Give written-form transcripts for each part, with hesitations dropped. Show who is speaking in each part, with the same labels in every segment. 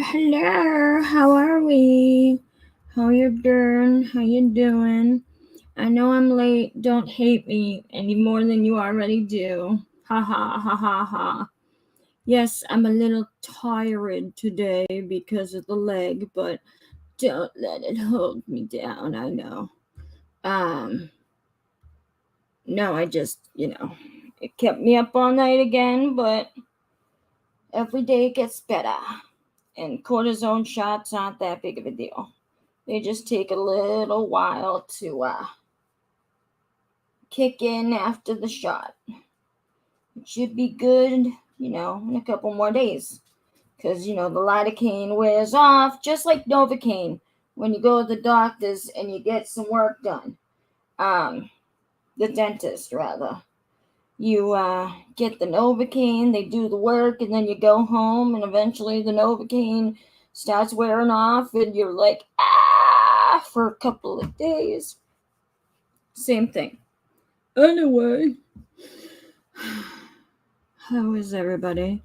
Speaker 1: Hello. How are we? How you doing? How you doing? I know I'm late. Don't hate me any more than you already do. Ha ha ha ha ha. Yes, I'm a little tired today because of the leg, but don't let it hold me down. I know. Um, no, I just, it kept me up all night again, but every day it gets better. And cortisone shots aren't that big of a deal. They just take a little while to kick in after the shot. It should be good, in a couple more days. Because, the lidocaine wears off, just like Novocaine, when you go to the doctors and you get some work done. The dentist, rather. You get the Novocaine, they do the work, and then you go home, and eventually the Novocaine starts wearing off, and you're like, for a couple of days. Same thing. Anyway, how is everybody?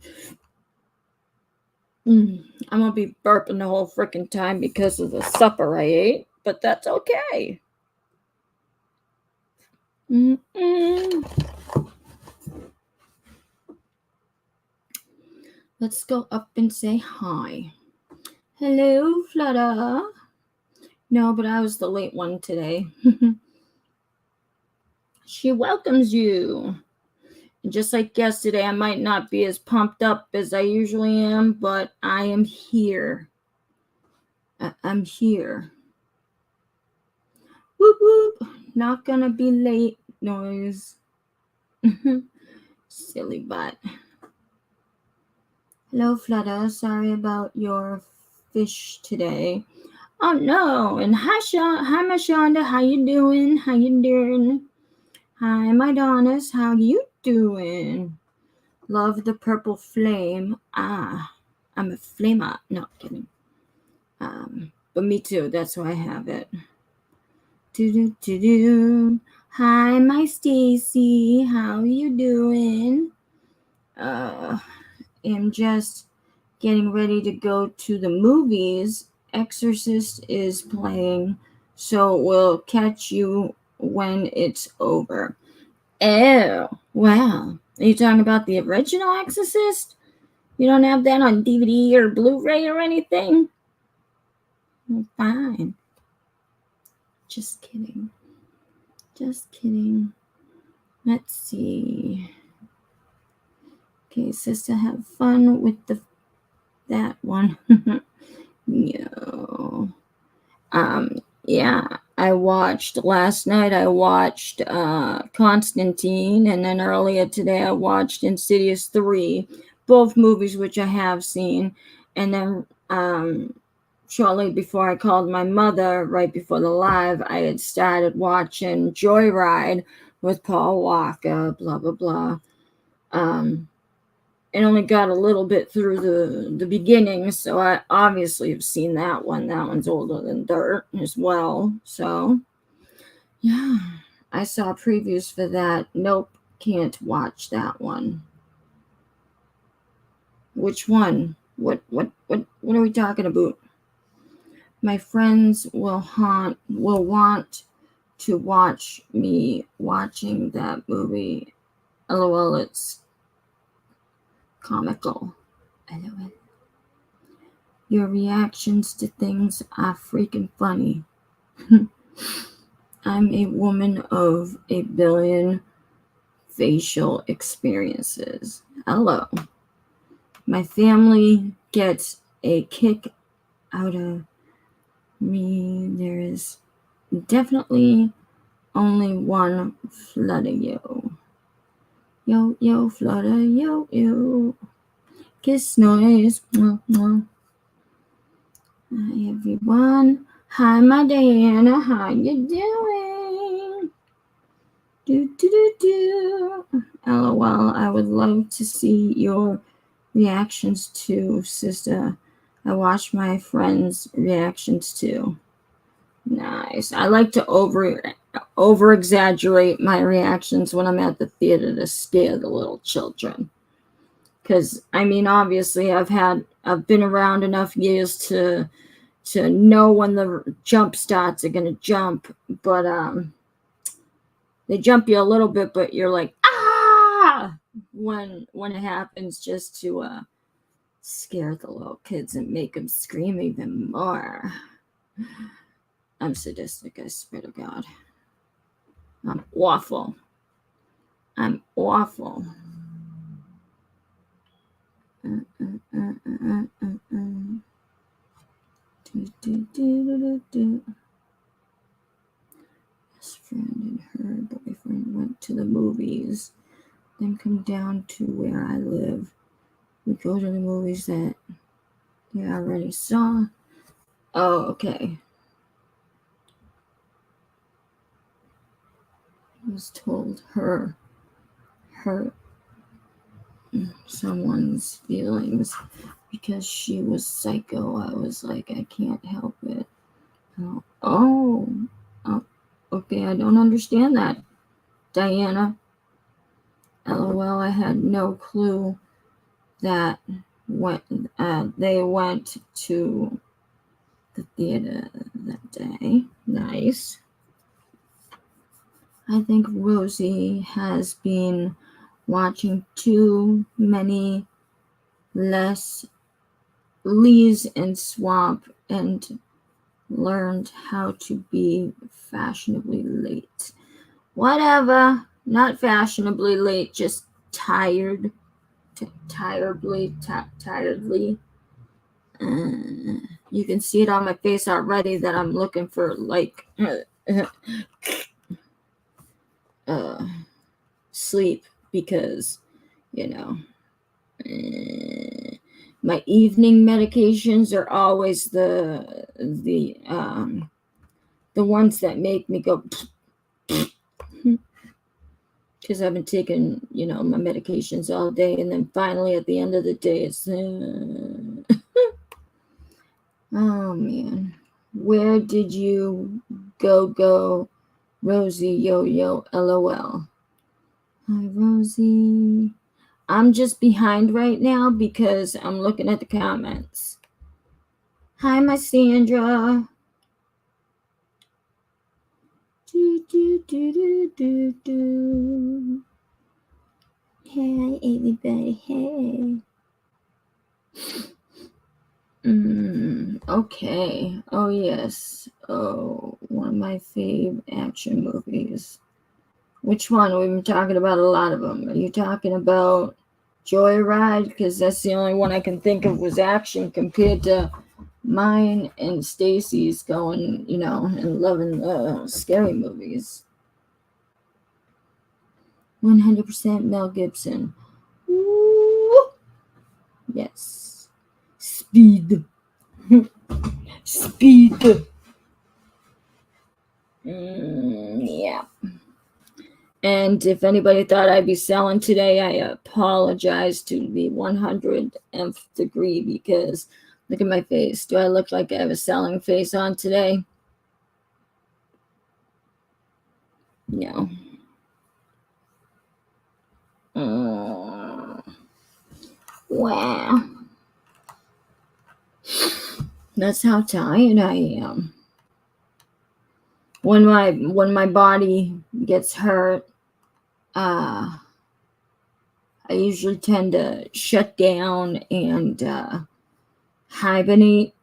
Speaker 1: I'm gonna be burping the whole freaking time because of the supper I ate, but that's okay. Let's go up and say hi. Hello, Flutter. No, but I was the late one today. She welcomes you. And just like yesterday, I might not be as pumped up as I usually am, but I am here. I'm here. Whoop whoop. Not gonna be late noise. Silly butt. Hello, Flutter. Sorry about your fish today. Oh no. And hi, my Shonda. How you doing? Hi, my Donis. How you doing? Love the purple flame. I'm a flamer. No, kidding. But me too. That's why I have it. Hi, my Stacy. How you doing? I'm just getting ready to go to the movies. Exorcist is playing, so we'll catch you when it's over. Oh, wow. Are you talking about the original Exorcist? You don't have that on DVD or Blu-ray or anything? Fine. Just kidding. Let's see. Okay, sister, have fun with that one. No. Yeah, last night I watched Constantine, and then earlier today I watched Insidious 3, both movies which I have seen. And then shortly before I called my mother, right before the live, I had started watching Joyride with Paul Walker, blah, blah, blah. It only got a little bit through the beginning, so I obviously have seen that one. That one's older than dirt as well. So, yeah, I saw previews for that. Nope, can't watch that one. Which one? What are we talking about? My friends will want to watch me watching that movie. LOL, it's comical. LOL. Your reactions to things are freaking funny. I'm a woman of a billion facial experiences. Hello. My family gets a kick out of me. There is definitely only one Flutter yo. Yo, Flutter, yo. Kiss noise. Mwah, mwah. Hi, everyone. Hi, my Diana. How you doing? LOL, I would love to see your reactions too, sister. I watch my friends' reactions too. Nice. I like to over-exaggerate my reactions when I'm at the theater to scare the little children. Because, I mean, obviously I've been around enough years to know when the jump starts are gonna jump, but they jump you a little bit, but you're like, ah, when it happens, just to scare the little kids and make them scream even more. I'm sadistic, I swear to God. I'm awful. I'm awful. Best friend and her boyfriend went to the movies, then come down to where I live. We go to the movies that you already saw. Oh, okay. I was told her someone's feelings because she was psycho. I was like, I can't help it. Oh, okay, I don't understand that, Diana. LOL, I had no clue that they went to the theater that day. Nice. I think Rosie has been watching too many Lee's and Swamp and learned how to be fashionably late. Whatever, not fashionably late, just tired. Tiredly. You can see it on my face already that I'm looking for like sleep because, you know, my evening medications are always the ones that make me go because I've been taking, my medications all day, and then finally at the end of the day, it's oh man, where did you go, Rosie? Yo, LOL. Hi, Rosie. I'm just behind right now because I'm looking at the comments. Hi, my Sandra. Do. Hey, everybody. Hey. Okay. Oh, yes. Oh, one of my fave action movies. Which one? We've been talking about a lot of them. Are you talking about Joyride? Because that's the only one I can think of was action compared to mine and Stacy's going, and loving scary movies. 100% Mel Gibson. Ooh. Yes. Speed. Speed. Yeah. And if anybody thought I'd be selling today, I apologize to the 100th degree because look at my face. Do I look like I have a selling face on today? No. Wow. That's how tired I am. When my body gets hurt, I usually tend to shut down and hibernate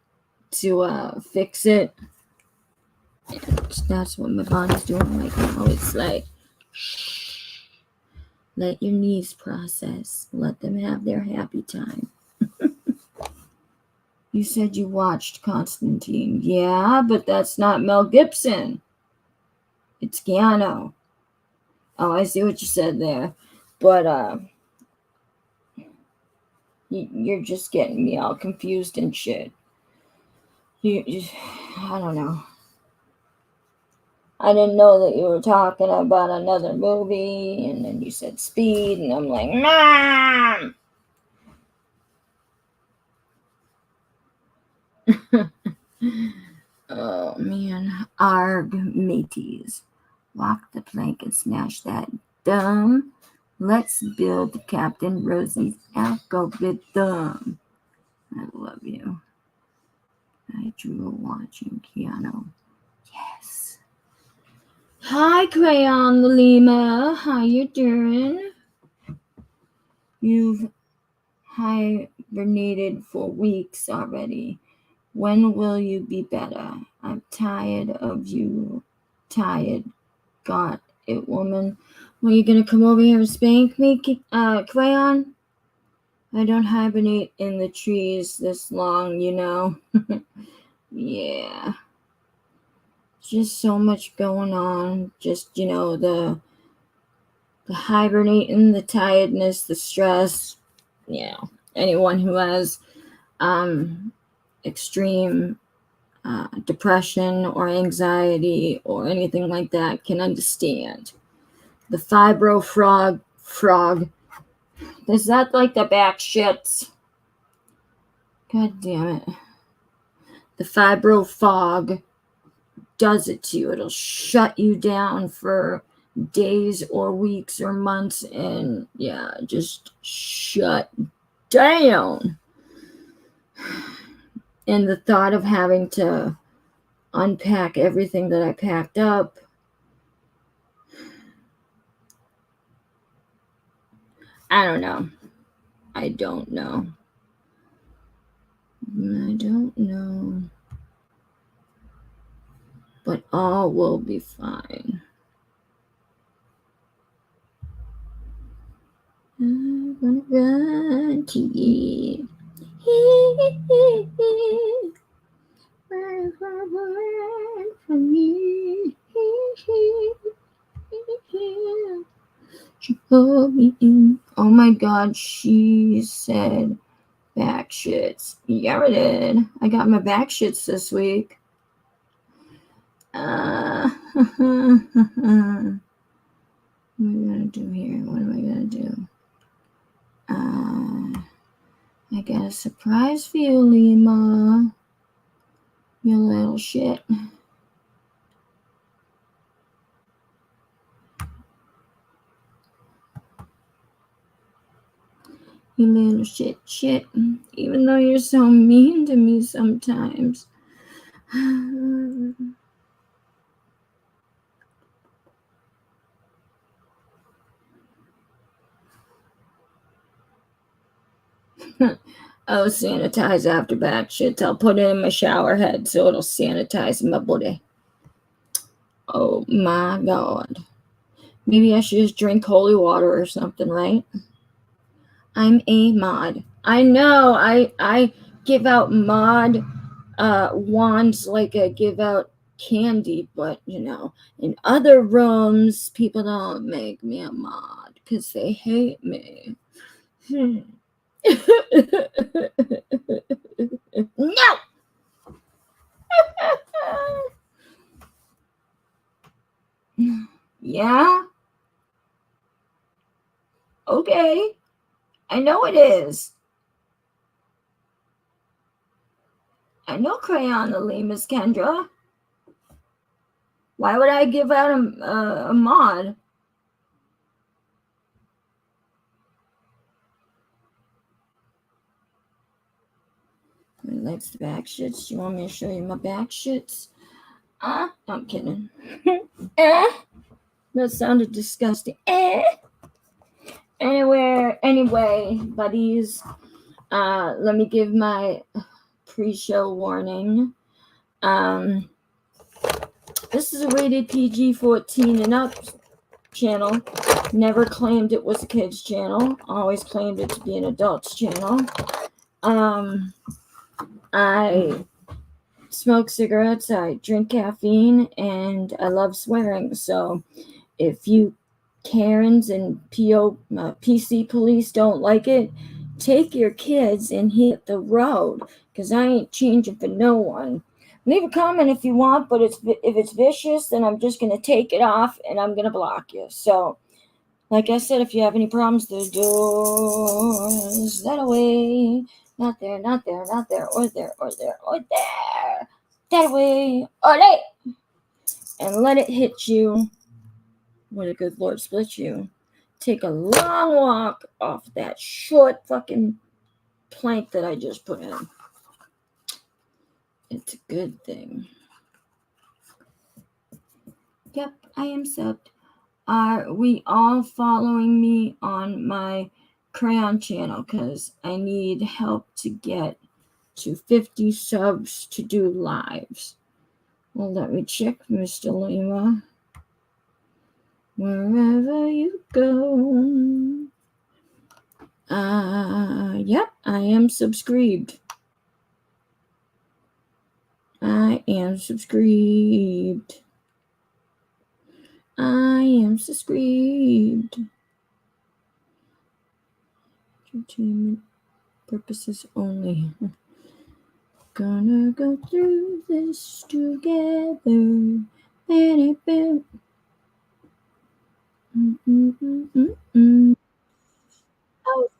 Speaker 1: to fix it. And that's what my body's doing right now. It's like, shh, let your knees process. Let them have their happy time. You said you watched Constantine. Yeah, but that's not Mel Gibson. It's Keanu. Oh, I see what you said there. But, you're just getting me all confused and shit. I don't know. I didn't know that you were talking about another movie, and then you said Speed, and I'm like, Mom! Oh, man. Arg mateys. Walk the plank and smash that dumb. Let's build Captain Rosie's algorithm. I love you. I drew watching Keanu. Yes. Hi, Crayon the Lemur. How you doing? You've hibernated for weeks already. When will you be better? I'm tired of you. Tired. Got it, woman. Well, you gonna come over here and spank me, Crayon? I don't hibernate in the trees this long, you know. Yeah. Just so much going on. Just, the hibernating, the tiredness, the stress. Yeah. Anyone who has extreme depression or anxiety or anything like that can understand. The frog. Is that like the back shits? God damn it. The fibro fog does it to you. It'll shut you down for days or weeks or months, and just shut down. And the thought of having to unpack everything that I packed up, I don't know. But all will be fine. I'm gonna run to you. Run from you. She pulled me in. Oh my God, she said back shits. Yeah, I did. I got my back shits this week. What am I gonna do here? What am I gonna do? I got a surprise for you, Lima. You little shit. You little shit. Even though you're so mean to me sometimes. Oh, sanitize after back shits. I'll put it in my shower head so it'll sanitize my body. Oh my God. Maybe I should just drink holy water or something, right? I'm a mod. I know. I give out mod wands like I give out candy, but in other rooms, people don't make me a mod because they hate me. No! Yeah? Okay. I know it is. I know Crayon the Lemurs, Kendra. Why would I give out a mod? Likes the back shits. You want me to show you my back shits? I'm kidding. That sounded disgusting. Anyway, buddies. Let me give my pre-show warning. This is a rated PG-14 and up channel. Never claimed it was a kid's channel. Always claimed it to be an adult's channel. I smoke cigarettes, I drink caffeine, and I love swearing. So if you Karens and PC police don't like it, take your kids and hit the road, because I ain't changing for no one. Leave a comment if you want, but if it's vicious, then I'm just going to take it off and I'm going to block you. So, like I said, if you have any problems, the doors that away. Not there, or there. That way, ole! And let it hit you What a good Lord split you. Take a long walk off that short fucking plank that I just put in. It's a good thing. Yep, I am subbed. Are we all following me on my crayon channel? Because I need help to get to 50 subs to do lives. Well, let me check, Mr. Lima. Wherever you go. Yep, I am subscribed. I am subscribed. I am subscribed. Entertainment purposes only. Gonna go through this together. Oh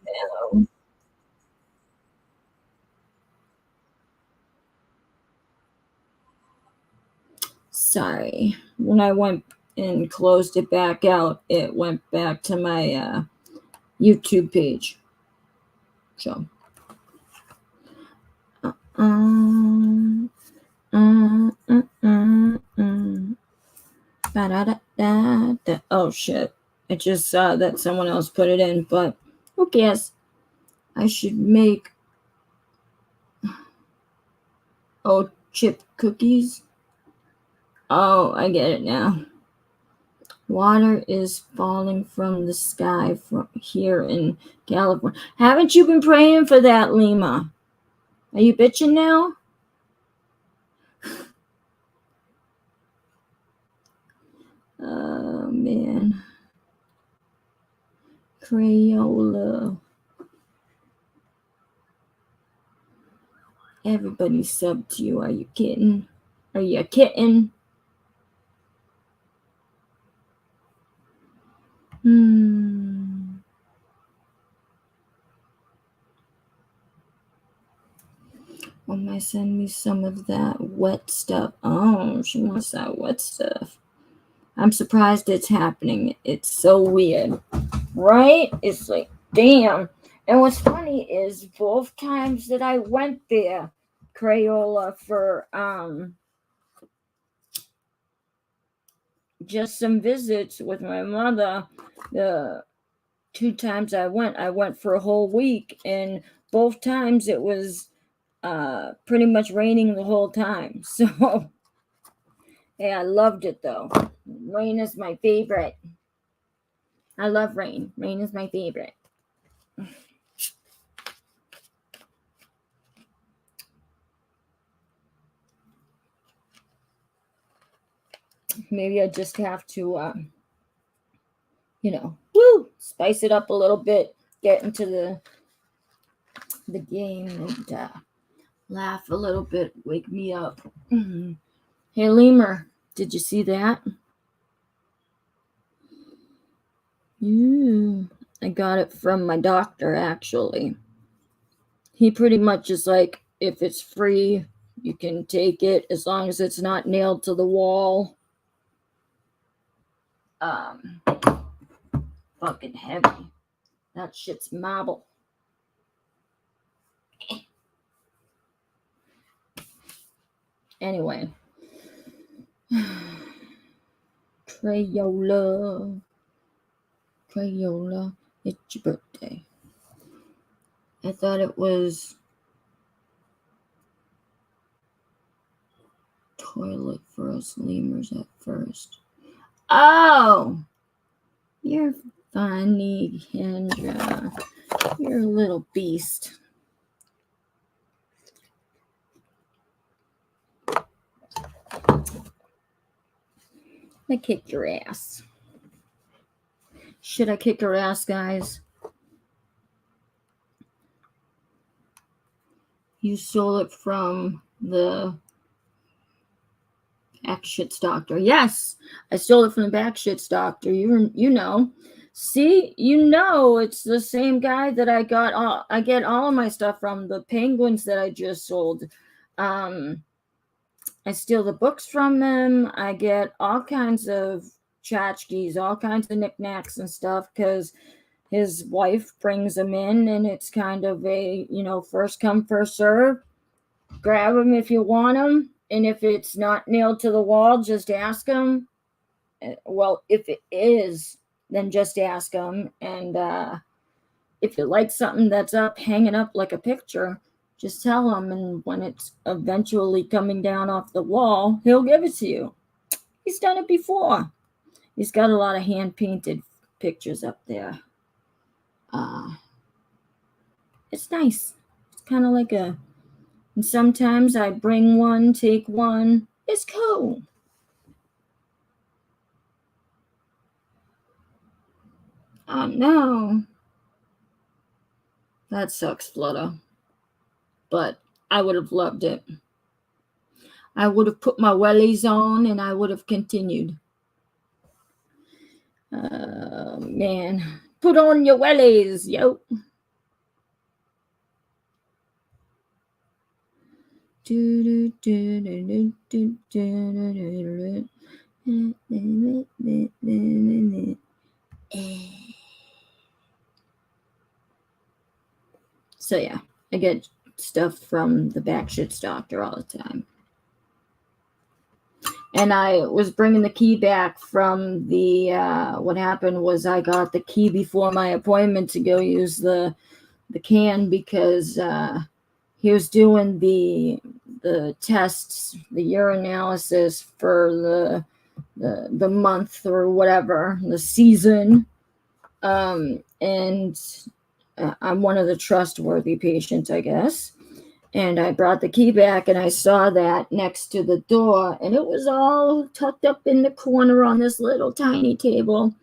Speaker 1: no. Sorry. When I went and closed it back out, it went back to my YouTube page. So. Oh shit. I just saw that someone else put it in, but who cares? I should make chip cookies. Oh, I get it now. Water is falling from the sky from here in California. Haven't you been praying for that, Lima? Are you bitching now? Oh, man. Crayola. Everybody sub to you. Are you kidding? Are you kidding? Well, might send me some of that wet stuff. Oh, she wants that wet stuff. I'm surprised it's happening. It's so weird. Right? It's like, damn. And what's funny is both times that I went there, Crayola, for just some visits with my mother, the 2 times I went for a whole week, and both times it was pretty much raining the whole time. So yeah, I loved it though. Rain is my favorite. I love rain. Rain is my favorite. Maybe I just have to, spice it up a little bit, get into the game, and laugh a little bit, wake me up. Mm-hmm. Hey, Lemur, did you see that? I got it from my doctor, actually. He pretty much is like, if it's free, you can take it as long as it's not nailed to the wall. Fucking heavy. That shit's marble. Anyway. Crayola, it's your birthday. I thought it was toilet for us lemurs at first. Oh! You're funny, Kendra. You're a little beast. I kick your ass. Should I kick her ass, guys? You stole it from the back shits doctor. Yes, I stole it from the back shits doctor. You know. See, it's the same guy that I get all of my stuff from. The penguins that I just sold. I steal the books from them. I get all kinds of tchotchkes, all kinds of knickknacks and stuff, because his wife brings them in, and it's kind of a, first come, first serve. Grab them if you want them, and if it's not nailed to the wall, just ask them. Well, if it is, then just ask them. And if you like something that's up, hanging up like a picture, just tell him, and when it's eventually coming down off the wall, he'll give it to you. He's done it before. He's got a lot of hand-painted pictures up there. It's nice. It's kind of like and sometimes I bring one, take one. It's cool. Oh, no. That sucks, Flutter. But I would have loved it. I would have put my wellies on, and I would have continued. Man. Put on your wellies, yo. So yeah, I get stuff from the Backshit's doctor all the time. And I was bringing the key back from the, what happened was I got the key before my appointment to go use the can, because he was doing the tests, the urinalysis for the month or whatever, the season. And I'm one of the trustworthy patients, I guess. And I brought the key back, and I saw that next to the door, and it was all tucked up in the corner on this little tiny table.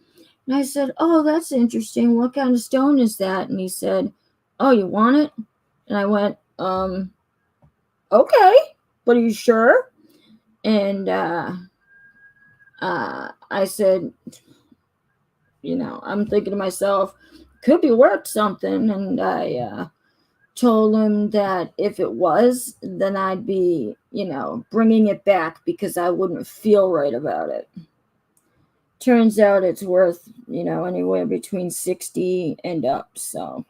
Speaker 1: And I said, "Oh, that's interesting. What kind of stone is that?" And he said, "Oh, you want it?" And I went, "Okay, but are you sure?" And I said, I'm thinking to myself, could be worth something. And I told him that if it was, then I'd be, bringing it back, because I wouldn't feel right about it. Turns out it's worth, anywhere between 60 and up, so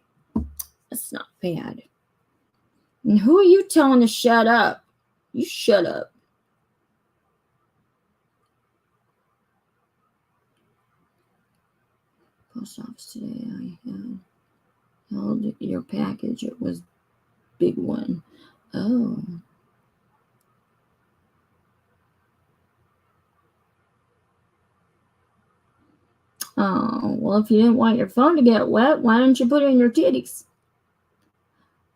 Speaker 1: that's not bad. And who are you telling to shut up? You shut up. Post office today, I held your package. It was big one. Oh. Oh, well, if you didn't want your phone to get wet, why don't you put it in your titties?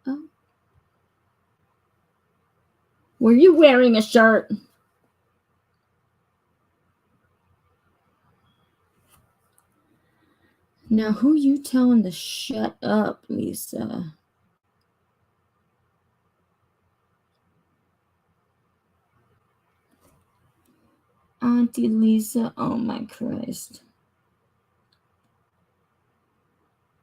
Speaker 1: Oh. Were you wearing a shirt? Now, who you telling to shut up, Lisa? Auntie Lisa, oh my Christ.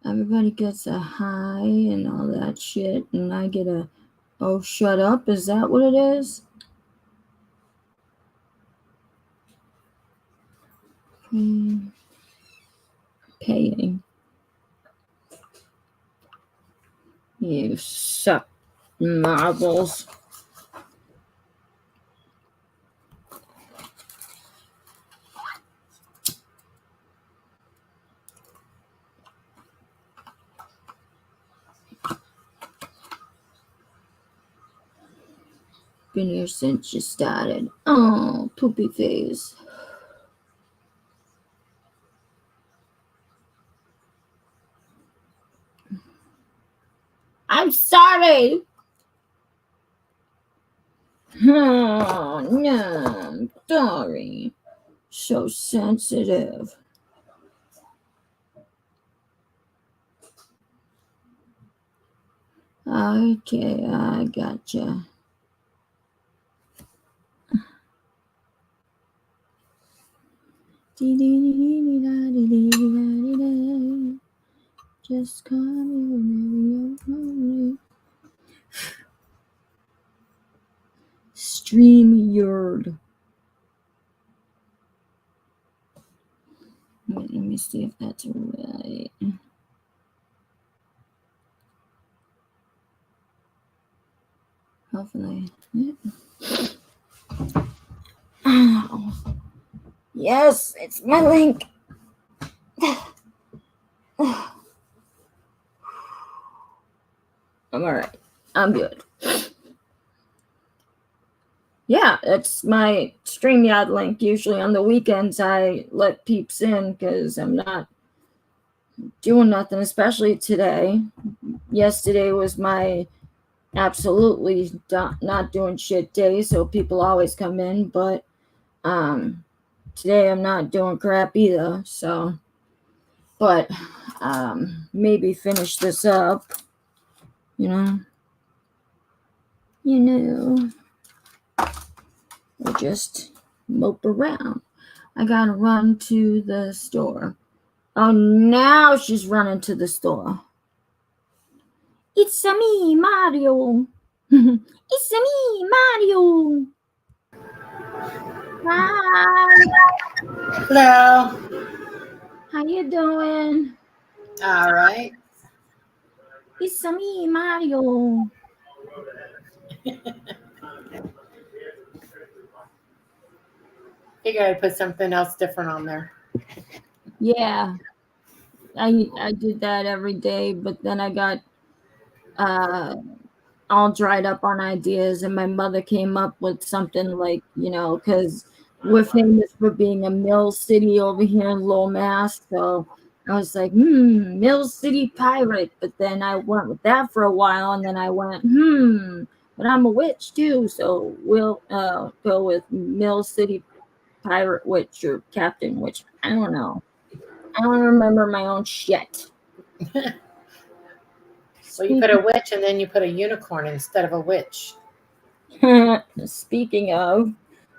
Speaker 1: Everybody gets a hi and all that shit, and I get a, oh, shut up. Is that what it is? Paying. You suck, marbles. Been here since you started. Oh, poopy face. I'm sorry. Oh, no, I'm sorry. So sensitive. Okay, I gotcha. Just call me whenever you're hungry. StreamYard. Wait, let me see if that's right. Hopefully. Oh. Yes, it's my link. I'm alright. I'm good. Yeah, it's my StreamYard link. Usually on the weekends I let peeps in because I'm not doing nothing, especially today. Yesterday was my absolutely not doing shit day, so people always come in, but today I'm not doing crap either, so but maybe finish this up, you know, or just mope around. I gotta run to the store. Oh, now she's running to the store. It's me, Mario. It's me, Mario. Hi.
Speaker 2: Hello.
Speaker 1: How you doing?
Speaker 2: All right.
Speaker 1: It's me, Mario.
Speaker 2: Figured I'd put something else different on there.
Speaker 1: Yeah, I did that every day, but then I got all dried up on ideas, and my mother came up with something like, because we're famous for being a mill city over here in Lowell, Mass. So I was like, Mill City Pirate. But then I went with that for a while, and then I went, but I'm a witch too, so we'll go with Mill City Pirate Witch or Captain Witch. I don't know. I don't remember my own shit.
Speaker 2: Well, you put a witch and then you put a unicorn instead of a witch.
Speaker 1: Speaking of,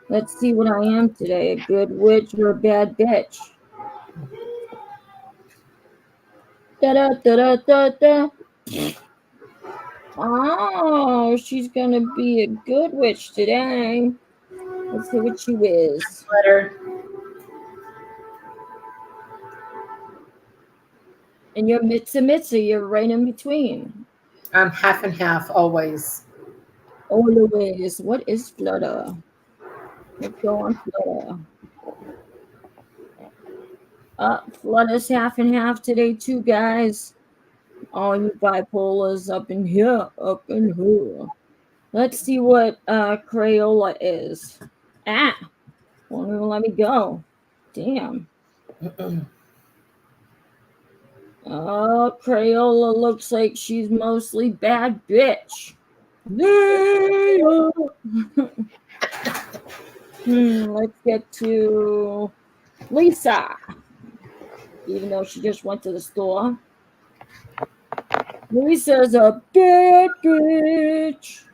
Speaker 1: let's see what I am today. A good witch or a bad bitch? Da-da-da-da-da-da. Oh, she's gonna be a good witch today. Let's see what she is.
Speaker 2: Letter.
Speaker 1: And you're Mitsa, you're right in between.
Speaker 2: I'm half and half always.
Speaker 1: Always. What is Flutter? Let's go on Flutter. Flutter's half and half today too, guys. All you bipolars up in here, up in here. Let's see what Crayola is. Won't even let me go. Damn. Crayola looks like she's mostly bad bitch. Let's get to Lisa. Even though she just went to the store. Lisa's a bad bitch.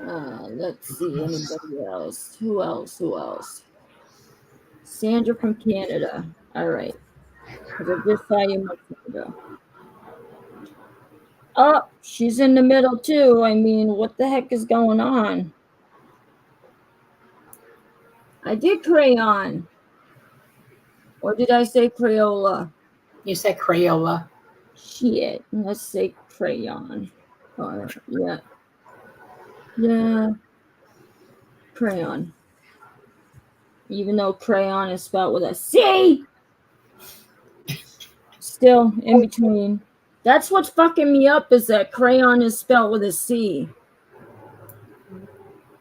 Speaker 1: Let's see, anybody else? Who else? Sandra from Canada. All right. Because I just saw you a month ago. Oh, she's in the middle too. I mean, what the heck is going on? I did crayon. Or did I say Crayola?
Speaker 2: You said Crayola.
Speaker 1: Shit. Let's say crayon. Yeah. Yeah. Crayon. Even though crayon is spelled with a C. Still in between. That's what's fucking me up, is that crayon is spelled with a C.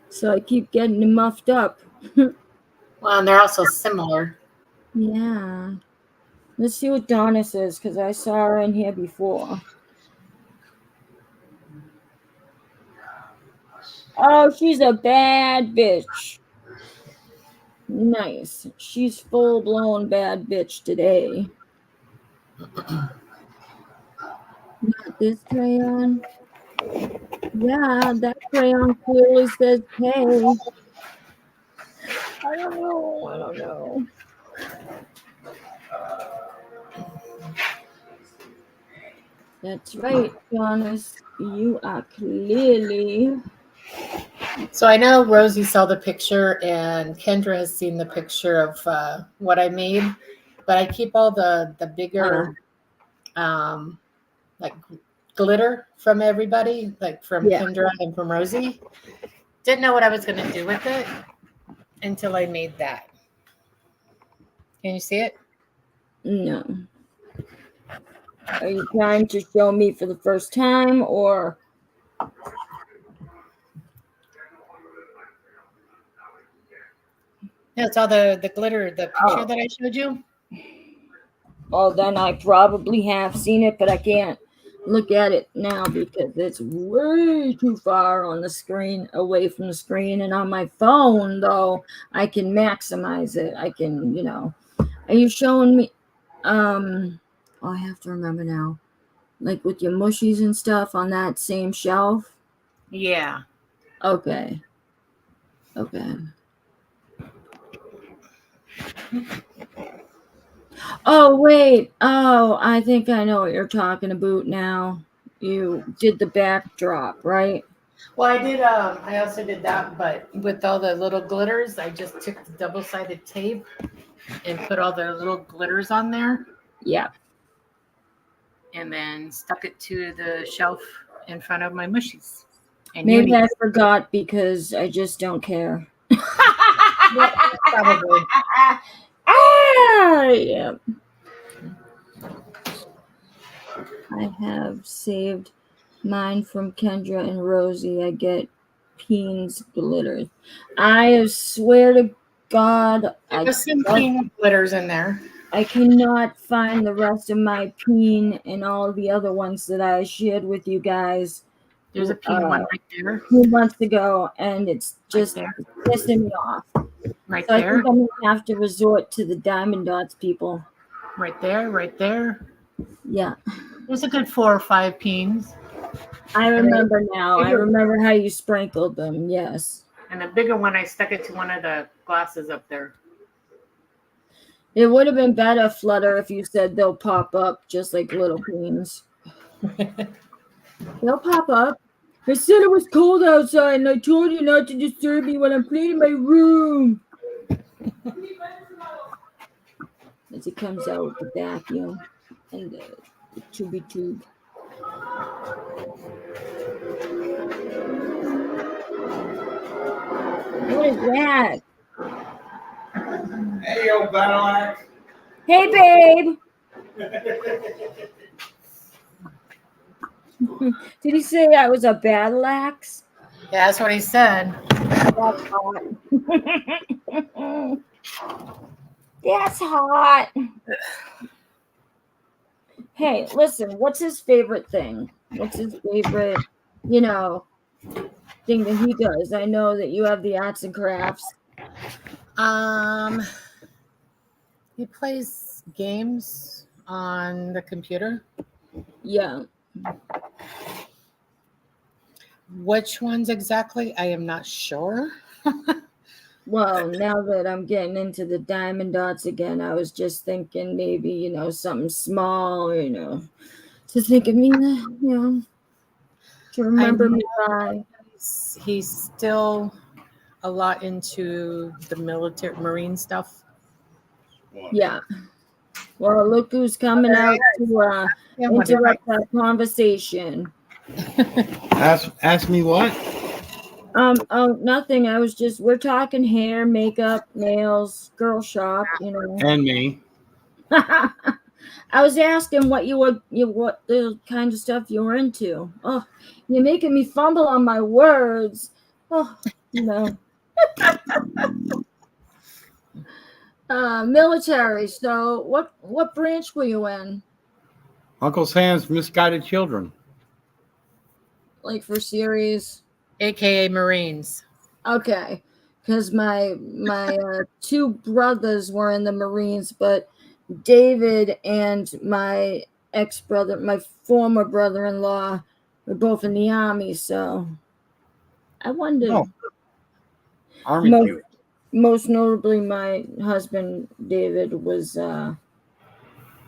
Speaker 1: So I keep getting it muffed up.
Speaker 2: Well, and they're also similar.
Speaker 1: Yeah. Let's see what Donna says, because I saw her in here before. Oh, she's a bad bitch. Nice. She's full-blown bad bitch today. Not this crayon. Yeah, that crayon clearly says hey. I don't know. That's right, Jonas. You are clearly
Speaker 2: So I know Rosie saw the picture and Kendra has seen the picture of what I made, but I keep all the bigger like glitter from everybody, like from
Speaker 1: Yeah.
Speaker 2: Kendra and from Rosie. Didn't know what I was going to do with it until I made that. Can you see it?
Speaker 1: No. Are you trying to show me for the first time or?
Speaker 2: Yeah, it's all the glitter, the picture that I showed you.
Speaker 1: Oh, then I probably have seen it, but I can't look at it now because it's way too far on the screen, away from the screen. And on my phone, though, I can maximize it. I can, Are you showing me? I have to remember now. Like with your mushies and stuff on that same shelf?
Speaker 2: Yeah.
Speaker 1: Okay. Okay. Oh, wait. Oh, I think I know what you're talking about now. You did the backdrop, right?
Speaker 2: Well, I did. I also did that, but with all the little glitters, I just took the double-sided tape and put all the little glitters on there,
Speaker 1: Yeah.
Speaker 2: and then stuck it to the shelf in front of my mushies and
Speaker 1: Maybe
Speaker 2: unis.
Speaker 1: I forgot because I just don't care.
Speaker 2: Yeah, probably.
Speaker 1: Yeah. I have saved mine from Kendra and Rosie. I get Peen's glitters. I swear to God,
Speaker 2: There's some pink glitters in there.
Speaker 1: I cannot find the rest of my Peen and all the other ones that I shared with you guys
Speaker 2: There's a pink one right there.
Speaker 1: 2 months ago, and it's
Speaker 2: Right
Speaker 1: just
Speaker 2: there.
Speaker 1: pissing me off.
Speaker 2: Right
Speaker 1: So I
Speaker 2: there.
Speaker 1: think I'm gonna have to resort to the diamond dots, people.
Speaker 2: Right there. Right there.
Speaker 1: Yeah,
Speaker 2: There's a good 4 or 5 peens.
Speaker 1: I remember now. I
Speaker 2: bigger-
Speaker 1: remember how you sprinkled them. Yes,
Speaker 2: And the bigger one, I stuck it to one of the glasses up there.
Speaker 1: it would have been better, Flutter, if you said they'll pop up just like little queens. They'll pop up. I said it was cold outside, and I told you not to disturb me when I'm cleaning my room. As it comes out with the vacuum and the tubey tube. What is that?
Speaker 3: Hey, yo, battle axe.
Speaker 1: Hey, babe. Did he say I was a battle axe?
Speaker 2: Yeah, that's what he said.
Speaker 1: That's hot. That's hot. Hey, listen, what's his favorite thing? What's his favorite, thing that he does? I know that you have the arts and crafts.
Speaker 2: He plays games on the computer.
Speaker 1: Yeah.
Speaker 2: Which ones exactly? I am not sure.
Speaker 1: Well, now that I'm getting into the diamond dots again, I was just thinking maybe, something small, to think of me, to remember me by.
Speaker 2: He's still a lot into the military marine stuff.
Speaker 1: Yeah. Well, look who's coming out to interrupt that conversation.
Speaker 3: Ask me what?
Speaker 1: Oh, nothing. We're talking hair, makeup, nails, girl shop,
Speaker 3: And me.
Speaker 1: I was asking what what the kind of stuff you were into. Oh, you're making me fumble on my words. Oh, military. So what branch were you in?
Speaker 3: Uncle Sam's misguided children.
Speaker 1: Like for series?
Speaker 2: AKA Marines.
Speaker 1: Okay. Because my two brothers were in the Marines, but David and my ex-brother, my former brother-in-law, were both in the Army, so I wondered.
Speaker 3: Oh. Army
Speaker 1: Most notably, my husband, David, was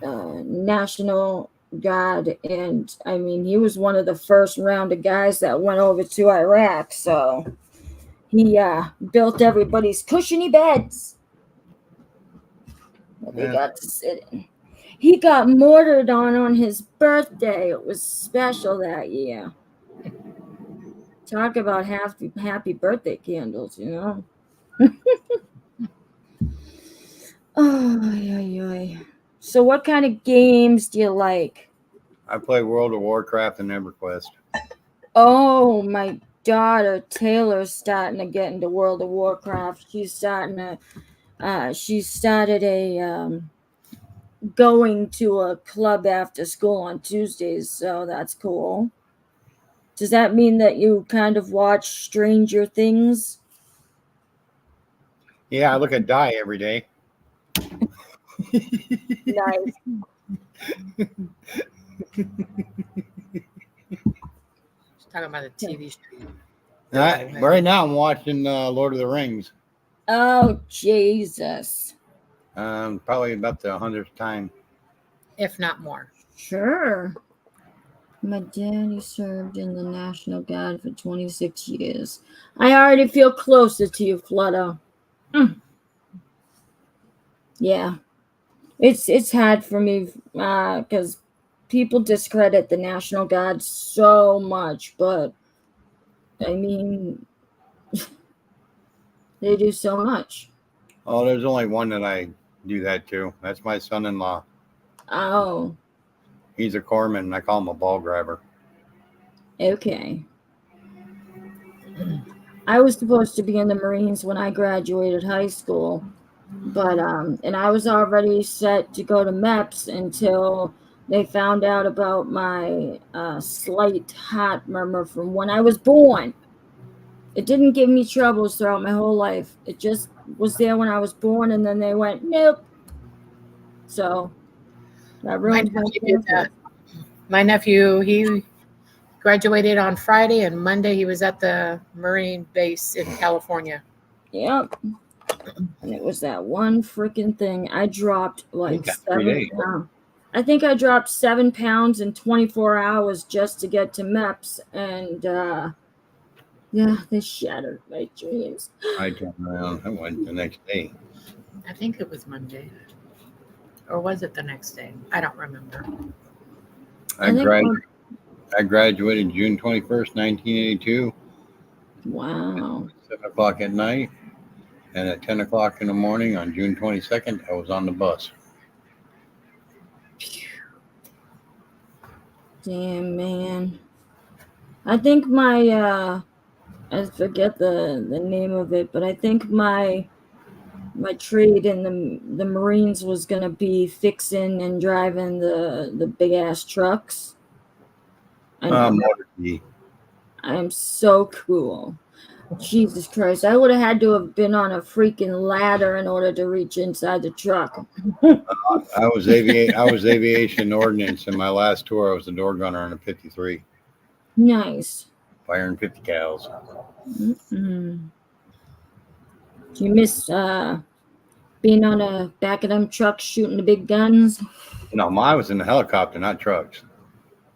Speaker 1: National Guard, and I mean, he was one of the first round of guys that went over to Iraq, so He built everybody's cushiony beds that they
Speaker 3: Yeah.
Speaker 1: got to sit in. He got mortared on his birthday. It was special that year. Talk about happy birthday candles, you know. Oh, yeah. So, what kind of games do you like?
Speaker 3: I play World of Warcraft and EverQuest.
Speaker 1: Oh, my daughter Taylor's starting to get into World of Warcraft. She started a going to a club after school on Tuesdays, so that's cool. Does that mean that you kind of watch Stranger Things?
Speaker 3: Yeah, I look at Die every day.
Speaker 1: Nice.
Speaker 2: She's talking about a TV show.
Speaker 3: Right now, I'm watching Lord of the Rings.
Speaker 1: Oh, Jesus.
Speaker 3: Probably about the 100th time.
Speaker 2: If not more.
Speaker 1: Sure. My daddy served in the National Guard for 26 years. I already feel closer to you, Flutter. Yeah. It's hard for me because people discredit the National Guard so much, but I mean, they do so much.
Speaker 3: Oh, there's only one that I do that to. That's my son-in-law.
Speaker 1: Oh,
Speaker 3: He's a corpsman, and I call him a ball grabber.
Speaker 1: okay. I was supposed to be in the Marines when I graduated high school, but and I was already set to go to MEPS until they found out about my slight heart murmur from when I was born. It didn't give me troubles throughout my whole life. It just was there when I was born, and then they went, nope. So that ruined my chances.
Speaker 2: My nephew, he graduated on Friday, and Monday he was at the Marine base in California.
Speaker 1: Yep. And it was that one freaking thing. I dropped like 7 pounds. I think I dropped 7 pounds in 24 hours just to get to MEPS, and yeah, they shattered my dreams.
Speaker 3: I turned around. I went the next day.
Speaker 2: I think it was Monday. Or was it the next day? I don't remember.
Speaker 3: I graduated June 21st, 1982.
Speaker 1: Wow.
Speaker 3: 7 o'clock at night. And at 10 o'clock in the morning on June 22nd, I was on the bus.
Speaker 1: Damn, man. I think my I forget the name of it, but I think my trade in the Marines was gonna be fixing and driving the big ass trucks.
Speaker 3: Motor key.
Speaker 1: I'm so cool. Jesus Christ! I would have had to have been on a freaking ladder in order to reach inside the truck.
Speaker 3: I was aviation ordnance. In my last tour, I was the door gunner on a 53.
Speaker 1: Nice.
Speaker 3: Firing 50 cows.
Speaker 1: Mm-mm. Do you miss being on the back of them trucks shooting the big guns?
Speaker 3: No, mine was in the helicopter, not trucks.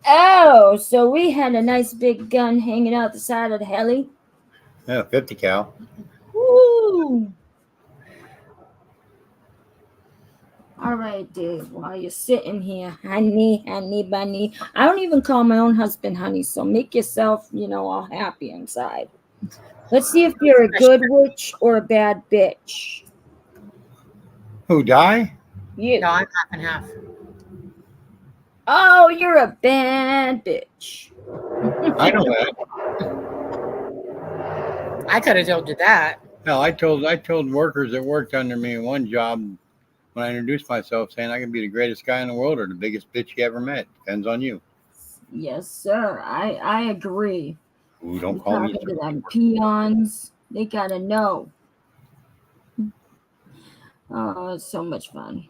Speaker 1: Oh, so we had a nice big gun hanging out the side of the heli.
Speaker 3: Yeah, 50 cal.
Speaker 1: Woo! All right, Dave, while you're sitting here, honey, bunny. I don't even call my own husband honey, so make yourself, all happy inside. Let's see if you're a good witch or a bad bitch.
Speaker 3: Who, Die?
Speaker 1: You.
Speaker 2: No, I'm half and half.
Speaker 1: Oh, you're a bad bitch.
Speaker 3: I know that.
Speaker 2: I could have told you that.
Speaker 3: Hell, I told workers that worked under me in one job when I introduced myself, saying I can be the greatest guy in the world or the biggest bitch you ever met. Depends on you.
Speaker 1: Yes, sir. I agree.
Speaker 3: Ooh, don't call me.
Speaker 1: To them peons. They gotta know. Oh, it's so much fun.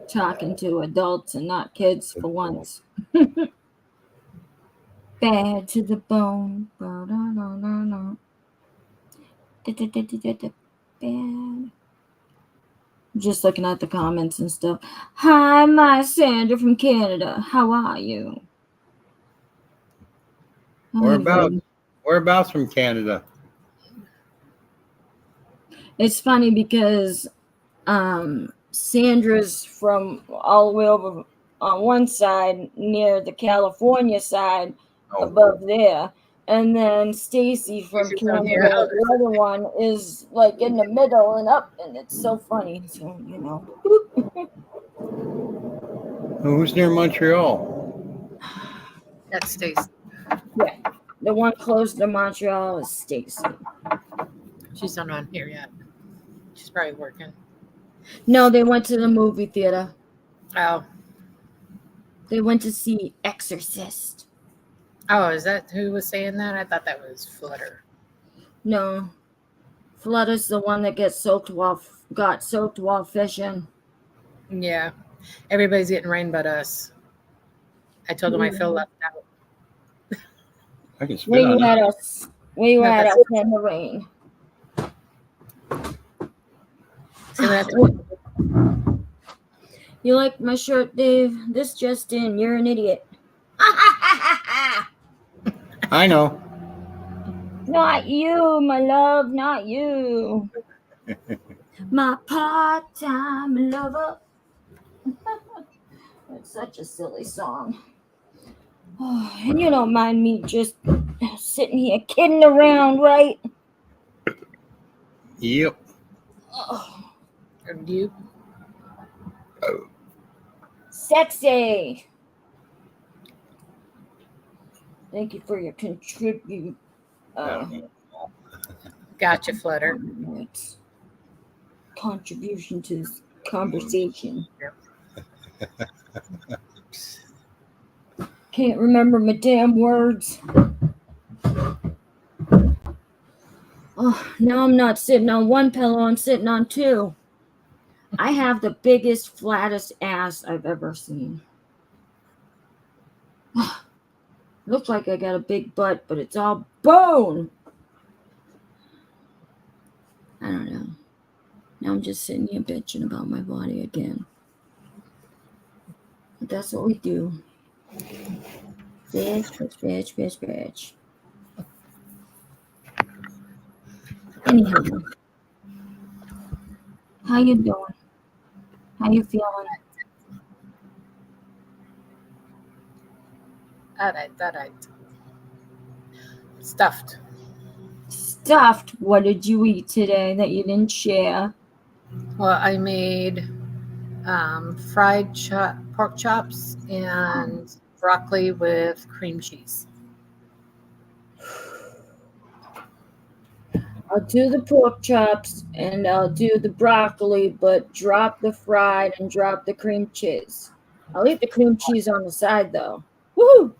Speaker 1: Talking to adults and not kids for once. Bad to the bone. Bad. Just looking at the comments and stuff. Hi, my Sandra from Canada. How are you?
Speaker 3: Whereabouts from Canada?
Speaker 1: It's funny because Sandra's from all the way over on one side near the California side
Speaker 3: Oh,
Speaker 1: above there. And then Stacy from
Speaker 2: She's on
Speaker 1: Canada,
Speaker 2: here.
Speaker 1: the other one, is like in the middle and up, and it's so funny. So, you know.
Speaker 3: who's near Montreal?
Speaker 2: That's Stacy.
Speaker 1: Yeah. The one close to Montreal is Stacy.
Speaker 2: She's not on here yet. She's probably working.
Speaker 1: No, they went to the movie theater.
Speaker 2: Oh.
Speaker 1: They went to see Exorcist.
Speaker 2: Oh, is that who was saying that? I thought that was Flutter.
Speaker 1: No. Flutter's the one that got soaked while fishing.
Speaker 2: Yeah. Everybody's getting rain but us. I told them I feel left out.
Speaker 3: I can spit
Speaker 1: Where you
Speaker 3: on
Speaker 1: at
Speaker 3: it.
Speaker 1: us? Where you
Speaker 2: No,
Speaker 1: at
Speaker 2: that's-
Speaker 1: us in the rain?
Speaker 2: See that?
Speaker 1: You like my shirt, Dave? This just in. You're an idiot.
Speaker 3: I know.
Speaker 1: Not you, my love. Not you. My part-time lover. It's such a silly song. Oh, and you don't mind me just sitting here kidding around, right?
Speaker 3: Yep.
Speaker 1: Oh,
Speaker 2: Or you?
Speaker 1: sexy. Thank you for your contribute.
Speaker 2: Gotcha, Flutter.
Speaker 1: Contribution to this conversation. Can't remember my damn words. Oh, now I'm not sitting on one pillow, I'm sitting on two. I have the biggest, flattest ass I've ever seen. Looks like I got a big butt, but it's all bone. I don't know. Now I'm just sitting here bitching about my body again. But that's what we do. Bitch. Anyhow, how you doing? How you feeling?
Speaker 2: All right. Stuffed.
Speaker 1: Stuffed. What did you eat today that you didn't share?
Speaker 2: Well, I made fried pork chops and broccoli with cream cheese.
Speaker 1: I'll do the pork chops and I'll do the broccoli, but drop the fried and drop the cream cheese. I'll eat the cream cheese on the side though. Woohoo!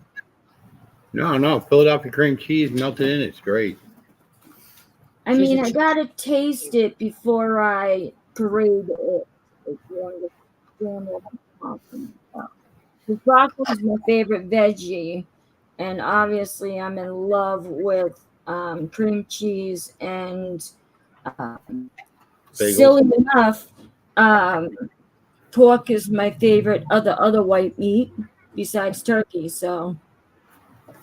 Speaker 3: No. Philadelphia cream cheese melted in. It's great.
Speaker 1: I mean, I gotta taste it before I parade it. If you understand what I'm talking about. The broccoli is my favorite veggie, and obviously I'm in love with cream cheese and silly enough, pork is my favorite other white meat besides turkey, so I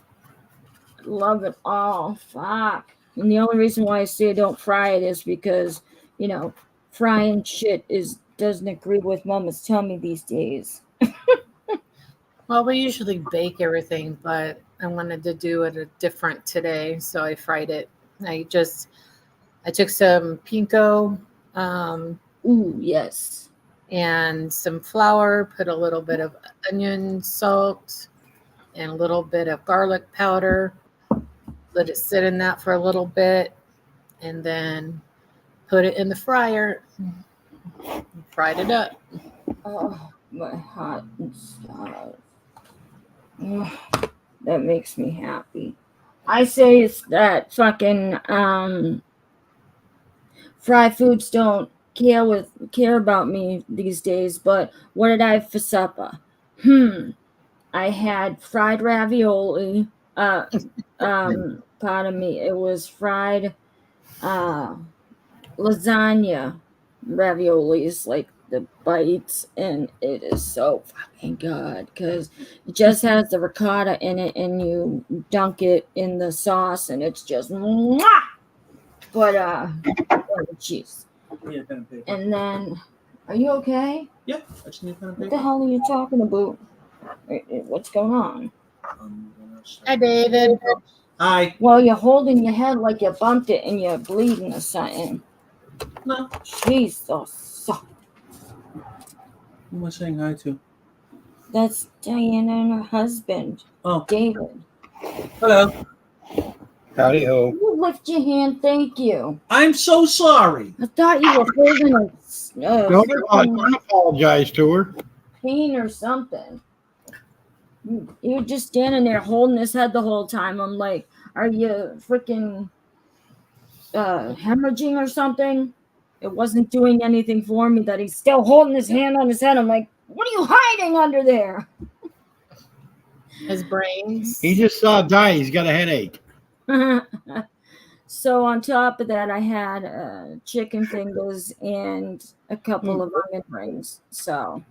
Speaker 1: love it all. Fuck. And the only reason why I say don't fry it is because, you know, frying shit doesn't agree with Mama's tummy these days.
Speaker 2: Well, we usually bake everything, but I wanted to do it different today, so I fried it. I took some pinko,
Speaker 1: Ooh, yes.
Speaker 2: and some flour, put a little bit of onion salt and a little bit of garlic powder. Let it sit in that for a little bit, and then put it in the fryer. Fried it up.
Speaker 1: Oh, my heart and stuff. That makes me happy. I say it's that fucking fried foods don't care about me these days, but what did I have for supper? I had fried ravioli. Pardon me. It was fried lasagna raviolis, like the bites, and it is so fucking good because it just has the ricotta in it, and you dunk it in the sauce, and it's just mwah! But jeez.
Speaker 4: Yeah, pen and paper.
Speaker 1: And then, are you okay?
Speaker 4: Yeah, I just need pen and
Speaker 1: What
Speaker 4: paper.
Speaker 1: the hell are you talking about? What's going on?
Speaker 2: Hi, David.
Speaker 4: Hi.
Speaker 1: Well, you're holding your head like you bumped it and you're bleeding or something.
Speaker 4: No.
Speaker 1: Jesus.
Speaker 4: Who am I saying hi to?
Speaker 1: That's Diana and her husband,
Speaker 4: Oh,
Speaker 1: David.
Speaker 4: hello.
Speaker 3: Howdy ho.
Speaker 1: You lift your hand, thank you.
Speaker 4: I'm so sorry.
Speaker 1: I thought you were holding a
Speaker 3: Don't apologize to her.
Speaker 1: pain or something. You're just standing there holding his head the whole time. I'm like, are you freaking hemorrhaging or something? It wasn't doing anything for me that he's still holding his hand on his head. I'm like, what are you hiding under there?
Speaker 2: His brains.
Speaker 3: He just saw die. He's got a headache.
Speaker 1: So on top of that, I had chicken fingers and a couple of onion rings. So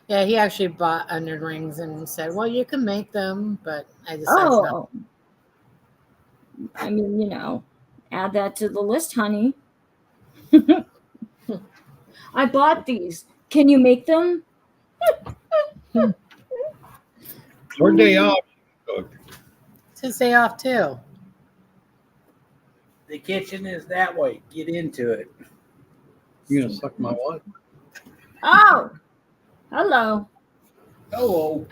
Speaker 2: Yeah, he actually bought onion rings and said, well, you can make them, but I decided not.
Speaker 1: I mean, add that to the list, honey. I bought these. Can you make them?
Speaker 3: Her day off.
Speaker 2: It's his day off, too.
Speaker 4: The kitchen is that way. Get into it.
Speaker 3: You gonna suck my what?
Speaker 1: Oh, hello.
Speaker 4: Hello.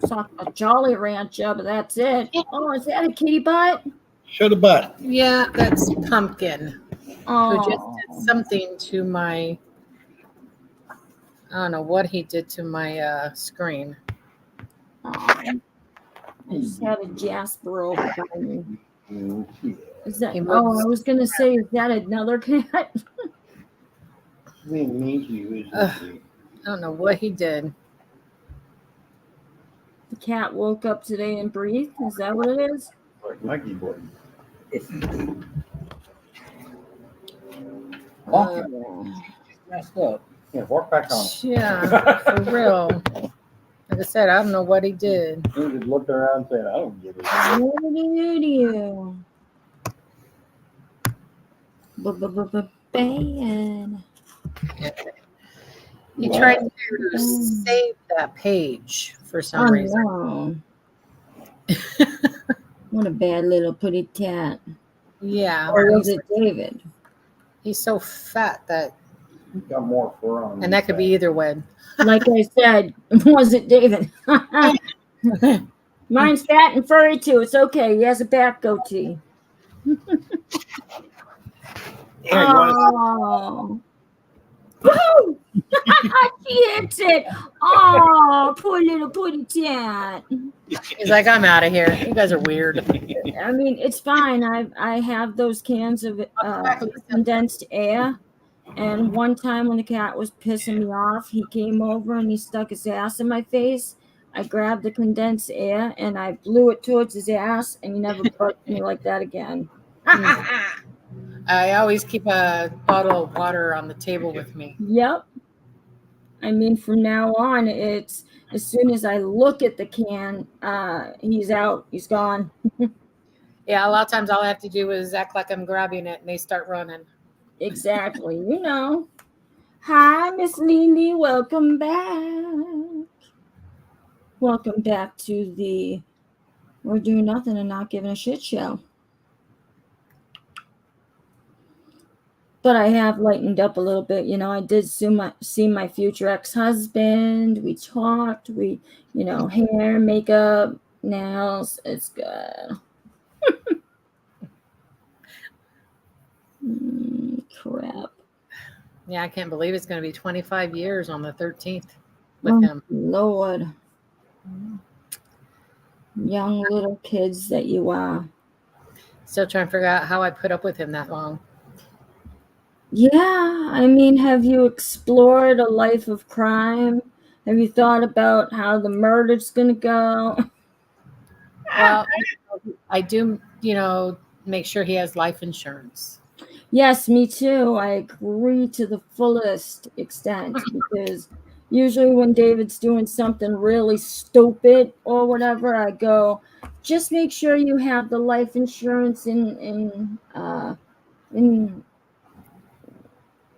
Speaker 1: Saw a Jolly Rancher, but that's it. Oh, is that a kitty butt?
Speaker 3: Shut a butt.
Speaker 2: Yeah, that's Pumpkin, who just
Speaker 1: Oh,
Speaker 2: did something to my, I don't know what he did to my screen.
Speaker 1: I just had a Jasper over by me. Is that?
Speaker 2: He
Speaker 1: Oh,
Speaker 2: moves.
Speaker 1: I was gonna say, is that another cat?
Speaker 2: I don't know what he did.
Speaker 1: The cat woke up today and breathed. Is that what it is?
Speaker 3: Like my keyboard.
Speaker 4: Messed up.
Speaker 3: Yeah, walk back on.
Speaker 2: Yeah, for real. Like I said, I don't know what he did.
Speaker 3: He just looked around and said, I don't give a
Speaker 1: What do you do? Bad.
Speaker 2: He tried to save that page for some
Speaker 1: Oh
Speaker 2: reason.
Speaker 1: no. What a bad little pretty cat.
Speaker 2: Yeah,
Speaker 1: Or was it David?
Speaker 2: he's so fat that,
Speaker 3: He's got more fur on him.
Speaker 2: and that could be either way.
Speaker 1: Like I said, was it David? Mine's fat and furry too. It's okay. He has a back goatee.
Speaker 3: Yeah, you
Speaker 1: Oh.
Speaker 3: wanna-
Speaker 1: Woo! She hits it. Oh, poor little pretty cat.
Speaker 2: He's like, I'm out of here. You guys are weird.
Speaker 1: I mean, it's fine. I have those cans of condensed air. And one time when the cat was pissing me off, he came over and he stuck his ass in my face. I grabbed the condensed air and I blew it towards his ass, and he never bugged me like that again.
Speaker 2: I always keep a bottle of water on the table with me.
Speaker 1: Yep. I mean, from now on, it's as soon as I look at the can, he's out. He's gone.
Speaker 2: Yeah, a lot of times all I have to do is act like I'm grabbing it and they start running.
Speaker 1: Exactly. Hi, Miss Lily. Welcome back. Welcome back to the We're Doing Nothing and Not Giving a Shit show. But I have lightened up a little bit. I did see my future ex-husband. We talked. We, hair, makeup, nails. It's good. Crap.
Speaker 2: Yeah, I can't believe it's going to be 25 years on the 13th with him.
Speaker 1: Lord. Young little kids that you are.
Speaker 2: Still trying to figure out how I put up with him that long.
Speaker 1: Yeah, I mean, have you explored a life of crime? Have you thought about how the murder's going to go?
Speaker 2: Well, I do, make sure he has life insurance.
Speaker 1: Yes, me too. I agree to the fullest extent because, Usually when David's doing something really stupid or whatever, I go, just make sure you have the life insurance in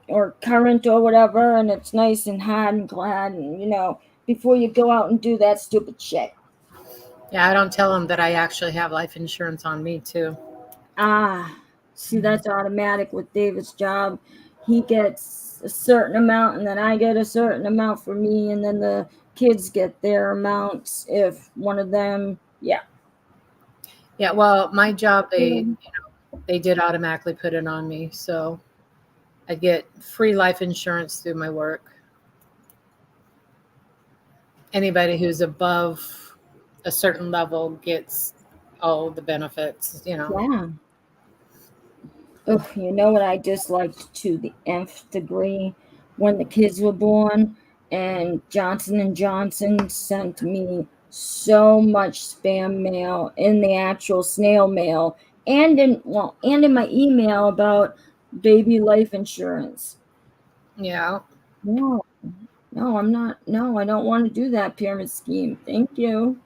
Speaker 1: or current or whatever, and it's nice and hot and glad, and before you go out and do that stupid shit.
Speaker 2: Yeah, I don't tell him that I actually have life insurance on me too.
Speaker 1: See, that's automatic with David's job. He gets a certain amount, and then I get a certain amount for me, and then the kids get their amounts if one of them, yeah.
Speaker 2: Yeah, well, my job they did automatically put it on me, so I get free life insurance through my work. Anybody who's above a certain level gets all the benefits,
Speaker 1: Yeah. Oh, you know what I disliked to the nth degree when the kids were born, and Johnson and Johnson sent me so much spam mail in the actual snail mail and in my email about baby life insurance.
Speaker 2: Yeah.
Speaker 1: No, no, I'm not. No, I don't want to do that pyramid scheme. Thank you.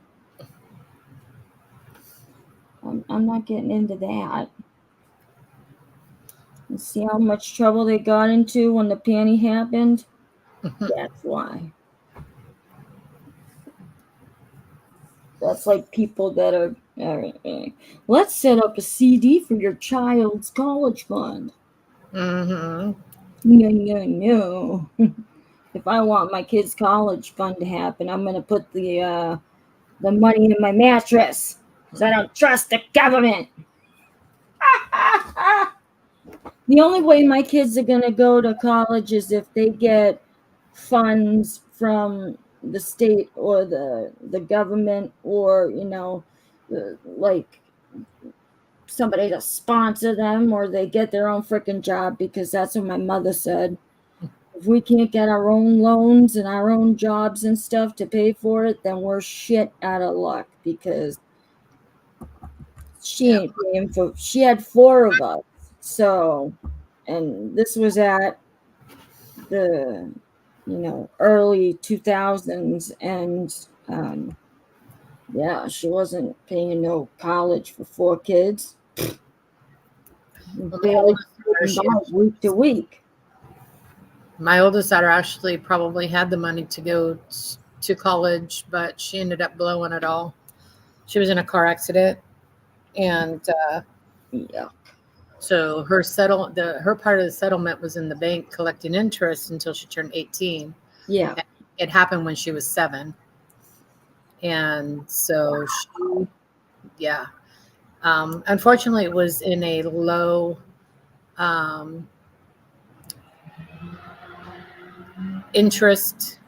Speaker 1: I'm not getting into that. And see how much trouble they got into when the panty happened? That's why. That's like people that are, let's set up a CD for your child's college fund.
Speaker 2: Mm-hmm.
Speaker 1: No, no, no. If I want my kid's college fund to happen, I'm going to put the money in my mattress because I don't trust the government. The only way my kids are going to go to college is if they get funds from the state or the government, or like somebody to sponsor them, or they get their own freaking job, because that's what my mother said. If we can't get our own loans and our own jobs and stuff to pay for it, then we're shit out of luck, because she
Speaker 2: Yeah.
Speaker 1: ain't paying for. She had 4 of us, so, and this was at the early 2000s, and yeah, she wasn't paying no college for 4 kids.
Speaker 2: Well,
Speaker 1: Barely week to week.
Speaker 2: my oldest daughter actually probably had the money to go to college, but she ended up blowing it all. She was in a car accident, and
Speaker 1: Yeah.
Speaker 2: so her part of the settlement was in the bank collecting interest until she turned 18.
Speaker 1: Yeah.
Speaker 2: It happened when she was 7, and so she, yeah. Unfortunately, it was in a low interest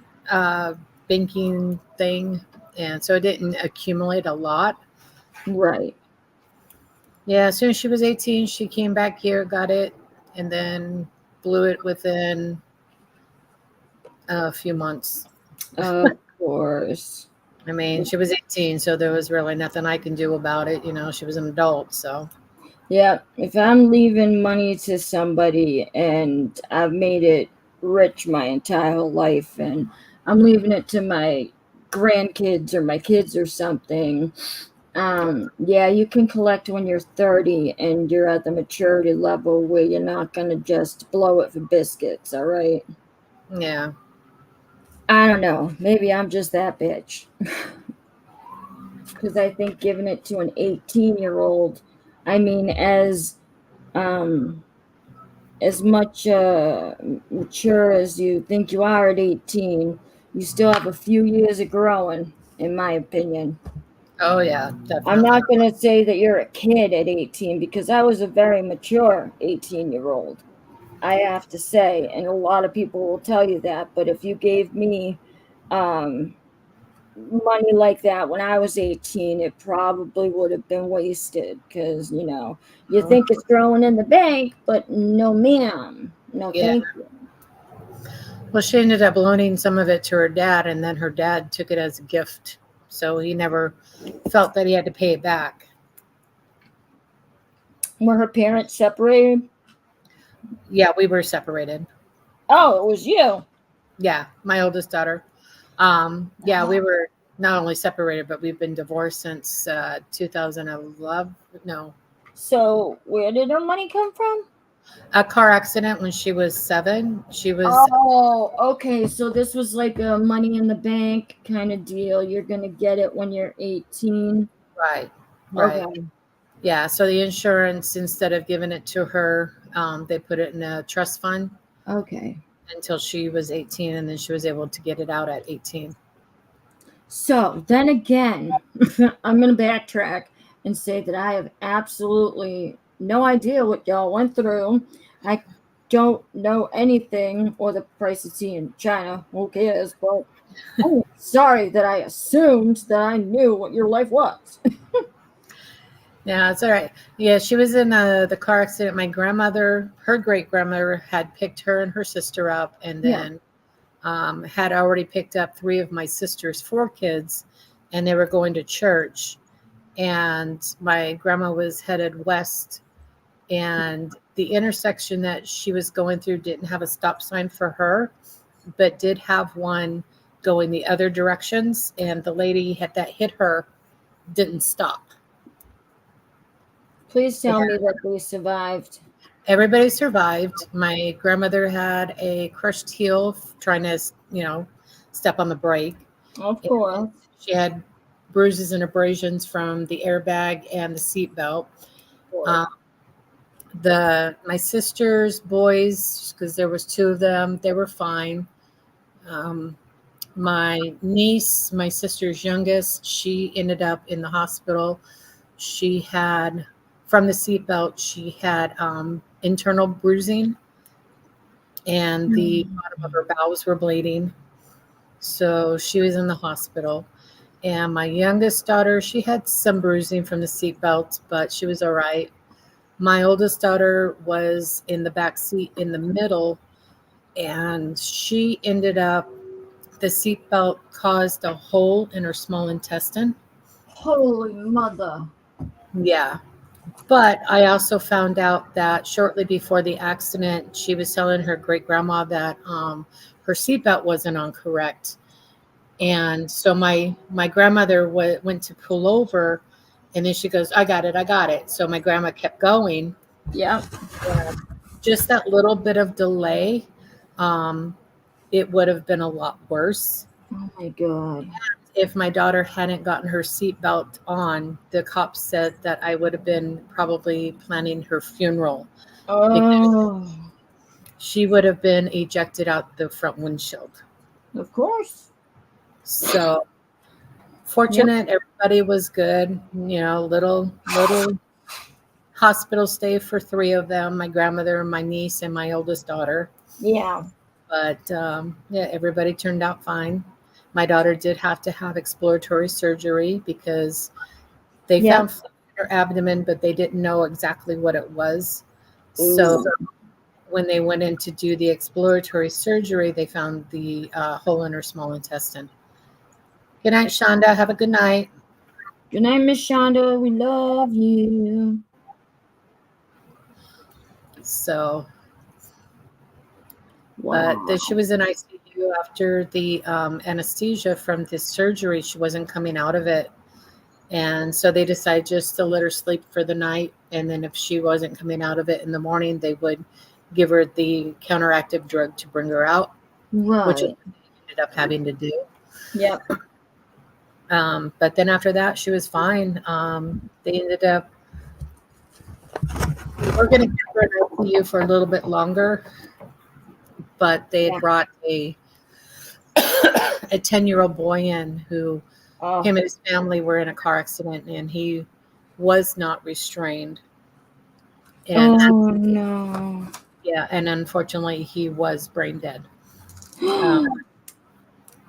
Speaker 2: banking thing, and so it didn't accumulate a lot.
Speaker 1: Right.
Speaker 2: Yeah, as soon as she was 18, she came back here, got it, and then blew it within a few months.
Speaker 1: Of course.
Speaker 2: I mean, she was 18, so there was really nothing I can do about it. She was an adult, so.
Speaker 1: Yeah. If I'm leaving money to somebody and I've made it rich my entire life, and I'm leaving it to my grandkids or my kids or something, yeah, you can collect when you're 30 and you're at the maturity level where you're not going to just blow it for biscuits, all right?
Speaker 2: Yeah.
Speaker 1: I don't know. Maybe I'm just that bitch. Because I think giving it to an 18-year-old, I mean, as much mature as you think you are at 18, you still have a few years of growing, in my opinion.
Speaker 2: Oh, yeah, definitely.
Speaker 1: I'm not going to say that you're a kid at 18, because I was a very mature 18-year-old, I have to say, and a lot of people will tell you that. But if you gave me money like that when I was 18, it probably would have been wasted, because you think it's growing in the bank, but no, ma'am, no,
Speaker 2: Yeah.
Speaker 1: thank you.
Speaker 2: Well, she ended up loaning some of it to her dad, and then her dad took it as a gift, so he never felt that he had to pay it back.
Speaker 1: Were her parents separated?
Speaker 2: Yeah, we were separated.
Speaker 1: Oh, it was you.
Speaker 2: Yeah, my oldest daughter. Yeah, we were not only separated, but we've been divorced since 2011. No,
Speaker 1: So where did her money come from?
Speaker 2: a car accident when she was 7. She was
Speaker 1: Oh, okay. So this was like a money in the bank kind of deal. You're gonna get it when you're 18.
Speaker 2: right, right.
Speaker 1: Okay.
Speaker 2: Yeah, so the insurance, instead of giving it to her, they put it in a trust fund
Speaker 1: Okay.
Speaker 2: until she was 18, and then she was able to get it out at 18.
Speaker 1: So then again, I'm gonna backtrack and say that I have absolutely no idea what y'all went through. I don't know anything or the price of tea in China. Who cares? But I'm sorry that I assumed that I knew what your life was.
Speaker 2: Yeah, it's all right. Yeah, she was in the car accident. My grandmother, her great grandmother, had picked her and her sister up, and
Speaker 1: Yeah.
Speaker 2: then had already picked up 3 of my sister's 4 kids, and they were going to church. And my grandma was headed west, and the intersection that she was going through didn't have a stop sign for her, but did have one going the other directions. And the lady that hit her didn't stop.
Speaker 1: Please tell me that they survived.
Speaker 2: Everybody survived. My grandmother had a crushed heel trying to, step on the brake.
Speaker 1: Of course.
Speaker 2: She had bruises and abrasions from the airbag and the seatbelt. My sister's boys, because there was 2 of them, they were fine. My niece, my sister's youngest, she ended up in the hospital. She had, from the seatbelt, she had internal bruising, and the bottom of her bowels were bleeding. So she was in the hospital. And my youngest daughter, she had some bruising from the seatbelt, but she was all right. My oldest daughter was in the back seat in the middle, and she ended up, the seatbelt caused a hole in her small intestine.
Speaker 1: Holy mother.
Speaker 2: Yeah. But I also found out that shortly before the accident, she was telling her great grandma that her seatbelt wasn't on correct. And so my grandmother went to pull over, and then she goes, I got it. So my grandma kept going.
Speaker 1: Yep.
Speaker 2: And just that little bit of delay, it would have been a lot worse.
Speaker 1: Oh my God.
Speaker 2: If my daughter hadn't gotten her seatbelt on, the cops said that I would have been probably planning her funeral.
Speaker 1: Oh.
Speaker 2: She would have been ejected out the front windshield.
Speaker 1: Of course.
Speaker 2: So fortunate, everybody was good. Little hospital stay for 3 of them: my grandmother, my niece, and my oldest daughter.
Speaker 1: Yeah.
Speaker 2: But yeah, everybody turned out fine. My daughter did have to have exploratory surgery because they found fluid in her abdomen, but they didn't know exactly what it was. So when they went in to do the exploratory surgery, they found the hole in her small intestine. Good night, Shonda. Have a good night.
Speaker 1: Good night, Miss Shonda. We love you.
Speaker 2: So,
Speaker 1: Wow.
Speaker 2: but she was in ICU after the anesthesia from this surgery. She wasn't coming out of it. And so they decided just to let her sleep for the night. And then if she wasn't coming out of it in the morning, they would give her the counteractive drug to bring her out, which
Speaker 1: Right.
Speaker 2: ended up having to do.
Speaker 1: Yep.
Speaker 2: But then after that, she was fine. They ended up, we're going to keep her in ICU for a little bit longer, but they had brought a 10-year-old boy in who, him and his family were in a car accident, and he was not restrained. And
Speaker 1: Oh no.
Speaker 2: yeah, and unfortunately, he was brain dead.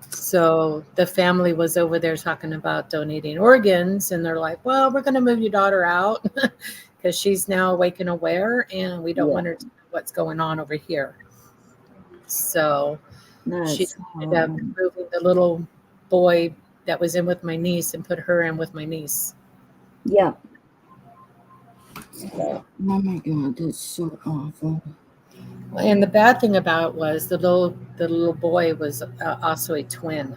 Speaker 2: So the family was over there talking about donating organs, and they're like, well, we're going to move your daughter out because she's now awake and aware, and we don't want her to know what's going on over here. So she ended up moving the little boy that was in with my niece and put her in with my niece.
Speaker 1: Yeah. Oh my God, that's so awful.
Speaker 2: And the bad thing about it was the little boy was also a twin.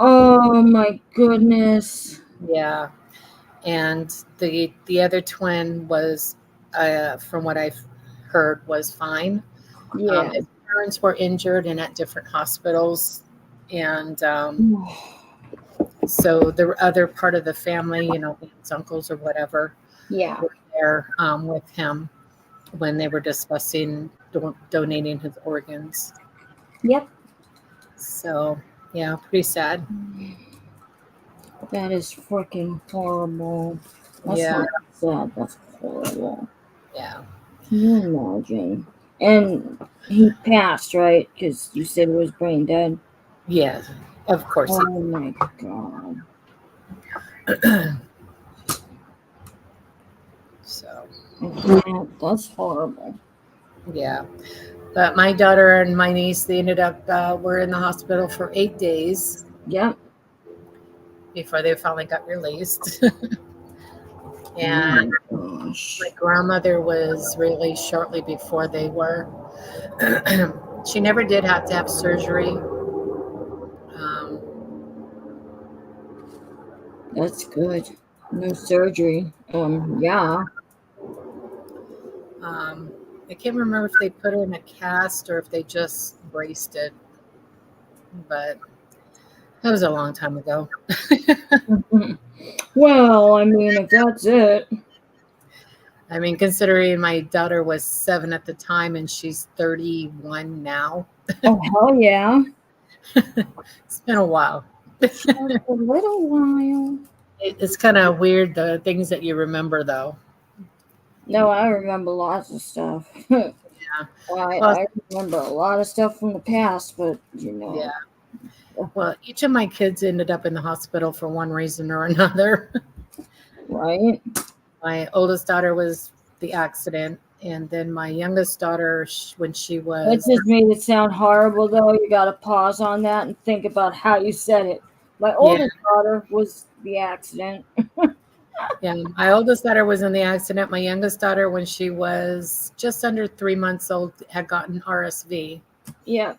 Speaker 1: Oh my goodness.
Speaker 2: Yeah, and the other twin was, from what I've heard, was fine.
Speaker 1: Yeah.
Speaker 2: His parents were injured and at different hospitals, and so the other part of the family, aunts, uncles, or whatever,
Speaker 1: Yeah.
Speaker 2: were there with him when they were discussing donating his organs.
Speaker 1: Yep.
Speaker 2: So, yeah, pretty sad.
Speaker 1: That is freaking horrible. That's
Speaker 2: Yeah,
Speaker 1: not sad. That's horrible.
Speaker 2: yeah.
Speaker 1: Can you imagine? And he passed, right? Because you said he was brain dead.
Speaker 2: Yeah, of course.
Speaker 1: Oh my god.
Speaker 2: So,
Speaker 1: That's horrible.
Speaker 2: yeah. But my daughter and my niece, they ended up, were in the hospital for 8 days
Speaker 1: Yep.
Speaker 2: before they finally got released.
Speaker 1: Oh
Speaker 2: And
Speaker 1: my gosh.
Speaker 2: my grandmother was released shortly before they were. She never did have to have surgery.
Speaker 1: That's good. No surgery. Yeah.
Speaker 2: I can't remember if they put her in a cast or if they just braced it, but that was a long time ago.
Speaker 1: Well, I mean, if that's it.
Speaker 2: I mean, considering my daughter was 7 at the time and she's 31 now,
Speaker 1: Oh, hell yeah.
Speaker 2: it's been a while.
Speaker 1: Just a little while.
Speaker 2: It's kind of weird, the things that you remember, though.
Speaker 1: No, I remember lots of stuff.
Speaker 2: Yeah.
Speaker 1: I remember a lot of stuff from the past, but
Speaker 2: Yeah. Well, each of my kids ended up in the hospital for one reason or another.
Speaker 1: Right?
Speaker 2: My oldest daughter was the accident, and then my youngest daughter, when she
Speaker 1: That
Speaker 2: was,
Speaker 1: just made it sound horrible, though. You got to pause on that and think about how you said it. My oldest daughter was the accident.
Speaker 2: yeah, my oldest daughter was in the accident. My youngest daughter, when she was just under 3 months old, had gotten RSV.
Speaker 1: Yeah.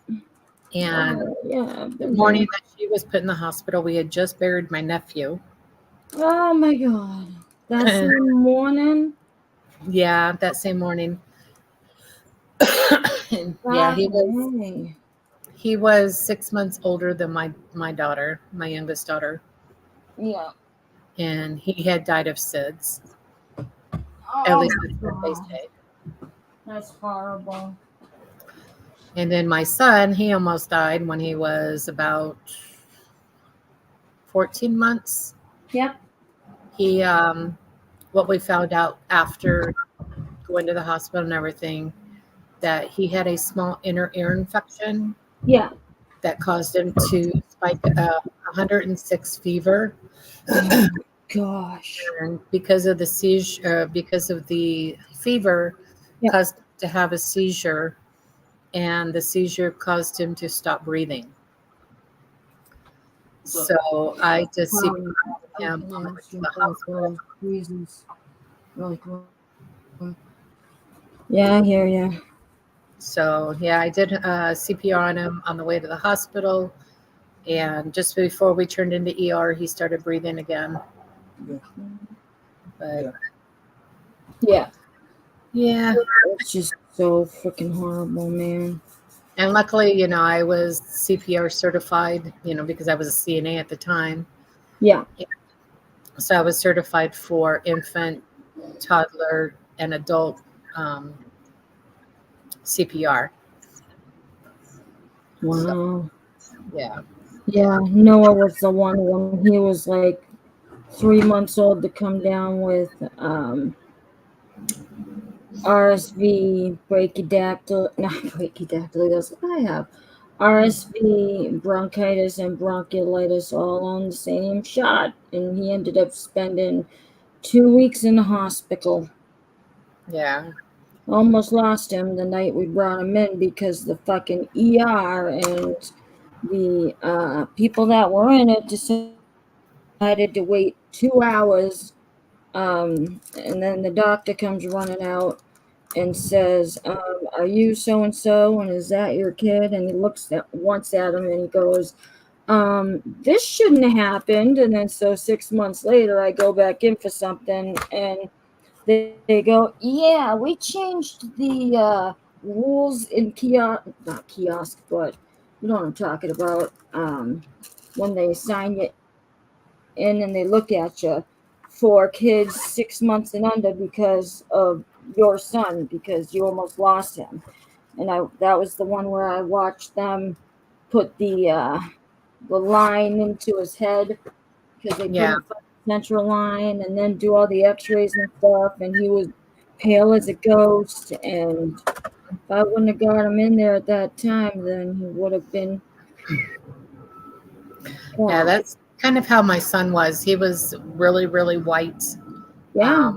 Speaker 2: And
Speaker 1: Yeah.
Speaker 2: the morning that she was put in the hospital, we had just buried my nephew.
Speaker 1: Oh my god. That same morning?
Speaker 2: Yeah, that same morning. Yeah, he was 6 months older than my daughter, my youngest daughter,
Speaker 1: Yeah.
Speaker 2: and he had died of SIDS.
Speaker 1: Oh,
Speaker 2: At least that's what they say.
Speaker 1: that's horrible.
Speaker 2: And then my son, he almost died when he was about 14 months.
Speaker 1: Yep.
Speaker 2: He, what we found out after going to the hospital and everything, that he had a small inner ear infection.
Speaker 1: Yeah.
Speaker 2: That caused him to spike 106 fever.
Speaker 1: Oh, gosh.
Speaker 2: And because of the seizure, because of the fever, caused him to have a seizure, and the seizure caused him to stop breathing. So I just see him on the way to the hospital.
Speaker 1: Reasons. Yeah, I hear you.
Speaker 2: So yeah, I did CPR on him on the way to the hospital, and just before we turned into ER, he started breathing again. But
Speaker 1: yeah,
Speaker 2: it's
Speaker 1: just so freaking horrible, man.
Speaker 2: And luckily, I was CPR certified, because I was a CNA at the time.
Speaker 1: Yeah.
Speaker 2: So I was certified for infant, toddler, and adult CPR.
Speaker 1: Wow.
Speaker 2: So, yeah.
Speaker 1: Yeah, Noah was the one when he was like 3 months old to come down with RSV, that's what I have. RSV, bronchitis, and bronchiolitis all on the same shot. And he ended up spending 2 weeks in the hospital.
Speaker 2: Yeah.
Speaker 1: Almost lost him the night we brought him in because the fucking ER and the people that were in it decided to wait 2 hours. And then the doctor comes running out. and says, "Are you so and so? And is that your kid?" And he looks at once at him and he goes, "This shouldn't have happened." And then so 6 months later, I go back in for something, and they go, "Yeah, we changed the rules in not kiosk, but you know what I'm talking about. When they sign you in and they look at you for kids 6 months and under because of your son, because you almost lost him." And that was the one where I watched them put the line into his head because they
Speaker 2: Yeah.
Speaker 1: couldn't find the central line, and then do all the x-rays and stuff, and he was pale as a ghost. And if I wouldn't have got him in there at that time, then he would have been
Speaker 2: Yeah,
Speaker 1: gone.
Speaker 2: that's kind of how my son was. He was really, really white.
Speaker 1: Yeah,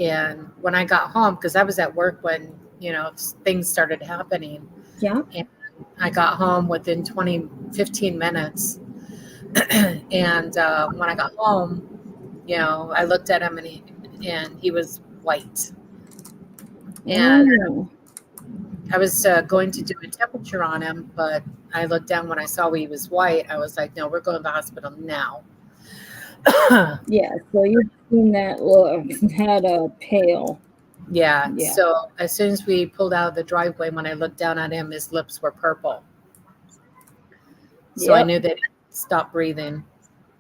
Speaker 2: And when I got home, because I was at work when, things started happening,
Speaker 1: yeah.
Speaker 2: and I got home within 15 minutes. And when I got home, I looked at him and he was white. And
Speaker 1: Oh,
Speaker 2: I was going to do a temperature on him, but I looked down when I saw he was white. I was like, no, we're going to the hospital now.
Speaker 1: yeah. So you've seen that look, had a pale.
Speaker 2: Yeah.
Speaker 1: Yeah,
Speaker 2: So as soon as we pulled out of the driveway, when I looked down at him, his lips were purple. So I
Speaker 1: yep.
Speaker 2: knew that he stopped breathing.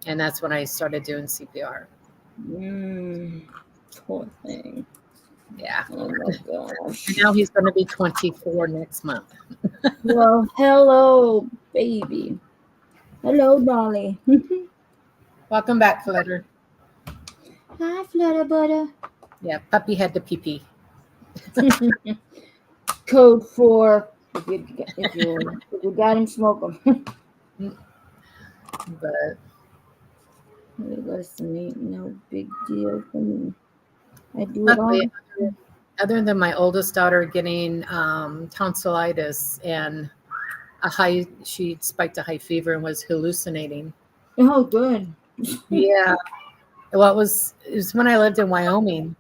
Speaker 2: And that's when I started doing CPR.
Speaker 1: Poor thing.
Speaker 2: Yeah.
Speaker 1: Oh my gosh.
Speaker 2: And now he's going to be 24 next month.
Speaker 1: Well, hello, baby. Hello, Dolly.
Speaker 2: Welcome back, Flutter.
Speaker 1: Hi, Flutter Butter.
Speaker 2: Yeah, puppy had to pee pee.
Speaker 1: Code for if you got him, smoke him.
Speaker 2: But
Speaker 1: Hey, listen, ain't no big deal for me. I do it all.
Speaker 2: luckily, other than my oldest daughter getting tonsillitis and she spiked a high fever and was hallucinating.
Speaker 1: Oh, good.
Speaker 2: Yeah. Well, it was when I lived in Wyoming,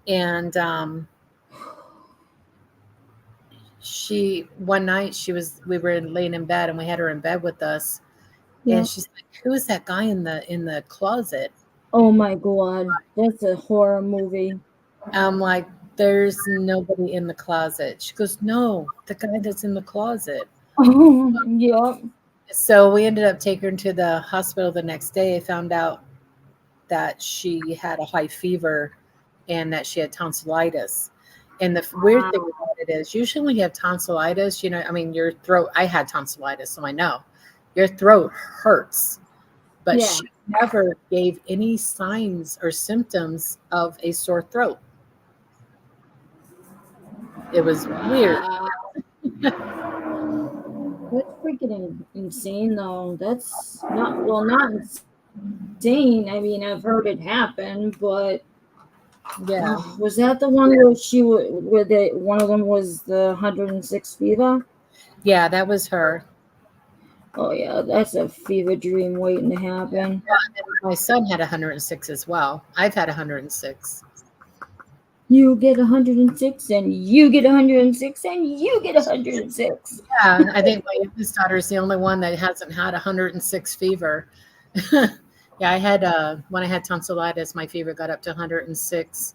Speaker 2: and one night we were laying in bed and we had her in bed with us,
Speaker 1: Yeah.
Speaker 2: and she's like, "Who is that guy in the closet?"
Speaker 1: Oh my God, that's a horror movie.
Speaker 2: I'm like, "There's nobody in the closet." She goes, "No, the guy that's in the closet."
Speaker 1: Oh, yep.
Speaker 2: So we ended up taking her to the hospital the next day. Found out that she had a high fever and that she had tonsillitis. And the weird thing about it is, usually when you have tonsillitis, I mean, your throat, I had tonsillitis, so I know your throat hurts, but
Speaker 1: Yeah.
Speaker 2: she never gave any signs or symptoms of a sore throat. It was weird.
Speaker 1: That's freaking insane, though. That's not insane. I mean, I've heard it happen, but
Speaker 2: Yeah.
Speaker 1: was that the one where one of them was the 106 fever?
Speaker 2: Yeah, that was her.
Speaker 1: Oh yeah, that's a fever dream waiting to happen.
Speaker 2: My son had 106 as well. I've had 106.
Speaker 1: You get 106, and you get 106, and you get 106.
Speaker 2: Yeah, I think my youngest daughter is the only one that hasn't had 106 fever. Yeah, I had when I had tonsillitis, my fever got up to 106,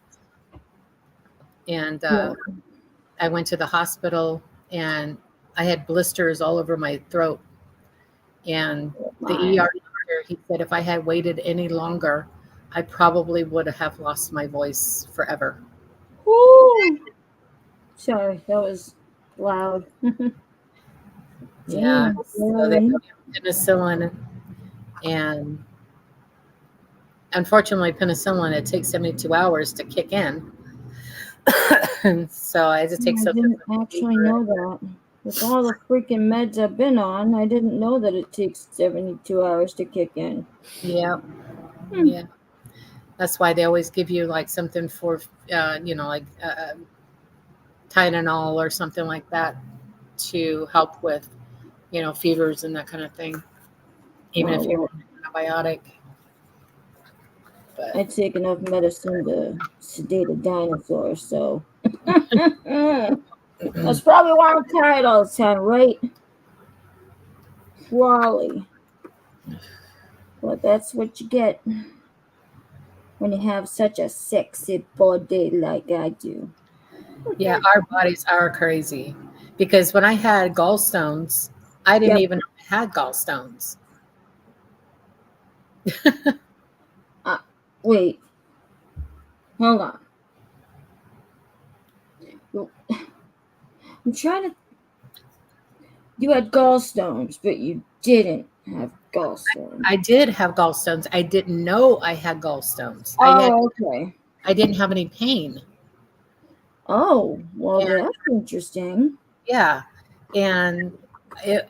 Speaker 2: and
Speaker 1: Yeah.
Speaker 2: I went to the hospital, and I had blisters all over my throat. And the ER doctor, he said if I had waited any longer, I probably would have lost my voice forever.
Speaker 1: Woo! Sorry, that was loud.
Speaker 2: Yeah,
Speaker 1: Damn,
Speaker 2: so they
Speaker 1: man.
Speaker 2: put me on penicillin, and unfortunately, penicillin, it takes 72 hours to kick in. So I had to take
Speaker 1: I
Speaker 2: something.
Speaker 1: didn't actually know that. With all the freaking meds I've been on, I didn't know that it takes 72 hours to kick in.
Speaker 2: Yeah,
Speaker 1: Hmm.
Speaker 2: yeah. That's why they always give you like something for, like Tylenol or something like that to help with, fevers and that kind of thing. Even if you're on an antibiotic.
Speaker 1: I take enough medicine to sedate a dinosaur, so. That's probably why I'm tired all the time, right? Probably. But that's what you get when you have such a sexy body like I do.
Speaker 2: Yeah, our bodies are crazy. Because when I had gallstones, I didn't
Speaker 1: Yep.
Speaker 2: even know I had gallstones.
Speaker 1: Wait, hold on. I'm trying to. You had gallstones, but you didn't have gallstones.
Speaker 2: I did have gallstones. I didn't know I had gallstones.
Speaker 1: Oh, okay.
Speaker 2: I didn't have any pain.
Speaker 1: Oh, well,
Speaker 2: And
Speaker 1: that's interesting.
Speaker 2: yeah, and it,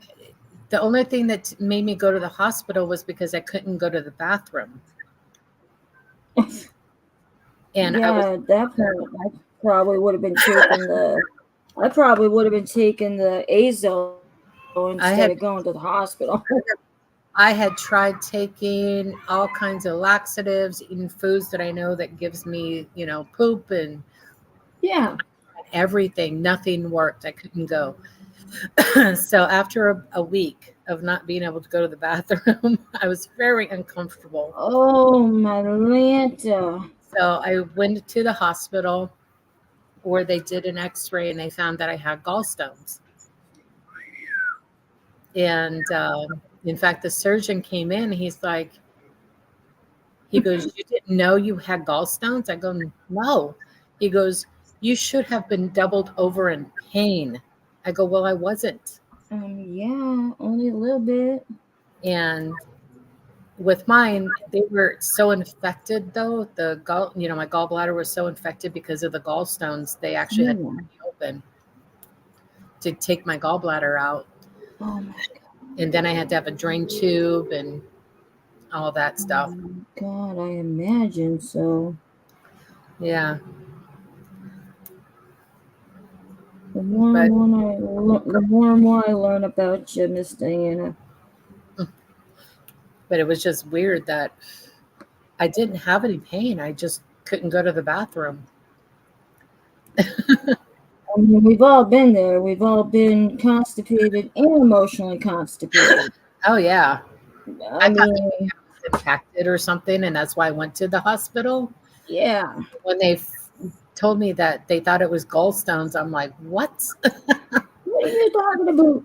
Speaker 2: the only thing that made me go to the hospital was because I couldn't go to the bathroom. And I was
Speaker 1: Yeah, at that point, I probably would have been taking the. I probably would have been taking the Azo
Speaker 2: I
Speaker 1: instead
Speaker 2: had
Speaker 1: of going to the hospital.
Speaker 2: I had tried taking all kinds of laxatives, eating foods that I know that gives me, poop and
Speaker 1: Yeah.
Speaker 2: everything. Nothing worked. I couldn't go. So after a week of not being able to go to the bathroom, I was very uncomfortable.
Speaker 1: Oh, my Lanta.
Speaker 2: So I went to the hospital where they did an x-ray and they found that I had gallstones. And in fact, the surgeon came in. He goes, "You didn't know you had gallstones?" I go, "No." He goes, "You should have been doubled over in pain." I go, "Well, I wasn't."
Speaker 1: Yeah, only a little bit.
Speaker 2: And with mine, they were so infected though. My gallbladder was so infected because of the gallstones. They actually had to
Speaker 1: Yeah.
Speaker 2: cut me open to take my gallbladder out.
Speaker 1: Oh my
Speaker 2: And then I had to have a drain tube and all that stuff.
Speaker 1: God, I imagine so.
Speaker 2: Yeah.
Speaker 1: The more
Speaker 2: But
Speaker 1: and more I learn about you, Miss Diana.
Speaker 2: it was just weird that I didn't have any pain. I just couldn't go to the bathroom.
Speaker 1: I mean, we've all been there. We've all been constipated and emotionally constipated.
Speaker 2: Oh yeah.
Speaker 1: I
Speaker 2: I thought maybe
Speaker 1: mean,
Speaker 2: I was infected or something, and that's why I went to the hospital.
Speaker 1: yeah.
Speaker 2: When they told me that they thought it was gallstones, I'm like, what?
Speaker 1: What are you talking about?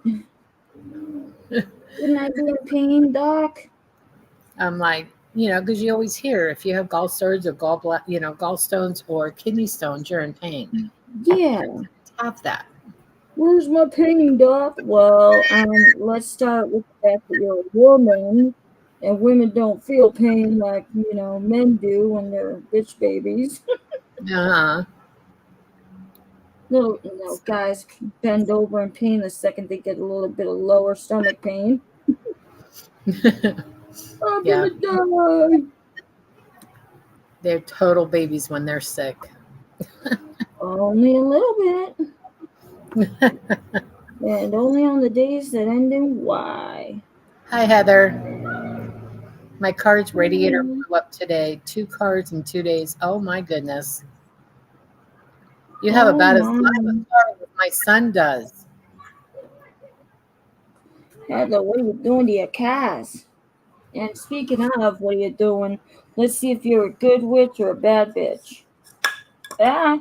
Speaker 1: Wouldn't I be in pain, Doc?
Speaker 2: I'm like, because you always hear if you have gallstones or gallstones or kidney stones, you're in pain.
Speaker 1: Yeah.
Speaker 2: Have that.
Speaker 1: Where's my pain, Doc? Well, let's start with the fact that you're a woman, and women don't feel pain like men do when they're bitch babies.
Speaker 2: Uh-huh.
Speaker 1: Little, guys bend over in pain the second they get a little bit of lower stomach pain. I'm
Speaker 2: Yeah.
Speaker 1: gonna die.
Speaker 2: They're total babies when they're sick.
Speaker 1: Only a little bit, and only on the days that end in Y.
Speaker 2: Hi, Heather. My car's radiator blew up today. 2 cars in 2 days. Oh my goodness. You have
Speaker 1: Oh
Speaker 2: about as loud of a
Speaker 1: my.
Speaker 2: car as my son does.
Speaker 1: Heather, what are you doing to your cars? And speaking of, what are you doing? Let's see if you're a good witch or a bad bitch. Ah,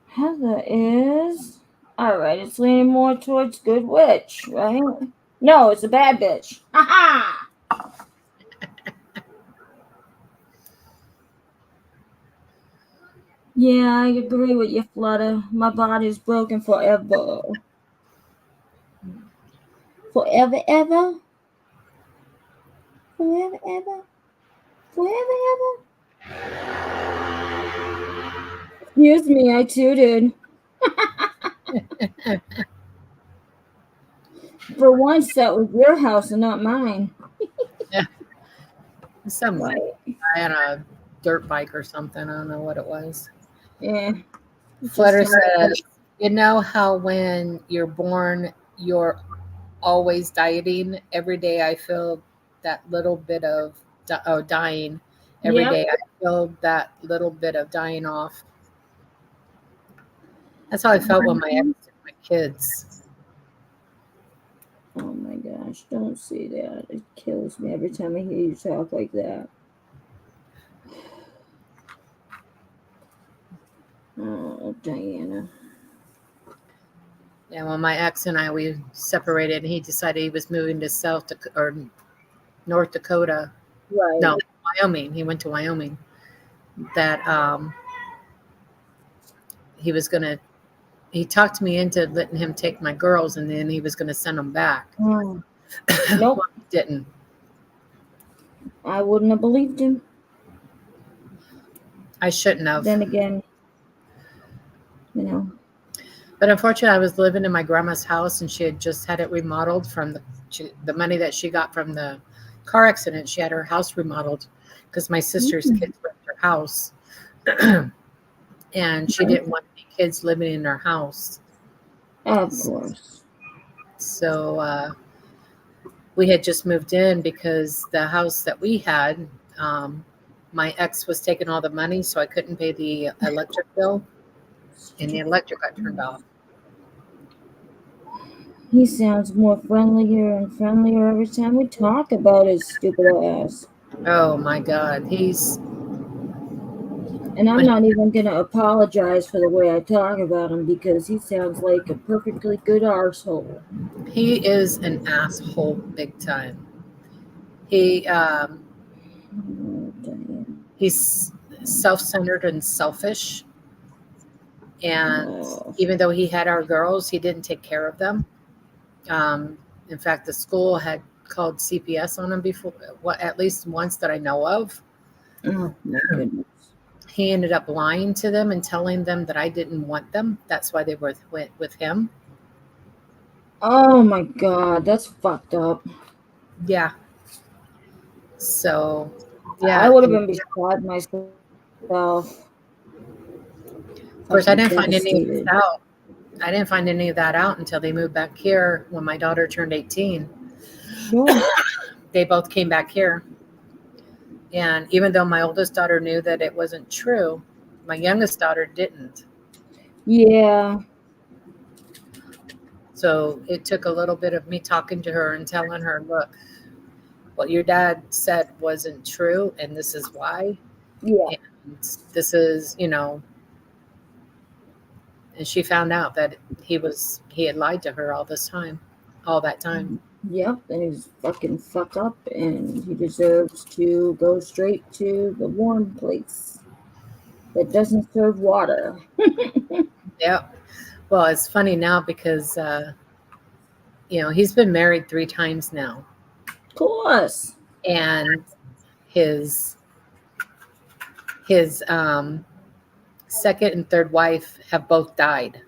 Speaker 1: Heather is. Alright, it's leaning more towards good witch, right? No, it's a bad bitch. Ha Yeah, I agree with you, Flutter. My body's broken forever. Forever, ever? Forever, ever? Forever, ever? Excuse me, I tooted. For once, that was your house and not mine.
Speaker 2: Some
Speaker 1: Right.
Speaker 2: guy on a dirt bike or something. I don't know what it was.
Speaker 1: Yeah.
Speaker 2: Flutter says, you know how when you're born, you're always dieting? Every day I feel that little bit of dying, Every
Speaker 1: Yep.
Speaker 2: day I feel that little bit of dying off. That's how I felt when my ex took my kids.
Speaker 1: Oh my gosh, don't say that. It kills me every time I hear you talk like that. Oh, Diana.
Speaker 2: Yeah, when my ex and I we separated, and he decided he was moving to North Dakota.
Speaker 1: Right.
Speaker 2: No, Wyoming. He went to Wyoming. That he was gonna. He talked me into letting him take my girls, and then he was gonna send them back.
Speaker 1: Oh,
Speaker 2: Well,
Speaker 1: nope.
Speaker 2: he didn't.
Speaker 1: I wouldn't have believed him.
Speaker 2: I shouldn't have.
Speaker 1: Then again, you know.
Speaker 2: But unfortunately, I was living in my grandma's house, and she had just had it remodeled from the money that she got from the car accident. She had her house remodeled because my sister's kids were at her house, and she didn't want any kids living in her house.
Speaker 1: Of course.
Speaker 2: So we had just moved in because the house that we had, my ex was taking all the money, so I couldn't pay the electric bill, and the electric got turned off.
Speaker 1: He sounds more friendlier and friendlier every time we talk about his stupid ass.
Speaker 2: Oh my God,
Speaker 1: And I'm not even going to apologize for the way I talk about him because he sounds like a perfectly good arsehole.
Speaker 2: he is an asshole big time.
Speaker 1: Oh, Diana.
Speaker 2: He's self-centered and selfish, and
Speaker 1: Oh.
Speaker 2: even though he had our girls, he didn't take care of them. In fact, the school had called CPS on him before, at least once that I know of.
Speaker 1: Oh, my goodness.
Speaker 2: He ended up lying to them and telling them that I didn't want them. That's why they went with him.
Speaker 1: Oh, my God. That's fucked up.
Speaker 2: Yeah. So, yeah.
Speaker 1: I would have been beside myself.
Speaker 2: Of course, I didn't find any of
Speaker 1: Devastated.
Speaker 2: this out. I didn't find any of that out until they moved back here when my daughter turned 18.
Speaker 1: Sure.
Speaker 2: They both came back here. And even though my oldest daughter knew that it wasn't true, my youngest daughter didn't.
Speaker 1: Yeah.
Speaker 2: So it took a little bit of me talking to her and telling her, look, what your dad said wasn't true, and this is why.
Speaker 1: Yeah.
Speaker 2: And this is, and she found out that he had lied to her all that time.
Speaker 1: Yep, and he's fucking fucked up, and he deserves to go straight to the warm place that doesn't serve water.
Speaker 2: Yep. Well, it's funny now because, he's been married 3 times now.
Speaker 1: Of course.
Speaker 2: And his second and third wife have both died.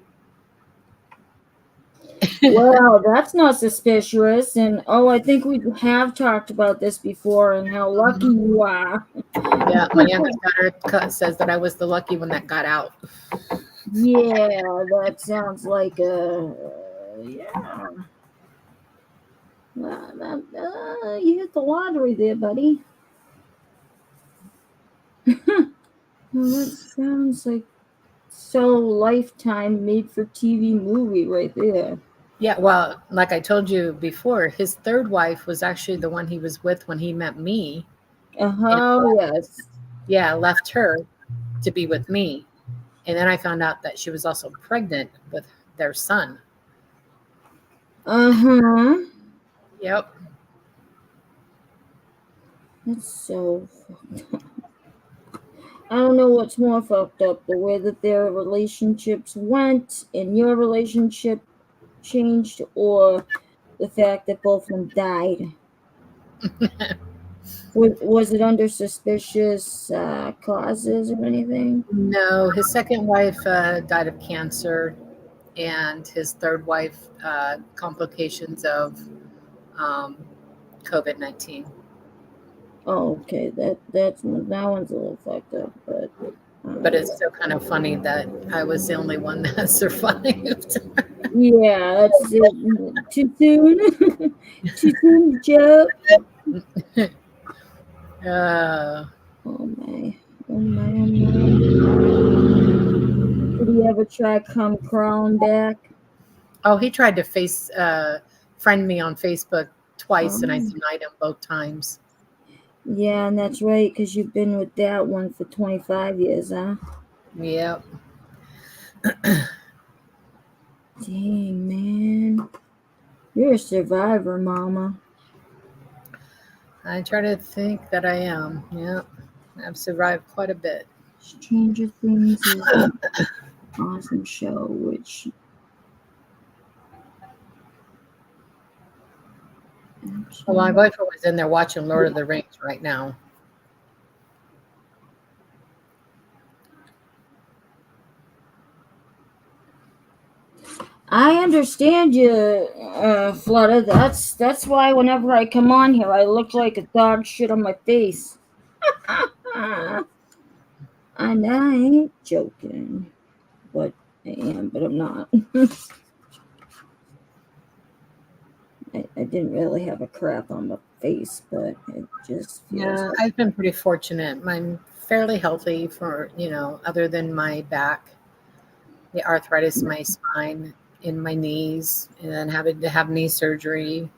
Speaker 1: Well, that's not suspicious. And I think we have talked about this before and how lucky you are.
Speaker 2: Yeah, my youngest daughter says that I was the lucky one that got out.
Speaker 1: Yeah, that sounds like yeah. You hit the lottery there, buddy. Well, that sounds like so Lifetime made for TV movie right there.
Speaker 2: Yeah, well, like I told you before, his third wife was actually the one he was with when he met me.
Speaker 1: Yes.
Speaker 2: Yeah, left her to be with me. And then I found out that she was also pregnant with their son. Yep.
Speaker 1: That's so fucked up. I don't know what's more fucked up, the way that their relationships went and your relationship changed, or the fact that both of them died. Was it under suspicious causes or anything?
Speaker 2: No, his second wife died of cancer, and his third wife complications of COVID-19.
Speaker 1: Oh, okay. That one's a little fucked up,
Speaker 2: but it's still kind of funny that I was the only one that survived.
Speaker 1: Yeah, that's it. Too soon. Too soon, joke. Oh my. Oh my, oh my. Did he ever try come crawling back?
Speaker 2: Oh, he tried to friend me on Facebook twice, and I
Speaker 1: Oh.
Speaker 2: denied him both times.
Speaker 1: Yeah, and that's right, because you've been with that one for 25 years, huh?
Speaker 2: Yep.
Speaker 1: Dang, man. You're a survivor, Mama.
Speaker 2: I try to think that I am. Yep. I've survived quite a bit.
Speaker 1: Stranger Things is an awesome show, which...
Speaker 2: Well, my boyfriend was in there watching Lord of the Rings right now.
Speaker 1: I understand you, Flutter. That's why whenever I come on here, I look like a dog shit on my face. And I ain't joking, but I am, but I'm not. I didn't really have a crap on my face, but it just feels
Speaker 2: Yeah,
Speaker 1: like...
Speaker 2: I've been pretty fortunate. I'm fairly healthy for, other than my back, the arthritis in my spine, in my knees, and then having to have knee surgery,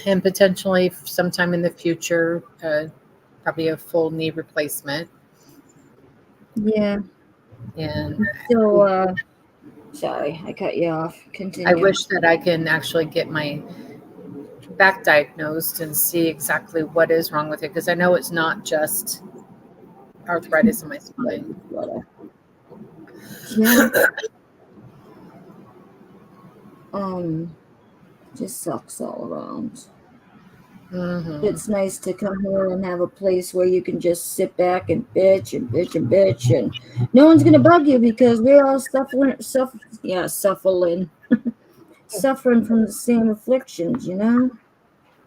Speaker 2: and potentially sometime in the future, probably a full knee replacement.
Speaker 1: Yeah.
Speaker 2: And
Speaker 1: So, sorry, I cut you off. Continue.
Speaker 2: I wish that I can actually get my back diagnosed and see exactly what is wrong with it, because I know it's not just arthritis in my spine.
Speaker 1: Yeah. Just sucks all around.
Speaker 2: Mm-hmm.
Speaker 1: It's nice to come here and have a place where you can just sit back and bitch and bitch and bitch, and no one's gonna bug you because we're all suffering suffering from the same afflictions, you know?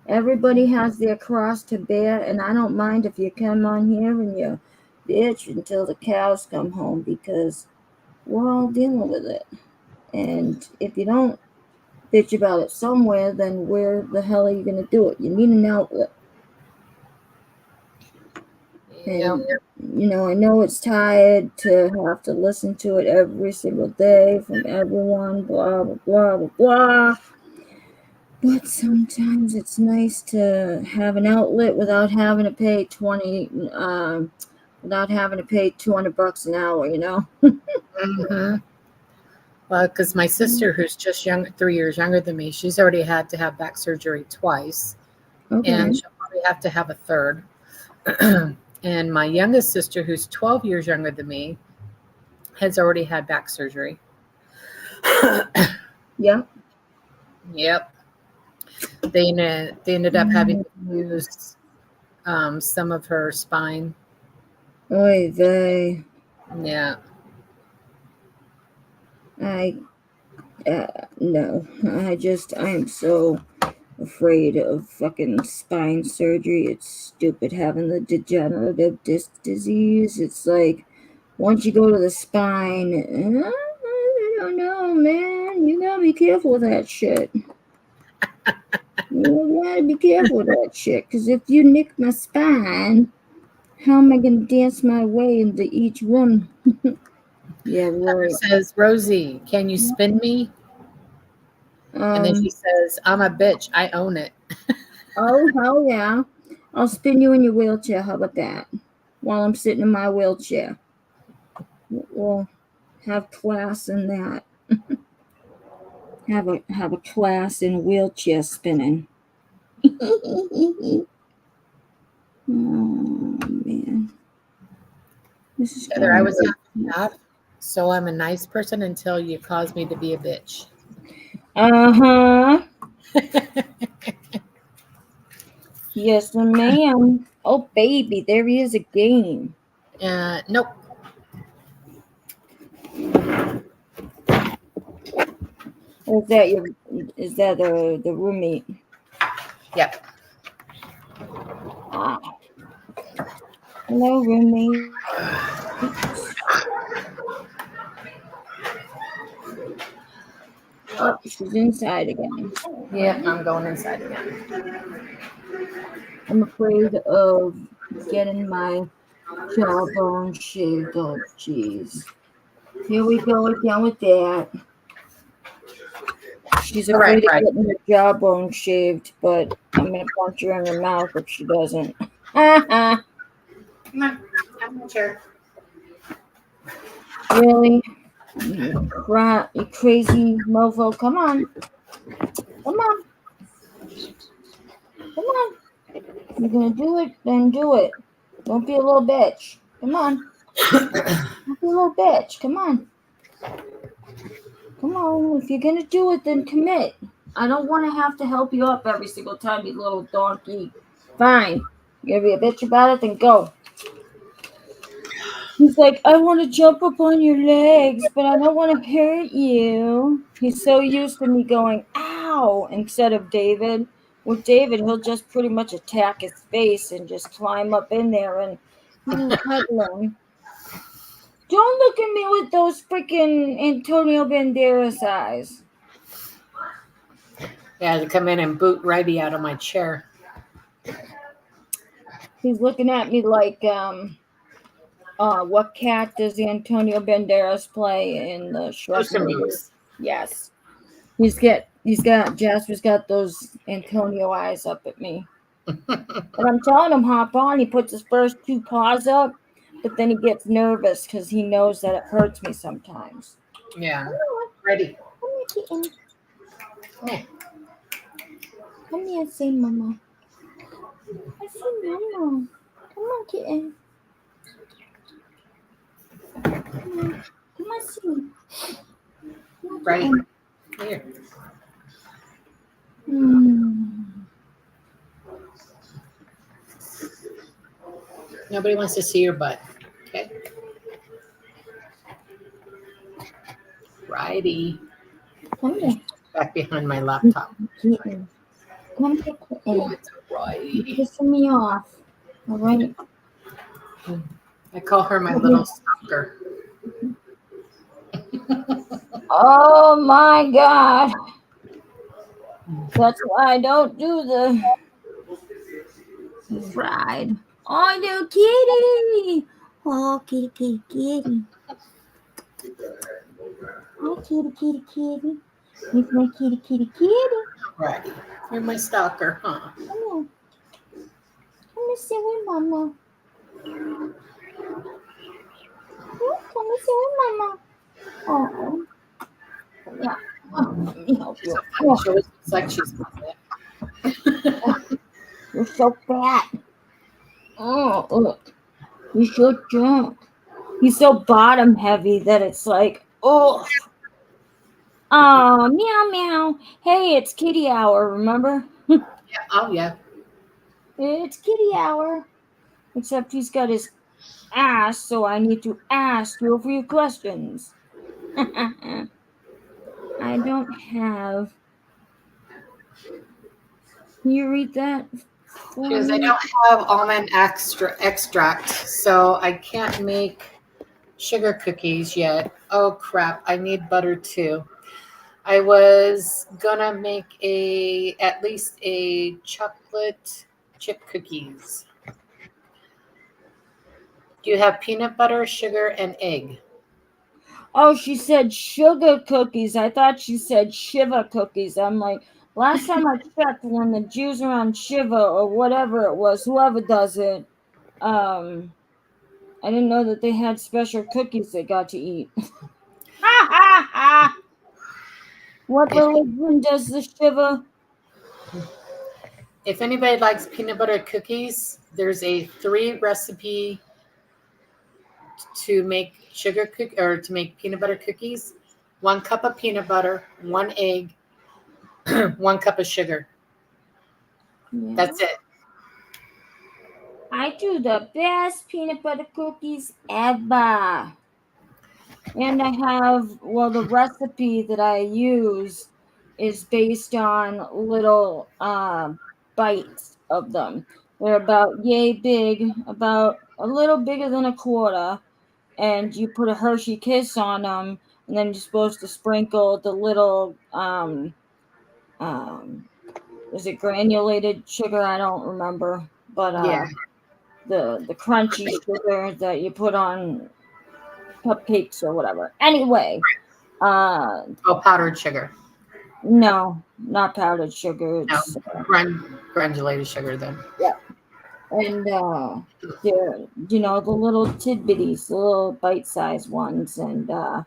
Speaker 1: Everybody has their cross to bear, and I don't mind if you come on here and you bitch until the cows come home, because we're all dealing with it. And if you don't bitch about it somewhere, then where the hell are you going to do it? You need an outlet.
Speaker 2: Yep.
Speaker 1: And, I know it's tired to have to listen to it every single day from everyone, blah, blah, blah, blah, blah. But sometimes it's nice to have an outlet without having to pay $200 an hour, you know?
Speaker 2: Mm-hmm. Well, because my sister, who's just 3 years younger than me, she's already had to have back surgery twice,
Speaker 1: Okay.
Speaker 2: and she'll probably have to have a third. And my youngest sister, who's 12 years younger than me, has already had back surgery.
Speaker 1: Yeah.
Speaker 2: Yep. They ended up having to use some of her spine.
Speaker 1: Oy vey.
Speaker 2: Yeah.
Speaker 1: No. I am so afraid of fucking spine surgery. It's stupid having the degenerative disc disease. It's like, once you go to the spine, I don't know, man. You gotta be careful with that shit. You gotta be careful with that shit, because if you nick my spine, how am I gonna dance my way into each one? Yeah,
Speaker 2: Pepper
Speaker 1: right.
Speaker 2: says, Rosie, can you spin me? And then she says, I'm a bitch. I own it.
Speaker 1: Oh, hell yeah. I'll spin you in your wheelchair. How about that? While I'm sitting in my wheelchair. We'll have class in that. have a class in wheelchair spinning. Oh, man. This is
Speaker 2: Heather, I was
Speaker 1: going
Speaker 2: half, so I'm a nice person until you cause me to be a bitch.
Speaker 1: Uh-huh. Yes, ma'am. Oh, baby, there is a game.
Speaker 2: Nope.
Speaker 1: Or is that the roommate?
Speaker 2: Yep.
Speaker 1: Ah. Hello, roommate. Oh, she's inside again.
Speaker 2: Yep, I'm going inside again.
Speaker 1: I'm afraid of getting my jawbone shaved. Oh, jeez. Here we go again with that. She's
Speaker 2: All right,
Speaker 1: afraid of
Speaker 2: right.
Speaker 1: getting her jawbone shaved, but I'm going to punch her in her mouth if she doesn't.
Speaker 2: Come on. Come on, chair.
Speaker 1: Really? You crazy mofo. Come on. Come on. Come on. You're going to do it? Then do it. Don't be a little bitch. Come on. Don't be a little bitch. Come on. Come on. If you're going to do it, then commit. I don't want to have to help you up every single time, you little donkey. Fine. You're going to be a bitch about it? Then go. He's like, I want to jump up on your legs, but I don't want to hurt you. He's so used to me going, ow, instead of David. With David, he'll just pretty much attack his face and just climb up in there and cuddle him. Don't look at me with those freaking Antonio Banderas eyes.
Speaker 2: Yeah, to come in and boot Righty out of my chair.
Speaker 1: He's looking at me like, what cat does Antonio Banderas play in the Shrek movie? Yes. Jasper's got those Antonio eyes up at me. But I'm telling him, hop on. He puts his first two paws up, but then he gets nervous because he knows that it hurts me sometimes.
Speaker 2: Yeah. Ready.
Speaker 1: Come here, kitten.
Speaker 2: Come here.
Speaker 1: Come here, say mama. I say mama. Come on, kitten. Come on, see.
Speaker 2: Right. Here. Nobody wants to see your butt. Okay. Righty.
Speaker 1: Come here.
Speaker 2: Back behind my laptop.
Speaker 1: Kitten. Come here, kitten.
Speaker 2: Right.
Speaker 1: You're pissing me off. All right.
Speaker 2: I call her my little stalker.
Speaker 1: Oh my God. That's why I don't do the ride. Oh, no, kitty. Oh, kitty, kitty, kitty. Oh, kitty, kitty, kitty. It's my kitty, kitty, kitty.
Speaker 2: Right. You're my stalker, huh?
Speaker 1: Come here. Come and sit with mama. Come and sit with mama. Oh. Yeah. Let me help you.
Speaker 2: Oh. She always looks like she's
Speaker 1: You're so fat. Oh, look. You should jump. He's so bottom heavy that it's like, oh. Oh, meow, meow. Hey, it's kitty hour, remember?
Speaker 2: Yeah. Oh, yeah.
Speaker 1: It's kitty hour. Except he's got his ass, so I need to ask you a few questions. I don't have. Can you read that?
Speaker 2: Because I don't have almond extract, so I can't make sugar cookies yet. Oh crap! I need butter too. I was gonna make at least a chocolate chip cookies. Do you have peanut butter, sugar, and egg?
Speaker 1: Oh, she said sugar cookies. I thought she said Shiva cookies. I'm like, last time I checked, when the Jews are on Shiva or whatever it was, whoever does it, I didn't know that they had special cookies they got to eat. What religion does the Shiva?
Speaker 2: If anybody likes peanut butter cookies, there's a 3-recipe to make to make peanut butter cookies. 1 cup of peanut butter, 1 egg, 1 cup of sugar. Yeah. That's it.
Speaker 1: I do the best peanut butter cookies ever. And I have, the recipe that I use is based on little bites of them. They're about yay big, about a little bigger than a quarter. And you put a Hershey Kiss on them, and then you're supposed to sprinkle the little, is it granulated sugar? I don't remember. But
Speaker 2: yeah.
Speaker 1: the crunchy sugar that you put on cupcakes or whatever. Anyway,
Speaker 2: Oh, powdered sugar.
Speaker 1: no, not powdered sugar.
Speaker 2: No,
Speaker 1: It's
Speaker 2: granulated sugar then.
Speaker 1: yeah, and they're the little tidbitties, the little bite-sized ones, and they're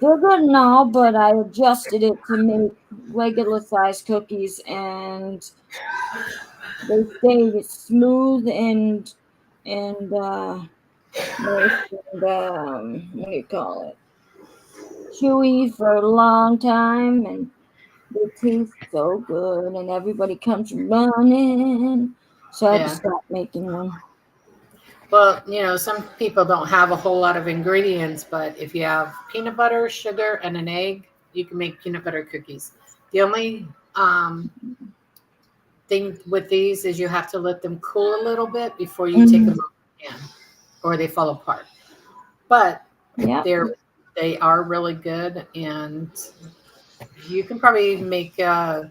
Speaker 1: good and all, but I adjusted it to make regular size cookies, and they stay smooth and nice and what do you call it? Chewy for a long time, and they taste so good, and everybody comes running. So I had to
Speaker 2: Yeah.
Speaker 1: stop making them.
Speaker 2: Well, some people don't have a whole lot of ingredients, but if you have peanut butter, sugar, and an egg, you can make peanut butter cookies. The only thing with these is you have to let them cool a little bit before you take them out of the pan, or they fall apart. But
Speaker 1: Yeah.
Speaker 2: they are really good, and you can probably make a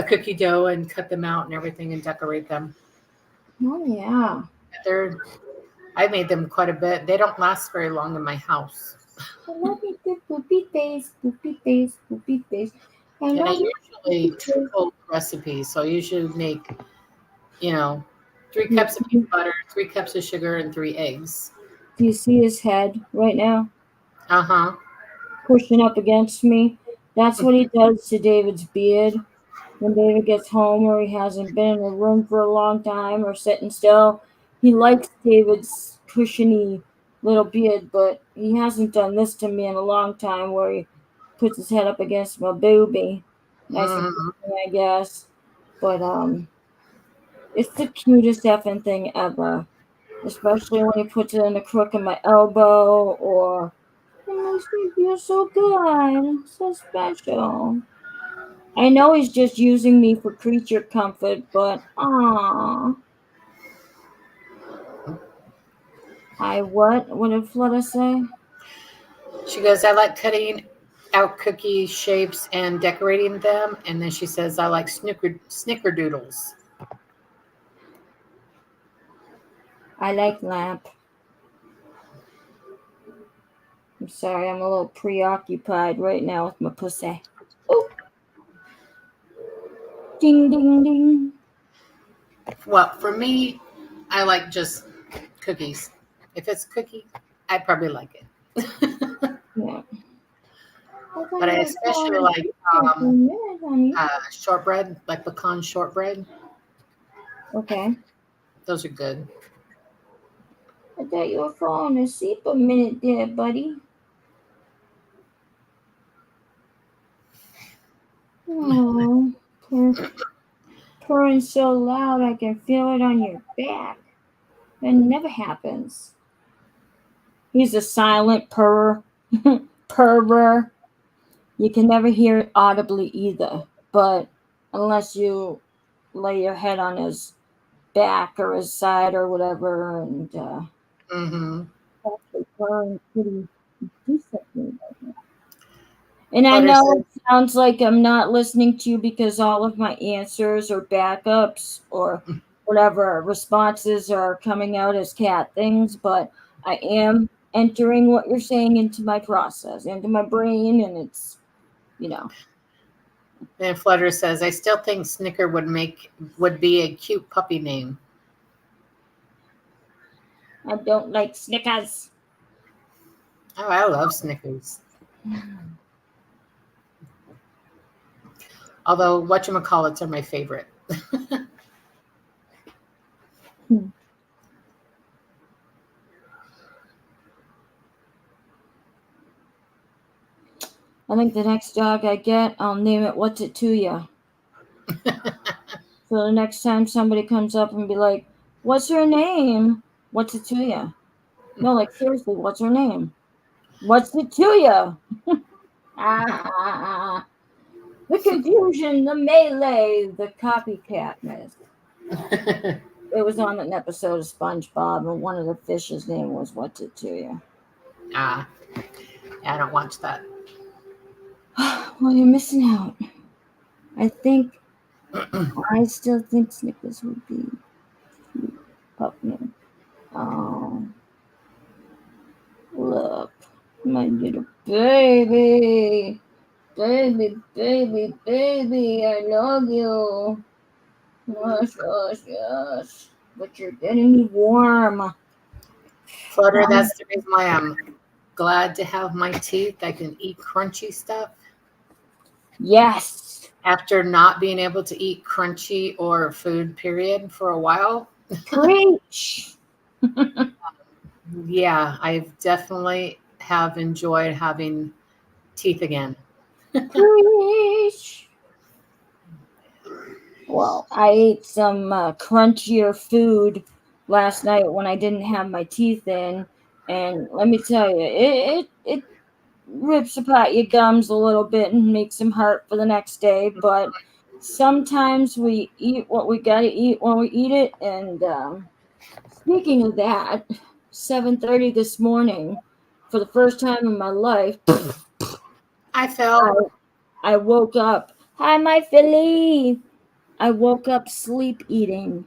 Speaker 2: cookie dough and cut them out and everything and decorate them.
Speaker 1: Oh yeah.
Speaker 2: I made them quite a bit. They don't last very long in my house.
Speaker 1: I love you, good poopy face, poopy face, poopy face. I
Speaker 2: And I
Speaker 1: love you.
Speaker 2: usually triple recipes. So you should make, 3 cups of peanut butter, 3 cups of sugar, and 3 eggs.
Speaker 1: Do you see his head right now?
Speaker 2: Uh-huh.
Speaker 1: Pushing up against me. That's what he does to David's beard. When David gets home or he hasn't been in a room for a long time or sitting still, he likes David's cushiony little beard, but he hasn't done this to me in a long time where he puts his head up against my boobie. Nice and cushiony, I guess. But it's the cutest effing thing ever. Especially when he puts it in the crook of my elbow or it makes me feel so good, so special. I know he's just using me for creature comfort, but what? What did Flutter say?
Speaker 2: She goes, I like cutting out cookie shapes and decorating them. And then she says, I like snickerdoodles.
Speaker 1: I like lamp. I'm sorry, I'm a little preoccupied right now with my pussy. Oh. Ding, ding, ding.
Speaker 2: Well, for me, I like just cookies. If it's a cookie, I probably like it.
Speaker 1: Yeah.
Speaker 2: But I especially like shortbread, like pecan shortbread.
Speaker 1: Okay.
Speaker 2: Those are good.
Speaker 1: I thought you were falling asleep a minute there, buddy. Oh, purring so loud I can feel it on your back. That never happens. He's a silent purr. Purrer. You can never hear it audibly either, but unless you lay your head on his back or his side or whatever, and actually purring pretty decently. And I know it sounds like I'm not listening to you because all of my answers or backups or whatever responses are coming out as cat things, but I am entering what you're saying into my process, into my brain, and it's,
Speaker 2: And Flutter says, I still think Snicker would be a cute puppy name.
Speaker 1: I don't like Snickers.
Speaker 2: Oh, I love Snickers. Although whatchamacallits are my favorite.
Speaker 1: I think the next dog I get, I'll name it What's It To Ya. So the next time somebody comes up and be like, what's her name? What's it to ya? No, like seriously, what's her name? What's it to ya? The confusion, the melee, the copycatness. It was on an episode of SpongeBob, and one of the fish's name was What's It To Ya?
Speaker 2: Yeah, I don't watch that.
Speaker 1: Well, you're missing out. I still think Snickers would be cute. pup name. Oh, look, my little baby. Baby, baby, baby, I love you. Yes, yes, yes. But you're getting warm.
Speaker 2: Flutter, that's the reason why I'm glad to have my teeth. I can eat crunchy stuff.
Speaker 1: Yes.
Speaker 2: After not being able to eat crunchy or food, period, for a while.
Speaker 1: Preach.
Speaker 2: Yeah, I've definitely have enjoyed having teeth again.
Speaker 1: Preach. Well, I ate some crunchier food last night when I didn't have my teeth in, and let me tell you, it rips apart your gums a little bit and makes them hurt for the next day. But sometimes we eat what we gotta eat when we eat it. And speaking of that, 7:30 this morning, for the first time in my life,
Speaker 2: I felt
Speaker 1: I woke up. Hi, my Philly. I woke up sleep eating.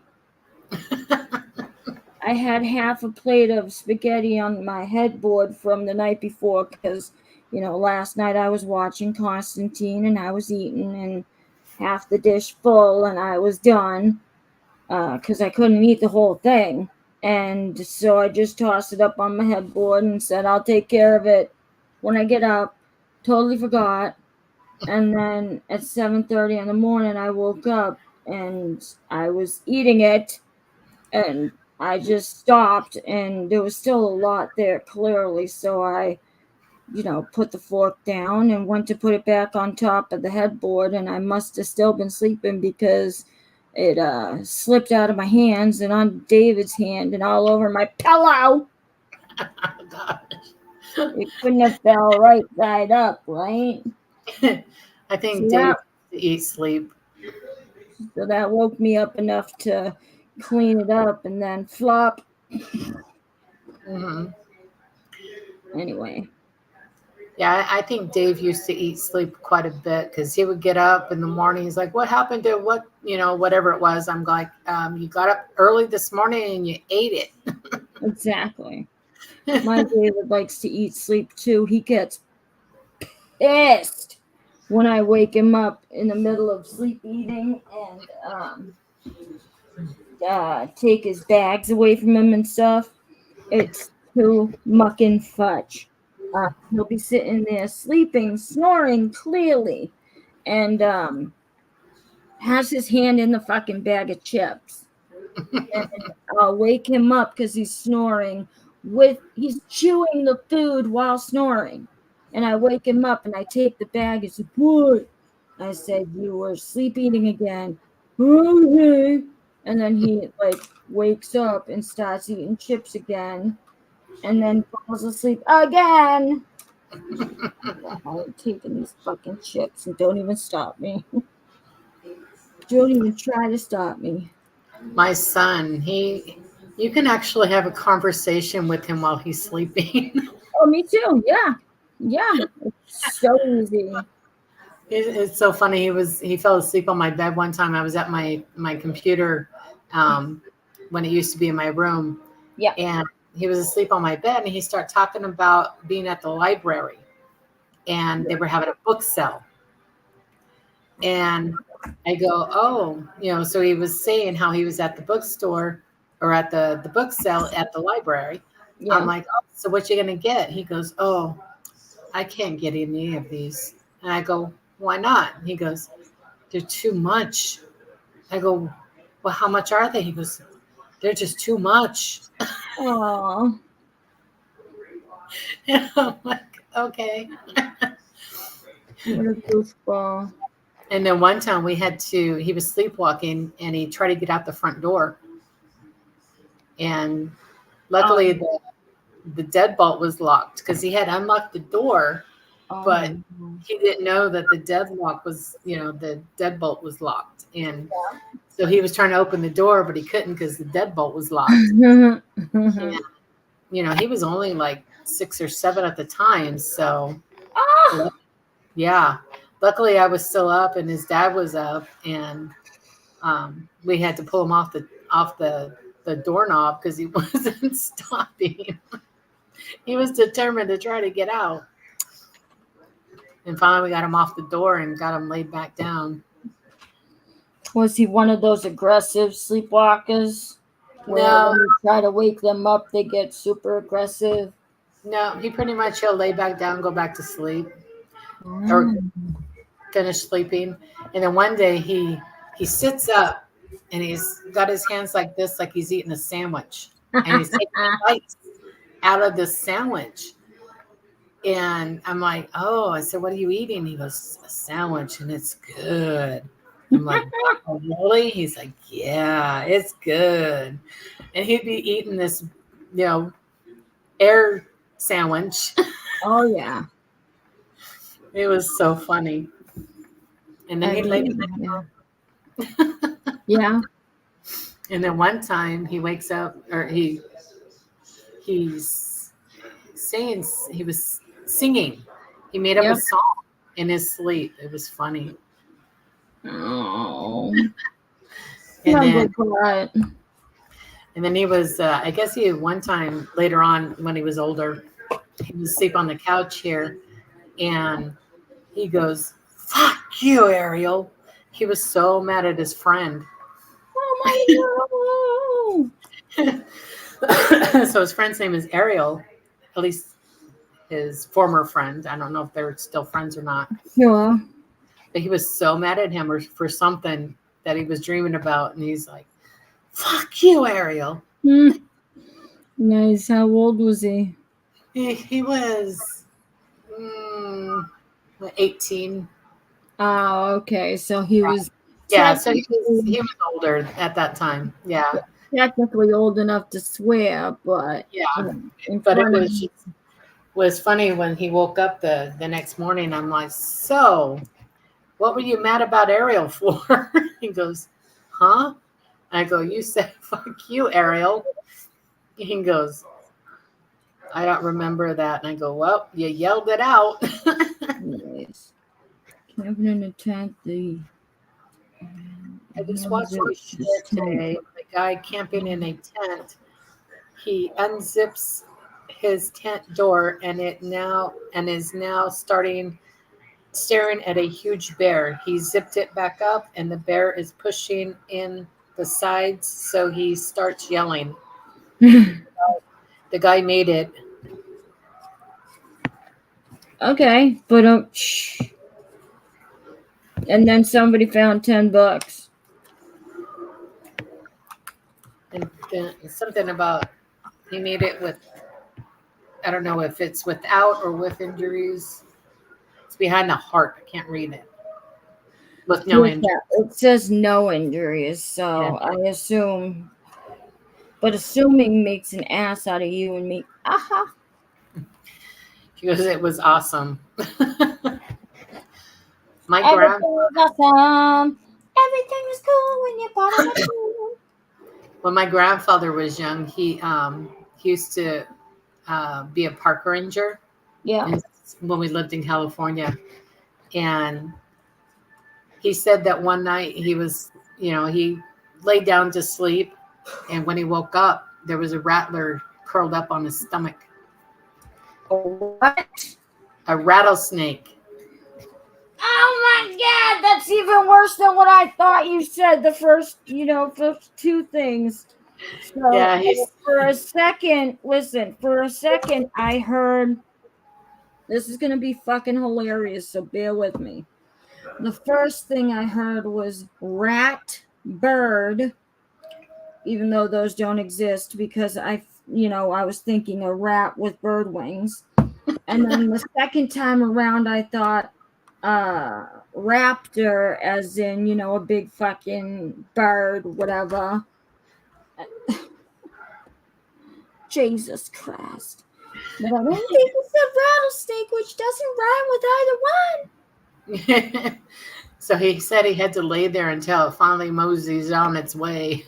Speaker 1: I had half a plate of spaghetti on my headboard from the night before because, last night I was watching Constantine and I was eating and half the dish full and I was done because I couldn't eat the whole thing. And so I just tossed it up on my headboard and said, I'll take care of it when I get up. Totally forgot. And then at 7:30 in the morning, I woke up and I was eating it and I just stopped and there was still a lot there clearly. So I, put the fork down and went to put it back on top of the headboard and I must have still been sleeping because it slipped out of my hands and on David's hand and all over my pillow.
Speaker 2: oh gosh.
Speaker 1: It couldn't have fell right side up, right?
Speaker 2: I think
Speaker 1: So
Speaker 2: Dave
Speaker 1: that,
Speaker 2: to eat sleep.
Speaker 1: so that woke me up enough to clean it up and then flop.
Speaker 2: Hmm.
Speaker 1: Anyway.
Speaker 2: Yeah, I think Dave used to eat sleep quite a bit because he would get up in the morning. He's like, "What happened to what? Whatever it was." I'm like, "You got up early this morning and you ate it."
Speaker 1: Exactly. My David likes to eat sleep too. He gets pissed when I wake him up in the middle of sleep eating and take his bags away from him and stuff. It's too mucking fudge. He'll be sitting there sleeping, snoring clearly, and has his hand in the fucking bag of chips. And I'll wake him up because he's snoring he's chewing the food while snoring. And I wake him up and I take the bag and say, "What?" I said, "You were sleep eating again." "Okay." And then he wakes up and starts eating chips again and then falls asleep again. I'm taking these fucking chips and don't even stop me. Don't even try to stop me.
Speaker 2: My son, you can actually have a conversation with him while he's sleeping.
Speaker 1: Oh, me too. Yeah. Yeah. It's so easy.
Speaker 2: It's so funny. He fell asleep on my bed one time. I was at my computer when it used to be in my room,
Speaker 1: Yeah.
Speaker 2: and he was asleep on my bed, and he started talking about being at the library, and they were having a book sale. And I go, oh, so he was saying how he was at the bookstore or at the book sale at the library.
Speaker 1: Yeah.
Speaker 2: I'm like, oh, so what you gonna get? He goes, oh, I can't get any of these. And I go, why not? He goes, they're too much. I go, well, how much are they? He goes, they're just too much.
Speaker 1: Aw.
Speaker 2: And I'm like, okay.
Speaker 1: What a goofball.
Speaker 2: And then one time he was sleepwalking and he tried to get out the front door. And luckily the deadbolt was locked because he had unlocked the door, but he didn't know that the deadbolt was locked. And so he was trying to open the door, but he couldn't because the deadbolt was locked. And, he was only like 6 or 7 at the time. So yeah, luckily I was still up and his dad was up and we had to pull him off the the doorknob because he wasn't stopping. He was determined to try to get out. And finally, we got him off the door and got him laid back down.
Speaker 1: Was he one of those aggressive sleepwalkers? Where
Speaker 2: No,
Speaker 1: when you try to wake them up, they get super aggressive?
Speaker 2: no, he pretty much he'll lay back down, go back to sleep, or finish sleeping. And then one day he sits up and he's got his hands like this, like he's eating a sandwich, and he's taking bites out of the sandwich. And I'm like, oh, I said, what are you eating? He goes, a sandwich, and it's good. I'm like, oh, really? He's like, yeah, it's good. And he'd be eating this, air sandwich.
Speaker 1: Oh, yeah.
Speaker 2: It was so funny. And then he laid
Speaker 1: Yeah.
Speaker 2: And then one time he wakes up, or he's saying, he was singing. He made up a song in his sleep. It was funny.
Speaker 1: Oh.
Speaker 2: And then he was, I guess he had one time later on when he was older, he was asleep on the couch here, and he goes, "Fuck you, Ariel." He was so mad at his friend.
Speaker 1: Oh my
Speaker 2: God. So his friend's name is Ariel, at least his former friend. I don't know if they're still friends or not.
Speaker 1: Yeah.
Speaker 2: But he was so mad at him for something that he was dreaming about, and he's like, "Fuck you, Ariel."
Speaker 1: Nice. How old was he?
Speaker 2: He was 18.
Speaker 1: Oh, okay. So he was.
Speaker 2: Yeah, so he was older at that time. Yeah.
Speaker 1: Technically old enough to swear, but
Speaker 2: yeah. But it was funny when he woke up the next morning. I'm like, so what were you mad about Ariel for? He goes, huh? I go, you said fuck you, Ariel. He goes, I don't remember that. And I go, well, you yelled it out.
Speaker 1: Nice. Kevin attacked the.
Speaker 2: I just watched this shit today. The guy camping in a tent. He unzips his tent door and is now staring at a huge bear. He zipped it back up and the bear is pushing in the sides, so he starts yelling. The guy made it.
Speaker 1: Okay, but shh. And then somebody found $10.
Speaker 2: And then something about he made it with, I don't know if it's without or with injuries. It's behind the heart. I can't read it. With no injuries.
Speaker 1: It says no injuries, so I assume. But assuming makes an ass out of you and me. Aha.
Speaker 2: Because it was awesome.
Speaker 1: Everything was awesome. Everything was cool when you bought it.
Speaker 2: When my grandfather was young, he used to be a park ranger.
Speaker 1: Yeah.
Speaker 2: When we lived in California, and he said that one night he was, he laid down to sleep, and when he woke up, there was a rattler curled up on his stomach.
Speaker 1: What?
Speaker 2: A rattlesnake.
Speaker 1: Oh my God, that's even worse than what I thought you said. The first two things. So
Speaker 2: yeah,
Speaker 1: for a second, I heard, this is going to be fucking hilarious, so bear with me. The first thing I heard was rat, bird, even though those don't exist, because I was thinking a rat with bird wings. And then the second time around, I thought raptor, as in, a big fucking bird, whatever. Jesus Christ. But I don't think it's a rattlesnake, which doesn't rhyme with either one.
Speaker 2: So he said he had to lay there until it finally moseys on its way.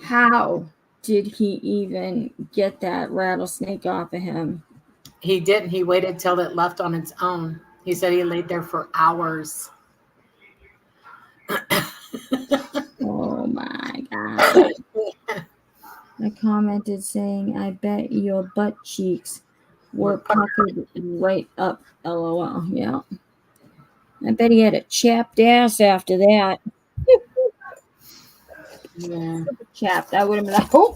Speaker 1: How did he even get that rattlesnake off of him?
Speaker 2: He didn't. He waited till it left on its own. He said he laid there for hours.
Speaker 1: commented saying, I bet your butt cheeks were puckered right up. LOL. Yeah. I bet he had a chapped ass after that.
Speaker 2: Yeah.
Speaker 1: Chapped. I would have been like, oh.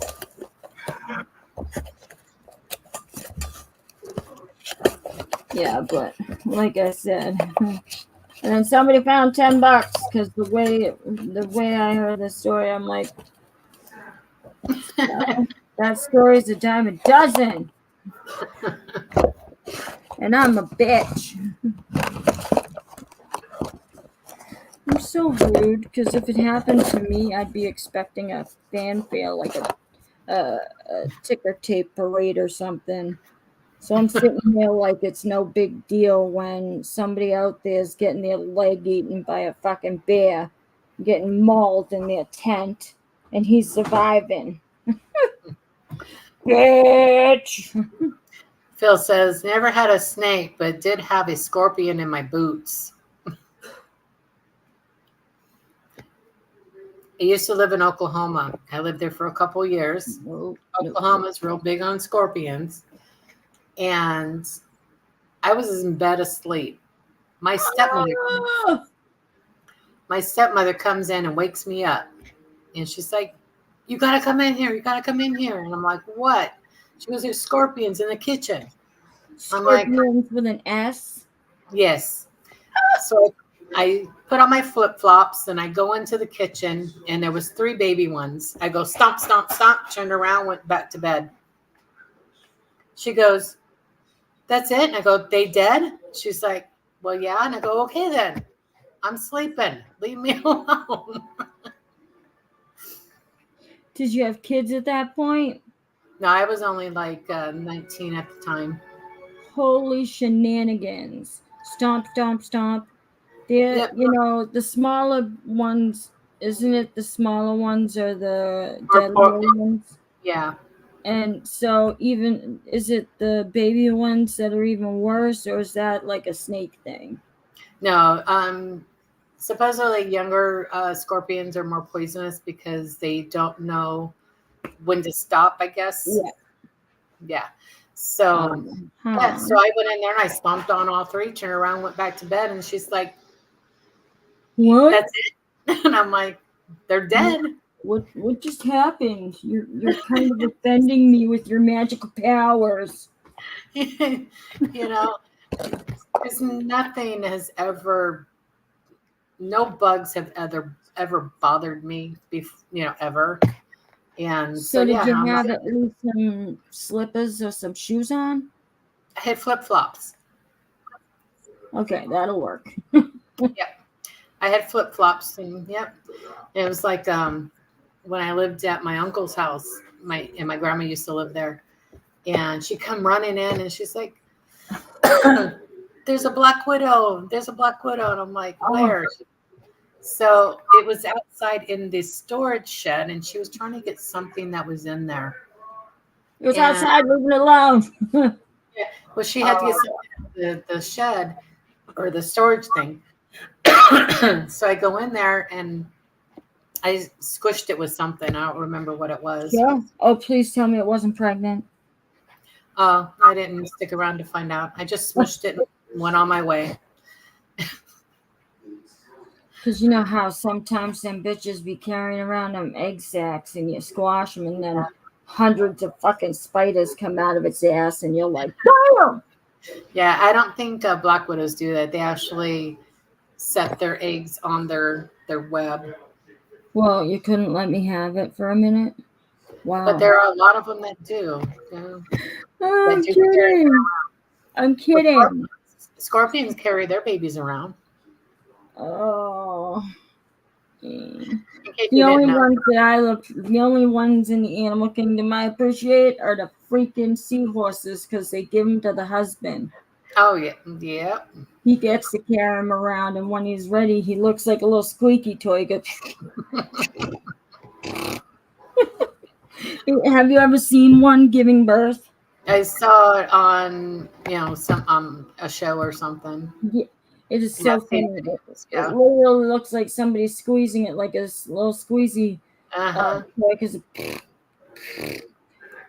Speaker 1: Yeah, but like I said, and then somebody found $10 because the way I heard the story, I'm like, that story's a dime a dozen, and I'm a bitch. I'm so rude because if it happened to me, I'd be expecting a fanfare like a ticker tape parade or something. So I'm sitting here like it's no big deal when somebody out there is getting their leg eaten by a fucking bear, getting mauled in their tent, and he's surviving. Bitch!
Speaker 2: Phil says, never had a snake, but did have a scorpion in my boots. I used to live in Oklahoma. I lived there for a couple years. Oklahoma's real big on scorpions. And I was in bed asleep. My stepmother comes in and wakes me up. And she's like, you got to come in here. You got to come in here. And I'm like, what? She goes, there's scorpions in the kitchen.
Speaker 1: Scorpions with an S?
Speaker 2: Yes. So I put on my flip-flops and I go into the kitchen and there was 3 baby ones. I go, stomp, stomp, stomp, turned around, went back to bed. She goes, that's it? And I go, they dead? She's like, well, yeah. And I go, okay, then. I'm sleeping. Leave me alone.
Speaker 1: Did you have kids at that point?
Speaker 2: No, I was only like 19 at the time.
Speaker 1: Holy shenanigans. Stomp, stomp, stomp. Yep. You know, the smaller ones, isn't it the smaller ones are the deadlier ones?
Speaker 2: Yeah.
Speaker 1: And so is it the baby ones that are even worse, or is that like a snake thing?
Speaker 2: No, supposedly younger scorpions are more poisonous because they don't know when to stop, I guess. Yeah. So, so I went in there and I stomped on all 3, turned around, went back to bed, and she's like,
Speaker 1: what?
Speaker 2: That's it. And I'm like, they're dead.
Speaker 1: What just happened? You're kind of offending me with your magical powers.
Speaker 2: You know, because nothing has ever, no bugs have ever bothered me, ever. And
Speaker 1: so did you have at least some slippers or some shoes on?
Speaker 2: I had flip-flops.
Speaker 1: Okay, that'll work.
Speaker 2: Yep. I had flip-flops, and it was like when I lived at my uncle's house, my grandma used to live there, and she come running in and she's like, there's a black widow, and I'm like, where? So it was outside in the storage shed, and she was trying to get something that was in there.
Speaker 1: It was outside, leave it alone.
Speaker 2: Yeah, well, she had to get something out of the shed or the storage thing. So I go in there and I squished it with something. I don't remember what it was.
Speaker 1: Yeah. Oh, please tell me it wasn't pregnant.
Speaker 2: Oh, I didn't stick around to find out. I just smushed it and went on my way.
Speaker 1: Because you know how sometimes them bitches be carrying around them egg sacs and you squash them and then hundreds of fucking spiders come out of its ass and you're like, damn!
Speaker 2: Yeah, I don't think black widows do that. They actually set their eggs on their web.
Speaker 1: Well, you couldn't let me have it for a minute? Wow.
Speaker 2: But there are a lot of them that do.
Speaker 1: I'm kidding. I'm kidding.
Speaker 2: Scorpions carry their babies around.
Speaker 1: Oh. The only ones in the animal kingdom I appreciate are the freaking seahorses because they give them to the husband.
Speaker 2: Oh, yeah. Yeah.
Speaker 1: He gets to carry him around, and when he's ready, he looks like a little squeaky toy. Have you ever seen one giving birth?
Speaker 2: I saw it on, some a show or something.
Speaker 1: Yeah, it is so funny. It literally looks like somebody's squeezing it like a little squeezy toy.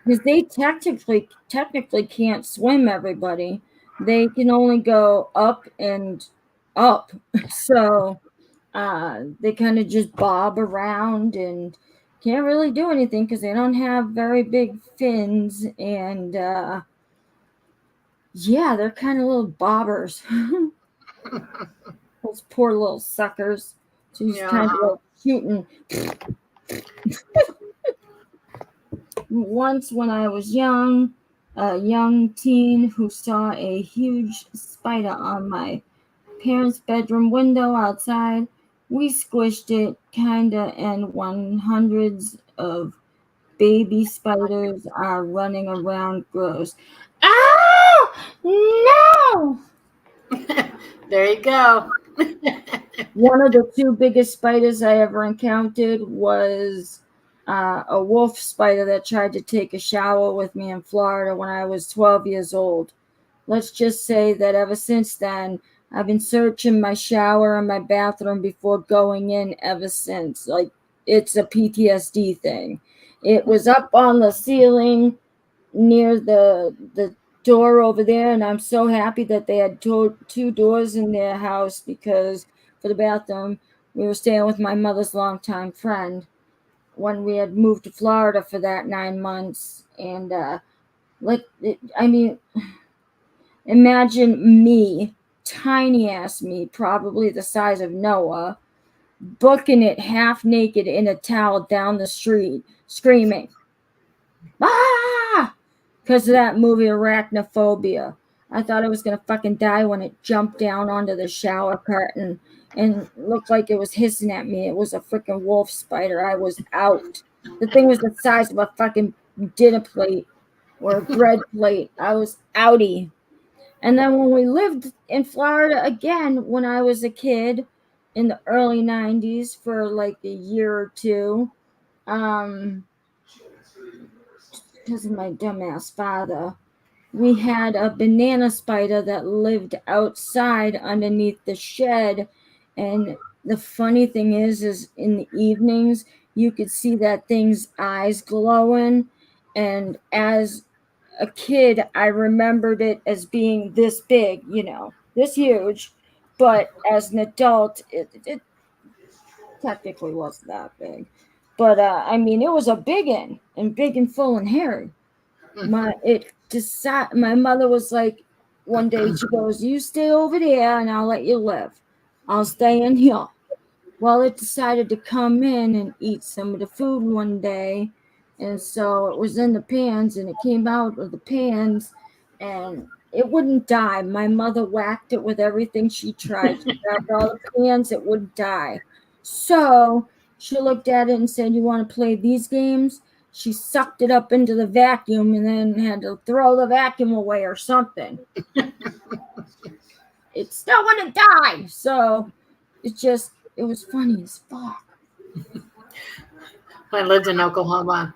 Speaker 1: because they technically can't swim. Everybody, they can only go up and up. So they kind of just bob around and can't really do anything because they don't have very big fins. And yeah, they're kind of little bobbers. Those poor little suckers. So he's
Speaker 2: Yeah.
Speaker 1: kind of like shooting. Once when I was young, a young teen who saw a huge spider on my parents' bedroom window outside, we squished it kinda, and when hundreds of baby spiders are running around gross. Oh no!
Speaker 2: There you go.
Speaker 1: One of the two biggest spiders I ever encountered was a wolf spider that tried to take a shower with me in Florida when I was 12 years old. Let's just say that ever since then, I've been searching my shower and my bathroom before going in ever since. Like, it's a PTSD thing. It was up on the ceiling near the door over there, and I'm so happy that they had two doors in their house because for the bathroom, we were staying with my mother's longtime friend when we had moved to Florida for that 9 months. And I mean, imagine me, tiny ass me, probably the size of Noah, booking it half naked in a towel down the street, screaming, ah! Because of that movie Arachnophobia. I thought I was gonna fucking die when it jumped down onto the shower curtain and looked like it was hissing at me. It was a freaking wolf spider. I was out. The thing was the size of a fucking dinner plate or a bread plate. I was outie. And then when we lived in Florida again, when I was a kid in the early 90s for like a year or two, because of my dumbass father, we had a banana spider that lived outside underneath the shed. And the funny thing is in the evenings, you could see that thing's eyes glowing. And as a kid, I remembered it as being this big, this huge. But as an adult, it technically wasn't that big. But I mean, it was a big one and big and full and hairy. My mother was like, one day she goes, "You stay over there and I'll let you live. I'll stay in here." Well, it decided to come in and eat some of the food one day. And so it was in the pans and it came out of the pans and it wouldn't die. My mother whacked it with everything she tried. She grabbed all the pans, it wouldn't die. So she looked at it and said, "You want to play these games?" She sucked it up into the vacuum and then had to throw the vacuum away or something. It still wouldn't die. So it was funny as fuck.
Speaker 2: When I lived in Oklahoma,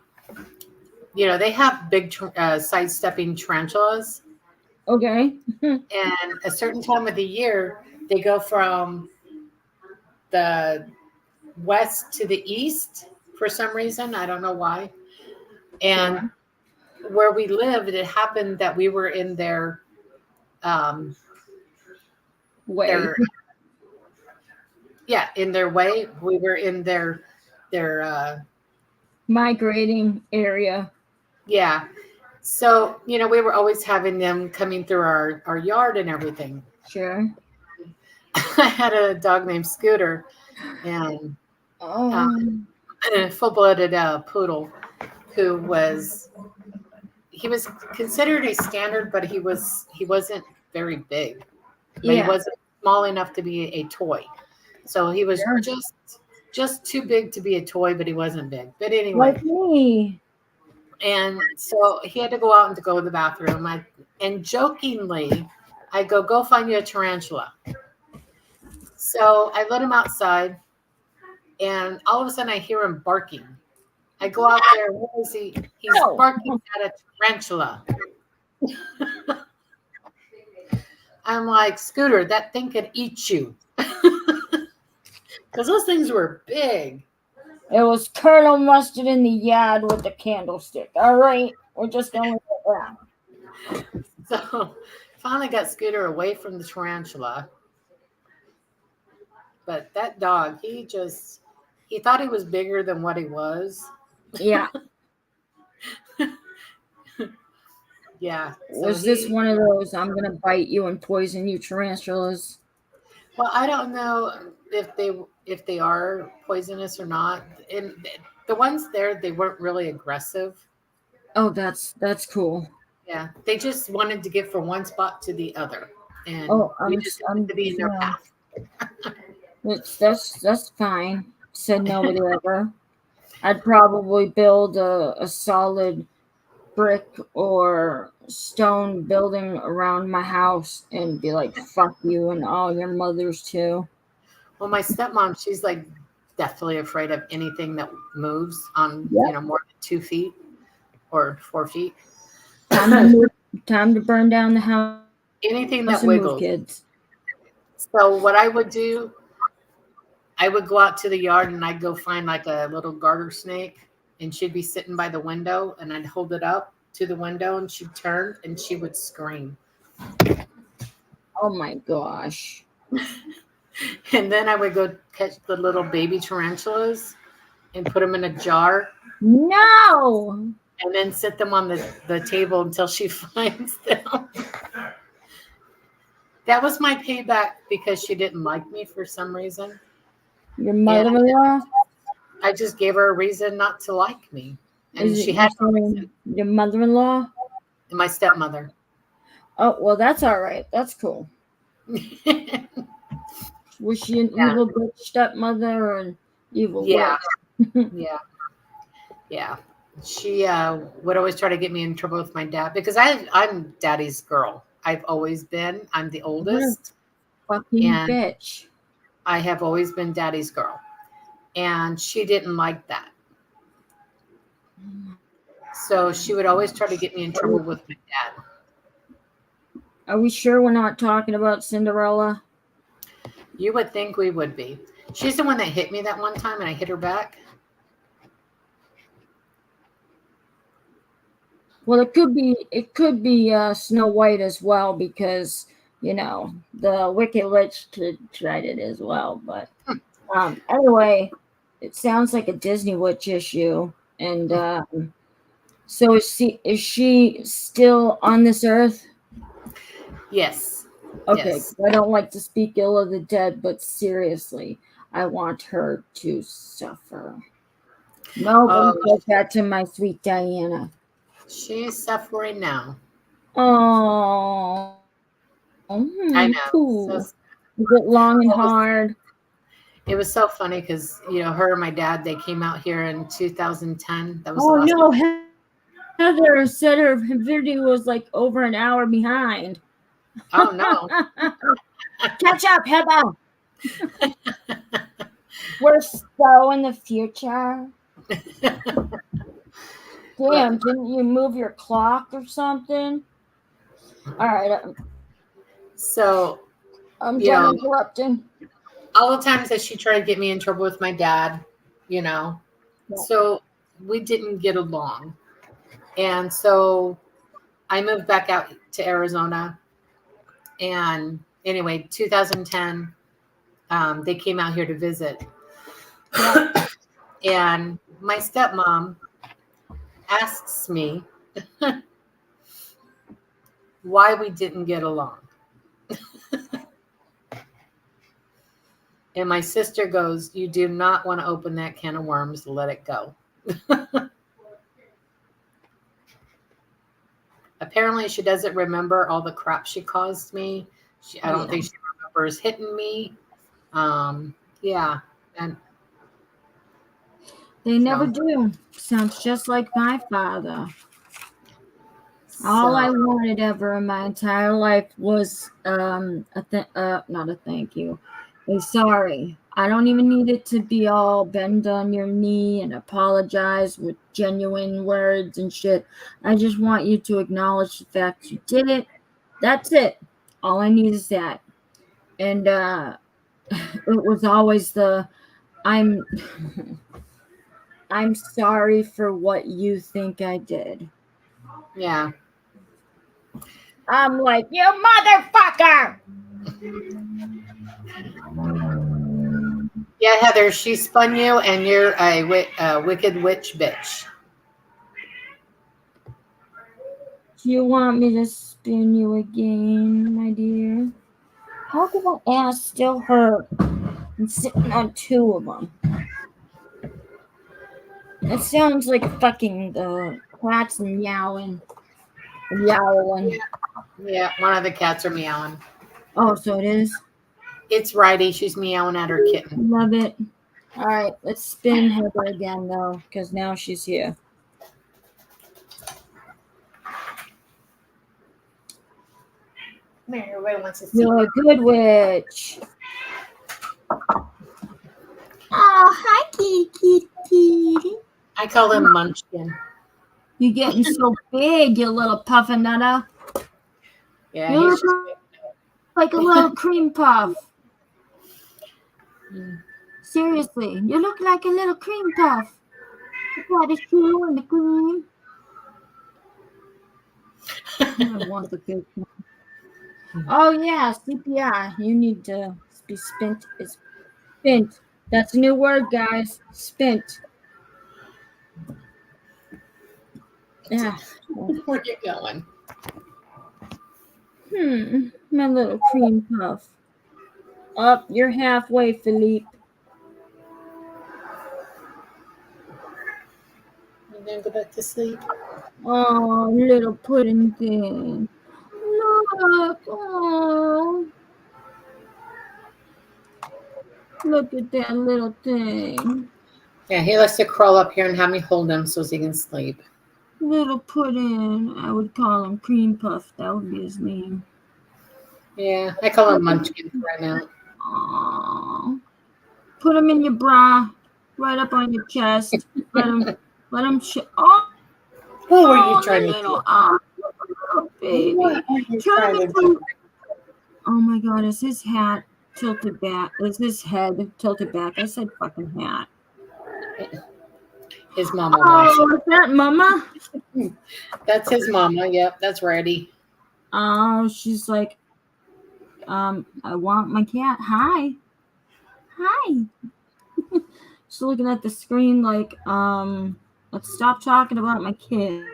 Speaker 2: they have big sidestepping tarantulas.
Speaker 1: Okay.
Speaker 2: And a certain time of the year, they go from the west to the east for some reason. I don't know why. And where we lived, it happened that we were in their
Speaker 1: way.
Speaker 2: In their way. We were in their
Speaker 1: migrating area.
Speaker 2: Yeah. So, we were always having them coming through our yard and everything.
Speaker 1: Sure.
Speaker 2: I had a dog named Scooter and a full-blooded poodle who was considered a standard, but he wasn't very big. But he wasn't small enough to be a toy. So he was just too big to be a toy, but he wasn't big. But anyway.
Speaker 1: Like me.
Speaker 2: And so he had to go out and to go to the bathroom. And jokingly, I go find you a tarantula. So I let him outside, and all of a sudden I hear him barking. I go out there. What is he? He's barking at a tarantula. I'm like, "Scooter, that thing could eat you." Because those things were big.
Speaker 1: It was Colonel Mustard in the yard with the candlestick. All right. We're just going with it. Yeah.
Speaker 2: So finally got Scooter away from the tarantula. But that dog, he thought he was bigger than what he was.
Speaker 1: Yeah.
Speaker 2: Yeah.
Speaker 1: Was this one of those I'm gonna bite you and poison you tarantulas?
Speaker 2: Well, I don't know if they are poisonous or not. And the ones there, they weren't really aggressive.
Speaker 1: Oh, that's cool.
Speaker 2: Yeah, they just wanted to get from one spot to the other, and
Speaker 1: Oh,
Speaker 2: we just happened to be in their path.
Speaker 1: That's fine. Said nobody ever. I'd probably build a solid brick or stone building around my house and be like, fuck you and all your mothers too.
Speaker 2: Well, my stepmom, she's like definitely afraid of anything that moves on more than 2 feet or 4 feet.
Speaker 1: Time to burn down the house.
Speaker 2: Anything that wiggles.
Speaker 1: Kids.
Speaker 2: So what I would do, I would go out to the yard and I'd go find like a little garter snake, and she'd be sitting by the window, and I'd hold it up to the window, and she'd turn and she would scream.
Speaker 1: Oh my gosh.
Speaker 2: And then I would go catch the little baby tarantulas and put them in a jar.
Speaker 1: No.
Speaker 2: And then sit them on the table until she finds them. That was my payback because she didn't like me for some reason.
Speaker 1: Your mother-in-law?
Speaker 2: I just gave her a reason not to like me. And she had
Speaker 1: your mother-in-law?
Speaker 2: And my stepmother.
Speaker 1: Oh, well, that's all right. That's cool. Was she an evil bitch stepmother or an evil witch?
Speaker 2: Yeah. She would always try to get me in trouble with my dad because I'm daddy's girl. I've always been. I'm the oldest.
Speaker 1: Fucking bitch.
Speaker 2: I have always been daddy's girl. And she didn't like that. So she would always try to get me in trouble with my dad.
Speaker 1: Are we sure we're not talking about Cinderella?
Speaker 2: You would think we would be. She's the one that hit me that one time and I hit her back.
Speaker 1: Well, it could be Snow White as well because, the Wicked Witch tried it as well. But anyway, it sounds like a Disney Witch issue. And so is she still on this earth?
Speaker 2: Yes.
Speaker 1: Okay.
Speaker 2: Yes.
Speaker 1: I don't like to speak ill of the dead, but seriously, I want her to suffer. No, don't that to my sweet Diana.
Speaker 2: She's suffering now.
Speaker 1: Oh,
Speaker 2: I know.
Speaker 1: Cool. So, is it long and hard?
Speaker 2: It was so funny because her and my dad, they came out here in 2010. That was
Speaker 1: Heather said her video was like over an hour behind.
Speaker 2: Oh no!
Speaker 1: Catch up, Heather. We're so in the future. Damn, didn't you move your clock or something? All right.
Speaker 2: So,
Speaker 1: I'm done interrupting.
Speaker 2: All the times that she tried to get me in trouble with my dad, so we didn't get along. And so I moved back out to Arizona. And anyway, 2010, they came out here to visit. And my stepmom asks me why we didn't get along. And my sister goes, "You do not want to open that can of worms. Let it go." Apparently, she doesn't remember all the crap she caused me. I don't think she remembers hitting me. Yeah. And
Speaker 1: they never do. Sounds just like my father. All I wanted ever in my entire life was not a thank you. Sorry. I don't even need it to be all bend on your knee and apologize with genuine words and shit. I just want you to acknowledge the fact you did it. That's it. All I need is that. And it was always I'm sorry for what you think I did.
Speaker 2: Yeah.
Speaker 1: I'm like, you motherfucker!
Speaker 2: Yeah, Heather, she spun you, and you're a wicked witch bitch.
Speaker 1: Do you want me to spin you again, my dear? How could my ass still hurt? I'm sitting on two of them. It sounds like fucking the cats meowing. Yowling.
Speaker 2: Yeah, one of the cats are meowing.
Speaker 1: Oh, so it is?
Speaker 2: It's Righty. She's meowing at her kitten.
Speaker 1: Love it. All right, let's spin Heather again, though, because now she's here.
Speaker 2: Come here, everybody wants to see.
Speaker 1: You're a good witch. Oh, hi, kitty.
Speaker 2: I call him Munchkin.
Speaker 1: You're getting so big, you little puffernutter.
Speaker 2: Yeah,
Speaker 1: You
Speaker 2: he's
Speaker 1: look
Speaker 2: just
Speaker 1: like a little cream puff.
Speaker 2: Mm.
Speaker 1: Seriously, you look like a little cream puff. You got the shoe and the cream. I want the big one. Oh yeah, CPR. You need to be spent. It's spent. That's a new word, guys. Spent. Yeah.
Speaker 2: Where you going?
Speaker 1: My little cream puff. Up, you're halfway, Philippe.
Speaker 2: You gonna go back to sleep?
Speaker 1: Oh, little pudding thing. Look. Oh. Look at that little thing.
Speaker 2: Yeah, he likes to crawl up here and have me hold him so he can sleep.
Speaker 1: Little pudding. I would call him Cream Puff. That would be his name.
Speaker 2: Yeah, I call him Munchkin right now.
Speaker 1: Aww. Put him in your bra, right up on your chest. Let him. Oh,
Speaker 2: What were you trying to
Speaker 1: little,
Speaker 2: do?
Speaker 1: little baby.
Speaker 2: What are you
Speaker 1: Trying
Speaker 2: trying
Speaker 1: to
Speaker 2: to do?
Speaker 1: Oh my God! Is his hat tilted back? Is his head tilted back? I said fucking hat.
Speaker 2: His mama.
Speaker 1: Oh, is that Mama?
Speaker 2: That's his mama. Yep, that's Righty.
Speaker 1: Oh, she's like, I want my cat. Hi. She's looking at the screen like, let's stop talking about my kid.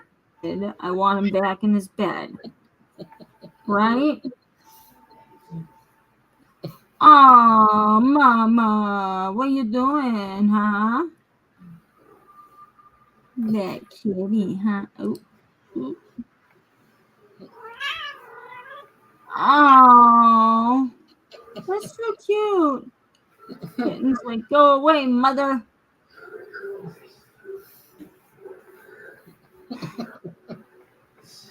Speaker 1: I want him back in his bed. Right? Oh, Mama, what you doing, huh? That kitty, huh? Ooh. Oh, that's so cute. Kitten's like, go away, mother.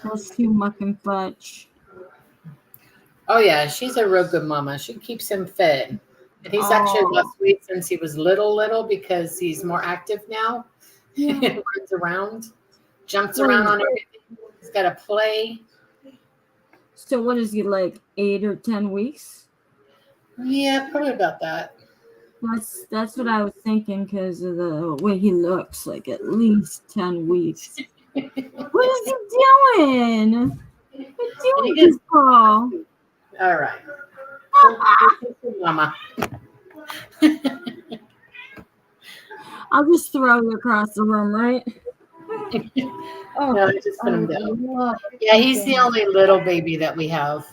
Speaker 1: Let's do muck and fudge.
Speaker 2: Oh yeah, she's a real good mama. She keeps him fed. And he's actually lost weight since he was little because he's more active now.
Speaker 1: Yeah.
Speaker 2: Runs around, jumps around on everything. He's got to play.
Speaker 1: So what is he, like 8 or 10 weeks?
Speaker 2: Yeah, probably about that.
Speaker 1: That's what I was thinking because of the way he looks, like at least 10 weeks. What is he doing? What are you doing, Paul?
Speaker 2: All right. Mama.
Speaker 1: I'll just throw you across the room, right? Oh,
Speaker 2: No, I just put him down. Yeah, he's the only little baby that we have.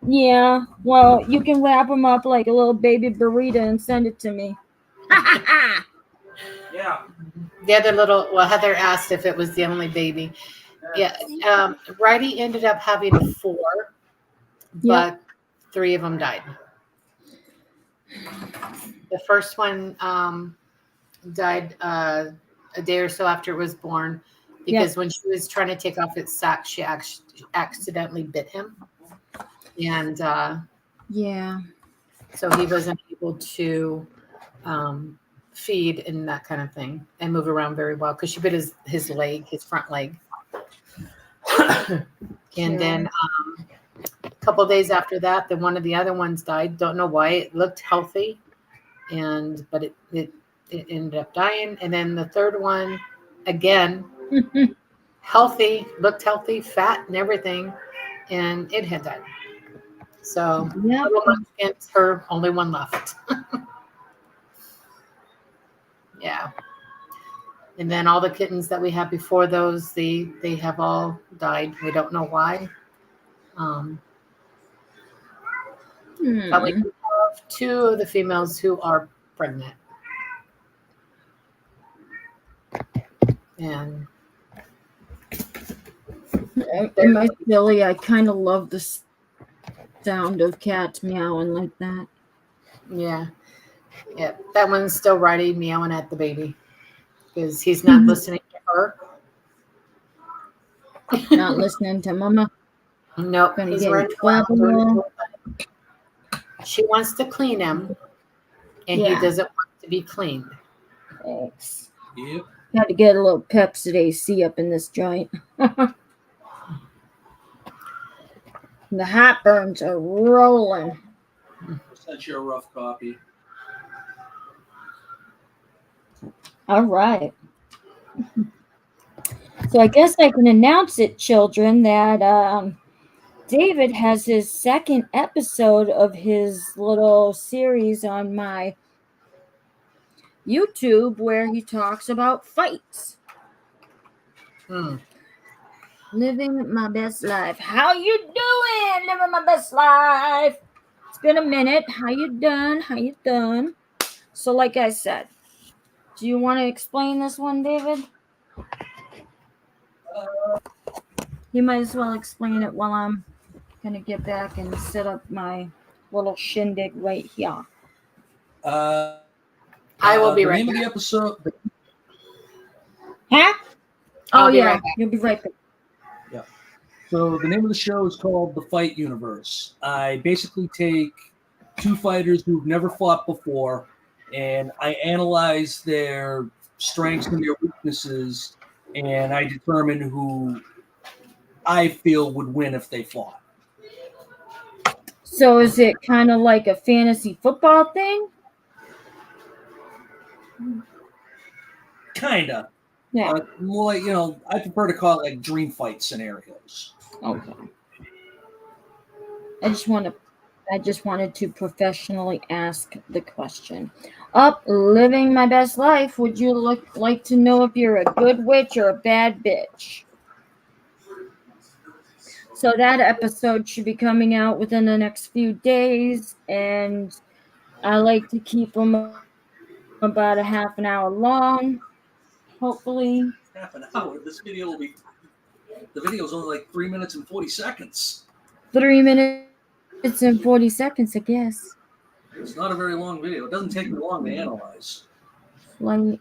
Speaker 1: Yeah, well, you can wrap him up like a little baby burrito and send it to me.
Speaker 4: Yeah.
Speaker 2: The other little, well, Heather asked if it was the only baby. Yeah, Righty ended up having 4, but 3 of them died. The first one died a day or so after it was born because when she was trying to take off its sack, she accidentally bit him. And so he wasn't able to feed and that kind of thing and move around very well because she bit his leg, his front leg. And then a couple of days after that, then one of the other ones died. Don't know why. It looked healthy, but it ended up dying. And then the third one again healthy, looked healthy, fat and everything, and it had died. So
Speaker 1: Yep.
Speaker 2: little munchkin's her only one left. Yeah. And then all the kittens that we had before those, they have all died. We don't know why. But we do have 2 of the females who are pregnant. And
Speaker 1: In my Philly, I kind of love the sound of cats meowing like that.
Speaker 2: yeah, that one's still Riley meowing at the baby because he's not listening to her.
Speaker 1: Not listening to Mama.
Speaker 2: Nope,
Speaker 1: Gonna
Speaker 2: he's
Speaker 1: get in
Speaker 2: running around doing
Speaker 1: trouble.
Speaker 2: his own thing. She wants to clean him, and he
Speaker 1: Yeah.
Speaker 2: doesn't want to be cleaned.
Speaker 1: Thanks.
Speaker 4: Yep.
Speaker 1: Had to get a little Pepsi AC up in this joint. The hot burns are rolling.
Speaker 4: Sent you a rough copy.
Speaker 1: All right. So I guess I can announce it, children, that David has his second episode of his little series on my YouTube where he talks about fights. Living my best life. How you doing? Living my best life. It's been a minute. How you done? How you done? So like I said, do you want to explain this one, David? You might as well explain it while I'm gonna get back and set up my little shindig right here.
Speaker 2: I will be
Speaker 4: the
Speaker 2: right
Speaker 4: name
Speaker 2: back.
Speaker 4: of the episode.
Speaker 1: Huh?
Speaker 2: I'll
Speaker 1: Oh
Speaker 2: be
Speaker 1: yeah,
Speaker 2: right back.
Speaker 1: you'll be right back.
Speaker 4: So the name of the show is called The Fight Universe. I basically take 2 fighters who've never fought before, and I analyze their strengths and their weaknesses, and I determine who I feel would win if they fought.
Speaker 1: So is it kind of like a fantasy football thing?
Speaker 4: Kinda.
Speaker 1: Yeah.
Speaker 4: More like, I prefer to call it like dream fight scenarios.
Speaker 1: Okay. I just wanted to professionally ask the question. Living my best life. Would you like to know if you're a good witch or a bad bitch? So that episode should be coming out within the next few days, and I like to keep them about a half an hour long, hopefully.
Speaker 4: Half an hour. The video is only like 3 minutes and 40 seconds.
Speaker 1: 3 minutes and 40 seconds, I guess.
Speaker 4: It's not a very long video. It doesn't take me long to analyze.
Speaker 1: Fighting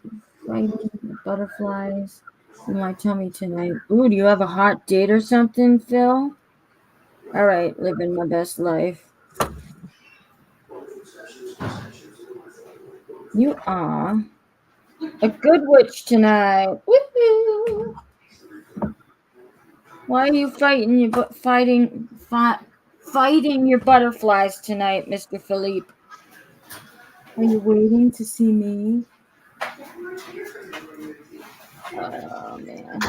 Speaker 1: butterflies in my tummy tonight. Ooh, do you have a hot date or something, Phil? All right, living my best life. You are a good witch tonight. Woohoo! Why are you fighting your butterflies tonight, Mr. Philippe? Are you waiting to see me? Oh man.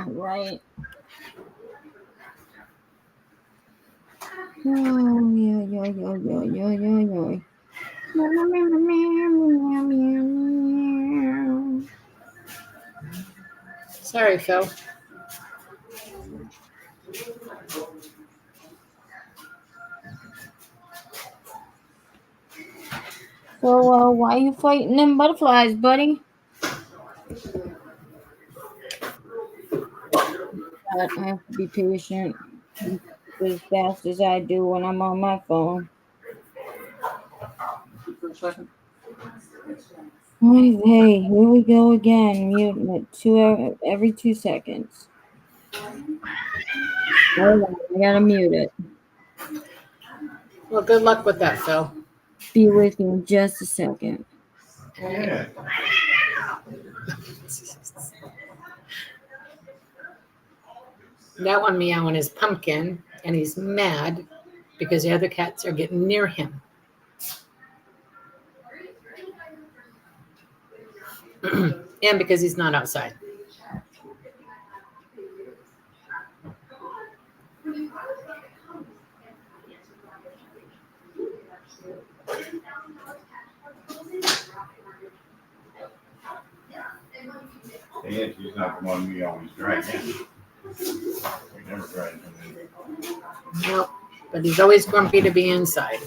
Speaker 1: Right. Oh yeah.
Speaker 2: Sorry, Phil.
Speaker 1: So, why are you fighting them butterflies, buddy? I have to be patient as fast as I do when I'm on my phone.
Speaker 4: For a second.
Speaker 1: Hey, here we go again. Mute it every 2 seconds. Hold on, I gotta mute it.
Speaker 2: Well, good luck with that, Phil.
Speaker 1: Be with you in just a second.
Speaker 2: That one meowing is Pumpkin, and he's mad because the other cats are getting near him. And because he's not outside.
Speaker 3: Yeah, she's not the one we always drag in. We never drag him in.
Speaker 2: Nope. But he's always grumpy to be inside.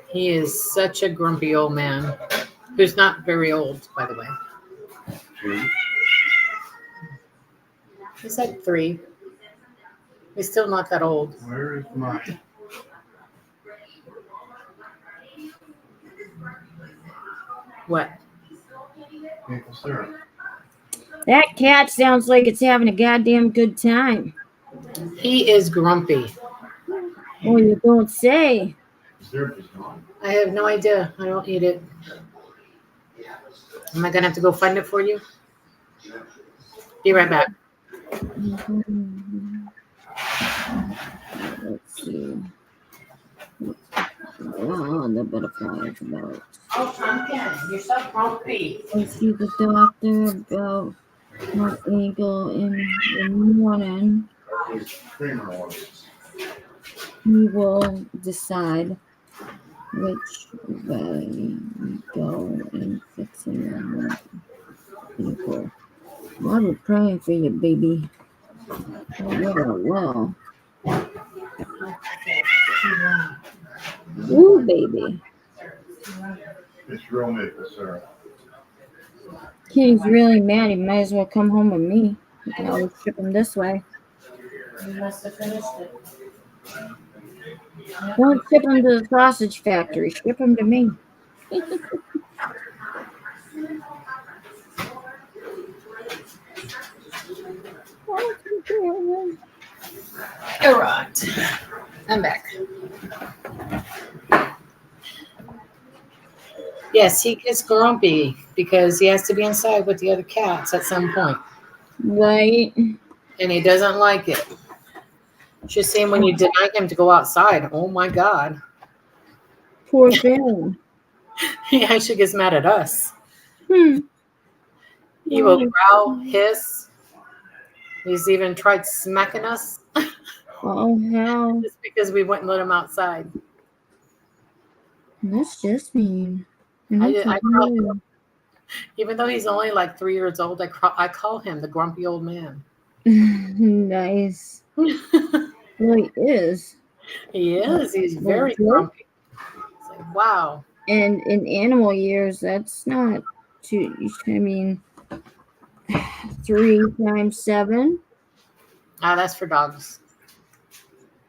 Speaker 2: He is such a grumpy old man, who's not very old, by the way.
Speaker 3: 2.
Speaker 2: He's like 3. He's still not that old.
Speaker 3: Where is my?
Speaker 2: What?
Speaker 3: Maple syrup.
Speaker 1: That cat sounds like it's having a goddamn good time.
Speaker 2: He is grumpy.
Speaker 1: Oh, you don't say.
Speaker 3: The syrup is gone.
Speaker 2: I have no idea. I don't eat it. Am I going to have to go find it for you? Be right back.
Speaker 1: Let's see. Oh, the butterflies about.
Speaker 2: Oh, Pumpkin, you're so grumpy.
Speaker 1: I see the doctor about my ankle in the morning.
Speaker 3: Creamer oil.
Speaker 1: He will decide which way we go and fixing the people. I'll be praying for you, baby. Yeah, well. Ooh, baby.
Speaker 3: It's real maple syrup.
Speaker 1: Kitty's really mad. He might as well come home with me. We can always ship him this way.
Speaker 2: You must have finished it.
Speaker 1: Don't ship him to the sausage factory. Ship him to me.
Speaker 2: All right. I'm back. Yes, he gets grumpy because he has to be inside with the other cats at some point.
Speaker 1: Right.
Speaker 2: And he doesn't like it. Just saying when you deny him to go outside. Oh my God.
Speaker 1: Poor thing.
Speaker 2: He actually gets mad at us.
Speaker 1: Hmm.
Speaker 2: He will growl, hiss. He's even tried smacking us
Speaker 1: Oh, hell.
Speaker 2: just because we wouldn't let him outside.
Speaker 1: That's just mean.
Speaker 2: I call him, even though he's only like 3 years old, I call him the grumpy old man.
Speaker 1: Nice. Well, he is.
Speaker 2: He is. He's very grumpy. It's like, wow.
Speaker 1: And in animal years, that's not too. I mean, 3 times 7.
Speaker 2: That's for dogs.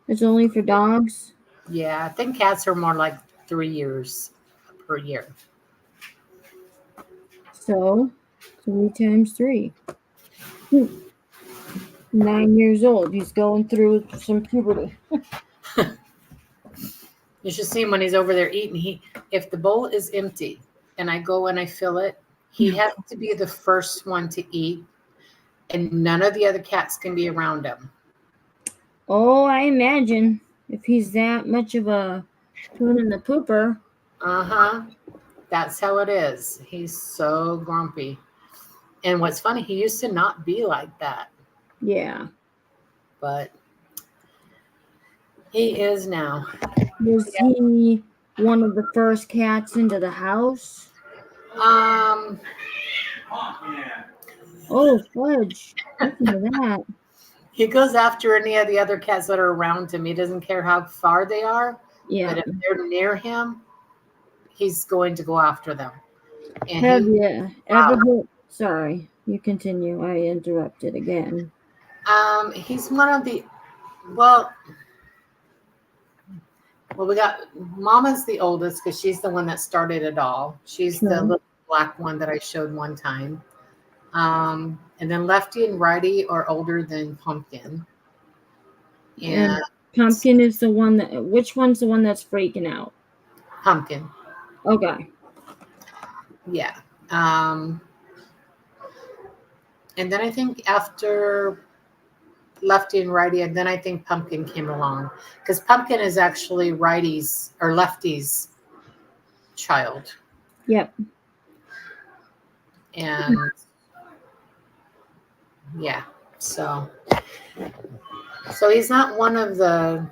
Speaker 1: It's only for dogs.
Speaker 2: Yeah, I think cats are more like 3 years per year.
Speaker 1: So 3 times 3. 9 years old. He's going through some puberty.
Speaker 2: You should see him when he's over there eating. If the bowl is empty and I go and I fill it, he has to be the first one to eat, and none of the other cats can be around him.
Speaker 1: Oh, I imagine if he's that much of a poon in the pooper.
Speaker 2: That's how it is. He's so grumpy. And what's funny, he used to not be like that.
Speaker 1: Yeah.
Speaker 2: But he is now.
Speaker 1: Was he one of the first cats into the house? Oh, fudge. Listen to that.
Speaker 2: He goes after any of the other cats that are around him. He doesn't care how far they are.
Speaker 1: Yeah.
Speaker 2: But if they're near him, he's going to go after them. And
Speaker 1: Have you ever heard? Sorry, you continue. I interrupted again.
Speaker 2: He's one of the, well, we got Mama's the oldest because she's the one that started it all. She's the little black one that I showed one time. And then Lefty and Righty are older than Pumpkin.
Speaker 1: And Pumpkin is the one that, which one's the one that's freaking out?
Speaker 2: Pumpkin.
Speaker 1: Okay.
Speaker 2: Yeah. And then I think after Lefty and Righty, and then I think Pumpkin came along, because Pumpkin is actually Righty's or Lefty's child.
Speaker 1: Yep.
Speaker 2: And yeah, so he's not one of the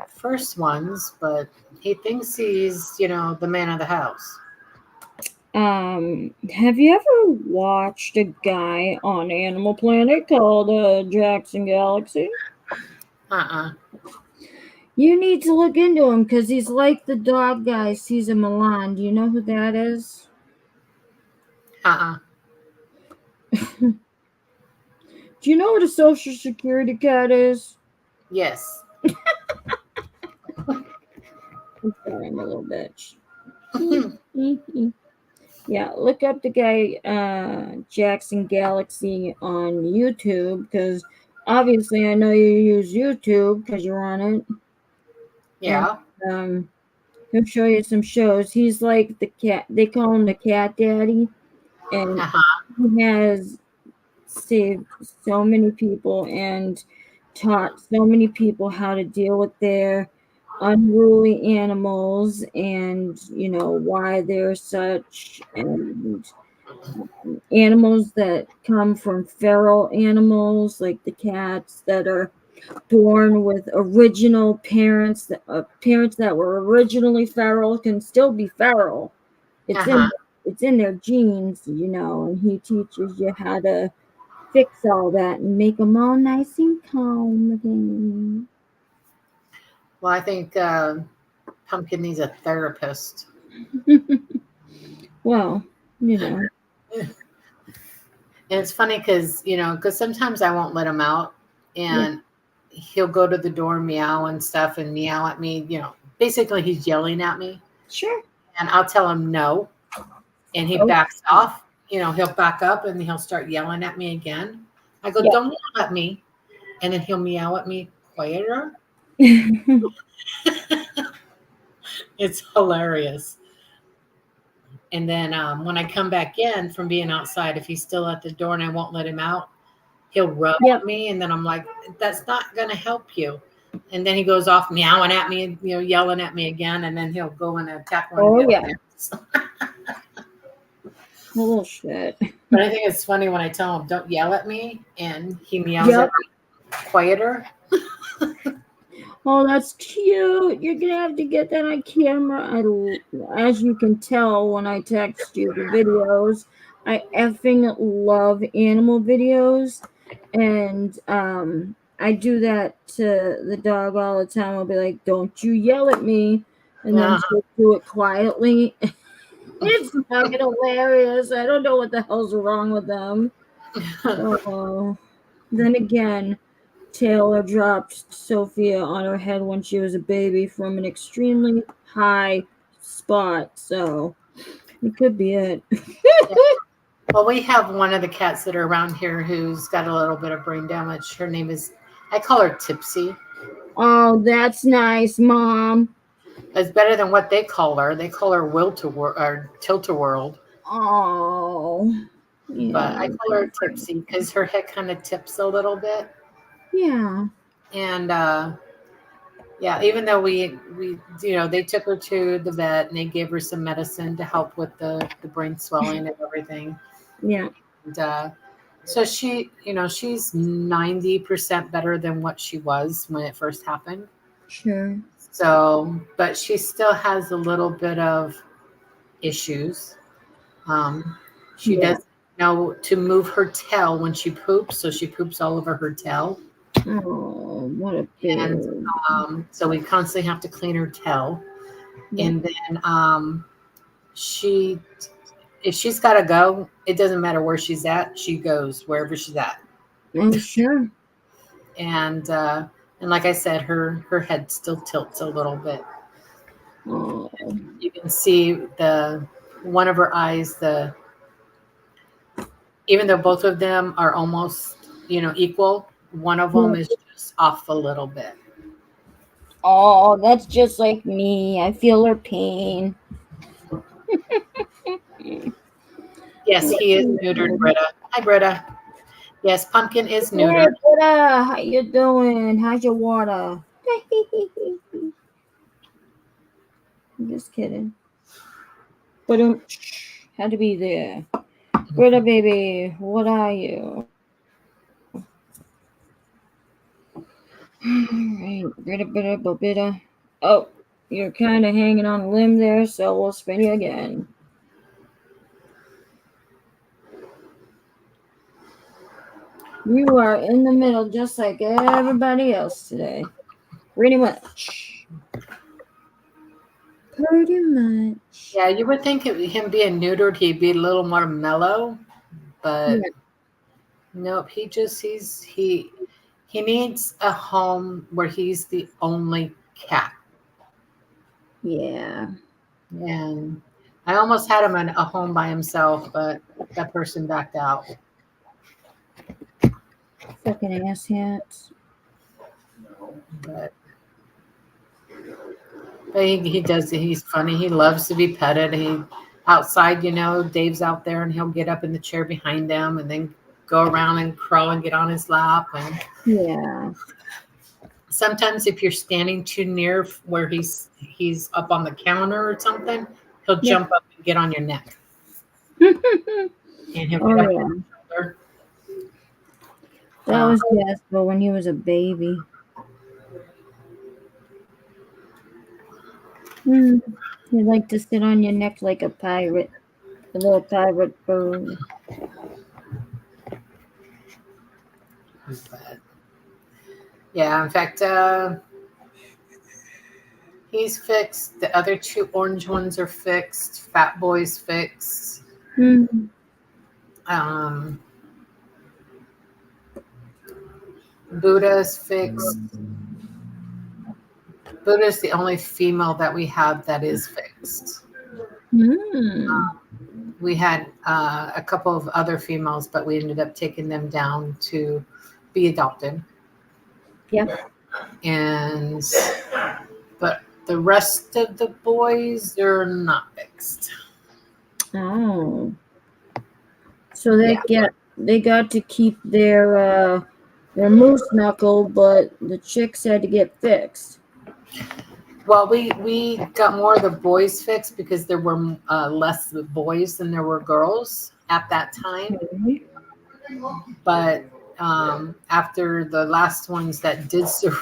Speaker 2: first ones, but he thinks he's, the man of the house.
Speaker 1: Have you ever watched a guy on Animal Planet called Jackson Galaxy? You need to look into him because he's like the dog guy Cesar Milan. Do you know who that is? Do you know what a social security card is?
Speaker 2: Yes.
Speaker 1: I'm sorry, I'm a little bitch. Yeah, look up the guy Jackson Galaxy on YouTube because obviously I know you use YouTube because you're on it.
Speaker 2: Yeah.
Speaker 1: And, he'll show you some shows. He's like the cat. They call him the cat daddy, and he has saved so many people and taught so many people how to deal with their unruly animals and why they're such, and animals that come from feral animals like the cats that are born with original parents that were originally feral can still be feral. It's in their genes, and he teaches you how to fix all that and make them all nice and calm again.
Speaker 2: Well, I think Pumpkin needs a therapist.
Speaker 1: Well,
Speaker 2: And it's funny because sometimes I won't let him out, and he'll go to the door, meow and stuff, and meow at me. Basically he's yelling at me.
Speaker 1: Sure.
Speaker 2: And I'll tell him no, and he backs off. He'll back up and he'll start yelling at me again. I go, don't yell at me, and then he'll meow at me quieter. It's hilarious. And then when I come back in from being outside, if he's still at the door and I won't let him out, he'll rub me, and then I'm like, that's not going to help you. And then he goes off meowing at me, yelling at me again, and then he'll go and attack one of the others.
Speaker 1: Little shit.
Speaker 2: But I think it's funny when I tell him, don't yell at me, and he meows at me quieter.
Speaker 1: Oh, that's cute. You're going to have to get that on camera. As you can tell when I text you the videos, I effing love animal videos. And I do that to the dog all the time. I'll be like, don't you yell at me. And then she'll do it quietly. It's fucking hilarious. I don't know what the hell's wrong with them. Then again, Taylor dropped Sophia on her head when she was a baby from an extremely high spot, so it could be it.
Speaker 2: Well, we have one of the cats that are around here who's got a little bit of brain damage. Her name is, I call her Tipsy.
Speaker 1: Oh, that's nice, Mom.
Speaker 2: It's better than what they call her. They call her Tilt-A-Whirl.
Speaker 1: Oh. Yeah.
Speaker 2: But I call her Tipsy because her head kind of tips a little bit.
Speaker 1: Yeah.
Speaker 2: And even though we they took her to the vet and they gave her some medicine to help with the brain swelling and everything.
Speaker 1: Yeah.
Speaker 2: And so she, she's 90% better than what she was when it first happened.
Speaker 1: Sure.
Speaker 2: So, but she still has a little bit of issues. She doesn't know to move her tail when she poops, so she poops all over her tail.
Speaker 1: Oh, what a big.
Speaker 2: And so we constantly have to clean her tail. Yeah. And then if she's got to go, it doesn't matter where she's at. She goes wherever she's at.
Speaker 1: Oh, sure.
Speaker 2: And like I said, her head still tilts a little bit.
Speaker 1: Oh.
Speaker 2: You can see one of her eyes, even though both of them are almost, equal, one of them is just off a little bit.
Speaker 1: Oh, that's just like me. I feel her pain.
Speaker 2: Yes, he is neutered, Britta. Hi, Britta. Yes, Pumpkin is neutered.
Speaker 1: Hey, Britta, how you doing? How's your water? I'm just kidding. But had to be there. Britta, baby, what are you? Alright, Britta. Oh, you're kind of hanging on a limb there, so we'll spin you again. You are in the middle just like everybody else today. Pretty much. Pretty much.
Speaker 2: Yeah, you would think him being neutered, he'd be a little more mellow, but nope. He needs a home where he's the only cat.
Speaker 1: Yeah.
Speaker 2: And I almost had him in a home by himself, but that person backed out.
Speaker 1: Fucking ass hats.
Speaker 2: But he does. He's funny. He loves to be petted. He outside, Dave's out there, and he'll get up in the chair behind him, and then go around and crawl and get on his lap. And
Speaker 1: yeah.
Speaker 2: Sometimes, if you're standing too near where he's up on the counter or something, he'll jump up and get on your neck. And he'll get up on your shoulder.
Speaker 1: That was Jasper when he was a baby. He'd like to sit on your neck like a pirate. A little pirate bird.
Speaker 2: Yeah, in fact, he's fixed. The other two orange ones are fixed. Fat Boy's fixed. Buddha's fixed. Buddha's the only female that we have that is fixed. We had a couple of other females, but we ended up taking them down to be adopted.
Speaker 1: Yep.
Speaker 2: But the rest of the boys, they're not fixed.
Speaker 1: Oh. So they got to keep their moose knuckle, but the chicks had to get fixed.
Speaker 2: Well, we got more of the boys fixed because there were less boys than there were girls at that time. But after the last ones that did sorry,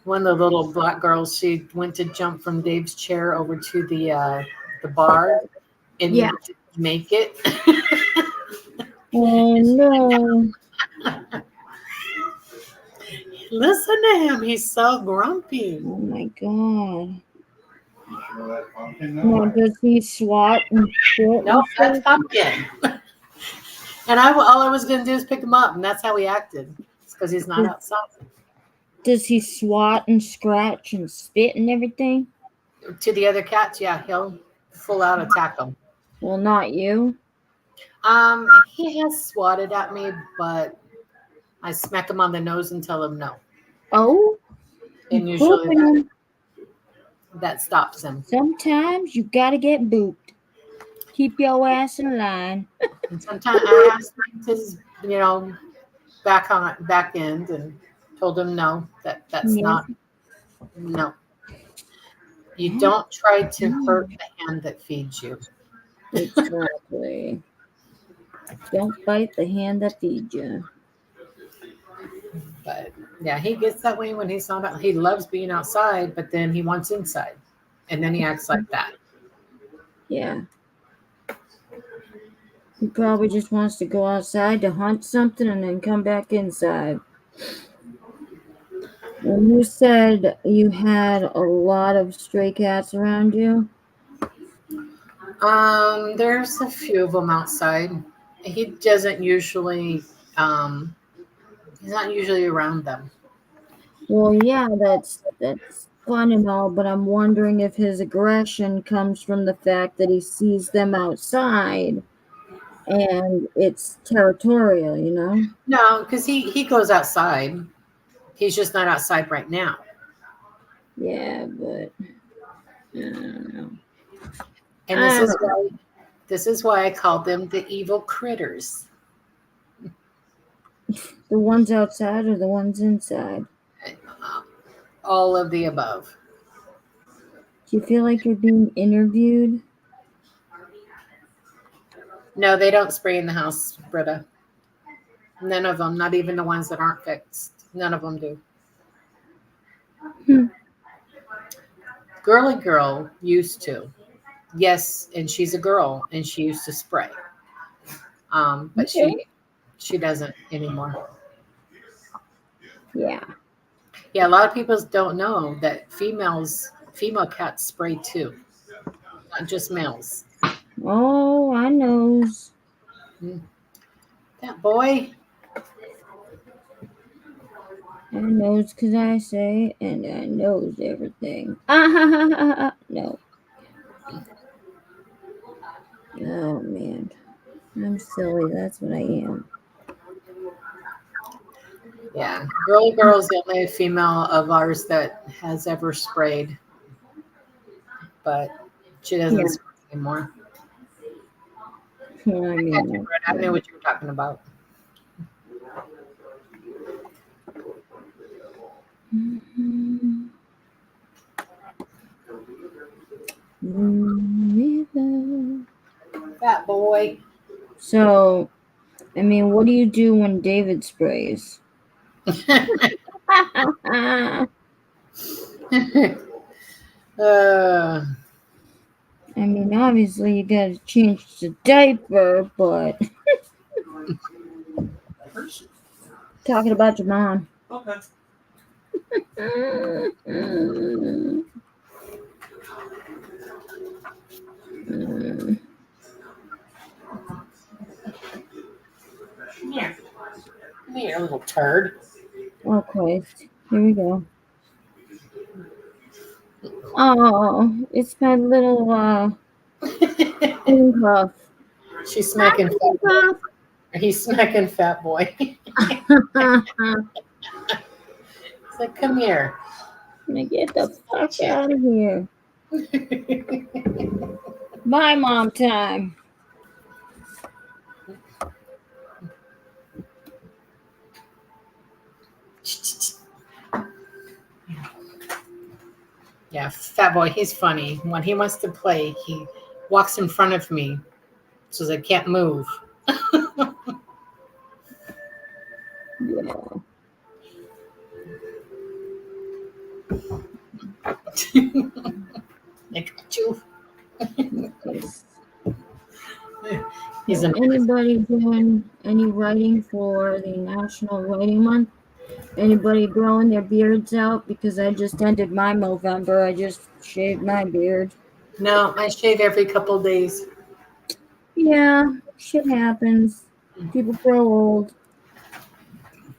Speaker 2: one of the little black girls, she went to jump from Dave's chair over to the bar and didn't make it.
Speaker 1: Oh no.
Speaker 2: Listen to him. He's so grumpy.
Speaker 1: Oh my god. No, does he swat and shit?
Speaker 2: No, that's Pumpkin. And all I was going to do is pick him up, and that's how he acted. It's because he's not outside.
Speaker 1: Does he swat and scratch and spit and everything?
Speaker 2: To the other cats, yeah, he'll full out attack them.
Speaker 1: Well, not you.
Speaker 2: He has swatted at me, but I smack him on the nose and tell him no.
Speaker 1: Oh?
Speaker 2: And usually that stops him.
Speaker 1: Sometimes you gotta get booped. Keep your ass in line.
Speaker 2: And sometimes I asked his, back end and told him no, that's not, no. You don't try to hurt the hand that feeds you.
Speaker 1: Exactly. Don't bite the hand that feeds you.
Speaker 2: But yeah, he gets that way when he's not out. He loves being outside, but then he wants inside. And then he acts like that.
Speaker 1: Yeah. He probably just wants to go outside to hunt something and then come back inside. When you said you had a lot of stray cats around you?
Speaker 2: There's a few of them outside. He doesn't usually, he's not usually around them.
Speaker 1: Well, yeah, that's fun and all, but I'm wondering if his aggression comes from the fact that he sees them outside and it's territorial,
Speaker 2: No, because he goes outside. He's just not outside right now.
Speaker 1: Yeah, but I don't know.
Speaker 2: And this is why I call them the evil critters.
Speaker 1: The ones outside or the ones inside?
Speaker 2: All of the above.
Speaker 1: Do you feel like you're being interviewed?
Speaker 2: No, they don't spray in the house, Britta. None of them, not even the ones that aren't fixed. None of them do.
Speaker 1: Hmm.
Speaker 2: Girly girl used to. Yes, and she's a girl and she used to spray. But
Speaker 1: Okay.
Speaker 2: she doesn't anymore.
Speaker 1: Yeah.
Speaker 2: Yeah, a lot of people don't know that female cats spray too, not just males.
Speaker 1: Oh, I knows.
Speaker 2: That boy.
Speaker 1: I knows because I say, and I knows everything. Ah, ha, ha, ha, ha. No. Oh, man. I'm silly. That's what I am.
Speaker 2: Yeah, girly girl's the only female of ours that has ever sprayed, but she doesn't
Speaker 1: Yeah.
Speaker 2: spray anymore.
Speaker 1: Yeah, I mean,
Speaker 2: I knew what you were talking about. Fat boy.
Speaker 1: So, I mean, what do you do when David sprays? I
Speaker 2: uh,
Speaker 1: mean, obviously you gotta change the diaper, but talking about your mom.
Speaker 4: Okay.
Speaker 2: Come here, little turd.
Speaker 1: Okay, here we go. Oh, it's my little puff.
Speaker 2: She's smacking fat boy. He's smacking fat boy. He's like, come here.
Speaker 1: Get the fuck out of here. Bye, mom time.
Speaker 2: Yeah, fat boy, he's funny. When he wants to play, he walks in front of me so I can't move.
Speaker 1: Yeah.
Speaker 2: I got you.
Speaker 1: Yes.
Speaker 2: He's an
Speaker 1: Anybody doing any writing for the National Writing Month? Anybody growing their beards out? Because I just ended my Movember. I just shaved my beard.
Speaker 2: No, I shave every couple of days.
Speaker 1: Yeah, shit happens. People grow old.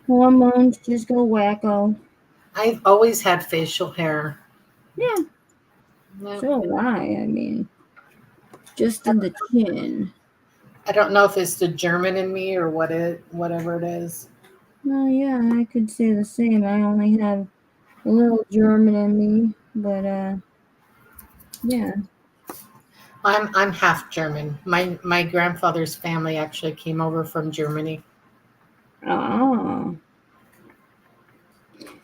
Speaker 1: Hormones just go wacko.
Speaker 2: I've always had facial hair.
Speaker 1: Yeah,
Speaker 2: Yep.
Speaker 1: so have I. I mean, just in the chin.
Speaker 2: I don't know if it's the German in me or whatever it is.
Speaker 1: Well, yeah, I could say the same. I only have a little German in me, but yeah.
Speaker 2: I'm half German. My grandfather's family actually came over from Germany.
Speaker 1: Oh,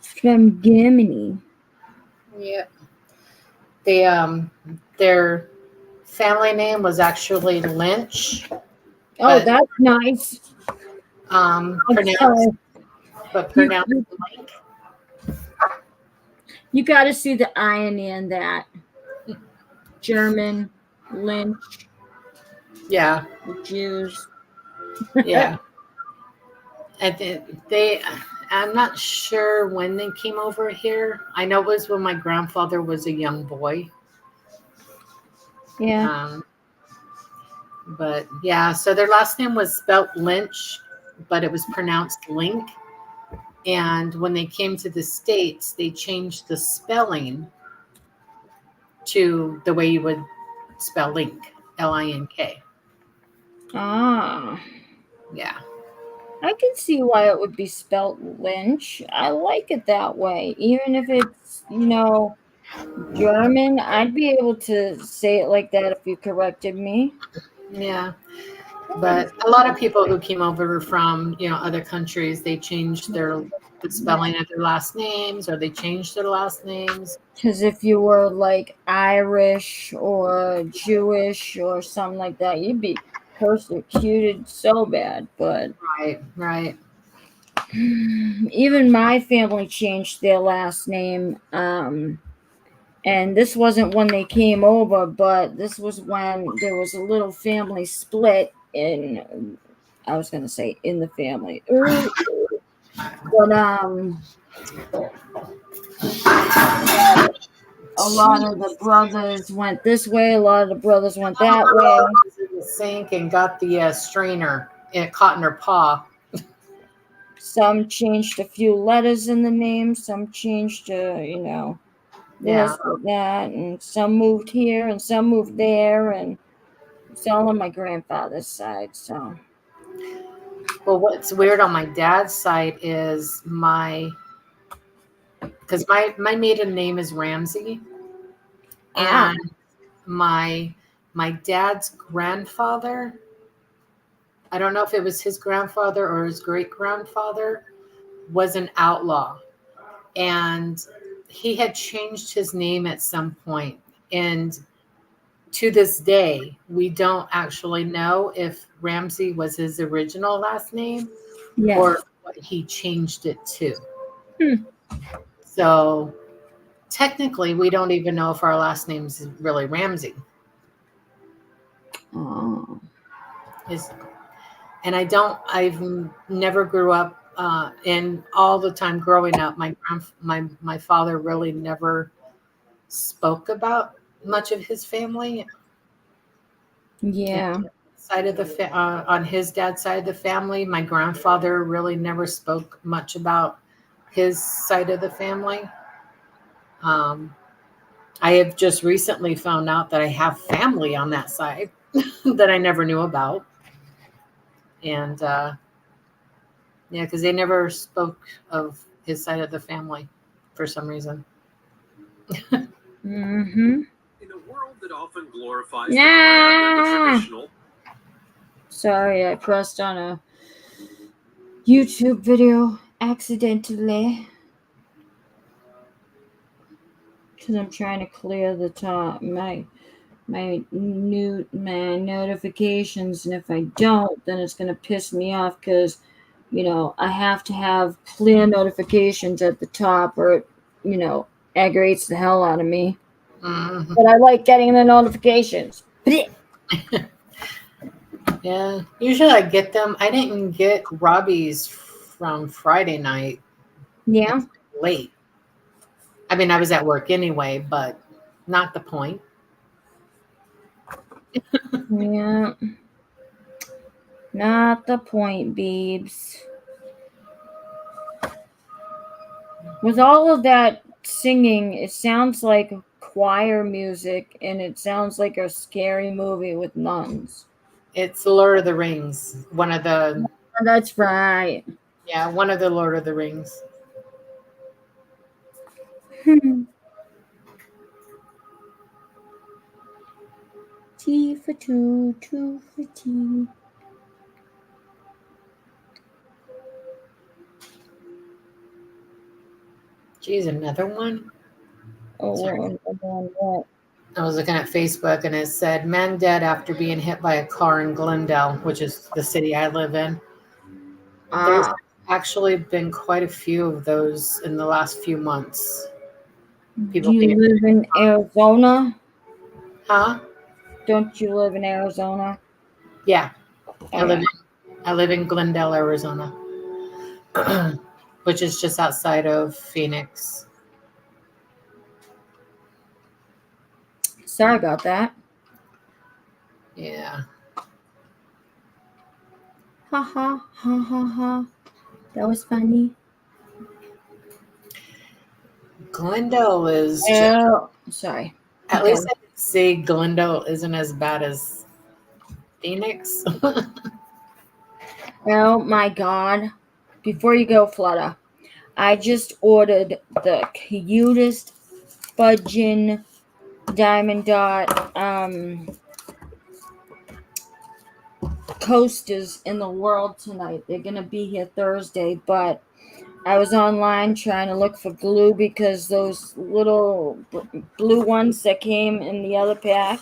Speaker 1: from Germany.
Speaker 2: Yeah. They their family name was actually Lynch.
Speaker 1: Oh,
Speaker 2: But-
Speaker 1: that's nice.
Speaker 2: Pronounced Link.
Speaker 1: You got to see the irony in that. German, Lynch,
Speaker 2: Yeah.
Speaker 1: the Jews.
Speaker 2: Yeah. And I'm not sure when they came over here. I know it was when my grandfather was a young boy.
Speaker 1: Yeah.
Speaker 2: But yeah, so their last name was spelt Lynch, but it was pronounced Link. And when they came to the States, they changed the spelling to the way you would spell Link, Link.
Speaker 1: Ah.
Speaker 2: Yeah.
Speaker 1: I can see why it would be spelt Lynch. I like it that way. Even if it's, German, I'd be able to say it like that if you corrected me.
Speaker 2: Yeah. But a lot of people who came over from, other countries, they changed their the spelling of their last names, or they changed their last names.
Speaker 1: Because if you were like Irish or Jewish or something like that, you'd be persecuted so bad. But
Speaker 2: Right.
Speaker 1: even my family changed their last name. And this wasn't when they came over, but this was when there was a little family split in, I was going to say in the family. But a lot of the brothers went this way, a lot of the brothers went that way.
Speaker 2: Was in the sink and got the strainer, and it caught in her paw.
Speaker 1: Some changed a few letters in the name, some changed this or that, and some moved here and some moved there, and it's all on my grandfather's side. So,
Speaker 2: Well, what's weird on my dad's side is because my maiden name is Ramsey, and my dad's grandfather, I don't know if it was his grandfather or his great grandfather, was an outlaw, and he had changed his name at some point. And to this day, we don't actually know if Ramsey was his original last name or what he changed it to. So technically, we don't even know if our last name is really Ramsey.
Speaker 1: Oh.
Speaker 2: And I've never grew up, and all the time growing up, my father really never spoke about much of his family.
Speaker 1: Yeah.
Speaker 2: Side of the on his dad's side of the family, my grandfather really never spoke much about his side of the family. I have just recently found out that I have family on that side that I never knew about. And because they never spoke of his side of the family for some reason.
Speaker 1: Mm-hmm.
Speaker 5: In a world that often glorifies the grand and the traditional.
Speaker 1: Sorry, I pressed on a YouTube video accidentally. Because I'm trying to clear the top my notifications, and if I don't, then it's gonna piss me off because I have to have clear notifications at the top, or it aggravates the hell out of me.
Speaker 2: Mm-hmm.
Speaker 1: But I like getting the notifications.
Speaker 2: Yeah, usually I get them. I didn't get Robbie's from Friday night.
Speaker 1: Yeah.
Speaker 2: Late. I mean, I was at work anyway, but not the point.
Speaker 1: Yeah. Not the point, Beebs. With all of that singing, it sounds like choir music, and it sounds like a scary movie with nuns.
Speaker 2: It's Lord of the Rings. One of the...
Speaker 1: That's right.
Speaker 2: Yeah, one of the Lord of the Rings.
Speaker 1: T for two, two for T.
Speaker 2: Geez, another one?
Speaker 1: Oh, another one, what?
Speaker 2: I was looking at Facebook, and it said, man dead after being hit by a car in Glendale, which is the city I live in. There's actually been quite a few of those in the last few months.
Speaker 1: Do you live in Arizona?
Speaker 2: Huh?
Speaker 1: Don't you live in Arizona?
Speaker 2: Yeah. I live in Glendale, Arizona, which is just outside of Phoenix.
Speaker 1: Sorry about that.
Speaker 2: Yeah.
Speaker 1: Ha ha ha ha ha. That was funny.
Speaker 2: Glendale is
Speaker 1: sorry.
Speaker 2: At least I can say Glendale isn't as bad as Phoenix.
Speaker 1: Oh my God. Before you go, Flutter, I just ordered the cutest fudging diamond dot coasters in the world tonight. They're gonna be here Thursday, but I was online trying to look for glue because those little blue ones that came in the other pack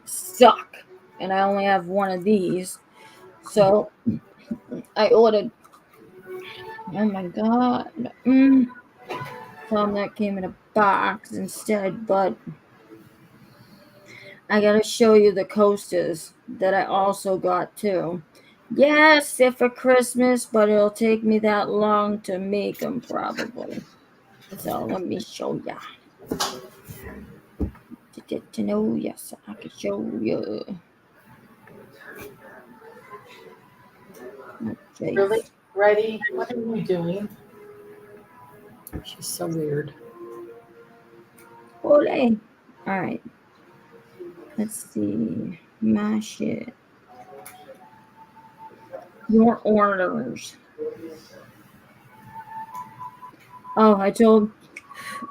Speaker 1: suck, and I only have one of these. So I ordered. Oh my god! Some that came in a box instead, but I gotta show you the coasters that I also got too. Yes, they're for Christmas, but it'll take me that long to make them probably. So let me show ya. To get to know ya, so I can show you. Okay.
Speaker 2: Really? Ready? What are you doing? She's so weird.
Speaker 1: Ole. All right. Let's see. My shit. Your orders. Oh, I told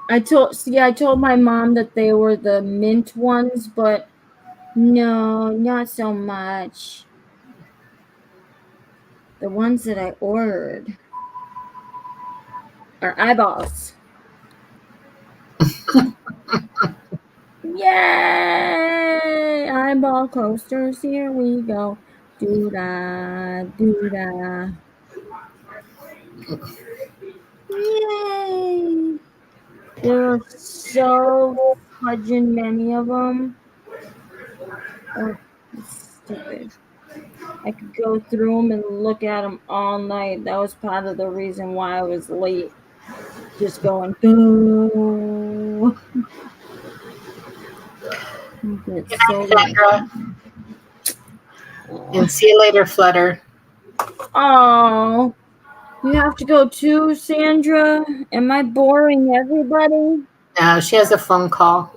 Speaker 1: my mom that they were the mint ones, but no, not so much. The ones that I ordered are eyeballs. Yay! Eyeball coasters. Here we go. Do da, do da. Yay! There are so fudging many of them. Oh, it's stupid. I could go through them and look at them all night. That was part of the reason why I was late. Just going, go. It's so
Speaker 2: Sandra.
Speaker 1: oh.
Speaker 2: And see you later, Flutter.
Speaker 1: Oh, you have to go too, Sandra? Am I boring everybody?
Speaker 2: No, she has a phone call.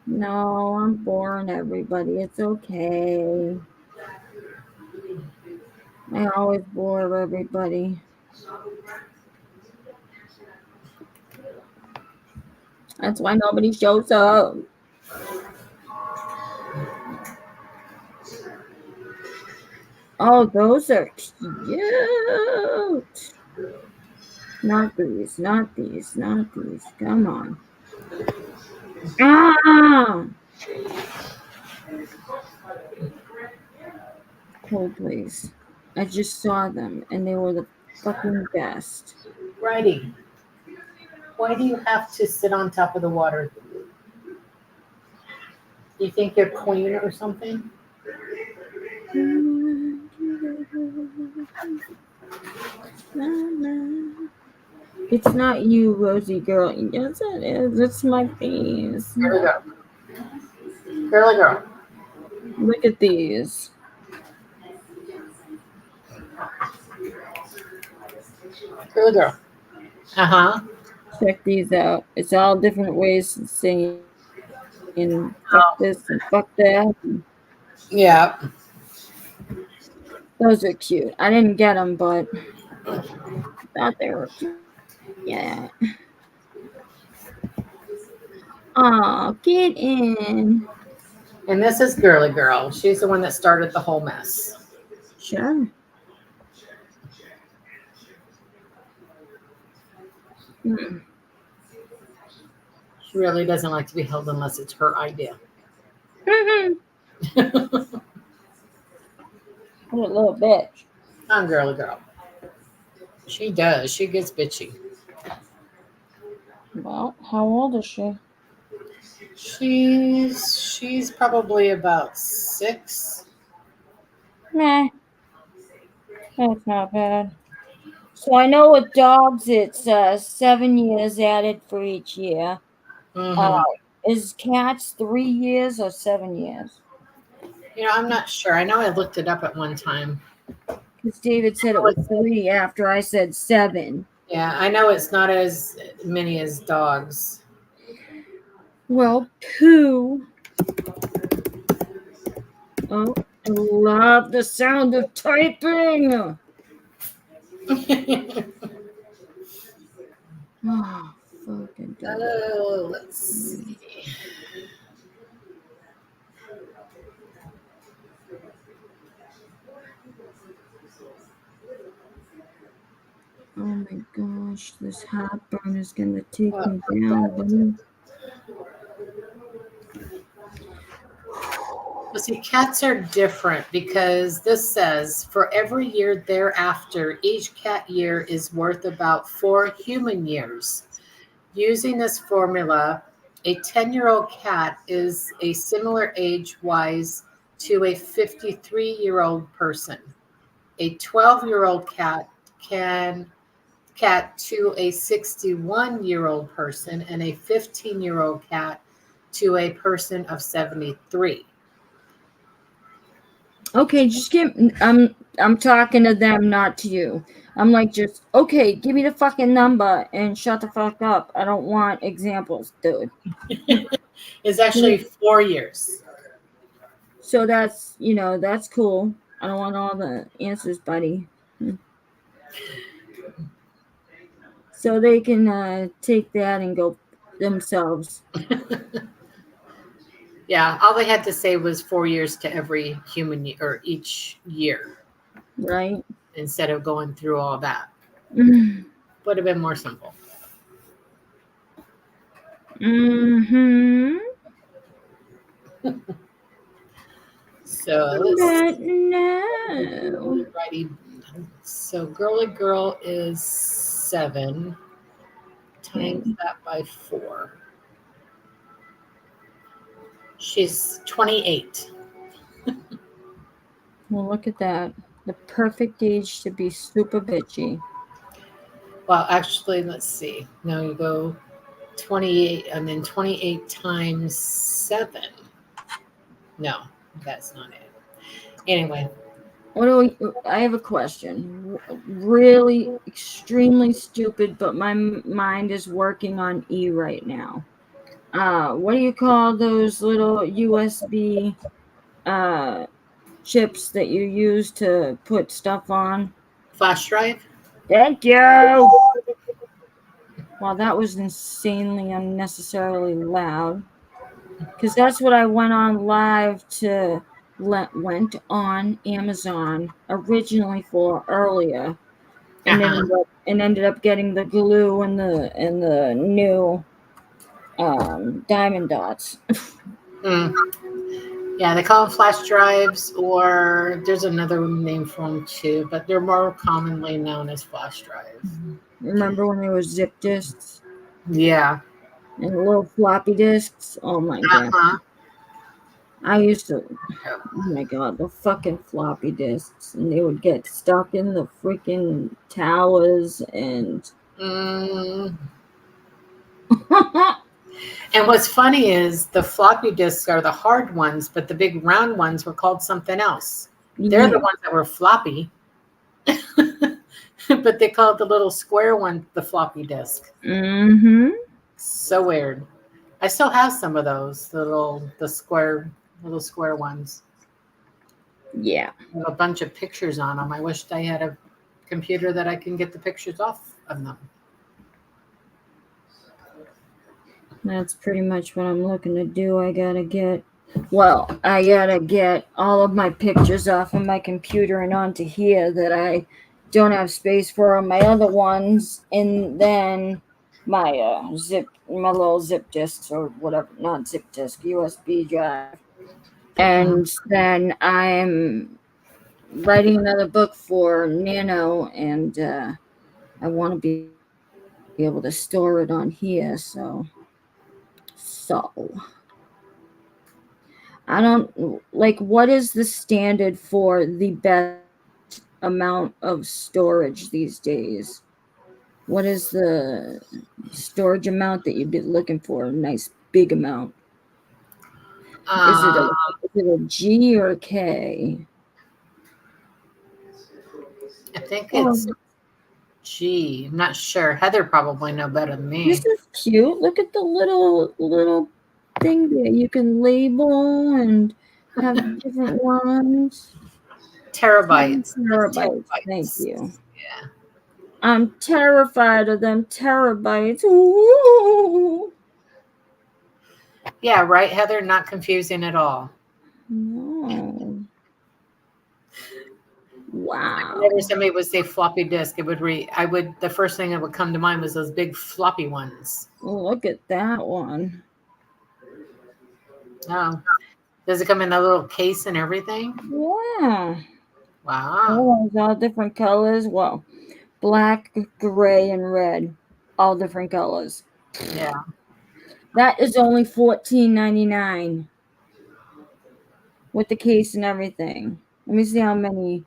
Speaker 1: No, I'm boring everybody. It's okay. I always bore everybody. That's why nobody shows up. Oh, those are cute. Not these, not these, not these. Come on. Ah! Hold, please. I just saw them and they were the fucking best.
Speaker 2: Righty. Why do you have to sit on top of the water? You think you're queen or something?
Speaker 1: It's not you, Rosie girl. Yes, it is. It's my face.
Speaker 2: Girly girl. Girly girl.
Speaker 1: Look at these.
Speaker 2: Girly girl. Uh-huh.
Speaker 1: Check these out. It's all different ways of saying fuck
Speaker 2: Oh,
Speaker 1: this and fuck that.
Speaker 2: yeah.
Speaker 1: Those are cute. I didn't get them, but I thought they were cute. Yeah. Oh, get in.
Speaker 2: And this is Girly Girl. She's the one that started the whole mess.
Speaker 1: Sure.
Speaker 2: She really doesn't like to be held unless it's her idea.
Speaker 1: What a little bitch.
Speaker 2: I'm Girly Girl. She does. She gets bitchy.
Speaker 1: Well, how old is she?
Speaker 2: She's probably about 6.
Speaker 1: Meh. That's not bad. So I know with dogs it's 7 years added for each year.
Speaker 2: Mm-hmm.
Speaker 1: Is cats 3 years or 7 years?
Speaker 2: I'm not sure. I know I looked it up at one time.
Speaker 1: Because David said it was 3 after I said 7.
Speaker 2: Yeah, I know it's not as many as dogs.
Speaker 1: Well, poo. Oh, I love the sound of typing. Oh, fucking dog.
Speaker 2: Oh, let's see.
Speaker 1: Oh my gosh, this heartburn is gonna take
Speaker 2: Well,
Speaker 1: me down, buddy.
Speaker 2: Well, see, cats are different because this says for every year thereafter, each cat year is worth about 4 human years. Using this formula, a 10-year-old cat is a similar age-wise to a 53-year-old person. A 12-year-old cat to a 61-year-old person, and a 15-year-old cat to a person of 73.
Speaker 1: Okay, just give. I'm talking to them, not to you. I'm like, just okay. Give me the fucking number and shut the fuck up. I don't want examples, dude.
Speaker 2: It's actually 4 years.
Speaker 1: So that's that's cool. I don't want all the answers, buddy. So they can take that and go themselves.
Speaker 2: Yeah, all they had to say was 4 years to every human year or each year
Speaker 1: Right?
Speaker 2: instead of going through all that. Would have been more simple.
Speaker 1: Mm-hmm.
Speaker 2: So let's
Speaker 1: But no.
Speaker 2: righty. So girly girl is 7 times
Speaker 1: Okay.
Speaker 2: that by 4. She's 28.
Speaker 1: Well, look at that. The perfect age to be super bitchy.
Speaker 2: Well, actually, let's see. Now you go 28 and then 28 times 7. No, that's not it. Anyway,
Speaker 1: I have a question. Really extremely stupid, but my mind is working on E right now. What do you call those little USB chips that you use to put stuff on?
Speaker 2: flash drive.
Speaker 1: Thank you. Well, that was insanely unnecessarily loud. Because that's what I went on live to went on Amazon originally for earlier, and ended up getting the glue and the new diamond dots.
Speaker 2: Mm. Yeah, they call them flash drives, or there's another name for them too, but they're more commonly known as flash drive.
Speaker 1: Remember when there was zip discs
Speaker 2: Yeah.
Speaker 1: and little floppy disks? Oh my god.
Speaker 2: Uh-huh.
Speaker 1: I used to, oh my god, the fucking floppy disks, and they would get stuck in the freaking towers and.
Speaker 2: Mm. And what's funny is the floppy disks are the hard ones, but the big round ones were called something else. They're the ones that were floppy, but they called the little square one the floppy disk.
Speaker 1: Mm-hmm.
Speaker 2: So weird. I still have some of those little square ones.
Speaker 1: Yeah.
Speaker 2: I have a bunch of pictures on them. I wished I had a computer that I can get the pictures off of them.
Speaker 1: That's pretty much what I'm looking to do. I gotta get all of my pictures off of my computer and onto here that I don't have space for on my other ones, and then my my little zip disks or whatever, not zip disk, USB drive. And then I'm writing another book for Nano, and I want to be able to store it on here, so I don't like, what is the standard for the best amount of storage these days? What is the storage amount that you'd be looking for? A nice big amount. Is it a G or a K?
Speaker 2: I think it's G. I'm not sure. Heather probably know better than me.
Speaker 1: This is cute. Look at the little thing there. You can label and have different ones.
Speaker 2: Terabytes.
Speaker 1: Terabytes. Thank you.
Speaker 2: Yeah.
Speaker 1: I'm terrified of them terabytes. Ooh.
Speaker 2: Yeah, right, Heather? Not confusing at all.
Speaker 1: No. Wow.
Speaker 2: Whenever somebody would say floppy disk, the first thing that would come to mind was those big floppy ones.
Speaker 1: Look at that one.
Speaker 2: Oh, does it come in a little case and everything?
Speaker 1: Yeah.
Speaker 2: Wow.
Speaker 1: Oh, it's all different colors. Well, black, gray, and red. All different colors.
Speaker 2: Yeah.
Speaker 1: That is only $14.99 with the case and everything. Let me see how many.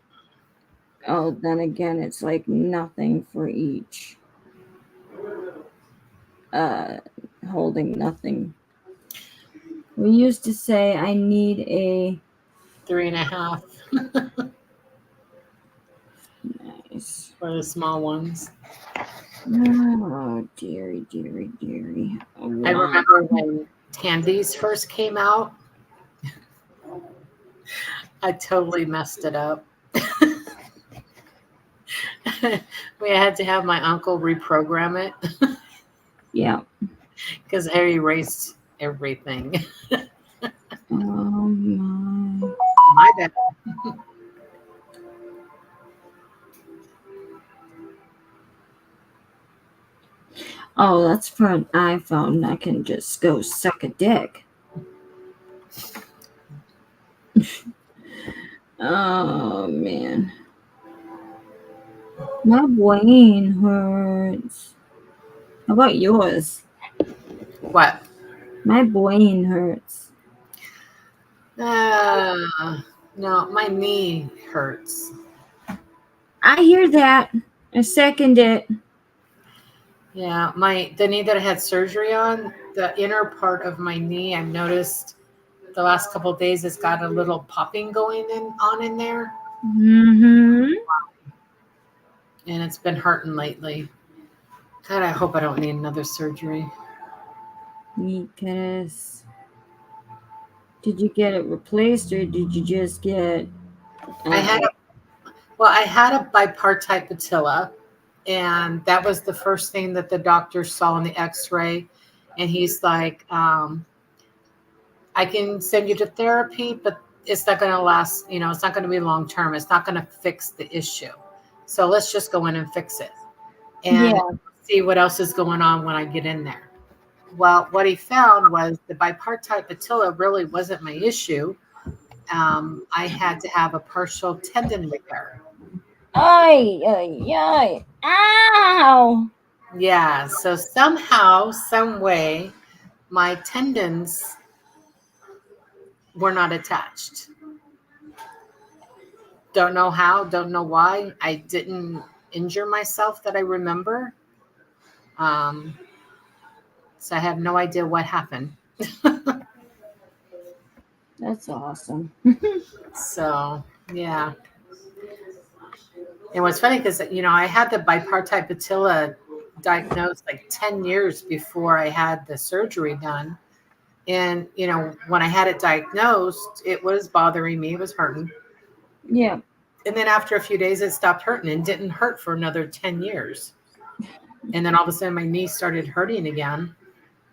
Speaker 1: Oh, then again, it's like nothing for each. Holding nothing. We used to say I need a
Speaker 2: 3.5
Speaker 1: nice.
Speaker 2: for the small ones.
Speaker 1: Oh, dearie. Oh, wow.
Speaker 2: I remember when Tandy's first came out. I totally messed it up. We had to have my uncle reprogram it
Speaker 1: Yeah.
Speaker 2: because I erased everything.
Speaker 1: Oh my.
Speaker 2: My bad.
Speaker 1: Oh, that's for an iPhone. I can just go suck a dick. Oh man. My brain hurts. How about yours?
Speaker 2: What?
Speaker 1: My brain hurts.
Speaker 2: No, my knee hurts.
Speaker 1: I hear that. I second it.
Speaker 2: Yeah, the knee that I had surgery on, the inner part of my knee, I've noticed the last couple of days it's got a little popping going on in there,
Speaker 1: Mm-hmm.
Speaker 2: and it's been hurting lately. God, I hope I don't need another surgery.
Speaker 1: Because did you get it replaced or did you just get?
Speaker 2: I had a bipartite patella, and that was the first thing that the doctor saw in the X-ray, and he's like, I can send you to therapy, but it's not going to last. It's not going to be long term. It's not going to fix the issue. So let's just go in and fix it and see what else is going on when I get in there. Well, what he found was the bipartite patella really wasn't my issue. I had to have a partial tendon repair.
Speaker 1: Ay. Ow!
Speaker 2: Yeah. So somehow, some way, my tendons were not attached. Don't know how, don't know why. I didn't injure myself that I remember. So I have no idea what happened.
Speaker 1: That's awesome.
Speaker 2: So, yeah. And what's funny because, I had the bipartite patella diagnosed like 10 years before I had the surgery done. And, when I had it diagnosed, it was bothering me. It was hurting.
Speaker 1: Yeah.
Speaker 2: And then after a few days, it stopped hurting and didn't hurt for another 10 years. And then all of a sudden, my knee started hurting again.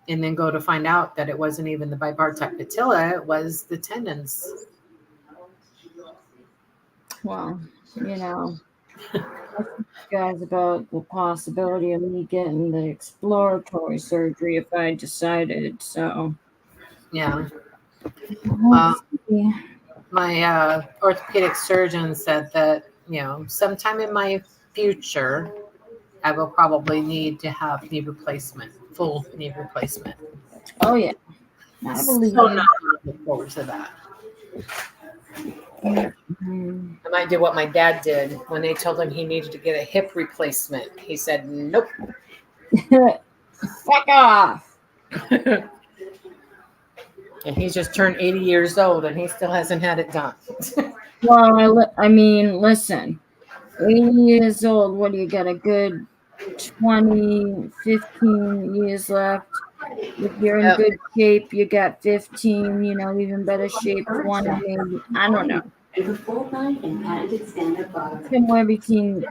Speaker 2: And then go to find out that it wasn't even the bipartite patella, it was the tendons.
Speaker 1: Well, guys about the possibility of me getting the exploratory surgery if I decided. So,
Speaker 2: Yeah.
Speaker 1: we'll see.
Speaker 2: My orthopedic surgeon said that, sometime in my future, I will probably need to have full knee replacement.
Speaker 1: Oh, yeah. I believe
Speaker 2: So
Speaker 1: you.
Speaker 2: not looking forward to that.
Speaker 1: Mhm.
Speaker 2: I might do what my dad did when they told him he needed to get a hip replacement. He said, nope.
Speaker 1: Fuck off.
Speaker 2: And he's just turned 80 years old and he still hasn't had it done.
Speaker 1: Well, I mean, listen. 80 years old, what do you got? A good 20, 15 years left. If you're in good shape, you got 15, even better shape, 20, maybe. I don't know. Somewhere between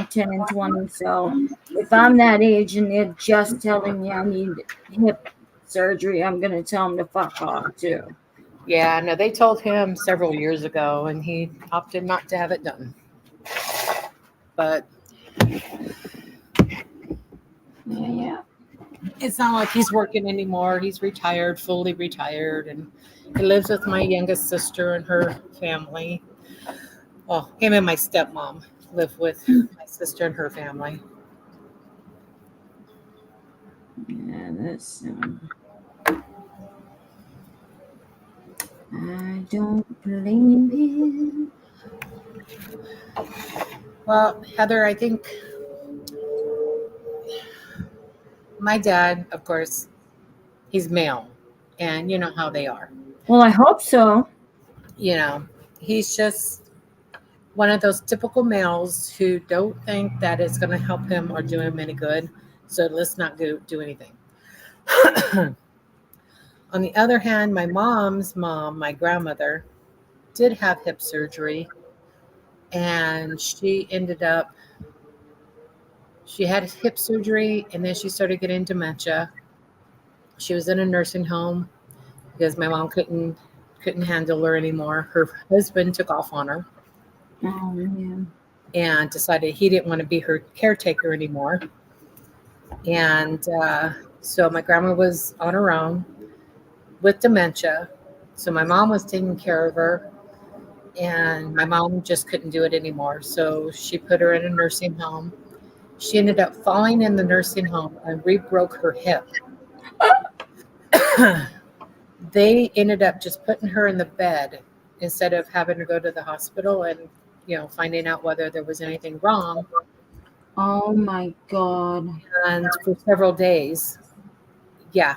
Speaker 1: 10 and 20. So if I'm that age and they're just telling me I need hip surgery, I'm going to tell them to fuck off too.
Speaker 2: Yeah, no, they told him several years ago and he opted not to have it done. but
Speaker 1: Yeah.
Speaker 2: it's not like he's working anymore. He's retired, fully retired, and he lives with my youngest sister and her family. Well, him and my stepmom live with my sister and her family.
Speaker 1: Yeah, that's. I don't blame him.
Speaker 2: Well, Heather, I think my dad, of course, he's male, and you know how they are.
Speaker 1: Well, I hope so.
Speaker 2: You know, he's just one of those typical males who don't think that it's going to help him or do him any good. So let's not do anything. On the other hand, my mom's mom, my grandmother, did have hip surgery, and she had hip surgery, and then she started getting dementia. She was in a nursing home because my mom couldn't handle her anymore. Her husband took off on her
Speaker 1: Oh man.
Speaker 2: and decided he didn't want to be her caretaker anymore. And so my grandma was on her own with dementia. So my mom was taking care of her, and my mom just couldn't do it anymore. So she put her in a nursing home. She ended up falling in the nursing home and re-broke her hip. They ended up just putting her in the bed instead of having to go to the hospital and, finding out whether there was anything wrong.
Speaker 1: Oh my God.
Speaker 2: And for several days, yeah,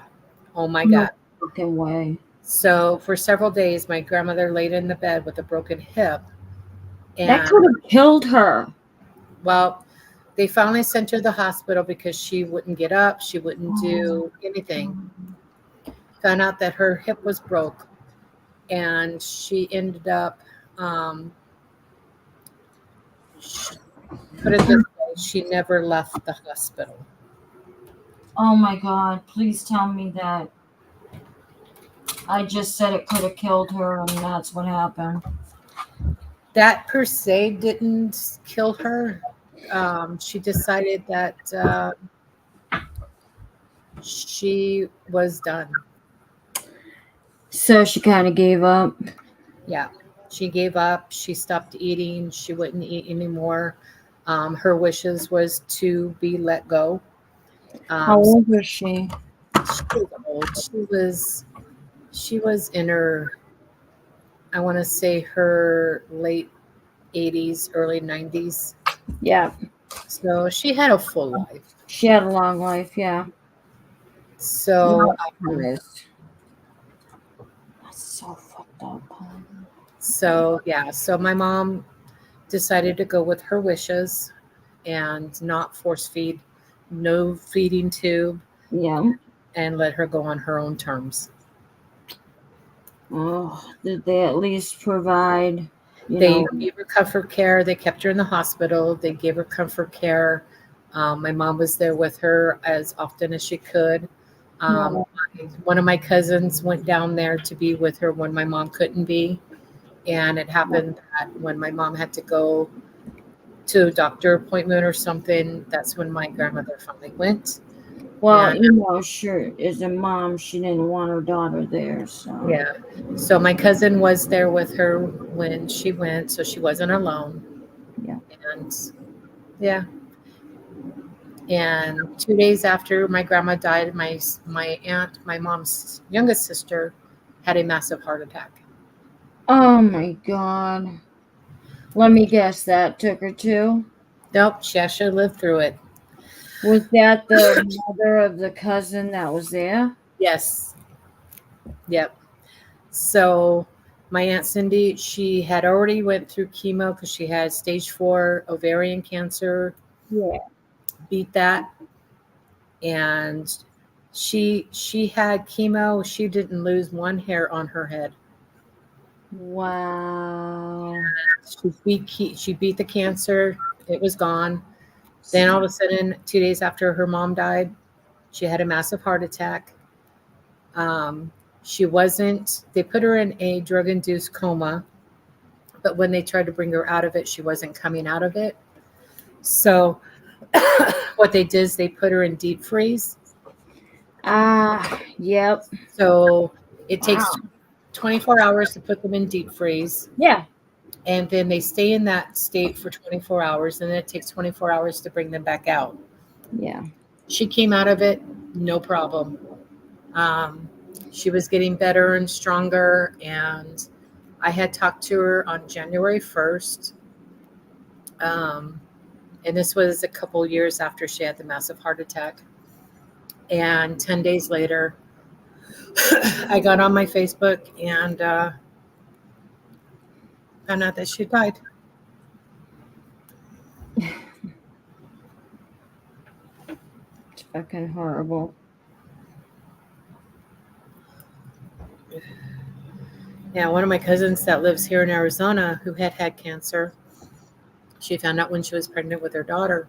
Speaker 2: oh my
Speaker 1: No
Speaker 2: God.
Speaker 1: fucking way.
Speaker 2: So for several days, my grandmother laid in the bed with a broken hip.
Speaker 1: That
Speaker 2: And,
Speaker 1: could have killed her.
Speaker 2: well, they finally sent her to the hospital because she wouldn't get up. She wouldn't do anything. Found out that her hip was broke, and she ended up, put it this way, she never left the hospital.
Speaker 1: Oh my God. Please tell me that. I just said it could have killed her, and that's what happened.
Speaker 2: That per se didn't kill her. She decided that she was done.
Speaker 1: So she kind of gave up.
Speaker 2: Yeah, she gave up. She stopped eating. She wouldn't eat anymore. Her wishes was to be let go.
Speaker 1: How old was she?
Speaker 2: She was old. She was in her, I want to say, her late 80s, early 90s.
Speaker 1: Yeah.
Speaker 2: So she had a full life.
Speaker 1: She had a long life, yeah.
Speaker 2: So,
Speaker 1: That's so fucked up.
Speaker 2: so my mom decided to go with her wishes and not force feed, no feeding tube,
Speaker 1: Yeah.
Speaker 2: and let her go on her own terms.
Speaker 1: Oh, did they at least provide,
Speaker 2: They gave her comfort care. They kept her in the hospital. They gave her comfort care. My mom was there with her as often as she could. One of my cousins went down there to be with her when my mom couldn't be. And it happened that when my mom had to go to a doctor appointment or something, that's when my grandmother finally went.
Speaker 1: Well,
Speaker 2: And,
Speaker 1: sure, as a mom, she didn't want her daughter there, so.
Speaker 2: yeah. So my cousin was there with her when she went, so she wasn't alone.
Speaker 1: Yeah.
Speaker 2: And yeah. And 2 days after my grandma died, my aunt, my mom's youngest sister, had a massive heart attack.
Speaker 1: Oh my God. Let me guess, that took her too?
Speaker 2: Nope, she actually lived through it.
Speaker 1: Was that the mother of the cousin that was there?
Speaker 2: Yes. Yep. So my Aunt Cindy, she had already went through chemo because she had stage 4 ovarian cancer.
Speaker 1: Yeah.
Speaker 2: Beat that. And she had chemo. She didn't lose one hair on her head.
Speaker 1: Wow.
Speaker 2: She beat the cancer. It was gone. Then all of a sudden, 2 days after her mom died, she had a massive heart attack. They put her in a drug-induced coma, but when they tried to bring her out of it, she wasn't coming out of it. So what they did is they put her in deep freeze.
Speaker 1: Yep.
Speaker 2: So it takes
Speaker 1: Wow.
Speaker 2: 24 hours to put them in deep freeze.
Speaker 1: Yeah.
Speaker 2: And then they stay in that state for 24 hours. And then it takes 24 hours to bring them back out.
Speaker 1: Yeah.
Speaker 2: She came out of it, no problem. She was getting better and stronger. And I had talked to her on January 1st. And this was a couple years after she had the massive heart attack. And 10 days later, I got on my Facebook and found out that she died.
Speaker 1: It's fucking horrible.
Speaker 2: Yeah, one of my cousins that lives here in Arizona who had cancer, she found out when she was pregnant with her daughter.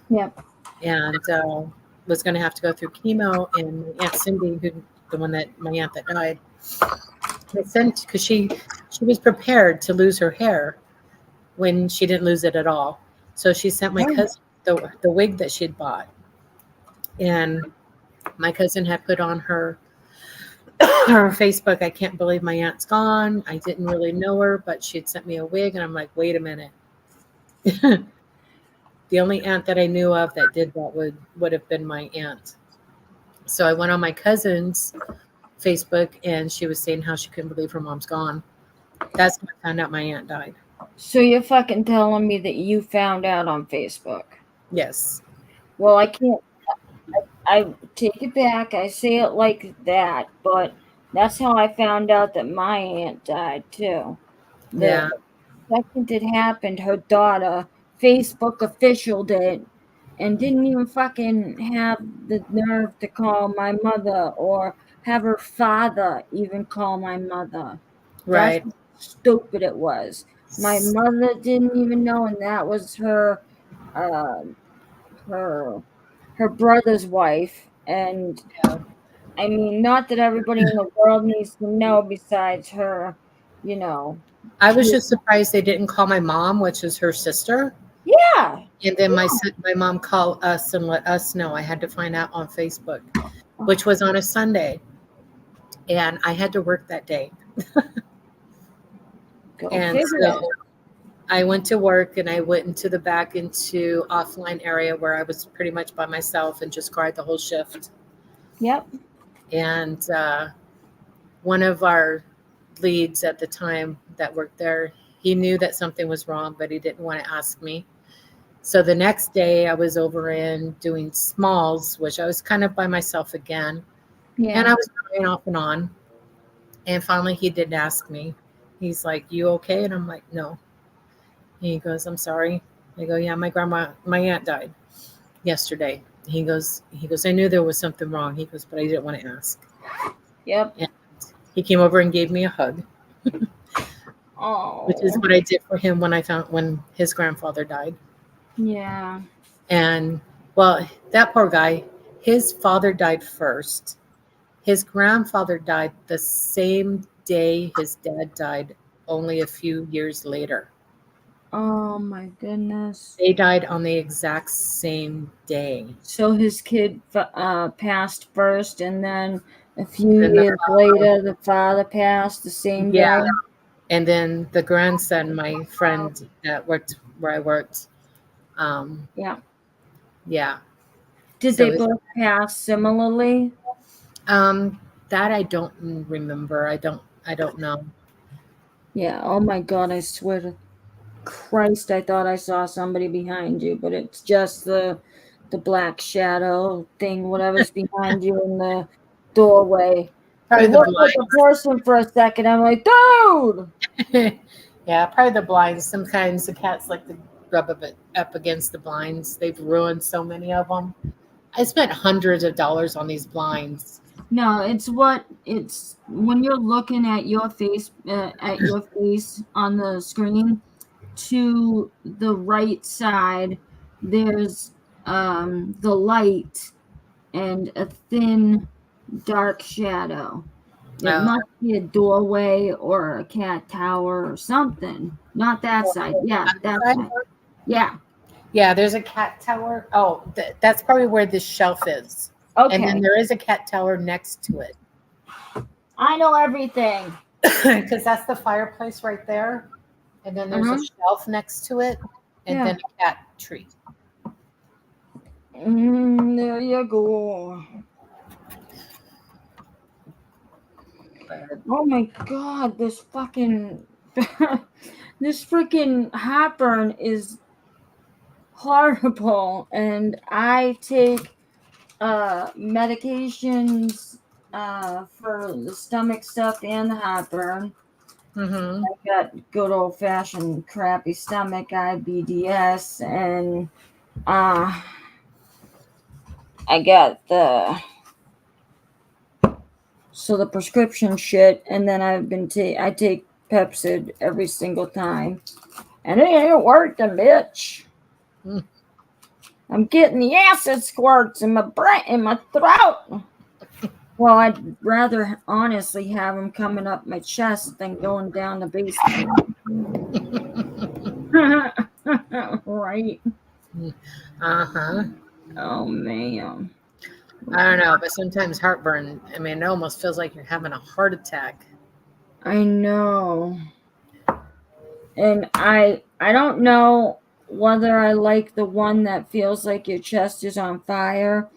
Speaker 1: Yep.
Speaker 2: And was going to have to go through chemo. And my Aunt Cindy, my aunt that died, I sent, because she was prepared to lose her hair when she didn't lose it at all. So she sent my cousin the wig that she had bought. And my cousin had put on her Facebook, I can't believe my aunt's gone. I didn't really know her, but she had sent me a wig. And I'm like, wait a minute. The only aunt that I knew of that did that would have been my aunt. So I went on my cousin's Facebook, and she was saying how she couldn't believe her mom's gone. That's when I found out my aunt died.
Speaker 1: So you're fucking telling me that you found out on Facebook?
Speaker 2: Yes.
Speaker 1: Well, I can't. I take it back. I say it like that, but that's how I found out that my aunt died too.
Speaker 2: Yeah.
Speaker 1: The second it happened, her daughter Facebook officialed it and didn't even fucking have the nerve to call my mother or have her father even call my mother.
Speaker 2: Right.
Speaker 1: That's how stupid it was. My mother didn't even know, and that was her brother's wife. And
Speaker 2: Yeah.
Speaker 1: I mean, not that everybody in the world needs to know besides her, you know.
Speaker 2: I was just surprised they didn't call my mom, which is her sister.
Speaker 1: Yeah.
Speaker 2: And then my mom called us and let us know. I had to find out on Facebook, which was on a Sunday. And I had to work that day.
Speaker 1: Go
Speaker 2: And
Speaker 1: figure
Speaker 2: so
Speaker 1: it.
Speaker 2: I went to work, and I went into the back into offline area where I was pretty much by myself and just cried the whole shift.
Speaker 1: Yep.
Speaker 2: And one of our leads at the time that worked there, he knew that something was wrong, but he didn't want to ask me. So the next day I was over in doing smalls, which I was kind of by myself again.
Speaker 1: Yeah.
Speaker 2: And I was crying off and on. And finally he did ask me. He's like, "You okay?" And I'm like, "No." He goes, "I'm sorry." I go, "Yeah, my aunt died yesterday." He goes, "I knew there was something wrong." He goes, "But I didn't want to ask."
Speaker 1: Yep.
Speaker 2: And he came over and gave me a hug,
Speaker 1: Oh.
Speaker 2: which is what I did for him when his grandfather died.
Speaker 1: Yeah.
Speaker 2: And well, that poor guy, his father died first. His grandfather died the same day his dad died, only a few years later.
Speaker 1: Oh my goodness.
Speaker 2: They died on the exact same day.
Speaker 1: So his kid passed first, and then a few
Speaker 2: And
Speaker 1: years later, the father passed the same day.
Speaker 2: Yeah. And then the grandson, my friend that worked where I worked,
Speaker 1: Yeah.
Speaker 2: yeah.
Speaker 1: Did
Speaker 2: So
Speaker 1: they both pass similarly?
Speaker 2: That I don't remember. I don't know.
Speaker 1: Yeah. Oh my God! I swear to Christ, I thought I saw somebody behind you, but it's just the black shadow thing, whatever's behind you in the doorway.
Speaker 2: Probably
Speaker 1: It
Speaker 2: the
Speaker 1: looked like a person for a second. I'm like, dude.
Speaker 2: Yeah, probably the blinds. Sometimes the cats like to rub up against the blinds. They've ruined so many of them. I spent hundreds of dollars on these blinds.
Speaker 1: No, it's when you're looking at your face on the screen. To the right side, there's the light and a thin dark shadow. It
Speaker 2: Oh.
Speaker 1: must be a doorway or a cat tower or something. Not that side. Yeah, that side. Yeah.
Speaker 2: Yeah, there's a cat tower. Oh, that's probably where this shelf is. And then
Speaker 1: Okay.
Speaker 2: there is a cat tower next to it.
Speaker 1: I know everything.
Speaker 2: Because that's the fireplace right there. And then there's a
Speaker 1: Uh-huh.
Speaker 2: shelf next to it. And
Speaker 1: Yeah.
Speaker 2: then a cat tree.
Speaker 1: There you go.
Speaker 2: But
Speaker 1: Oh my god, this fucking this freaking heartburn is horrible, and I take medications for the stomach stuff and the heartburn.
Speaker 2: mm-hmm.
Speaker 1: I got good old fashioned crappy stomach IBDS, and I got the prescription shit, and then I take Pepsid every single time, and it ain't working, bitch.
Speaker 2: Mm.
Speaker 1: I'm getting the acid squirts in my brain, in my throat. Well, I'd rather honestly have them coming up my chest than going down the basement. Right?
Speaker 2: Uh-huh.
Speaker 1: Oh man.
Speaker 2: I don't know, but sometimes heartburn, I mean, it almost feels like you're having a heart attack.
Speaker 1: I know. And I don't know whether I like the one that feels like your chest is on fire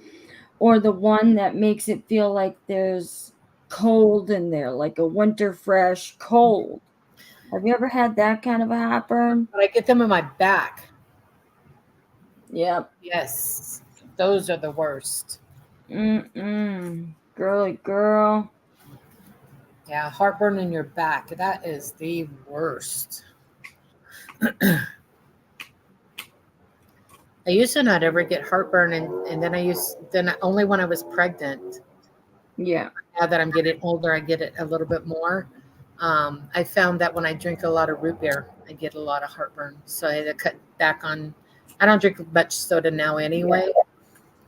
Speaker 1: or the one that makes it feel like there's cold in there, like a winter fresh cold. Have you ever had that kind of a heartburn?
Speaker 2: But I get them in my back.
Speaker 1: Yep.
Speaker 2: Yes. Those are the worst.
Speaker 1: Girly girl.
Speaker 2: Yeah, heartburn in your back. That is the worst. I used to not ever get heartburn, and then only when I was pregnant.
Speaker 1: Yeah.
Speaker 2: Now that I'm getting older, I get it a little bit more. I found that when I drink a lot of root beer, I get a lot of heartburn. So I had to cut back on. I don't drink much soda now anyway.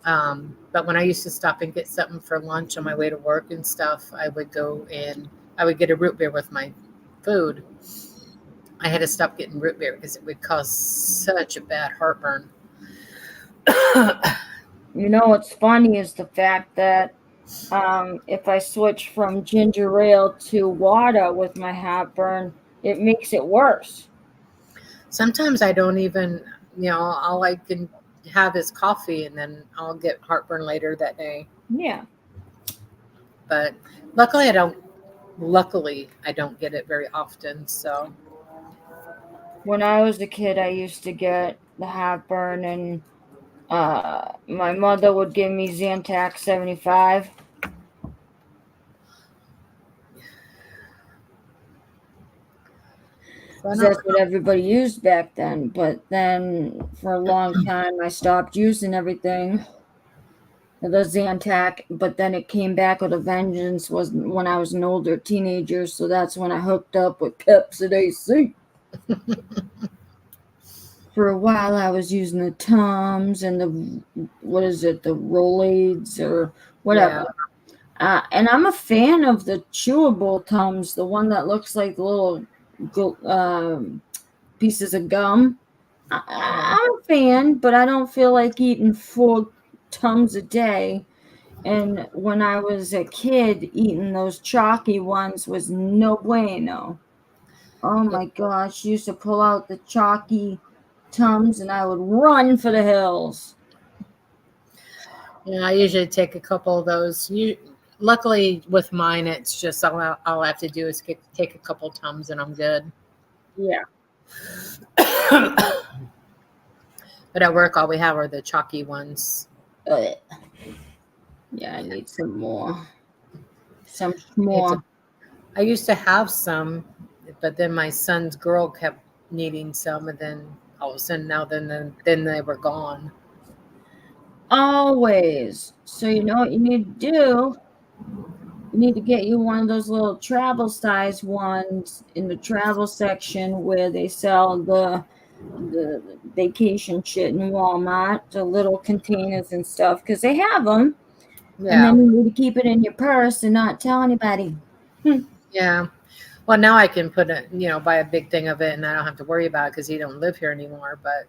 Speaker 2: But when I used to stop and get something for lunch on my way to work and stuff, I would go and I would get a root beer with my food. I had to stop getting root beer because it would cause such a bad heartburn.
Speaker 1: You know what's funny is the fact that if I switch from ginger ale to water with my heartburn, it makes it worse.
Speaker 2: Sometimes I don't even, all I can have is coffee and then I'll get heartburn later that day.
Speaker 1: Yeah.
Speaker 2: But luckily I don't get it very often. So
Speaker 1: When I was a kid, I used to get the heartburn, and my mother would give me Zantac 75. That's what everybody used back then. But then for a long time, I stopped using everything. The Zantac, but then it came back with a vengeance was when I was an older teenager, so that's when I hooked up with Pepsid AC. For a while, I was using the Tums and the Rosie's or whatever. Yeah. And I'm a fan of the chewable Tums, the one that looks like little pieces of gum. I'm a fan, but I don't feel like eating 4 Tums a day. And when I was a kid, eating those chalky ones was no bueno. Oh my gosh, used to pull out the chalky Tums and I would run for the hills.
Speaker 2: Yeah, I usually take a couple of those. Luckily, with mine, it's just all I have to do is take a couple Tums and I'm good.
Speaker 1: Yeah.
Speaker 2: But at work, all we have are the chalky ones.
Speaker 1: Yeah, I need some more.
Speaker 2: I used to have some, but then my son's girl kept needing some, and then all of a sudden now then they were gone.
Speaker 1: Always. So you know what you need to do? You need to get you one of those little travel size ones in the travel section where they sell the vacation shit in Walmart, the little containers and stuff, because they have them. Yeah. And then you need to keep it in your purse and not tell anybody.
Speaker 2: Yeah. Well, now I can buy a big thing of it, and I don't have to worry about it because he don't live here anymore. But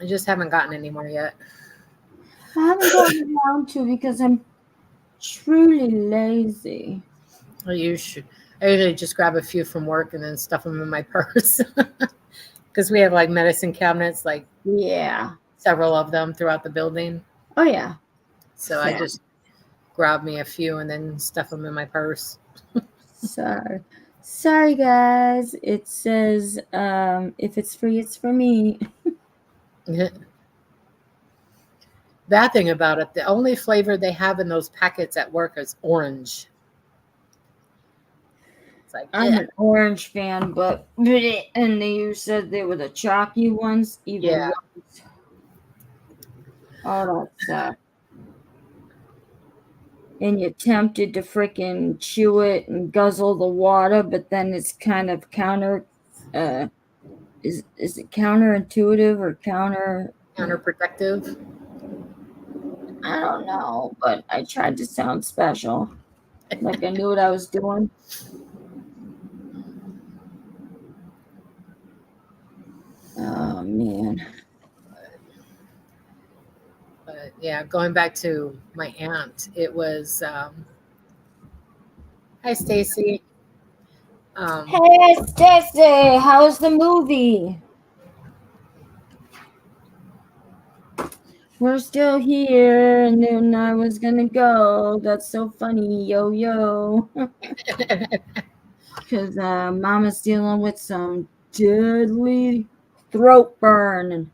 Speaker 2: I just haven't gotten any more yet.
Speaker 1: I haven't gotten around to because I'm truly lazy.
Speaker 2: I usually just grab a few from work and then stuff them in my purse because we have like medicine cabinets, like
Speaker 1: Yeah.
Speaker 2: several of them throughout the building.
Speaker 1: Oh yeah.
Speaker 2: So I
Speaker 1: Sad.
Speaker 2: just grab me a few and then stuff them in my purse.
Speaker 1: Sorry guys. It says if it's free, it's for me.
Speaker 2: Bad thing about it, the only flavor they have in those packets at work is orange. It's like,
Speaker 1: I'm an orange fan, but and you said they were the chalky ones, even
Speaker 2: Yeah.
Speaker 1: worse. Oh, that sucks. And you're tempted to freaking chew it and guzzle the water, but then it's kind of counter. Is it counterintuitive or counter?
Speaker 2: counterproductive.
Speaker 1: I don't know, but I tried to sound special, like I knew what I was doing. Oh man.
Speaker 2: But yeah, going back to my aunt, it was hi Stacy.
Speaker 1: Hey, Stacy, how's the movie? We're still here, and then I was gonna go. That's so funny, yo yo. Because Mama's dealing with some deadly throat burn.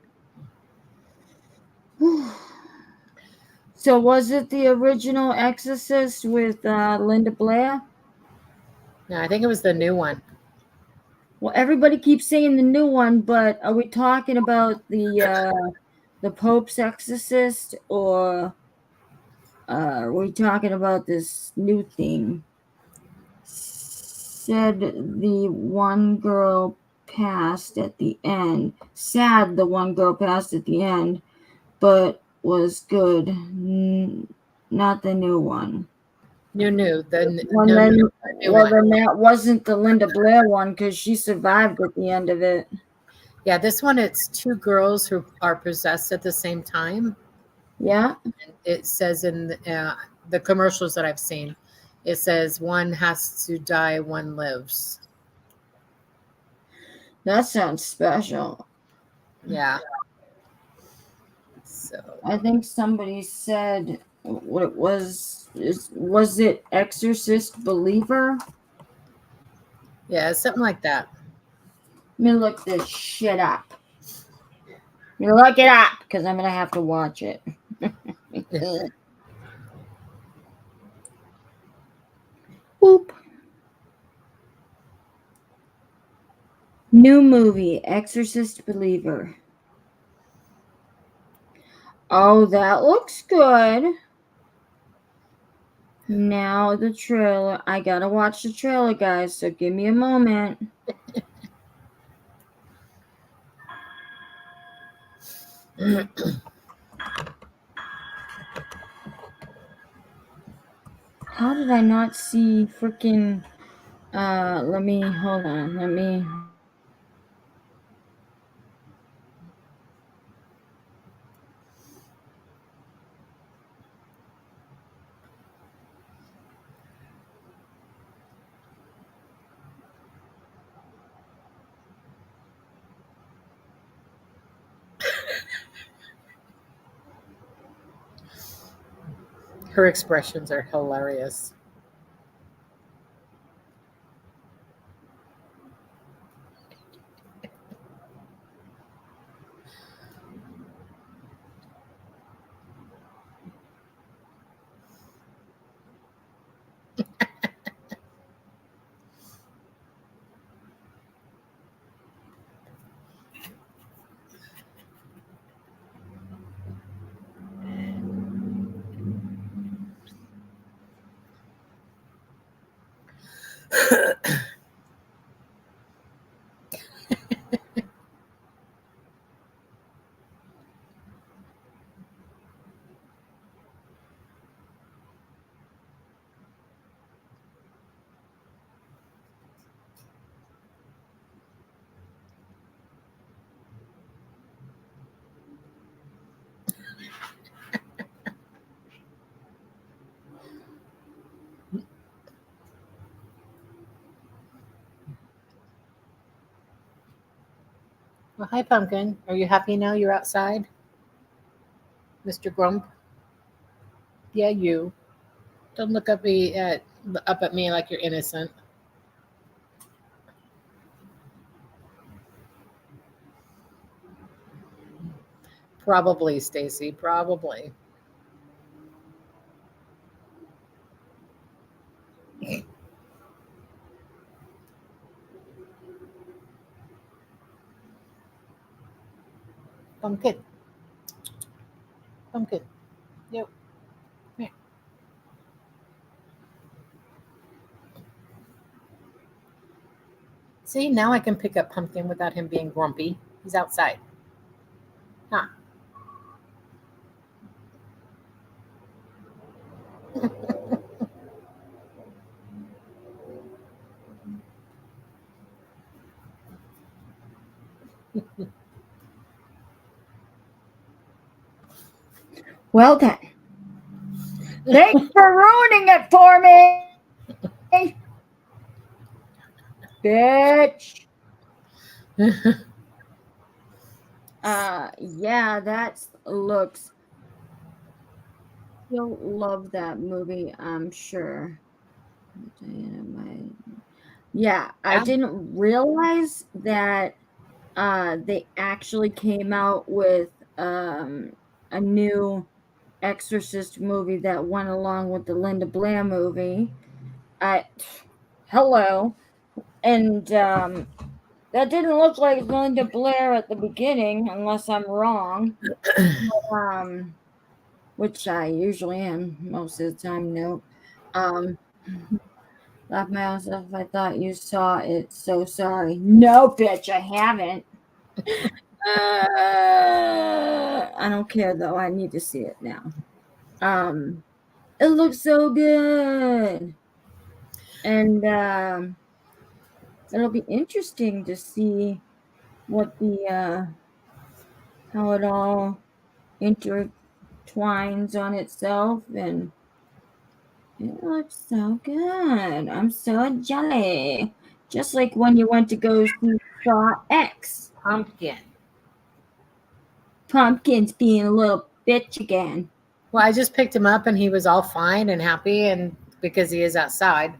Speaker 1: So was it the original Exorcist with Linda Blair?
Speaker 2: No, I think it was the new one.
Speaker 1: Well, everybody keeps saying the new one, but are we talking about the Pope's Exorcist, or are we talking about this new thing? Said the one girl passed at the end. Sad the one girl passed at the end, but was good. Not the new one.
Speaker 2: New.
Speaker 1: Well, then that wasn't the Linda Blair one because she survived at the end of it.
Speaker 2: Yeah, this one, it's two girls who are possessed at the same time.
Speaker 1: Yeah.
Speaker 2: And it says in the commercials that I've seen, it says one has to die, one lives.
Speaker 1: That sounds special.
Speaker 2: Yeah. So
Speaker 1: I think somebody said what it was. Was it Exorcist Believer?
Speaker 2: yeah, something like that.
Speaker 1: Let me look this shit up. You look it up because I'm gonna have to watch it. Whoop. New movie, Exorcist Believer. Oh, that looks good. Now the trailer. I gotta watch the trailer, guys, so give me a moment. How did I not see freaking let me hold on. Let me
Speaker 2: Her expressions are hilarious. Well, hi, Pumpkin. Are you happy now you're outside? Mr. Grump? Yeah, you. Don't look up at me like you're innocent. Probably, Stacy. Probably. Pumpkin. Pumpkin. Yep. Here. See, now I can pick up Pumpkin without him being grumpy. He's outside. Huh.
Speaker 1: Well then. Thanks for ruining it for me. Bitch. Yeah, that looks. You'll love that movie, I'm sure. Yeah, I didn't realize that they actually came out with a new Exorcist movie that went along with the Linda Blair movie. Hello. And that didn't look like Linda Blair at the beginning, unless I'm wrong. Which I usually am most of the time. No. Laugh myself. I thought you saw it. So sorry. No, bitch, I haven't. I don't care though. I need to see it now. It looks so good, and it'll be interesting to see what the how it all intertwines on itself, and it looks so good. I'm so jelly. Just like when you went to go see Saw X.
Speaker 2: Pumpkin.
Speaker 1: Pumpkin's being a little bitch again.
Speaker 2: Well, I just picked him up and he was all fine and happy, and because he is outside.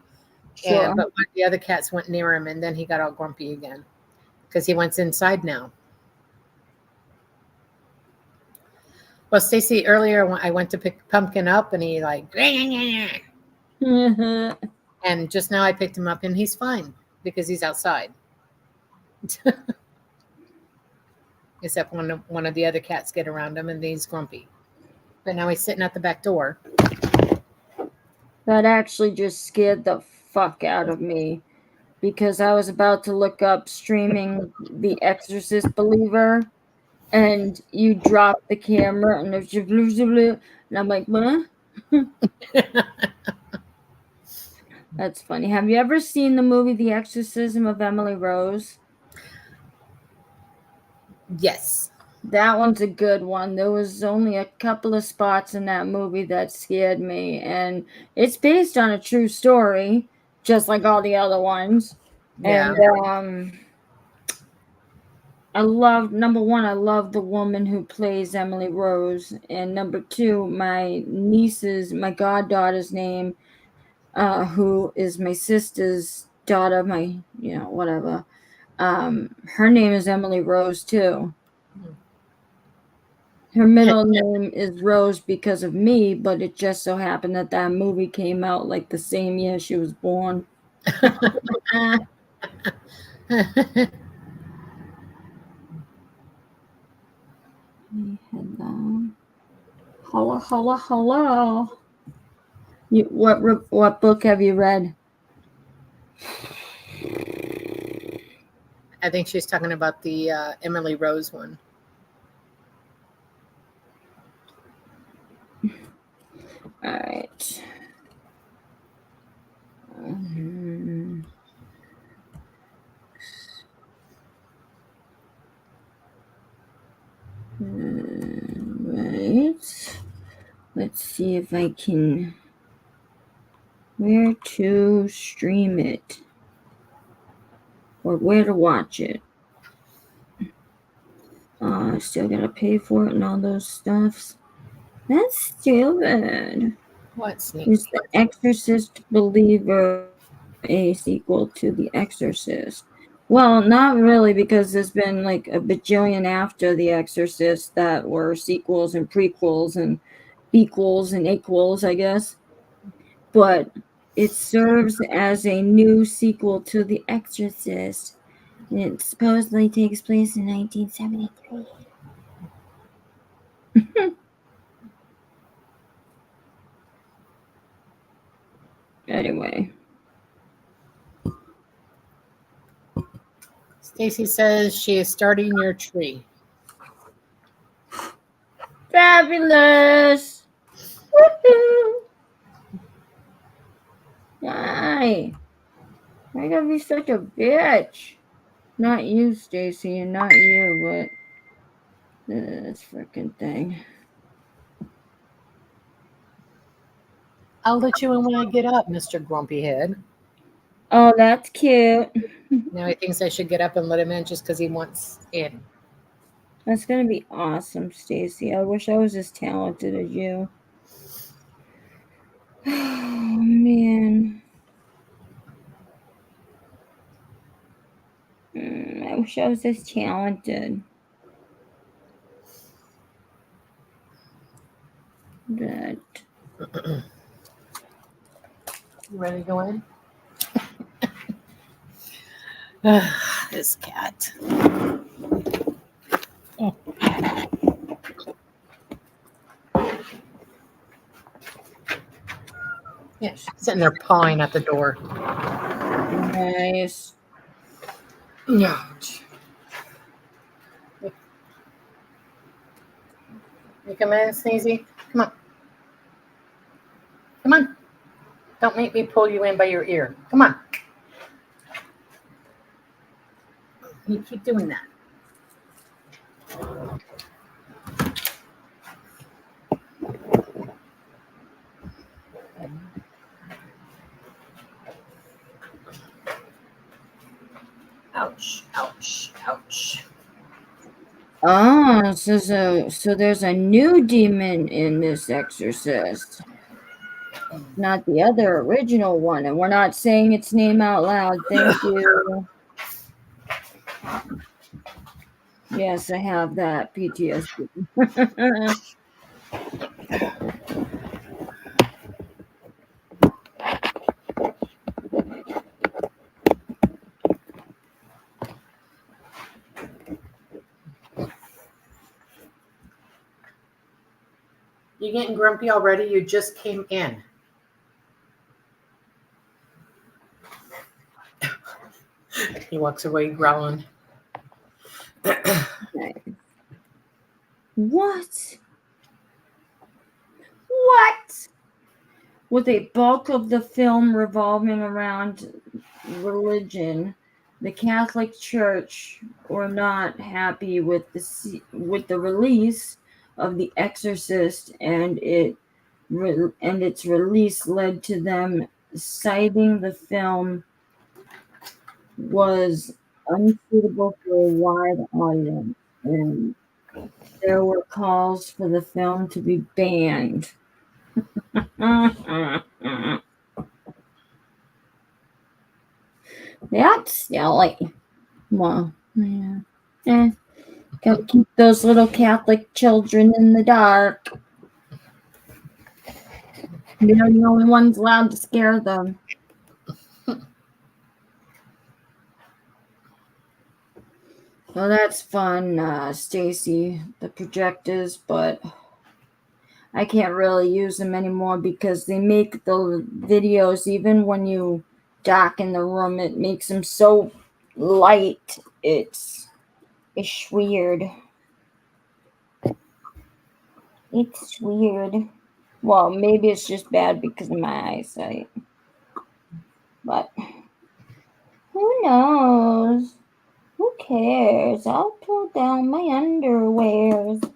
Speaker 1: Sure.
Speaker 2: But one of the other cats went near him, and then he got all grumpy again because he went inside now. Well, Stacy, earlier when I went to pick Pumpkin up, and he like, and just now I picked him up, and he's fine because he's outside. Except when one of the other cats get around him, and he's grumpy. But now he's sitting at the back door.
Speaker 1: That actually just scared the fuck out of me, because I was about to look up streaming The Exorcist Believer, and you drop the camera and there's and I'm like, what? That's funny. Have you ever seen the movie The Exorcism of Emily Rose?
Speaker 2: Yes.
Speaker 1: That one's a good one. There was only a couple of spots in that movie that scared me, and it's based on a true story, just like all the other ones.
Speaker 2: Yeah.
Speaker 1: And I love, number one, I love the woman who plays Emily Rose, and number two, my goddaughter's name, who is my sister's daughter, whatever. Her name is Emily Rose too. Her middle name is Rose because of me, but it just so happened that movie came out like the same year she was born. Hello. Hello. What book have you read?
Speaker 2: I think she's talking about the Emily Rose one.
Speaker 1: All right. Right. Let's see if I can. Where to stream it, or where to watch it. Still gotta pay for it and all those stuffs. That's stupid.
Speaker 2: What sneak?
Speaker 1: Is The Exorcist Believer a sequel to The Exorcist? Well, not really, because there's been like a bajillion after The Exorcist that were sequels and prequels and bequels and equals, I guess. But it serves as a new sequel to The Exorcist. And it supposedly takes place in 1973. Anyway.
Speaker 2: Stacy says she is starting your tree.
Speaker 1: Fabulous! Woohoo! Why? Why you gotta be such a bitch? Not you, Stacy, and not you, but this freaking thing.
Speaker 2: I'll let you in when I get up, Mr. Grumpy Head.
Speaker 1: Oh, that's cute.
Speaker 2: Now he thinks I should get up and let him in just because he wants in.
Speaker 1: That's gonna be awesome, Stacy. I wish I was as talented as you. Oh, man. I wish I was as talented. That.
Speaker 2: You ready to go in? This cat. Yeah, she's sitting there pawing at the door.
Speaker 1: Nice.
Speaker 2: Ouch. You come in, Sneezy? Come on. Come on. Don't make me pull you in by your ear. Come on. You keep doing that. Ouch, ouch, ouch.
Speaker 1: Oh, so there's a new demon in this exorcist. Not the other original one, and we're not saying its name out loud. Thank you. Yes, I have that PTSD.
Speaker 2: You getting grumpy already? You just came in. He walks away growling.
Speaker 1: What? What? With a bulk of the film revolving around religion, the Catholic Church were not happy with the release of The Exorcist, and its release led to them citing the film was unsuitable for a wide audience, and there were calls for the film to be banned. That's silly. Well, yeah. Gotta keep those little Catholic children in the dark. They're the only ones allowed to scare them. Well, that's fun, Stacy, the projectors, but I can't really use them anymore because they make the videos, even when you dock in the room, it makes them so light. It's weird. It's weird. Well, maybe it's just bad because of my eyesight. But who knows? Who cares? I'll pull down my underwears.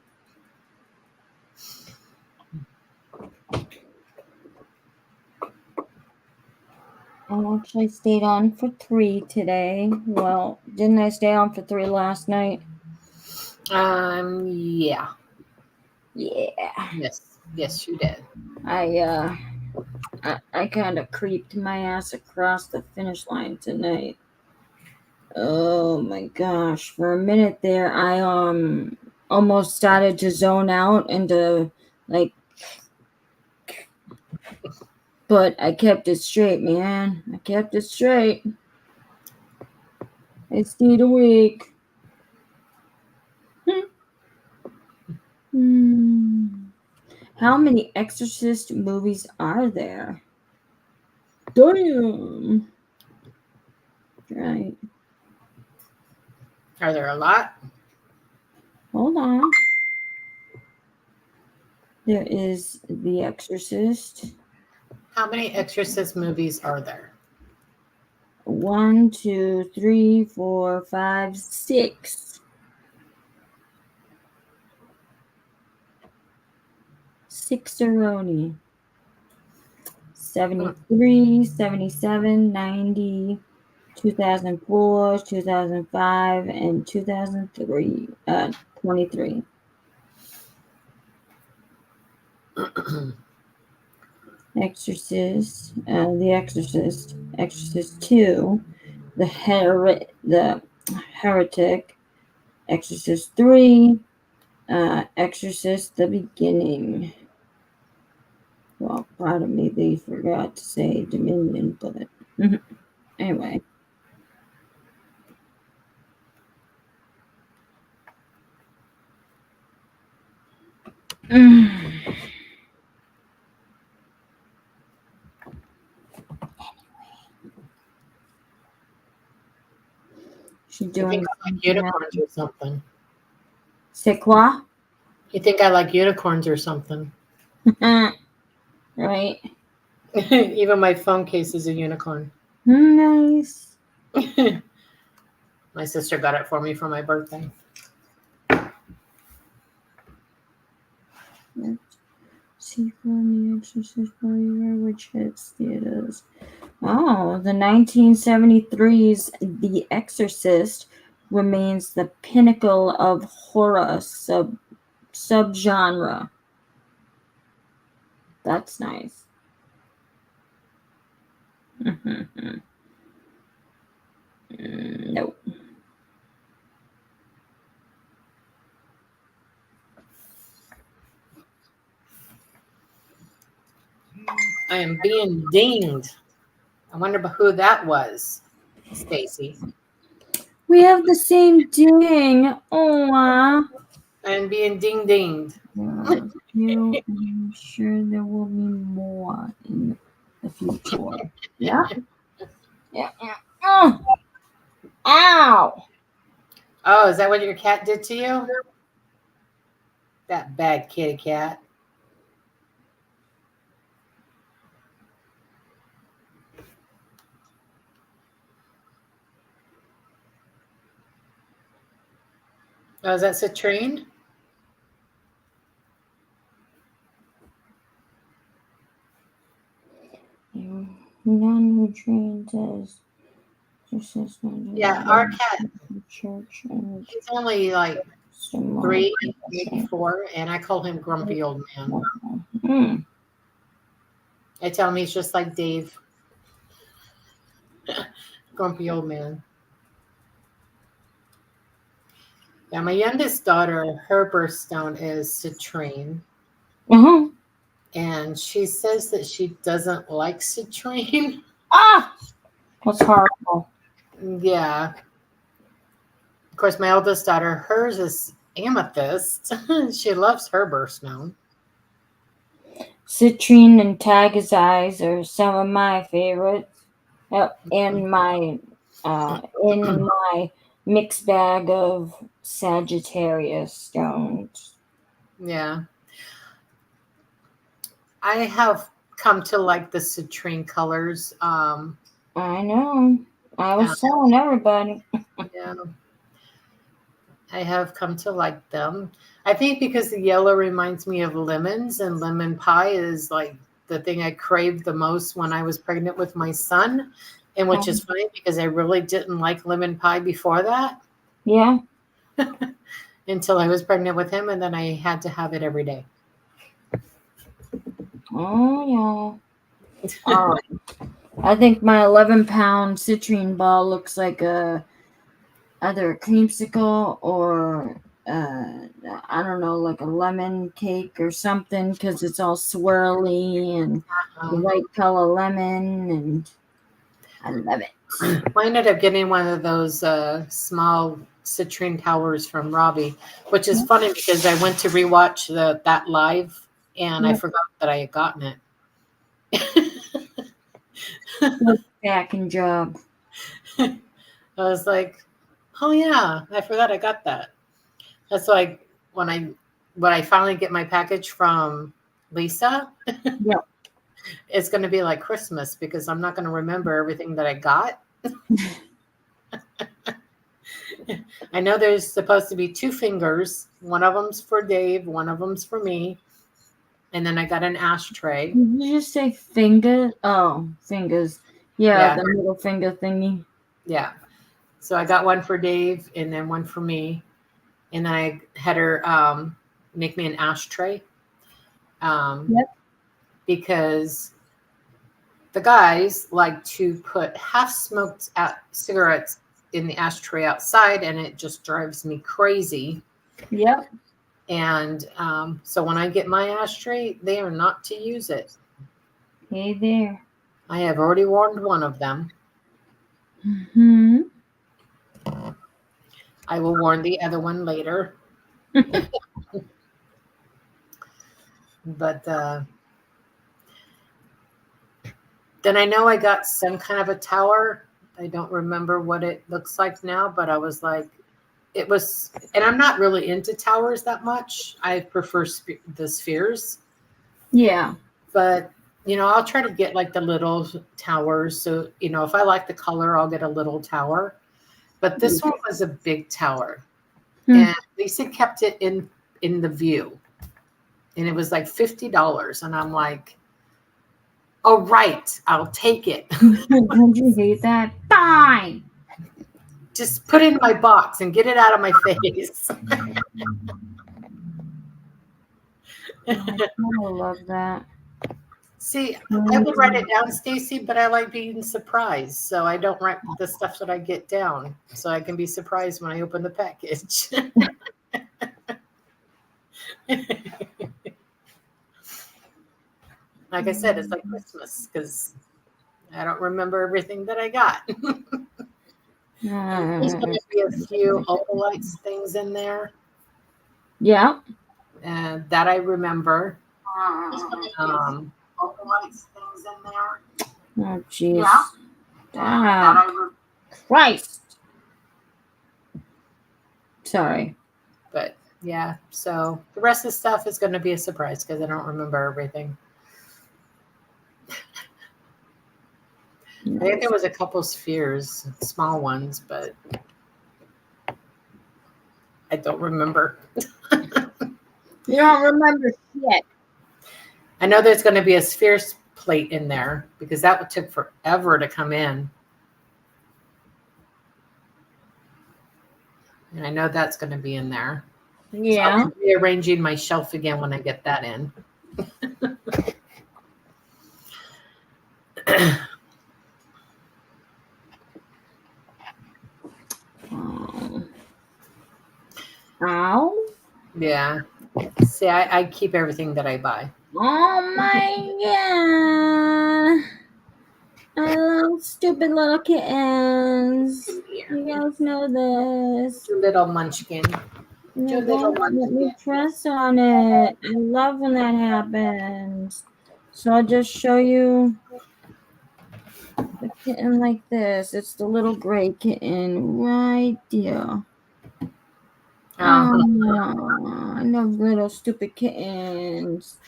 Speaker 1: I actually stayed on for 3 today. Well, didn't I stay on for 3 last night?
Speaker 2: Yeah.
Speaker 1: Yeah.
Speaker 2: Yes, you did.
Speaker 1: I kind of creeped my ass across the finish line tonight. Oh my gosh. For a minute there, I almost started to zone out into like, but I kept it straight, man. I kept it straight. I stayed awake. How many Exorcist movies are there? Damn. Right.
Speaker 2: Are there a lot?
Speaker 1: Hold on. There is The Exorcist.
Speaker 2: How many Exorcist movies are there?
Speaker 1: 1, 2, 3, 4, 5, 6. 6-a-roni. 73, 77, 90, 2004, 2005, and 2003. 23. Exorcist, The Exorcist, Exorcist 2, the Heretic, Exorcist 3, Exorcist the Beginning. Well, part of me, they forgot to say Dominion, but anyway. She's
Speaker 2: You
Speaker 1: doing
Speaker 2: think I like unicorns or something?
Speaker 1: C'est quoi?
Speaker 2: You think I like unicorns or something?
Speaker 1: Right.
Speaker 2: Even my phone case is a unicorn.
Speaker 1: Nice.
Speaker 2: My sister got it for me for my birthday.
Speaker 1: Sequel, The Exorcist Believer, which hits theaters. Oh, the 1973's The Exorcist remains the pinnacle of horror subgenre. That's nice. Nope.
Speaker 2: I am being dinged. I wonder who that was, Stacy.
Speaker 1: We have the same ding. Oh,
Speaker 2: I am being dinged.
Speaker 1: I'm sure there will be more in the future. Yeah. Yeah. Ow.
Speaker 2: Oh, is that what your cat did to you? That bad kitty cat. Oh, is that citrine?
Speaker 1: Non-nutrient as
Speaker 2: Yeah, our cat.
Speaker 1: church
Speaker 2: He's only like 3, maybe 4, and I call him Grumpy Old Man. I tell him he's just like Dave. Grumpy Old Man. Yeah, my youngest daughter, her birthstone is citrine. And she says that she doesn't like citrine.
Speaker 1: That's horrible.
Speaker 2: Yeah. Of course, my oldest daughter, hers is amethyst. She loves her birthstone.
Speaker 1: Citrine and Tiger's Eyes are some of my favorites. In my mixed bag of Sagittarius stones.
Speaker 2: Yeah. I have come to like the citrine colors.
Speaker 1: I know. I was telling everybody.
Speaker 2: Yeah. I have come to like them. I think because the yellow reminds me of lemons, and lemon pie is like the thing I craved the most when I was pregnant with my son. And which is funny because I really didn't like lemon pie before that.
Speaker 1: Yeah.
Speaker 2: And until I was pregnant with him, and then I had to have it every day.
Speaker 1: Oh, yeah. I think my 11-pound citrine ball looks like either a creamsicle or I don't know, like a lemon cake or something, because it's all swirly and the white color lemon, and I love it.
Speaker 2: I ended up getting one of those small citrine towers from Robbie, which is funny because I went to rewatch that live and I forgot that I had gotten it.
Speaker 1: Backing job.
Speaker 2: I was like, oh yeah, I forgot I got that. That's like when I finally get my package from Lisa, it's going to be like Christmas because I'm not going to remember everything that I got. I know there's supposed to be 2 fingers. One of them's for Dave, one of them's for me. And then I got an ashtray.
Speaker 1: Did you just say finger? Oh, fingers. Yeah, the middle finger thingy.
Speaker 2: Yeah. So I got one for Dave and then one for me. And then I had her make me an ashtray. Because the guys like to put half-smoked cigarettes in the ashtray outside, and it just drives me crazy.
Speaker 1: Yep.
Speaker 2: And so when I get my ashtray, they are not to use it.
Speaker 1: Hey there.
Speaker 2: I have already warned one of them.
Speaker 1: Mm-hmm.
Speaker 2: I will warn the other one later. But then I know I got some kind of a tower. I don't remember what it looks like now, but I was like, it was, and I'm not really into towers that much. I prefer the spheres.
Speaker 1: Yeah.
Speaker 2: But, I'll try to get like the little towers. So, if I like the color, I'll get a little tower. But this one was a big tower. And Lisa kept it in the view. And it was like $50. And I'm like, all right, I'll take it.
Speaker 1: Don't you hate that? Fine.
Speaker 2: Just put it in my box and get it out of my face.
Speaker 1: I love that.
Speaker 2: See, I would write it down, Stacy, but I like being surprised. So I don't write the stuff that I get down. So I can be surprised when I open the package. Like I said, it's like Christmas because I don't remember everything that I got. There's going to be a few Opalites things in there.
Speaker 1: Yeah.
Speaker 2: That I remember. Opalites things in there.
Speaker 1: Oh, jeez. Yeah. Christ. Sorry.
Speaker 2: But yeah, so the rest of the stuff is going to be a surprise because I don't remember everything. I think there was a couple spheres, small ones, but I don't remember.
Speaker 1: You don't remember shit.
Speaker 2: I know there's going to be a sphere plate in there because that took forever to come in. And I know that's going to be in there.
Speaker 1: Yeah.
Speaker 2: So I'll be rearranging my shelf again when I get that in.
Speaker 1: Ow.
Speaker 2: Yeah. See, I keep everything that I buy.
Speaker 1: Oh my god. I love stupid little kittens. You guys know this.
Speaker 2: Little munchkin.
Speaker 1: You don't let me press on it. I love when that happens. So I'll just show you the kitten like this. It's the little gray kitten right there. Oh, I love little stupid kittens.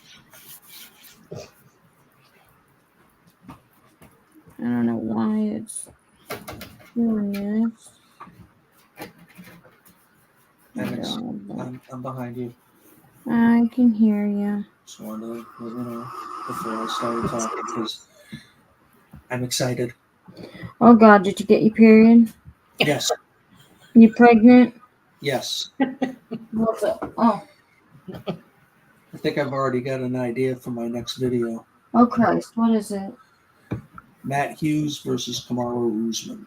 Speaker 1: I don't know why it's doing this.
Speaker 4: I'm behind you.
Speaker 1: I can hear you.
Speaker 4: Just wanted to let you know before I started talking because I'm excited.
Speaker 1: Oh God, did you get your period?
Speaker 4: Yes.
Speaker 1: You pregnant?
Speaker 4: Yes.
Speaker 1: What's it? Oh,
Speaker 4: I think I've already got an idea for my next video.
Speaker 1: oh Christ, what is it?
Speaker 4: Matt Hughes versus Kamaru Usman.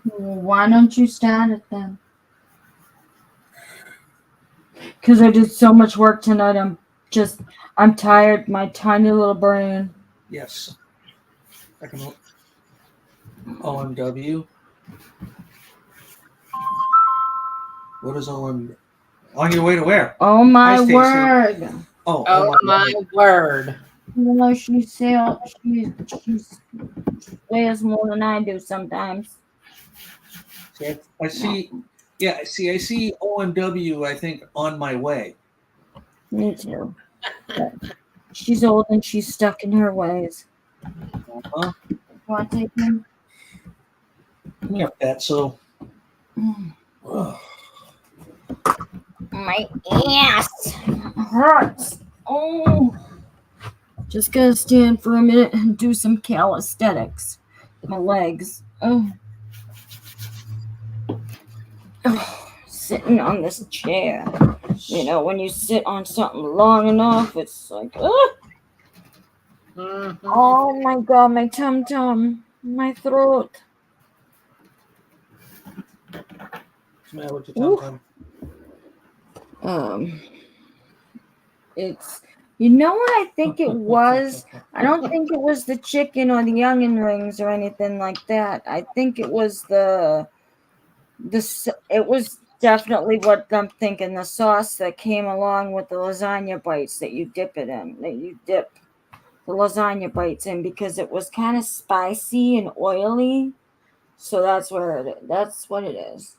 Speaker 1: Well, why don't you start it then? Because I did so much work tonight. I'm tired. My tiny little brain.
Speaker 4: Yes. OMW. What is OM? On your way to where?
Speaker 1: Oh my
Speaker 4: Hi, Stacey.
Speaker 1: word!
Speaker 4: Oh
Speaker 2: my word.
Speaker 1: You know she weighs more than I do sometimes.
Speaker 4: See, I see. Yeah, see, I see OMW. I think on my way.
Speaker 1: Me too. But she's old and she's stuck in her ways.
Speaker 4: Uh-huh.
Speaker 1: Want to take him?
Speaker 4: Come here, Fatso.
Speaker 1: My ass hurts. Oh, just gotta stand for a minute and do some calisthenics. My legs. Oh, sitting on this chair. You know, when you sit on something long enough, it's like,
Speaker 2: Mhm.
Speaker 1: oh my god, my tum, my throat.
Speaker 4: What's the matter with your tum-tum?
Speaker 1: It's, you know what I think it was? I don't think it was the chicken or the onion rings or anything like that. I think it was it was definitely what I'm thinking, the sauce that came along with the lasagna bites that you dip it in, that you dip the lasagna bites in, because it was kind of spicy and oily. So that's what it is.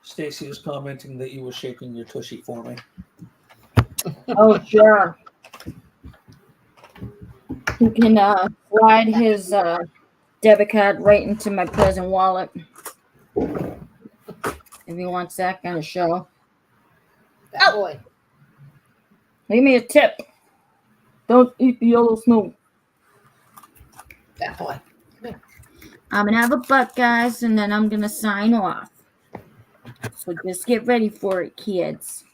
Speaker 4: Stacy was commenting that you were shaking your tushy for me.
Speaker 1: Oh, sure. He can slide his debit card right into my present wallet if he wants that kind of show.
Speaker 2: That boy.
Speaker 1: Leave me a tip. Don't eat the yellow snow.
Speaker 2: That boy.
Speaker 1: I'm gonna have a butt, guys, and then I'm gonna sign off. So just get ready for it, kids.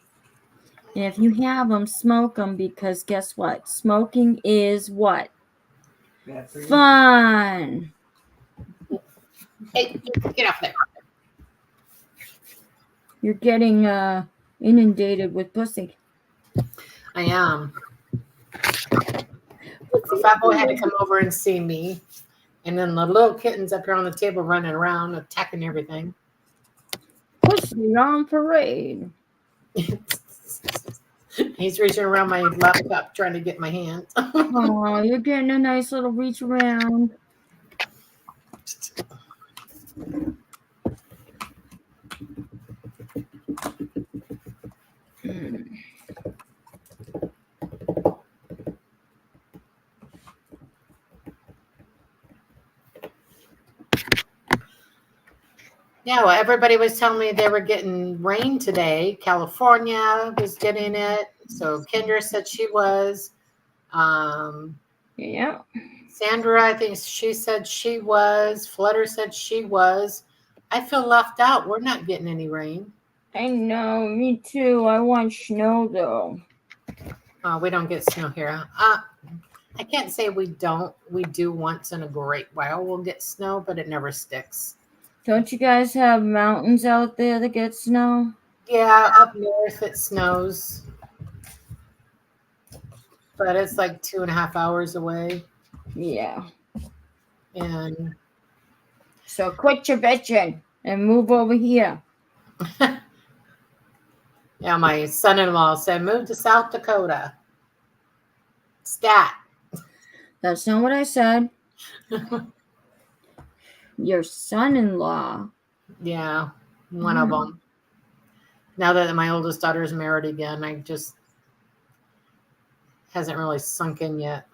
Speaker 1: And if you have them, smoke them, because guess what? Smoking is what? Fun.
Speaker 2: Hey, get off there.
Speaker 1: You're getting inundated with pussy.
Speaker 2: I am. Fat boy had to come over and see me. And then the little kittens up here on the table running around, attacking everything.
Speaker 1: Pussy on parade.
Speaker 2: He's reaching around my laptop trying to get my hand.
Speaker 1: Oh, you're getting a nice little reach around.
Speaker 2: Yeah, well, everybody was telling me they were getting rain today. California was getting it. So Kendra said she was.
Speaker 1: Yeah.
Speaker 2: Sandra, I think she said she was. Flutter said she was. I feel left out. We're not getting any rain.
Speaker 1: I know, me too. I want snow though.
Speaker 2: We don't get snow here. I can't say we don't. We do once in a great while. We'll get snow, but it never sticks.
Speaker 1: Don't you guys have mountains out there that get snow?
Speaker 2: Yeah, up north it snows. But it's like 2.5 hours away.
Speaker 1: Yeah.
Speaker 2: And
Speaker 1: so quit your bitching and move over here.
Speaker 2: Yeah, my son-in-law said, move to South Dakota. Stat.
Speaker 1: That's not what I said. Your son-in-law.
Speaker 2: Yeah, one of them. Now that my oldest daughter is married again, I just hasn't really sunk in yet.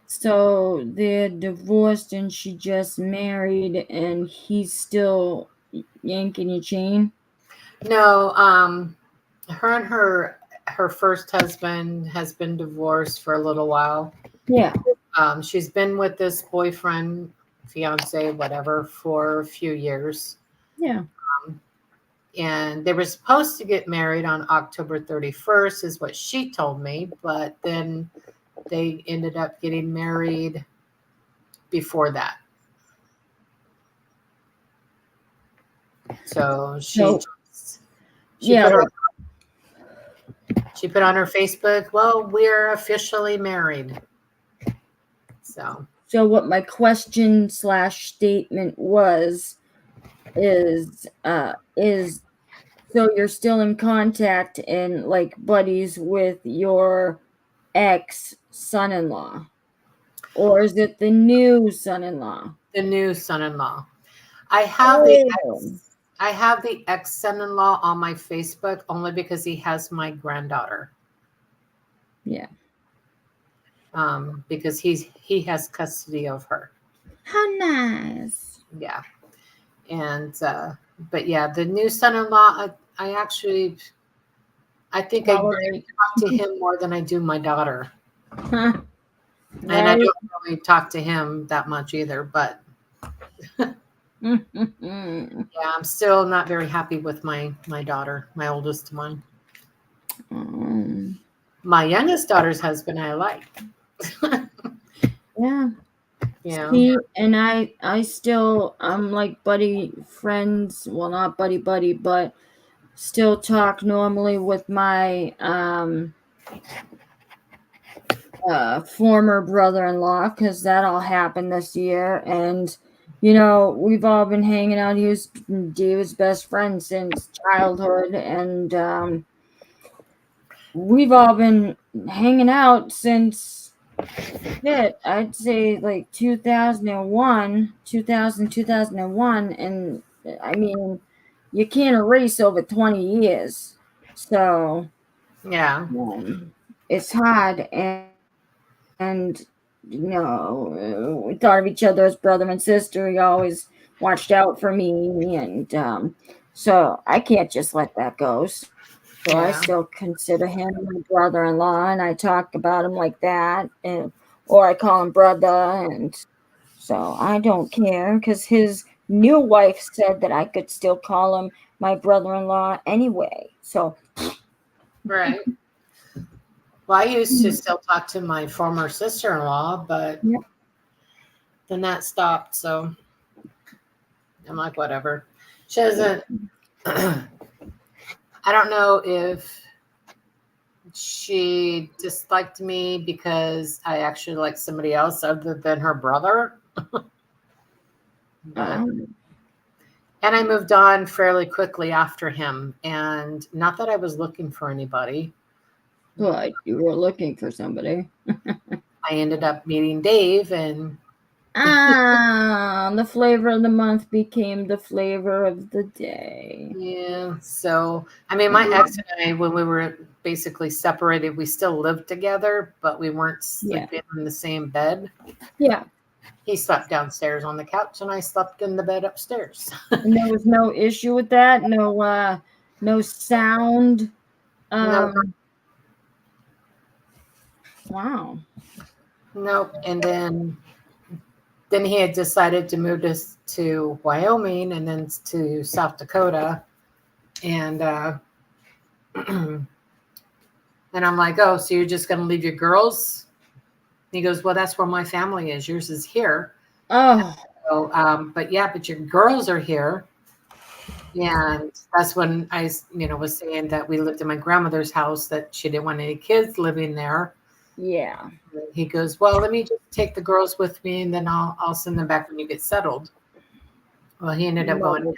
Speaker 1: So they're divorced and she just married and he's still yanking your chain?
Speaker 2: No, her and her first husband has been divorced for a little while.
Speaker 1: Yeah.
Speaker 2: She's been with this boyfriend fiance, whatever, for a few years.
Speaker 1: Yeah.
Speaker 2: And they were supposed to get married on October 31st, is what she told me. But then they ended up getting married before that. So
Speaker 1: Yeah.
Speaker 2: She put on her Facebook, well, we're officially married. So
Speaker 1: what my question / statement is so you're still in contact and like buddies with your ex son-in-law, or is it the new son-in-law?
Speaker 2: the new son-in-law. I have the ex son-in-law on my Facebook only because he has my granddaughter.
Speaker 1: Yeah.
Speaker 2: Because he has custody of her.
Speaker 1: How nice.
Speaker 2: Yeah. And but yeah, the new son-in-law, I think I talk to him more than I do my daughter.
Speaker 1: Huh.
Speaker 2: And I don't really talk to him that much either, but yeah, I'm still not very happy with my daughter, my oldest one. My youngest daughter's husband I like.
Speaker 1: Yeah.
Speaker 2: Yeah.
Speaker 1: See, and I still, I'm like buddy friends, well, not buddy, but still talk normally with my former brother-in-law, because that all happened this year. And you know, we've all been hanging out. He was David's best friend since childhood, and we've all been hanging out since I'd say like 2001, and I mean, you can't erase over 20 years. So
Speaker 2: Yeah.
Speaker 1: it's hard, and you know, we thought of each other as brother and sister. He always watched out for me, and so I can't just let that go. So I still consider him my brother-in-law, and I talk about him like that, or I call him brother, and so I don't care, because his new wife said that I could still call him my brother-in-law anyway. So
Speaker 2: Right. Well, I used to still talk to my former sister-in-law, but then that stopped. So I'm like, whatever. She doesn't. I don't know if she disliked me because I actually liked somebody else other than her brother. And I moved on fairly quickly after him. And not that I was looking for anybody.
Speaker 1: But you were looking for somebody.
Speaker 2: I ended up meeting Dave, and
Speaker 1: the flavor of the month became the flavor of the day.
Speaker 2: yeah. So, I mean, my ex and I, when we were basically separated, we still lived together, but we weren't sleeping in the same bed.
Speaker 1: Yeah.
Speaker 2: He slept downstairs on the couch, and I slept in the bed upstairs.
Speaker 1: And there was no issue with that. No sound.
Speaker 2: No.
Speaker 1: Wow.
Speaker 2: Nope. And then he had decided to move us to Wyoming and then to South Dakota. And and I'm like, oh, so you're just going to leave your girls? And he goes, well, that's where my family is. Yours is here.
Speaker 1: Oh.
Speaker 2: So, but your girls are here. And that's when I, was saying that we lived in my grandmother's house, that she didn't want any kids living there.
Speaker 1: Yeah.
Speaker 2: He goes, well, let me just take the girls with me, and then I'll send them back when you get settled. Well, he ended up going,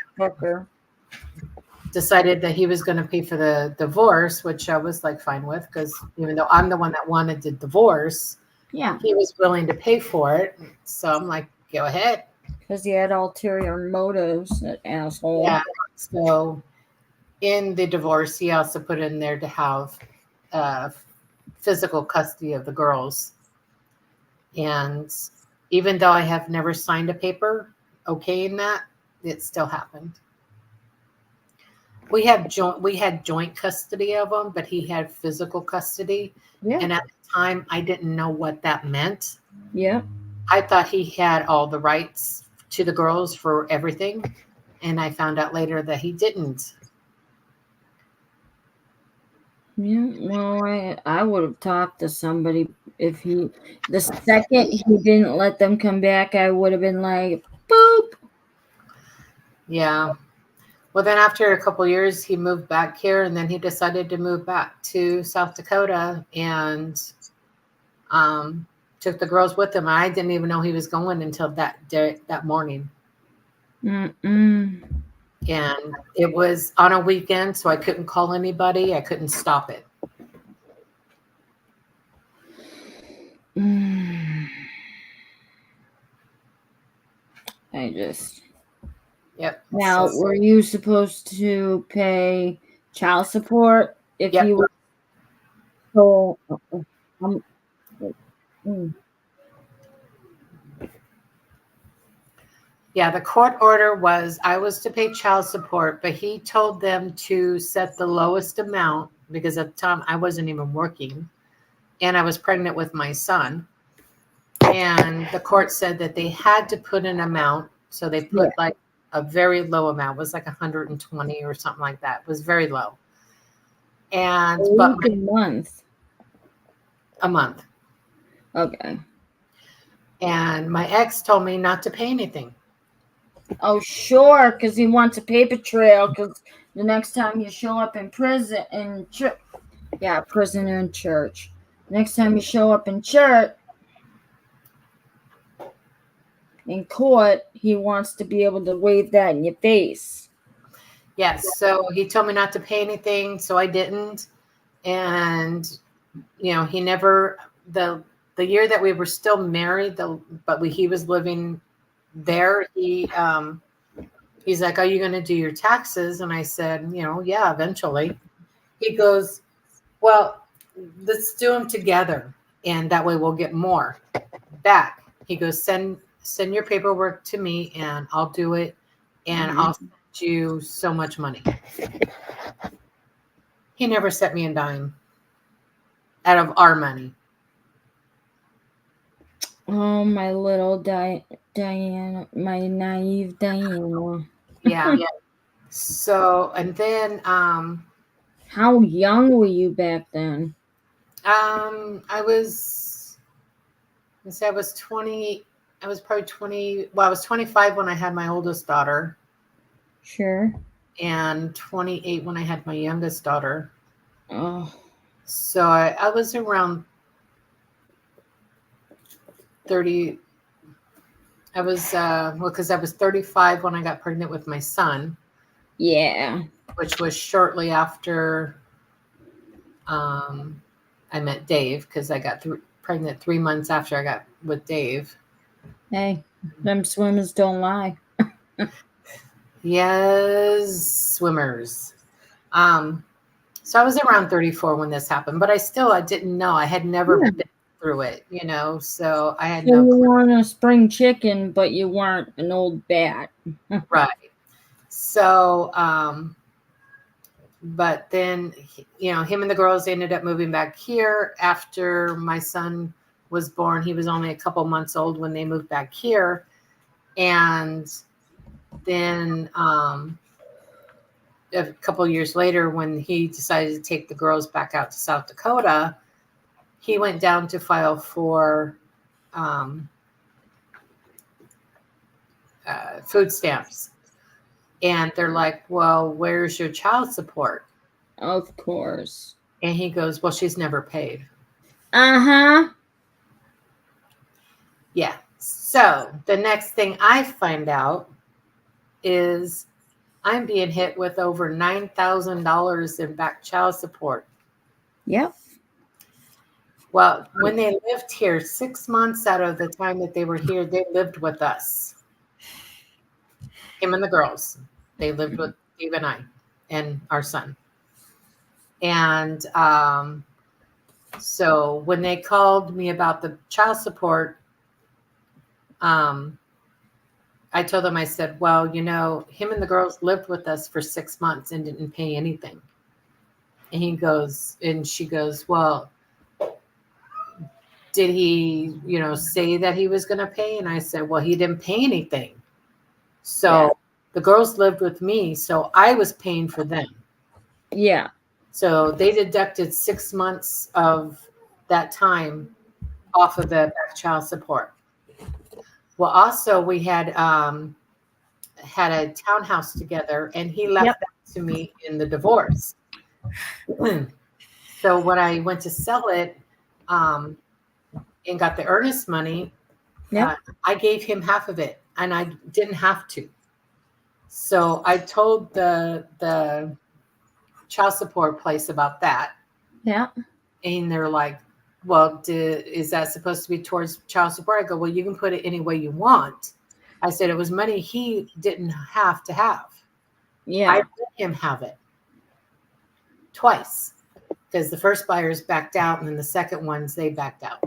Speaker 2: decided that he was going to pay for the divorce, which I was like fine with, because even though I'm the one that wanted the divorce, he was willing to pay for it. So I'm like, go ahead.
Speaker 1: Because he had ulterior motives, that asshole.
Speaker 2: Yeah. So in the divorce, he also put in there to have physical custody of the girls. And even though I have never signed a paper okaying that, it still happened. We had joint custody of them, but he had physical custody. Yeah. And at the time, I didn't know what that meant.
Speaker 1: Yeah.
Speaker 2: I thought he had all the rights to the girls for everything. And I found out later that he didn't.
Speaker 1: Yeah, well, I would have talked to somebody if the second he didn't let them come back, I would have been like, boop.
Speaker 2: Yeah. Well, then after a couple years, he moved back here, and then he decided to move back to South Dakota and took the girls with him. I didn't even know he was going until that day, that morning.
Speaker 1: Mm-mm.
Speaker 2: And it was on a weekend, so I couldn't call anybody. I couldn't stop it.
Speaker 1: I just.
Speaker 2: Yep.
Speaker 1: Now,
Speaker 2: So,
Speaker 1: were you supposed to pay child support if
Speaker 2: Yep.
Speaker 1: you were so? Mm.
Speaker 2: yeah, the court order was I was to pay child support, but he told them to set the lowest amount because at the time I wasn't even working and I was pregnant with my son. And the court said that they had to put an amount. So they put like a very low amount. It was like 120 or something like that. It was very low. And but
Speaker 1: A month.
Speaker 2: A month.
Speaker 1: Okay.
Speaker 2: And my ex told me not to pay anything.
Speaker 1: Oh, sure, because he wants a paper trail. Because the next time you show up in prison, prison or in church. Next time you show up in church, in court, he wants to be able to wave that in your face.
Speaker 2: Yes. So he told me not to pay anything, so I didn't. And he never the year that we were still married, he was living there. He's like, "Are you going to do your taxes?" And I said, "Yeah, eventually." He goes, "Well, let's do them together, and that way we'll get more back." He goes, "Send your paperwork to me, and I'll do it, and I'll send you so much money." He never sent me a dime out of our money.
Speaker 1: Oh, my little Diana, my naive Diana.
Speaker 2: Yeah. So, and then,
Speaker 1: how young were you back then?
Speaker 2: I was 20. I was probably 20. Well, I was 25 when I had my oldest daughter.
Speaker 1: Sure.
Speaker 2: And 28 when I had my youngest daughter.
Speaker 1: Oh.
Speaker 2: So I was around 30. I was, because I was 35 when I got pregnant with my son.
Speaker 1: Yeah.
Speaker 2: Which was shortly after I met Dave, because I got pregnant 3 months after I got with Dave.
Speaker 1: Hey, them swimmers don't lie.
Speaker 2: Yes, swimmers. So I was around 34 when this happened, but I didn't know. I had never been through it, so I had no clue.
Speaker 1: You weren't a spring chicken, but you weren't an old bat.
Speaker 2: Right. So, but then, him and the girls ended up moving back here after my son was born. He was only a couple months old when they moved back here. And then a couple years later, when he decided to take the girls back out to South Dakota, he went down to file for food stamps. And they're like, "Well, where's your child support?"
Speaker 1: Of course.
Speaker 2: And he goes, "Well, she's never paid."
Speaker 1: Uh-huh.
Speaker 2: Yeah. So the next thing I find out is I'm being hit with over $9,000 in back child support.
Speaker 1: Yep.
Speaker 2: Well, when they lived here, 6 months out of the time that they were here, they lived with us. Him and the girls. They lived with Steve and I and our son. And so when they called me about the child support, I told them, I said, "Well, him and the girls lived with us for 6 months and didn't pay anything." And she goes, "Well, did he, say that he was going to pay?" And I said, "Well, he didn't pay anything." So the girls lived with me, so I was paying for them.
Speaker 1: Yeah.
Speaker 2: So they deducted 6 months of that time off of the child support. Well, also we had a townhouse together, and he left that to me in the divorce. So when I went to sell it and got the earnest money, I gave him half of it, and I didn't have to. So I told the child support place about that.
Speaker 1: Yeah.
Speaker 2: And they're like, well, is that supposed to be towards child support? I go, well, you can put it any way you want. I said it was money he didn't have to have.
Speaker 1: Yeah.
Speaker 2: I let him have it twice because the first buyers backed out, and then the second ones, they backed out.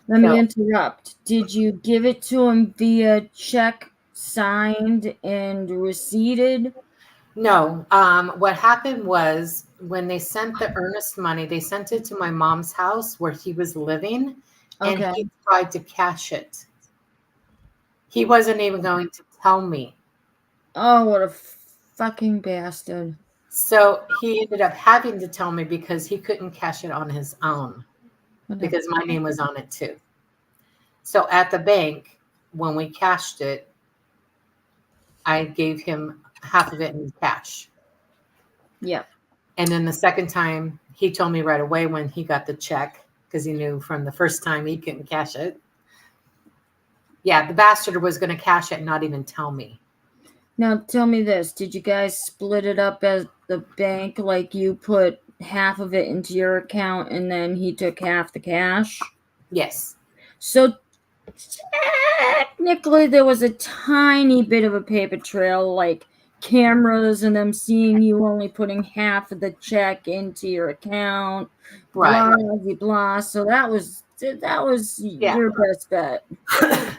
Speaker 1: Let me interrupt. Did you give it to him via check signed and receipted?
Speaker 2: No. What happened was when they sent the earnest money, they sent it to my mom's house where he was living, and he tried to cash it. He wasn't even going to tell me.
Speaker 1: Oh, what a fucking bastard.
Speaker 2: So he ended up having to tell me because he couldn't cash it on his own because my name was on it too. So at the bank, when we cashed it, I gave him half of it in cash.
Speaker 1: Yeah. And
Speaker 2: then the second time, he told me right away when he got the check, because he knew from the first time he couldn't cash it. Yeah, the bastard was going to cash it and not even tell me.
Speaker 1: Now, tell me this. Did you guys split it up as the bank? Like you put half of it into your account and then he took half the cash?
Speaker 2: Yes.
Speaker 1: So technically there was a tiny bit of a paper trail, like cameras and them seeing you only putting half of the check into your account.
Speaker 2: Right.
Speaker 1: Blah, blah. So that was your best bet.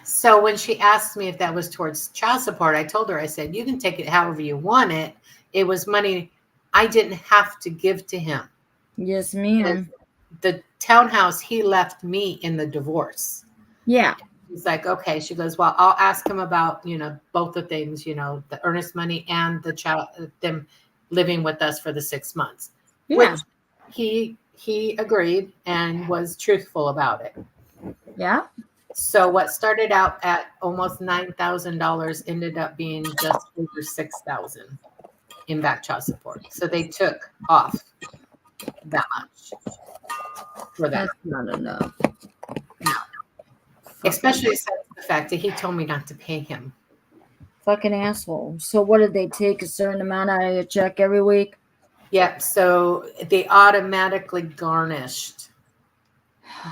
Speaker 2: So when she asked me if that was towards child support, I told her, I said, you can take it however you want it. It was money I didn't have to give to him.
Speaker 1: Yes, ma'am.
Speaker 2: The townhouse, he left me in the divorce.
Speaker 1: Yeah.
Speaker 2: He's like, okay. She goes, well, I'll ask him about, both the things, the earnest money and the child, them living with us for the 6 months.
Speaker 1: Yeah.
Speaker 2: Which he agreed and was truthful about it.
Speaker 1: Yeah.
Speaker 2: So what started out at almost $9,000 ended up being just over $6,000 in back child support. So they took off that much for that.
Speaker 1: That's not enough.
Speaker 2: No. Especially the fact that he told me not to pay him.
Speaker 1: Fucking asshole. So what did they take a certain amount out of your check every week?
Speaker 2: Yep. So they automatically garnished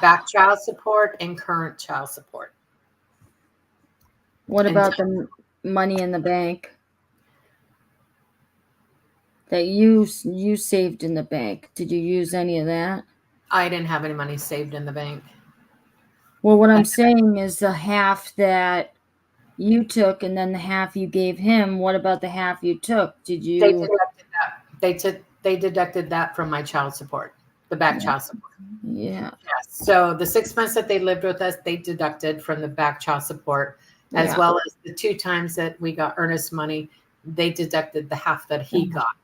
Speaker 2: back child support and current child support.
Speaker 1: What about the money in the bank that you saved in the bank? Did you use any of that?
Speaker 2: I didn't have any money saved in the bank.
Speaker 1: Well, what I'm saying is the half that you took and then the half you gave him. What about the half you took? Did you?
Speaker 2: They deducted that. They deducted that from my child support, the back child support.
Speaker 1: Yeah.
Speaker 2: Yes. So the 6 months that they lived with us, they deducted from the back child support, as well as the 2 times that we got earnest money. They deducted the half that he got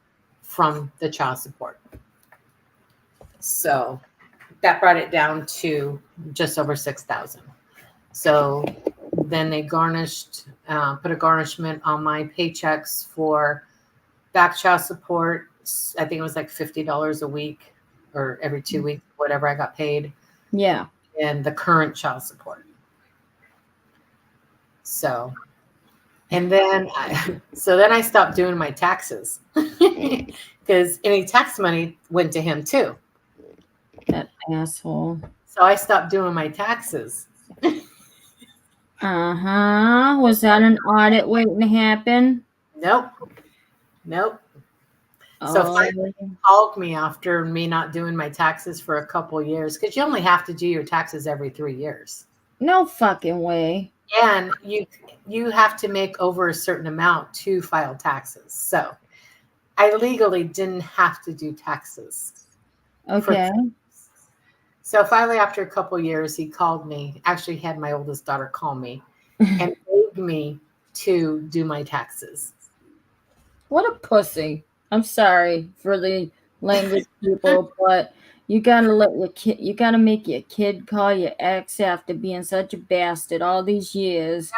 Speaker 2: from the child support. So that brought it down to just over $6,000. So then they garnished, put a garnishment on my paychecks for back child support. I think it was like $50 a week or every 2 weeks, whatever I got paid.
Speaker 1: Yeah.
Speaker 2: And the current child support. So, and then I stopped doing my taxes because any tax money went to him too.
Speaker 1: That asshole.
Speaker 2: So I stopped doing my taxes.
Speaker 1: Was that an audit waiting to happen?
Speaker 2: Nope. So finally he called me after me not doing my taxes for a couple years, because you only have to do your taxes every 3 years.
Speaker 1: No fucking way.
Speaker 2: And you have to make over a certain amount to file taxes. So I legally didn't have to do taxes.
Speaker 1: Okay.
Speaker 2: So finally, after a couple years, he called me. Actually, had my oldest daughter call me and begged me to do my taxes.
Speaker 1: What a pussy. I'm sorry for the language, people, but you gotta let your kid. You gotta make your kid call your ex after being such a bastard all these years.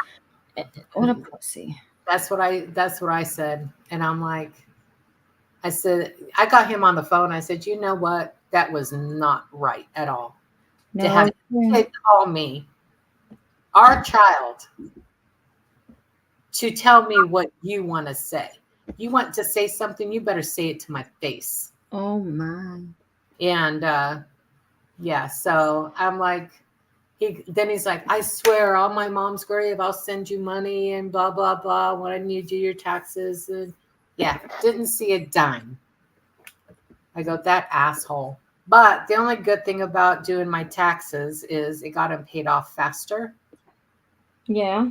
Speaker 1: What a pussy.
Speaker 2: That's what I said. And I'm like, I said, I got him on the phone. I said, you know what? That was not right at all. To have a kid call me, our child, to tell me what you want to say. You want to say something, you better say it to my face.
Speaker 1: Oh my.
Speaker 2: And yeah, so I'm like, he's like, I swear on my mom's grave, I'll send you money and blah, blah, blah when you do your taxes. And yeah, didn't see a dime. I go, that asshole. But the only good thing about doing my taxes is it got them paid off faster.
Speaker 1: Yeah.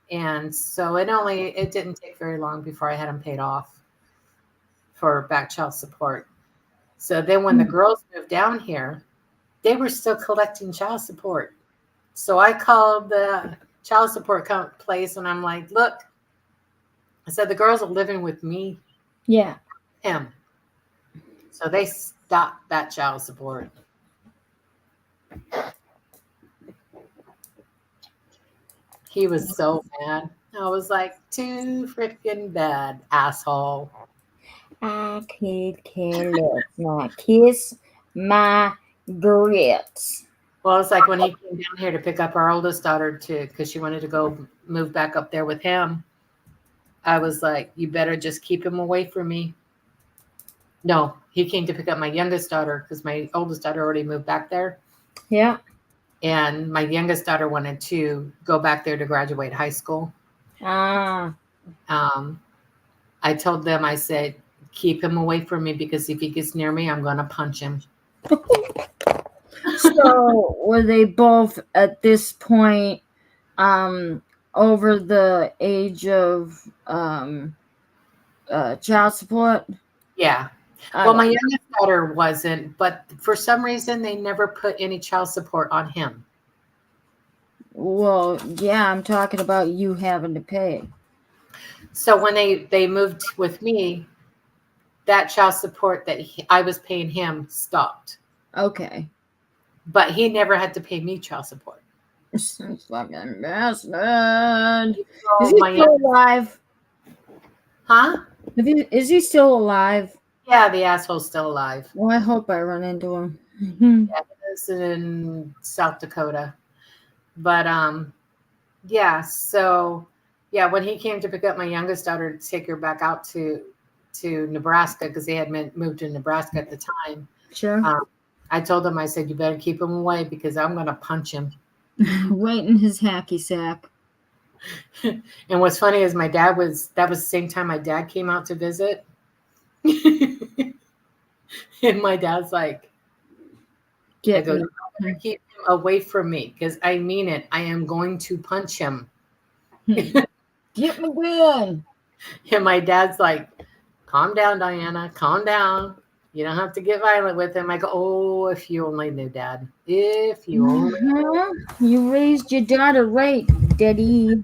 Speaker 2: And so it didn't take very long before I had them paid off for back child support. So then when the girls moved down here, they were still collecting child support. So I called the child support place and I'm like, look, I said, the girls are living with me.
Speaker 1: Yeah.
Speaker 2: Him. So they stopped that child support. He was so mad. I was like, too freaking bad, asshole.
Speaker 1: I could care less. Now kiss my grits.
Speaker 2: Well, it's like when he came down here to pick up our oldest daughter because she wanted to go move back up there with him. I was like, you better just keep him away from me. No, he came to pick up my youngest daughter because my oldest daughter already moved back there.
Speaker 1: Yeah.
Speaker 2: And my youngest daughter wanted to go back there to graduate high school.
Speaker 1: Ah.
Speaker 2: I told them, I said, keep him away from me because if he gets near me, I'm going to punch him.
Speaker 1: So were they both at this point over the age of child support?
Speaker 2: Yeah. Well, my youngest daughter wasn't, but for some reason they never put any child support on him.
Speaker 1: Well, yeah, I'm talking about you having to pay.
Speaker 2: So when they moved with me, that child support that I was paying him stopped.
Speaker 1: Okay.
Speaker 2: But he never had to pay me child support.
Speaker 1: Fucking bastard.
Speaker 2: So
Speaker 1: Is he still alive?
Speaker 2: Huh?
Speaker 1: Is he still alive?
Speaker 2: Yeah, the asshole's still alive.
Speaker 1: Well, I hope I run into him.
Speaker 2: Yeah, it's in South Dakota. But yeah, so yeah, when he came to pick up my youngest daughter to take her back out to Nebraska because they had moved to Nebraska at the time.
Speaker 1: Sure.
Speaker 2: I told him, I said, you better keep him away because I'm going to punch him.
Speaker 1: Wait in his hacky sack.
Speaker 2: And what's funny is that was the same time my dad came out to visit. And my dad's like, keep him away from me because I mean it. I am going to punch him.
Speaker 1: Get me good.
Speaker 2: And my dad's like, calm down, Diana, calm down. You don't have to get violent with him. I go, oh, if you only knew, Dad. If you only knew.
Speaker 1: You raised your daughter right, Daddy.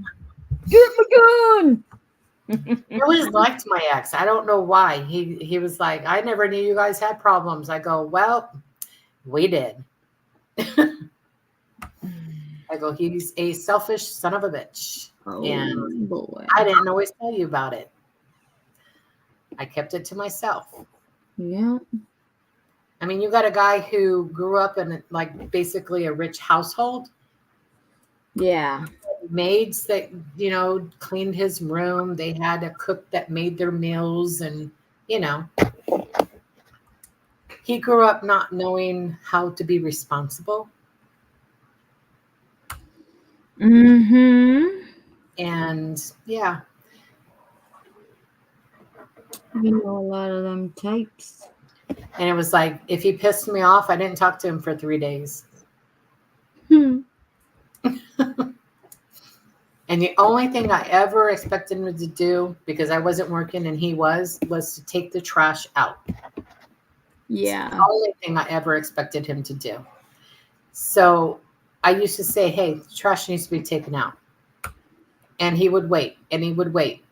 Speaker 1: Get my gun.
Speaker 2: He always liked my ex. I don't know why. He was like, I never knew you guys had problems. I go, well, we did. I go, he's a selfish son of a bitch.
Speaker 1: Oh,
Speaker 2: and
Speaker 1: boy.
Speaker 2: I didn't always tell you about it. I kept it to myself.
Speaker 1: Yeah.
Speaker 2: I mean, you got a guy who grew up in like basically a rich household.
Speaker 1: Yeah.
Speaker 2: Maids that, cleaned his room. They had a cook that made their meals and, he grew up not knowing how to be responsible.
Speaker 1: Mm-hmm.
Speaker 2: And yeah.
Speaker 1: You know a lot of them types.
Speaker 2: And it was like, if he pissed me off, I didn't talk to him for 3 days. And the only thing I ever expected him to do, because I wasn't working and he was to take the trash out.
Speaker 1: Yeah.
Speaker 2: It's the only thing I ever expected him to do. So I used to say, hey, the trash needs to be taken out. And he would wait and he would wait.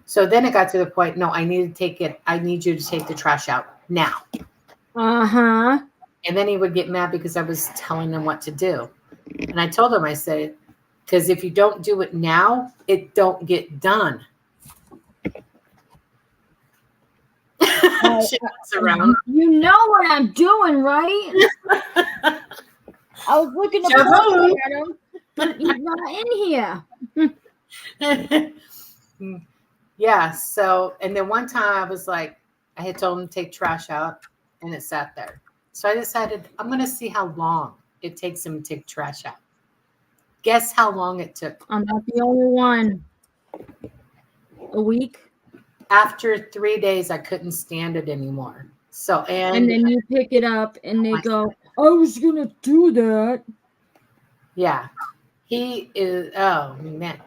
Speaker 2: So then it got to the point, no, I need you to take the trash out now.
Speaker 1: Uh-huh.
Speaker 2: And then he would get mad because I was telling him what to do. And I told him, I said, because if you don't do it now, it don't get done. She looks around.
Speaker 1: You know what I'm doing, right? I was looking to
Speaker 2: Yahoo.
Speaker 1: at him, but he's not in here.
Speaker 2: Yeah. So, and then one time I was like, I had told him to take trash out and it sat there. So I decided I'm going to see how long it takes him to take trash out. Guess how long it took?
Speaker 1: I'm not the only one. A week?
Speaker 2: After 3 days, I couldn't stand it anymore. So,
Speaker 1: And then you pick it up and they go, I was going to do that.
Speaker 2: yeah, he is, oh man.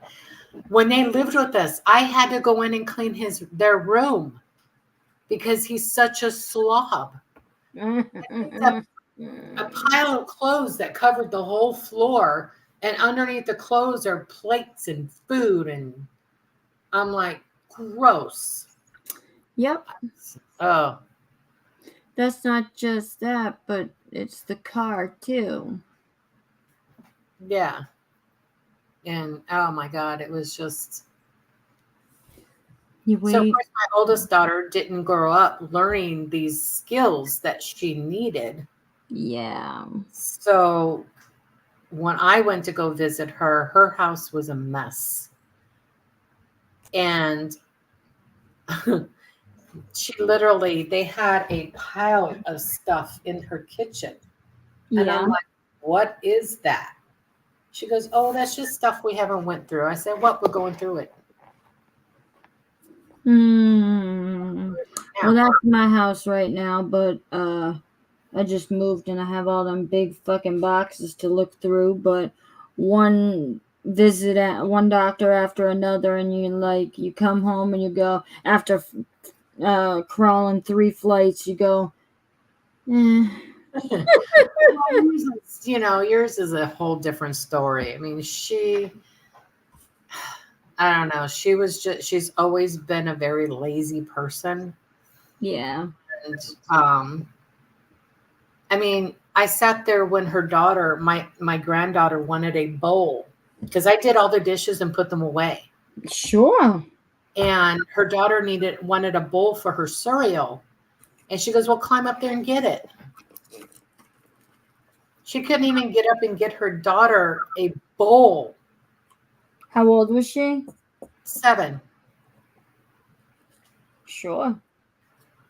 Speaker 2: When they lived with us, I had to go in and clean their room because he's such a slob. A pile of clothes that covered the whole floor, and underneath the clothes are plates and food, and I'm like, gross.
Speaker 1: Yep.
Speaker 2: Oh,
Speaker 1: That's not just that, but it's the car too.
Speaker 2: yeah. And oh my God, it was just.
Speaker 1: You wait.
Speaker 2: So of course, my oldest daughter didn't grow up learning these skills that she needed.
Speaker 1: Yeah.
Speaker 2: So when I went to go visit her, her house was a mess. And they had a pile of stuff in her kitchen. And
Speaker 1: Yeah.
Speaker 2: I'm like, what is that? She goes, oh, that's just stuff we haven't went through. I said, what? We're going through it.
Speaker 1: Well, that's my house right now, but I just moved and I have all them big fucking boxes to look through, but one visit at one doctor after another, and you come home and you go after crawling 3 flights, you go,
Speaker 2: Yours is a whole different story. I mean, I don't know. She's always been a very lazy person.
Speaker 1: yeah.
Speaker 2: And, I mean, I sat there when her daughter, my granddaughter, wanted a bowl because I did all the dishes and put them away.
Speaker 1: Sure.
Speaker 2: And her daughter wanted a bowl for her cereal. And she goes, well, climb up there and get it. She couldn't even get up and get her daughter a bowl.
Speaker 1: How old was she?
Speaker 2: 7.
Speaker 1: Sure.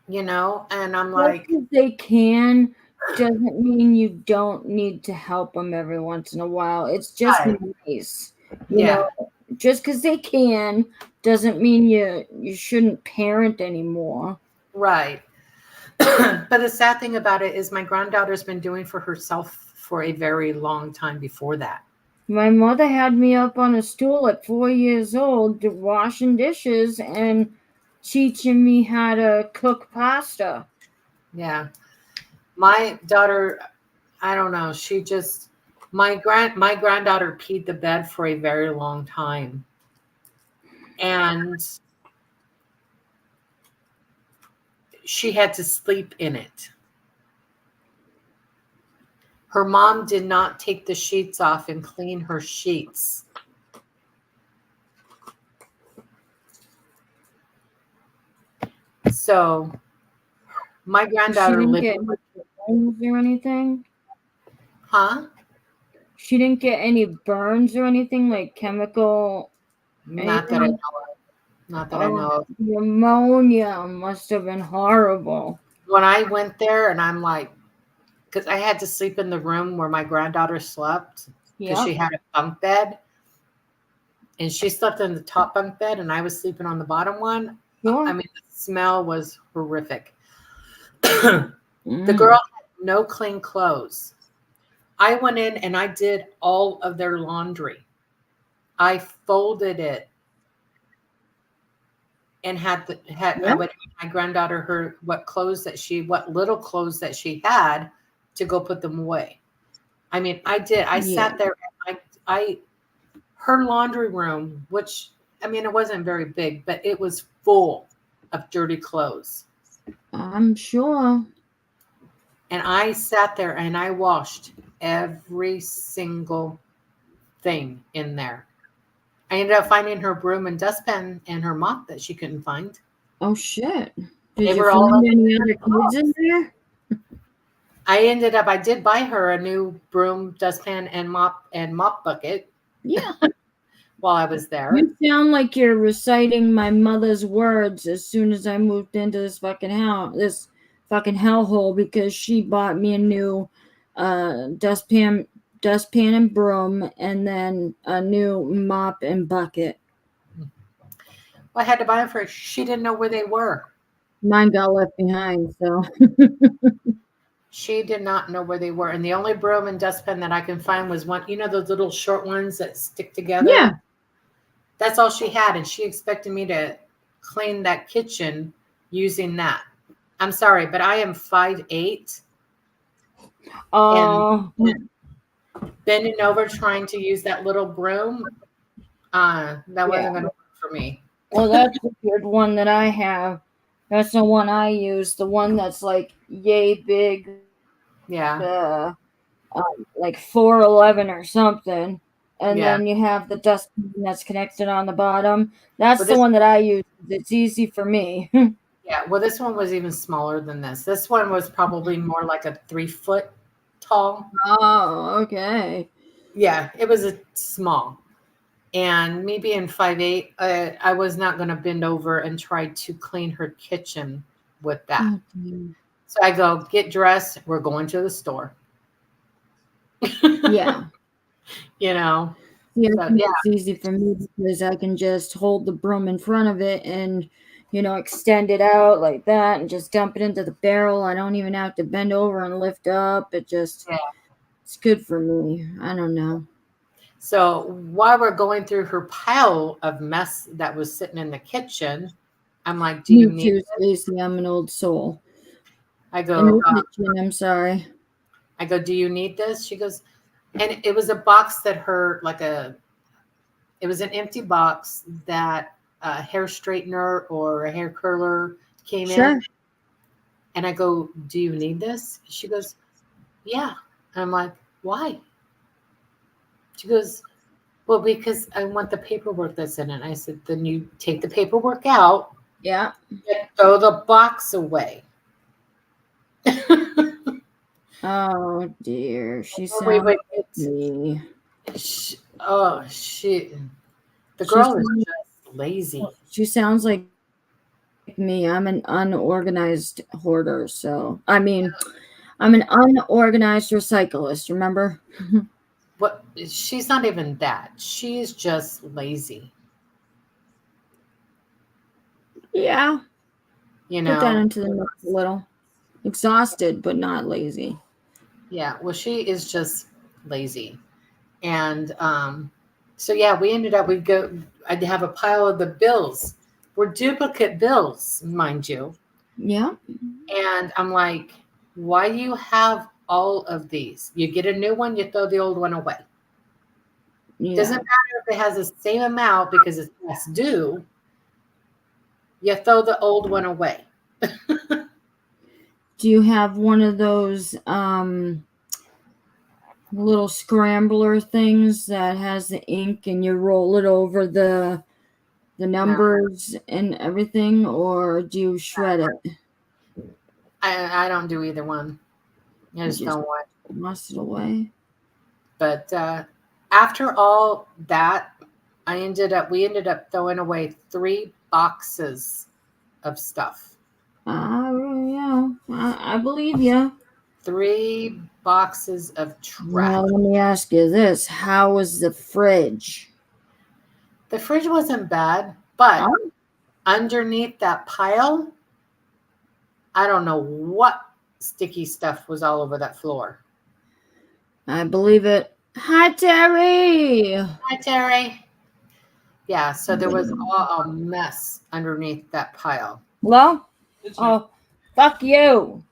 Speaker 2: And I'm like,
Speaker 1: just 'cause they can doesn't mean you don't need to help them every once in a while. It's just
Speaker 2: Right.
Speaker 1: nice.
Speaker 2: Yeah.
Speaker 1: Just because they can doesn't mean you shouldn't parent anymore.
Speaker 2: right. But the sad thing about it is my granddaughter's been doing for herself for a very long time before that.
Speaker 1: My mother had me up on a stool at 4 years old washing dishes and teaching me how to cook pasta.
Speaker 2: Yeah. My daughter, I don't know. My granddaughter peed the bed for a very long time. And she had to sleep in it. Her mom did not take the sheets off and clean her sheets. So my granddaughter
Speaker 1: She didn't
Speaker 2: lived
Speaker 1: get any burns or anything?
Speaker 2: Huh?
Speaker 1: She didn't get any burns or anything like chemical.
Speaker 2: Not that I know of. Not that I know of.
Speaker 1: Pneumonia must have been horrible.
Speaker 2: When I went there and I'm like, because I had to sleep in the room where my granddaughter slept because she had a bunk bed. And she slept in the top bunk bed and I was sleeping on the bottom one.
Speaker 1: Sure.
Speaker 2: I mean, the smell was horrific. The girl had no clean clothes. I went in and I did all of their laundry. I folded it and I would have my granddaughter what little clothes that she had to go put them away. I mean, I did. I sat there and her laundry room, which, I mean, it wasn't very big, but it was full of dirty clothes.
Speaker 1: I'm sure.
Speaker 2: And I sat there and I washed every single thing in there. I ended up finding her broom and dustpan and her mop that she couldn't find.
Speaker 1: Oh shit!
Speaker 2: They
Speaker 1: Did you
Speaker 2: were all
Speaker 1: find
Speaker 2: up
Speaker 1: any
Speaker 2: in
Speaker 1: other kids in there?
Speaker 2: I did buy her a new broom, dustpan, and mop bucket
Speaker 1: Yeah.
Speaker 2: while I was there.
Speaker 1: You sound like you're reciting my mother's words as soon as I moved into this fucking house, this fucking hellhole, because she bought me a new dustpan and broom, and then a new mop and bucket.
Speaker 2: I had to buy them for her. She didn't know where they were.
Speaker 1: Mine got left behind, so
Speaker 2: She did not know where they were. And the only broom and dustpan that I can find was one, you know, those little short ones that stick together?
Speaker 1: yeah.
Speaker 2: That's all she had. And she expected me to clean that kitchen using that. I'm sorry, but I am 5'8".
Speaker 1: Oh,
Speaker 2: Bending over trying to use that little broom, that wasn't going to work for me.
Speaker 1: well, that's the good one that I have. That's the one I use. The one that's like yay big,
Speaker 2: Yeah.
Speaker 1: like 4'11" or something. And
Speaker 2: Yeah.
Speaker 1: then you have the dustpan that's connected on the bottom. That's
Speaker 2: But
Speaker 1: the
Speaker 2: this-
Speaker 1: one that I use. It's easy for me.
Speaker 2: Yeah. Well, this one was even smaller than this. This one was probably more like a 3 foot tall.
Speaker 1: Oh, okay.
Speaker 2: Yeah, it was small. And me being 5'8", I was not going to bend over and try to clean her kitchen with that.
Speaker 1: Mhm.
Speaker 2: So I go, get dressed. We're going to the store.
Speaker 1: Yeah.
Speaker 2: You know?
Speaker 1: Yeah,
Speaker 2: So,
Speaker 1: it's easy for me because I can just hold the broom in front of it and, extend it out like that and just dump it into the barrel. I don't even have to bend over and lift up. It's good for me. I don't know.
Speaker 2: So while we're going through her pile of mess that was sitting in the kitchen, I'm like, do you
Speaker 1: Me
Speaker 2: need
Speaker 1: too,
Speaker 2: this?
Speaker 1: Stacey. I'm an old soul.
Speaker 2: I
Speaker 1: In
Speaker 2: go,
Speaker 1: the kitchen, I'm sorry.
Speaker 2: do you need this? She goes, and it was a box that it was an empty box that a hair straightener or a hair curler came
Speaker 1: Sure.
Speaker 2: in. And I go, do you need this? She goes, yeah. And I'm like, why? She goes, well, because I want the paperwork that's in it. I said, then you take the paperwork out,
Speaker 1: Yeah.
Speaker 2: throw the box away.
Speaker 1: Oh dear. She sounds
Speaker 2: wait.
Speaker 1: like me.
Speaker 2: The girl is just lazy.
Speaker 1: She sounds like me. I'm an unorganized hoarder. So, I'm an unorganized recyclist. Remember?
Speaker 2: What? She's not even that. She's just lazy.
Speaker 1: Yeah.
Speaker 2: You
Speaker 1: Put that
Speaker 2: know?
Speaker 1: into the mix a little. Exhausted, but not lazy.
Speaker 2: Yeah. Well, she is just lazy. And so, yeah, we ended up, I'd have a pile of the bills. We're duplicate bills, mind you.
Speaker 1: Yeah.
Speaker 2: And I'm like, why do you have all of these? You get a new one, you throw the old one away.
Speaker 1: Yeah.
Speaker 2: Doesn't matter if it has the same amount because it's past due. You throw the old one away.
Speaker 1: Do you have one of those little scrambler things that has the ink and you roll it over the numbers and everything, or do you shred it?
Speaker 2: I don't do either one. I just don't want.
Speaker 1: Toss it away.
Speaker 2: But after all that, we ended up throwing away 3 boxes of stuff.
Speaker 1: Yeah, I believe you.
Speaker 2: 3 boxes of trash.
Speaker 1: Well, let me ask you this: how was the fridge?
Speaker 2: The fridge wasn't bad, but underneath that pile, I don't know what sticky stuff was all over that floor.
Speaker 1: I believe it. Hi, Terry.
Speaker 2: Hi, Terry. Yeah, so there was all a mess underneath that pile.
Speaker 1: Hello?
Speaker 4: It's
Speaker 1: Oh, fuck you.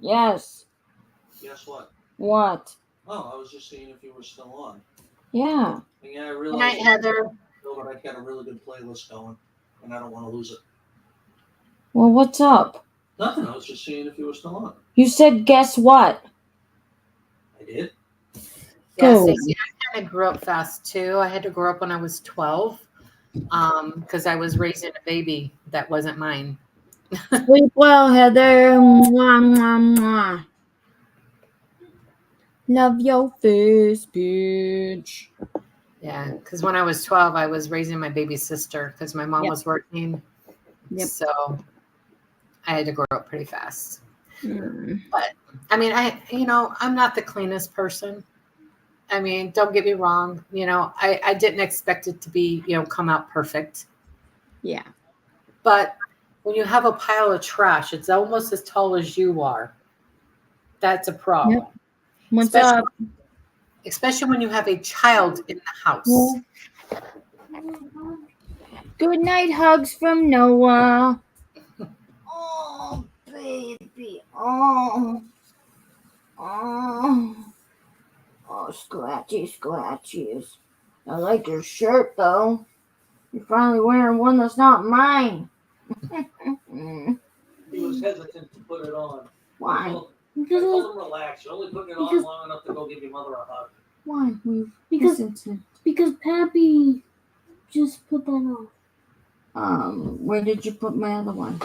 Speaker 1: Yes.
Speaker 4: Guess what?
Speaker 1: What?
Speaker 4: Oh, I was just seeing if you were still on.
Speaker 1: Yeah.
Speaker 4: And yeah, I
Speaker 2: Good
Speaker 4: realized
Speaker 2: night, Heather.
Speaker 4: that I got a really good playlist going, and I don't want to lose it.
Speaker 1: Well, what's up?
Speaker 4: Nothing. I was just seeing if you were still on.
Speaker 1: You said guess what?
Speaker 4: I did.
Speaker 2: Yeah,
Speaker 1: Go.
Speaker 2: see, I kind of grew up fast too. I had to grow up when I was 12 because I was raising a baby that wasn't mine.
Speaker 1: Sleep well, Heather. Mwah, mwah, mwah. Love your face, bitch.
Speaker 2: Yeah, because when I was 12, I was raising my baby sister because my mom
Speaker 1: Yep.
Speaker 2: was working.
Speaker 1: Yep.
Speaker 2: So I had to grow up pretty fast.
Speaker 1: Mm.
Speaker 2: But I mean, I'm not the cleanest person. I mean, don't get me wrong. I didn't expect it to be, come out perfect.
Speaker 1: Yeah.
Speaker 2: But when you have a pile of trash, it's almost as tall as you are. That's a problem.
Speaker 1: Yep. What's
Speaker 2: especially,
Speaker 1: up?
Speaker 2: especially when you have a child in the house.
Speaker 1: Yeah. Good night, hugs from Noah. Oh, baby. Oh. Oh. Oh, scratchies. I like your shirt, though. You're finally wearing one that's not mine.
Speaker 4: He was hesitant to put it on.
Speaker 1: Why?
Speaker 4: I told him relax. You're only putting it on long enough to go give your mother a hug.
Speaker 1: Why? Because Pappy just put that on. Where did you put my other one?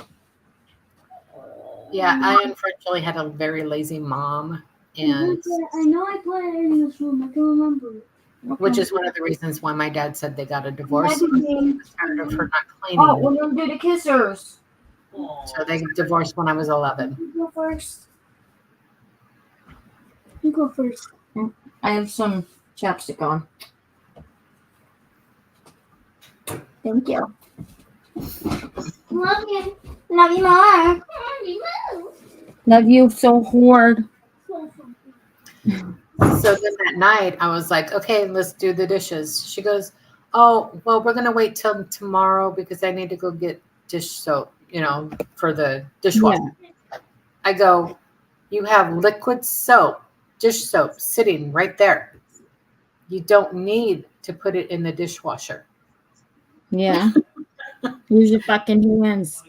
Speaker 2: Yeah, I unfortunately had a very lazy mom, and
Speaker 1: I know I put it in this room. I can remember it. Okay.
Speaker 2: which is one of the reasons why my dad said they got a divorce.
Speaker 1: Maybe.
Speaker 2: He was tired of her not
Speaker 1: Oh,
Speaker 2: cleaning.
Speaker 1: we're gonna do the kissers.
Speaker 2: So they divorced when I was 11.
Speaker 1: You go first. You go first. I have some chapstick on. Thank you. Love you. Love you more. Love you so hard.
Speaker 2: So then that night, I was like, okay, let's do the dishes. She goes, oh, well, we're going to wait till tomorrow because I need to go get dish soap, for the dishwasher.
Speaker 1: Yeah.
Speaker 2: I go, you have liquid soap, dish soap sitting right there. You don't need to put it in the dishwasher.
Speaker 1: Yeah. Use your fucking hands.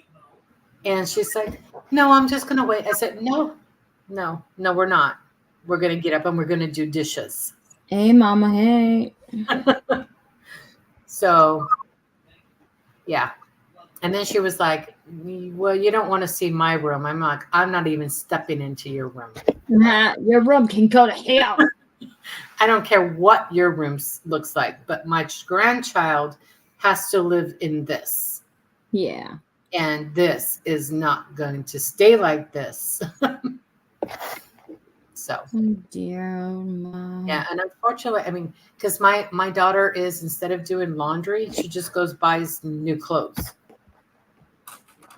Speaker 2: And she's like, no, I'm just going to wait. I said, no, we're not. We're going to get up and we're going to do dishes.
Speaker 1: Hey, mama, hey.
Speaker 2: So, yeah. And then she was like, well, you don't want to see my room. I'm like, I'm not even stepping into your room.
Speaker 1: Your room can go to hell.
Speaker 2: I don't care what your room looks like, but my grandchild has to live in this.
Speaker 1: Yeah.
Speaker 2: And this is not going to stay like this. So,
Speaker 1: oh dear, oh my.
Speaker 2: Yeah, and unfortunately, I mean, because my daughter is, instead of doing laundry, she just goes buys new clothes.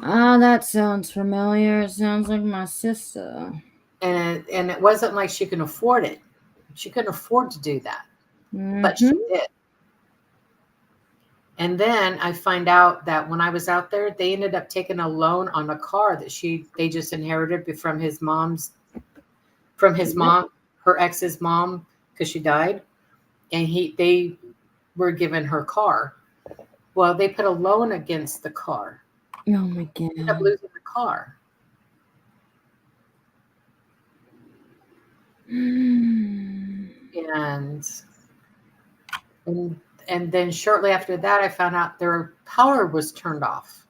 Speaker 1: Ah, that sounds familiar. It sounds like my sister.
Speaker 2: And it wasn't like she can afford it. She couldn't afford to do that, but she did. And then I find out that when I was out there, they ended up taking a loan on a car that they just inherited from his mom, her ex's mom, because she died, and they were given her car. Well, they put a loan against the car.
Speaker 1: Oh my god!
Speaker 2: Ended up losing the car. And then shortly after that, I found out their power was turned off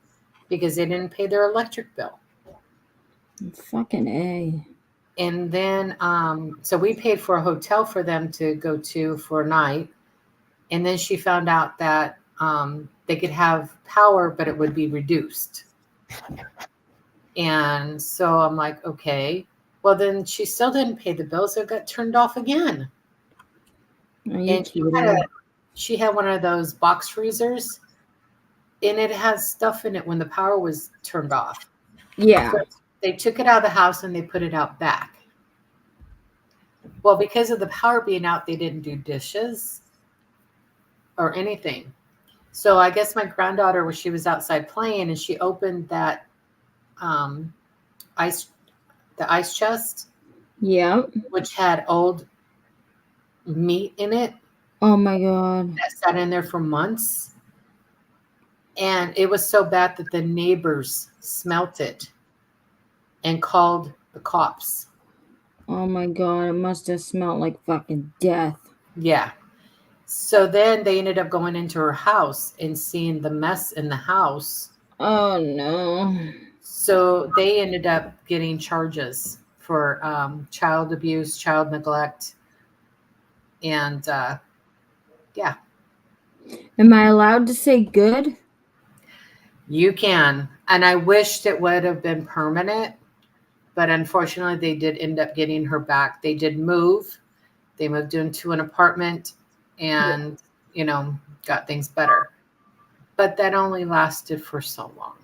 Speaker 2: because they didn't pay their electric bill.
Speaker 1: Fucking A.
Speaker 2: And then, so we paid for a hotel for them to go to for a night. And then she found out that they could have power, but it would be reduced. And so I'm like, okay. Well, then she still didn't pay the bill, so it got turned off again. And she had one of those box freezers, and it has stuff in it when the power was turned off.
Speaker 1: Yeah.
Speaker 2: So they took it out of the house and they put it out back. Well, because of the power being out, they didn't do dishes or anything. So I guess my granddaughter, when she was outside playing, and she opened that ice chest,
Speaker 1: yeah,
Speaker 2: which had old meat in it.
Speaker 1: Oh my God.
Speaker 2: that sat in there for months. And it was so bad that the neighbors smelt it and called the cops.
Speaker 1: Oh my God. It must have smelled like fucking death.
Speaker 2: Yeah. So then they ended up going into her house and seeing the mess in the house.
Speaker 1: Oh no.
Speaker 2: So they ended up getting charges for child abuse, child neglect, and yeah,
Speaker 1: Am I allowed to say good?
Speaker 2: you can. And I wished it would have been permanent, but unfortunately, they did end up getting her back. They did move. They moved into an apartment and, got things better. But that only lasted for so long.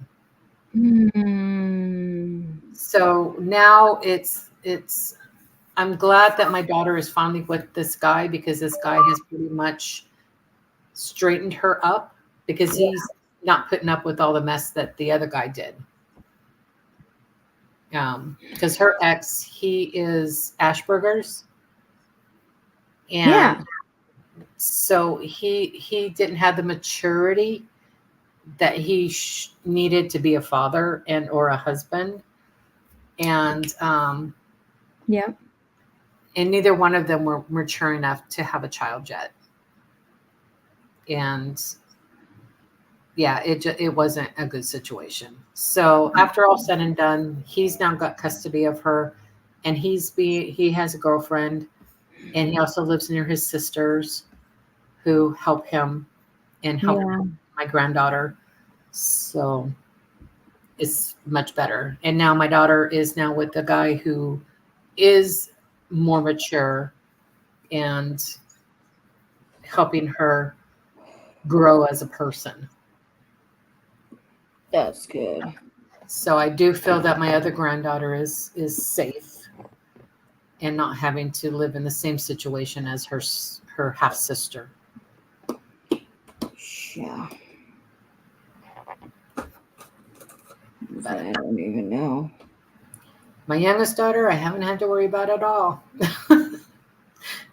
Speaker 2: So now I'm glad that my daughter is finally with this guy, because this guy has pretty much straightened her up, because he's not putting up with all the mess that the other guy did. Because her ex, he is Asperger's. And so he didn't have the maturity that he needed to be a father and or a husband. And and neither one of them were mature enough to have a child yet. And yeah, it wasn't a good situation. So after all said and done, he's now got custody of her, and he has a girlfriend, and he also lives near his sisters who help him and help my granddaughter. So it's much better. And now my daughter is now with a guy who is more mature and helping her grow as a person.
Speaker 1: That's good.
Speaker 2: So I do feel that my other granddaughter is safe and not having to live in the same situation as her half sister.
Speaker 1: Yeah. I don't even know.
Speaker 2: My youngest daughter, I haven't had to worry about at all.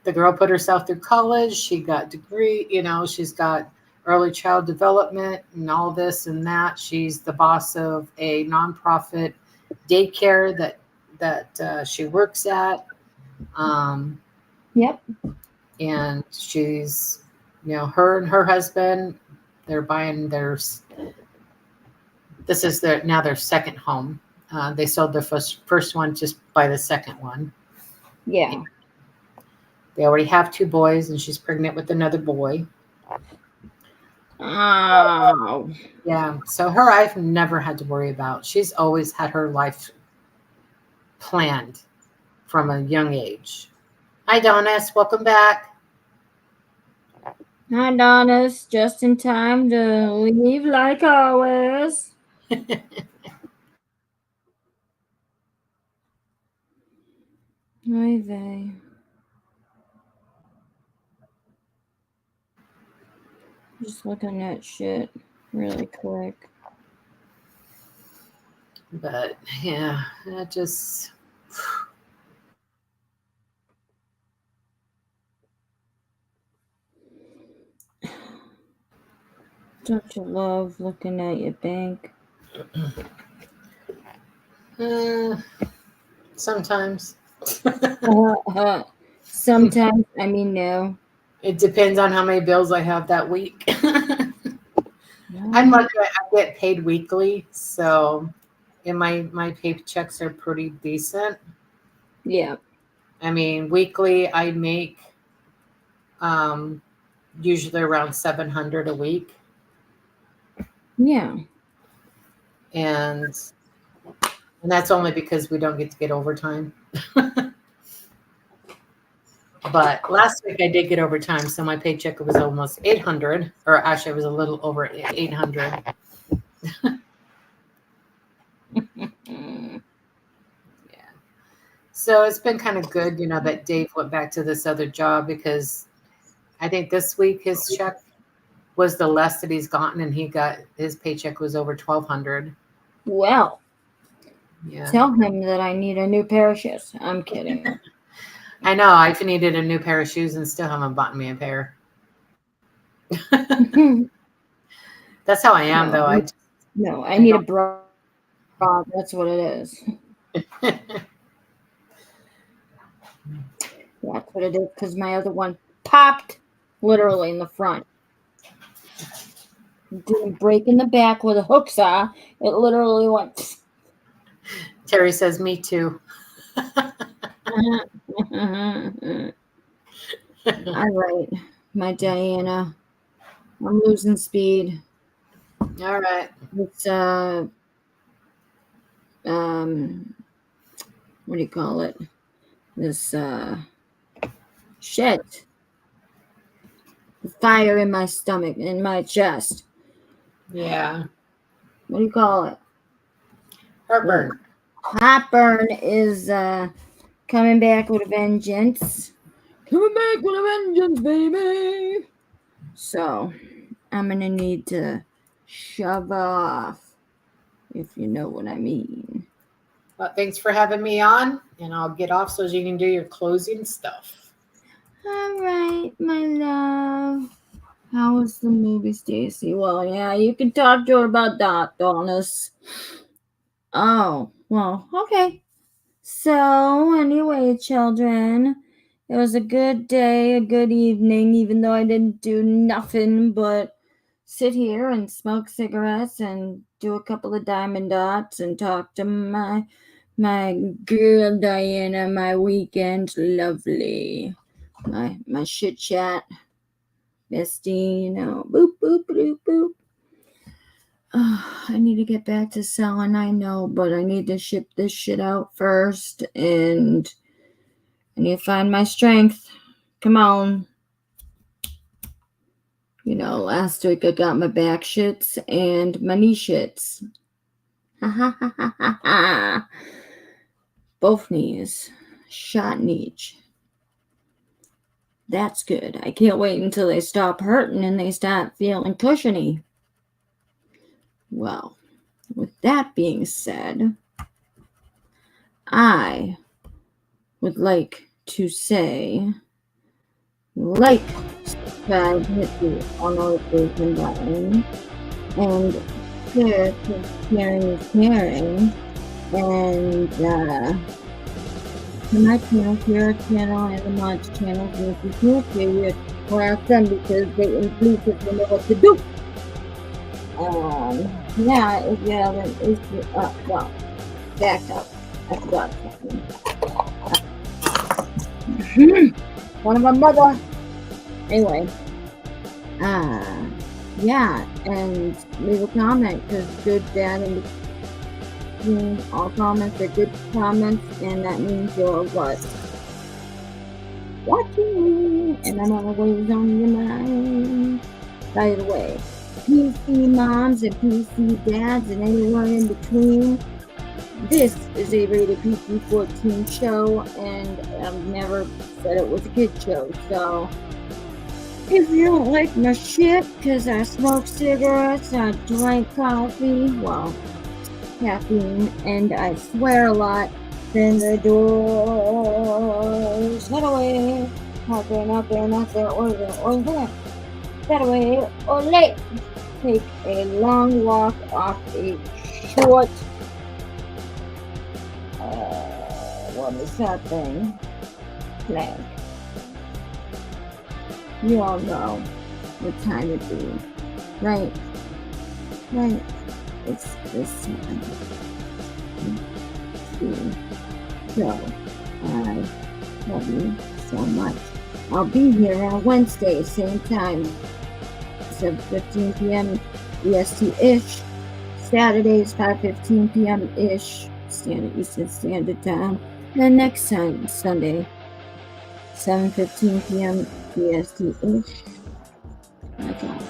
Speaker 2: The girl put herself through college. She got degree, she's got early child development and all this and that. She's the boss of a nonprofit daycare that she works at. And she's, her and her husband, they're buying this is their second home. They sold their first one, just buy the second one.
Speaker 1: Yeah.
Speaker 2: They already have 2 boys, and she's pregnant with another boy.
Speaker 1: Oh.
Speaker 2: Yeah. So her, I've never had to worry about. She's always had her life planned from a young age. Hi, Donis. Welcome back.
Speaker 1: Hi, Donis. Just in time to leave like always. Hi, they. Just looking at shit really quick.
Speaker 2: But yeah, that just.
Speaker 1: Don't you love looking at your bank?
Speaker 2: Sometimes.
Speaker 1: Sometimes, I mean, no.
Speaker 2: It depends on how many bills I have that week. I'm lucky I get paid weekly, so my paychecks are pretty decent.
Speaker 1: Yeah.
Speaker 2: I mean, weekly I make usually around $700 a week.
Speaker 1: Yeah.
Speaker 2: And that's only because we don't get overtime. But last week I did get overtime, so my paycheck was almost 800, or actually it was a little over 800. Yeah. So it's been kind of good, that Dave went back to this other job, because I think this week his check was the less that he's gotten, and his paycheck was over 1,200.
Speaker 1: Well,
Speaker 2: yeah.
Speaker 1: Tell him that I need a new pair of shoes. I'm kidding.
Speaker 2: I know. I've needed a new pair of shoes and still haven't bought me a pair. That's how I am, though.
Speaker 1: No, I need a bra. That's what it is. That's what it is, because my other one popped literally in the front. It didn't break in the back where the hooks are. It literally went.
Speaker 2: Terry says, me too.
Speaker 1: All right, my Diana. I'm losing speed.
Speaker 2: All right.
Speaker 1: It's what do you call it? This shit. The fire in my stomach, in my chest.
Speaker 2: Yeah.
Speaker 1: What do you call it?
Speaker 2: Heartburn.
Speaker 1: Heartburn is coming back with a vengeance. Coming back with a vengeance, baby. So I'm gonna need to shove off, if you know what I mean.
Speaker 2: Well, thanks for having me on, and I'll get off so you can do your closing stuff.
Speaker 1: All right, my love. How was the movie, Stacy? Well, yeah, you can talk to her about that, Donis. Oh, well, okay. So, anyway, children, it was a good day, a good evening, even though I didn't do nothing but sit here and smoke cigarettes and do a couple of diamond dots and talk to my girl Diana. My weekend, lovely. My shit chat, bestie, boop boop boop boop. I need to get back to selling, I know, but I need to ship this shit out first, and I need to find my strength. Come on. Last week I got my back shits and my knee shits. Both knees. Shot in each. That's good. I can't wait until they stop hurting and they start feeling cushiony. Well, with that being said, I would like to say, subscribe, hit the notification button, and share, because sharing is caring. And to my channel, your channel, and the Mod's channel, if you can't share, or ask them because they inclusively know what to do. Yeah, if you haven't, well, back up. I forgot something. One of my mother. Anyway, yeah, and leave a comment, because good, bad, and all comments are good comments, and that means you're what? Watching me, and I'm always on your mind. By the way, PC moms and PC dads and anyone in between, this is a rated PG-14 show, and I've never said it was a kid show. So if you don't like my shit, because I smoke cigarettes, I drink coffee, well, caffeine, and I swear a lot, then the doors head away. Not there, not there, not there, or there, or there. That away, or late. Take a long walk off a short, what is that thing? Plank. You all know what time it is, right? Right. It's this time. So, I love you so much. I'll be here on Wednesday, same time, 7:15 p.m. EST-ish. Saturdays, 5:15 p.m.-ish, Eastern Standard Time. And next Sunday, 7:15 p.m. EST-ish. That's all.